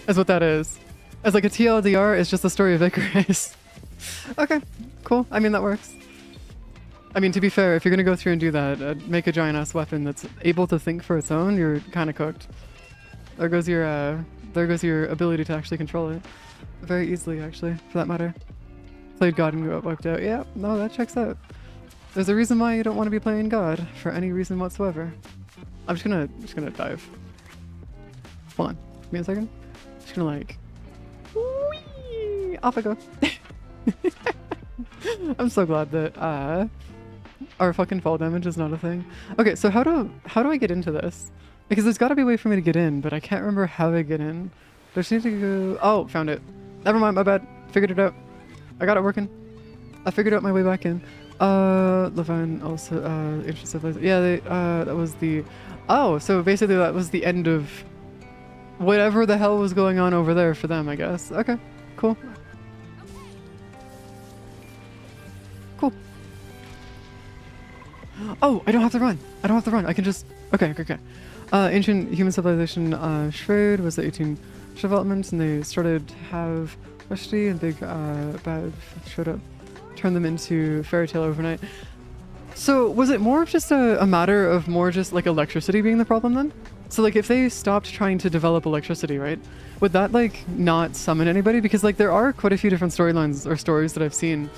is what that is. As like a TLDR, it's just the story of Icarus. Okay, cool. I mean, that works. I mean, to be fair, if you're gonna go through and do that, make a giant-ass weapon that's able to think for its own, you're kind of cooked. There goes your ability to actually control it. Very easily, actually, for that matter. Played God and got wiped out. Yeah, no, that checks out. There's a reason why you don't want to be playing God, for any reason whatsoever. I'm just gonna dive. Hold on, give me a second. Just gonna like, whee, off I go. I'm so glad that our fucking fall damage is not a thing. Okay, so how do I get into this? Because there's got to be a way for me to get in, but I can't remember how I get in. Do I just need to go? Oh, found it. Never mind, my bad. Figured it out. I got it working. I figured out my way back in. Levine also, ancient civilization. Yeah, that was the... Oh, so basically that was the end of whatever the hell was going on over there for them, I guess. Okay, cool. Cool. Oh, I don't have to run. I don't have to run. I can just... Okay. Ancient human civilization, Schwed was the 18 development, and they started to have electricity, and big bad showed up, turned them into fairy tale overnight. So was it more of just a matter of more just like electricity being the problem then? So like if they stopped trying to develop electricity, right, would that like not summon anybody? Because like there are quite a few different storylines or stories that I've seen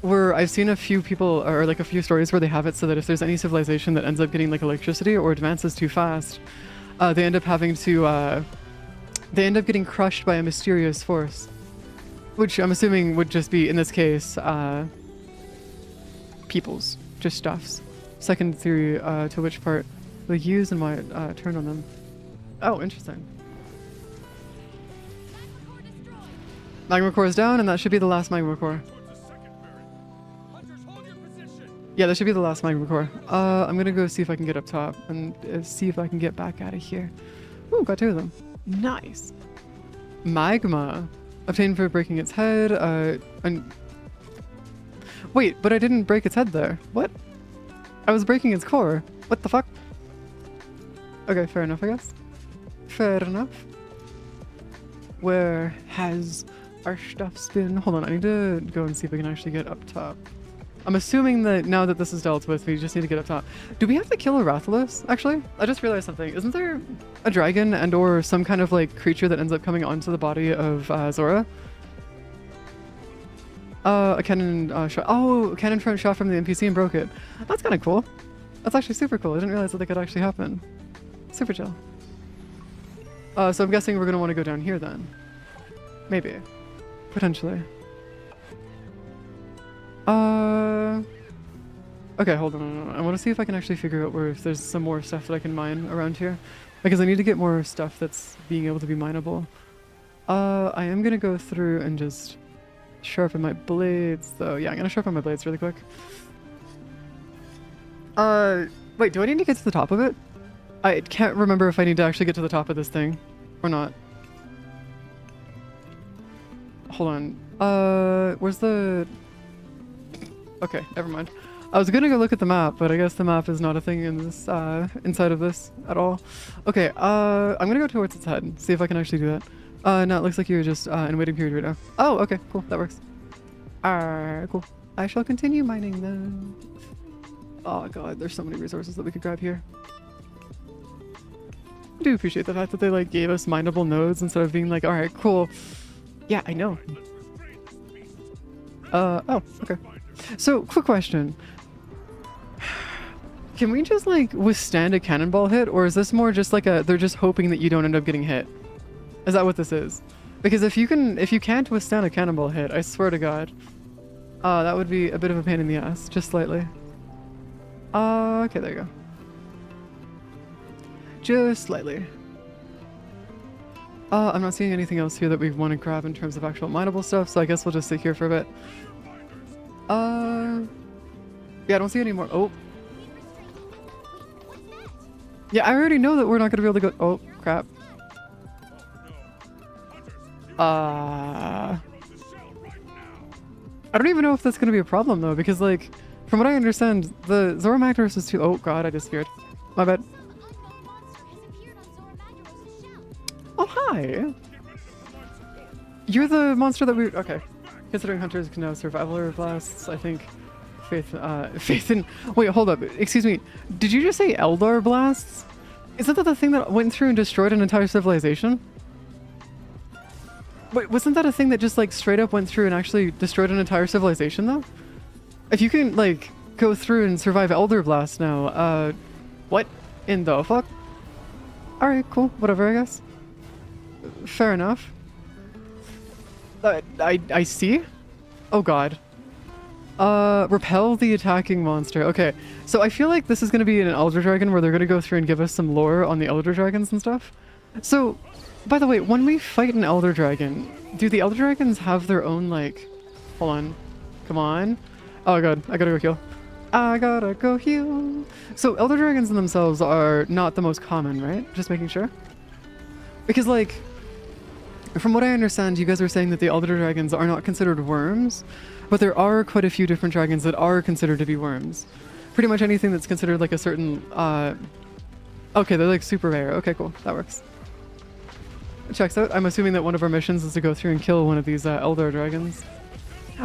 where I've seen a few people, or like a few stories where they have it so that if there's any civilization that ends up getting like electricity or advances too fast, they end up having to, they end up getting crushed by a mysterious force. Which I'm assuming would just be, in this case, peoples, just stuffs. Second theory to which part they use and why it turned on them. Oh, interesting. Magma core is down, and that should be the last magma core. Yeah, that should be the last magma core. I'm gonna go see if I can get up top and see if I can get back out of here. Ooh, got two of them. Nice. Magma. Obtained for breaking its head, and... Wait, but I didn't break its head there. What? I was breaking its core. What the fuck? Okay, fair enough, I guess. Fair enough. Where has our stuff's been? Hold on, I need to go and see if I can actually get up top. I'm assuming that now that this is dealt with, we just need to get up top. Do we have to kill a Rathalos, actually? I just realized something. Isn't there a dragon and or some kind of like creature that ends up coming onto the body of Zora? A cannon shot. Oh, a cannon shot from the NPC and broke it. That's kind of cool. That's actually super cool. I didn't realize that could actually happen. Super chill. So I'm guessing we're going to want to go down here then. Maybe. Potentially. Okay, hold on. I want to see if I can actually figure out where if there's some more stuff that I can mine around here. Because I need to get more stuff that's being able to be mineable. I am going to go through and just sharpen my blades, though. Yeah, I'm going to sharpen my blades really quick. Wait, do I need to get to the top of it? I can't remember if I need to actually get to the top of this thing or not. Hold on. Where's the... Okay, never mind. I was gonna go look at the map, but I guess the map is not a thing in this, inside of this at all. Okay, I'm gonna go towards its head, see if I can actually do that. No, it looks like you're just in waiting period right now. Oh, okay, cool, that works. Cool. I shall continue mining then. Oh god, there's so many resources that we could grab here. I do appreciate the fact that they like gave us mineable nodes instead of being like, alright, cool. Yeah, I know. Oh, okay. So, quick question. Can we just like withstand a cannonball hit, or is this more just like they're just hoping that you don't end up getting hit? Is that what this is? Because if you can't withstand a cannonball hit, I swear to god, that would be a bit of a pain in the ass, just slightly. Okay, there you go. Just slightly. I'm not seeing anything else here that we want to grab in terms of actual mineable stuff, so I guess we'll just sit here for a bit. Yeah, I don't see any more. Oh. Yeah, I already know that we're not going to be able to go. Oh, crap. I don't even know if that's gonna be a problem though, because like, from what I understand, the Zora Magdaros is too. Oh god, I just scared. My bad. Oh hi. You're the monster that we. Okay. Considering hunters can now survival or blasts, I think. Faith in. Wait, hold up. Excuse me. Did you just say Eldar blasts? Isn't that the thing that went through and destroyed an entire civilization? Wait, wasn't that a thing that just like straight up went through and actually destroyed an entire civilization though? If you can like go through and survive Elder Blast now, what in the fuck? Alright, cool, whatever I guess. Fair enough. I see? Oh god. Repel the attacking monster. Okay, so I feel like this is gonna be an Elder Dragon where they're gonna go through and give us some lore on the Elder Dragons and stuff. So, by the way, when we fight an Elder Dragon, do the Elder Dragons have their own, like... Hold on. Come on. Oh god, I gotta go heal. I gotta go heal. So, Elder Dragons in themselves are not the most common, right? Just making sure. Because, like... From what I understand, you guys are saying that the Elder Dragons are not considered worms, but there are quite a few different dragons that are considered to be worms. Pretty much anything that's considered like a certain, Okay, they're like super rare. Okay, cool. That works. Checks out. I'm assuming that one of our missions is to go through and kill one of these Elder Dragons.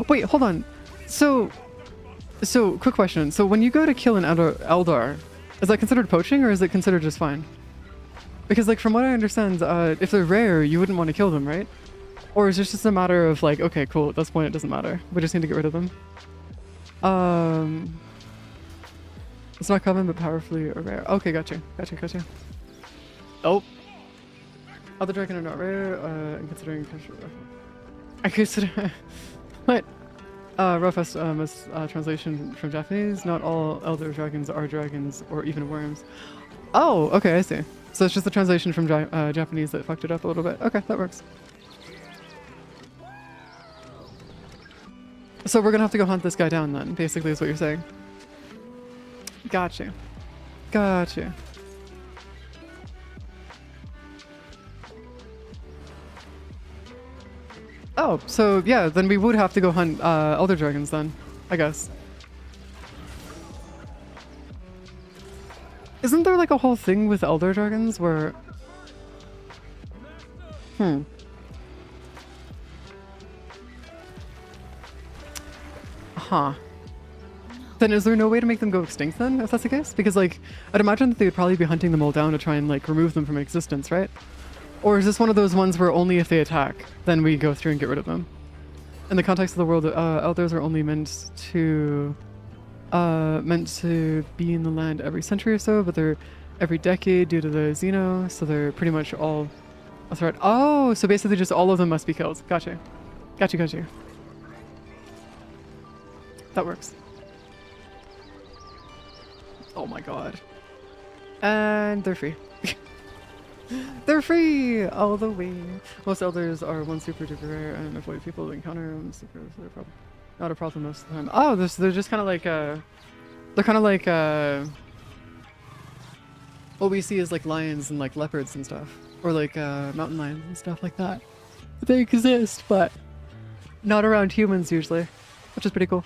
Wait, hold on. So, quick question. So when you go to kill an Eldar, is that considered poaching or is it considered just fine? Because like from what I understand, if they're rare, you wouldn't want to kill them, right? Or is it just a matter of like, okay, cool, at this point it doesn't matter. We just need to get rid of them. It's not common but powerfully rare. Okay, gotcha. Oh. Other dragon are not rare, and considering... I consider... What? Roughest translation from Japanese. Not all Elder Dragons are dragons or even worms. Oh, okay, I see. So it's just the translation from Japanese that fucked it up a little bit. Okay, that works. So we're gonna have to go hunt this guy down then, basically is what you're saying. Gotcha. Oh, so yeah, then we would have to go hunt Elder Dragons then, I guess. Isn't there like a whole thing with Elder Dragons where... Huh. Then is there no way to make them go extinct then, if that's the case? Because like, I'd imagine that they would probably be hunting them all down to try and like remove them from existence, right? Or is this one of those ones where only if they attack, then we go through and get rid of them? In the context of the world, elders are only meant to be in the land every century or so, but they're every decade due to the Xeno, so they're pretty much all a threat. Oh, so basically just all of them must be killed. Gotcha. That works. Oh my god. And they're free. They're free all the way. Most elders are one super duper rare and avoid people who encounter them. Not a problem most of the time. Oh, they're just kind of like they're kind of like what we see is like lions and like leopards and stuff, or like mountain lions and stuff like that. They exist, but not around humans usually, which is pretty cool.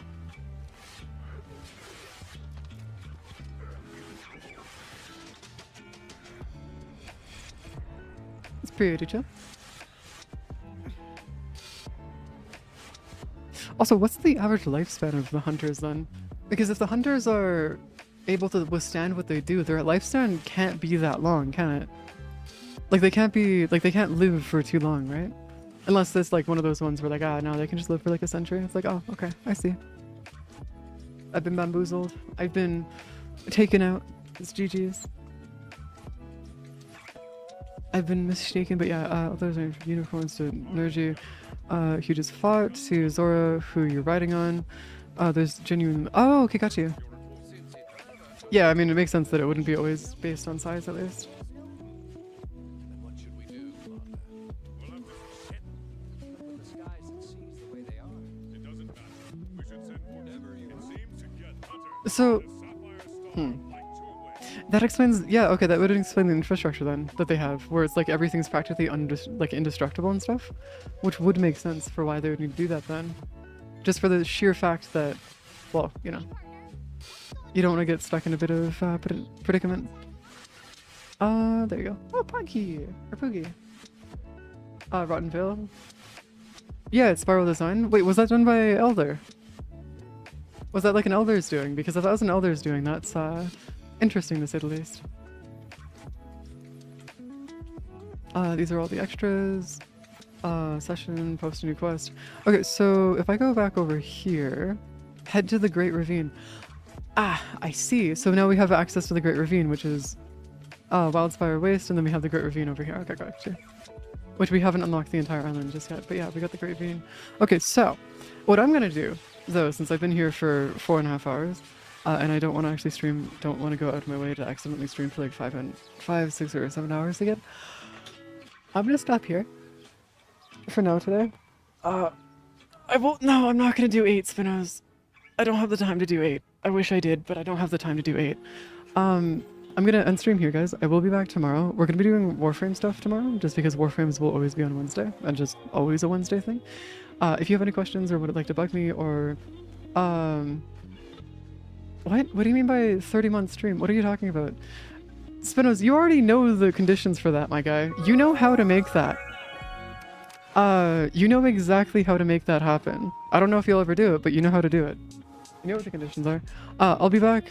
It's pretty chill. Also, what's the average lifespan of the hunters then? Because if the hunters are able to withstand what they do, their lifespan can't be that long, can it? Like they can't live for too long, right? Unless it's like one of those ones where like, no, they can just live for like a century. It's like, oh, okay, I see. I've been bamboozled. I've been taken out. It's GG's. I've been mistaken, but yeah, others are unicorns to Nerji, who just fought, to Zora, who you're riding on. There's genuine... Oh, okay, got you. Yeah, I mean, it makes sense that it wouldn't be always based on size, at least. What should we do, With the skies and seas the way they are. It doesn't matter. We should send more. It seems to get hunters. So... The sapphire stone like two ways. That explains, yeah, okay, that would explain the infrastructure then that they have, where it's like everything's practically like indestructible and stuff, which would make sense for why they would need to do that then. Just for the sheer fact that, well, you know, you don't want to get stuck in a bit of predicament. There you go. Oh, Puggy! Or Poogie. Rottenville. Yeah, it's Spiral Design. Wait, was that done by Elder? Was that like an Elder's doing? Because if that was an Elder's doing, that's interesting to say the least. These are all the extras. Session, post a new quest. Okay, so if I go back over here, head to the Great Ravine. Ah, I see. So now we have access to the Great Ravine, which is Wildspire Waste, and then we have the Great Ravine over here. Okay, got you. Which we haven't unlocked the entire island just yet, but yeah, we got the Great Ravine. Okay, so what I'm gonna do, though, since I've been here for 4.5 hours, and I don't want to actually stream, don't want to go out of my way to accidentally stream for like 5, 6, or 7 hours again. I'm gonna stop here for now today. I won't. No, I'm not gonna do 8 Spinos. I don't have the time to do 8. I wish I did, but I don't have the time to do 8. I'm gonna end stream here, guys. I will be back tomorrow. We're gonna be doing Warframe stuff tomorrow, just because Warframes will always be on Wednesday, and just always a Wednesday thing. If you have any questions or would like to bug me, or what do you mean by 30-month stream? What are you talking about? Spinos, you already know the conditions for that, my guy. You know how to make that. You know exactly how to make that happen. I don't know if you'll ever do it, but you know how to do it. You know what the conditions are. I'll be back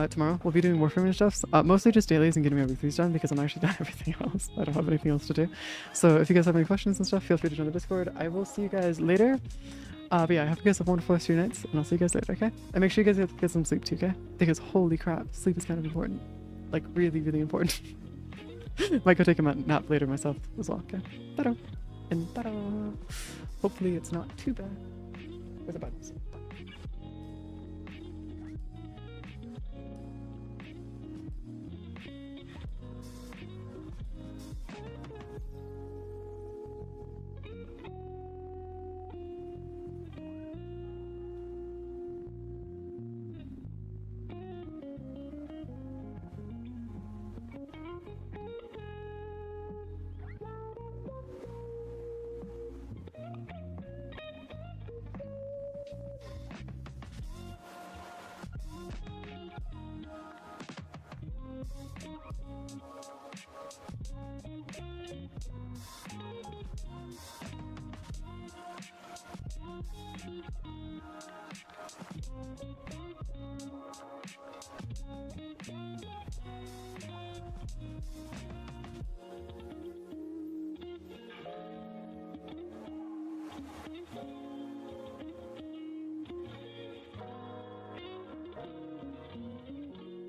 tomorrow. We'll be doing Warframe and stuff. Mostly just dailies and getting my weeklies done because I'm actually done everything else. I don't have anything else to do. So if you guys have any questions and stuff, feel free to join the Discord. I will see you guys later. But yeah, I hope you guys have wonderful rest of your nights, and I'll see you guys later, okay? And make sure you guys get some sleep too, okay? Because holy crap, sleep is kind of important. Like, really, really important. Might go take a nap later myself as well, okay? Ta-da! And ta-da! Hopefully it's not too bad. Where's the buttons?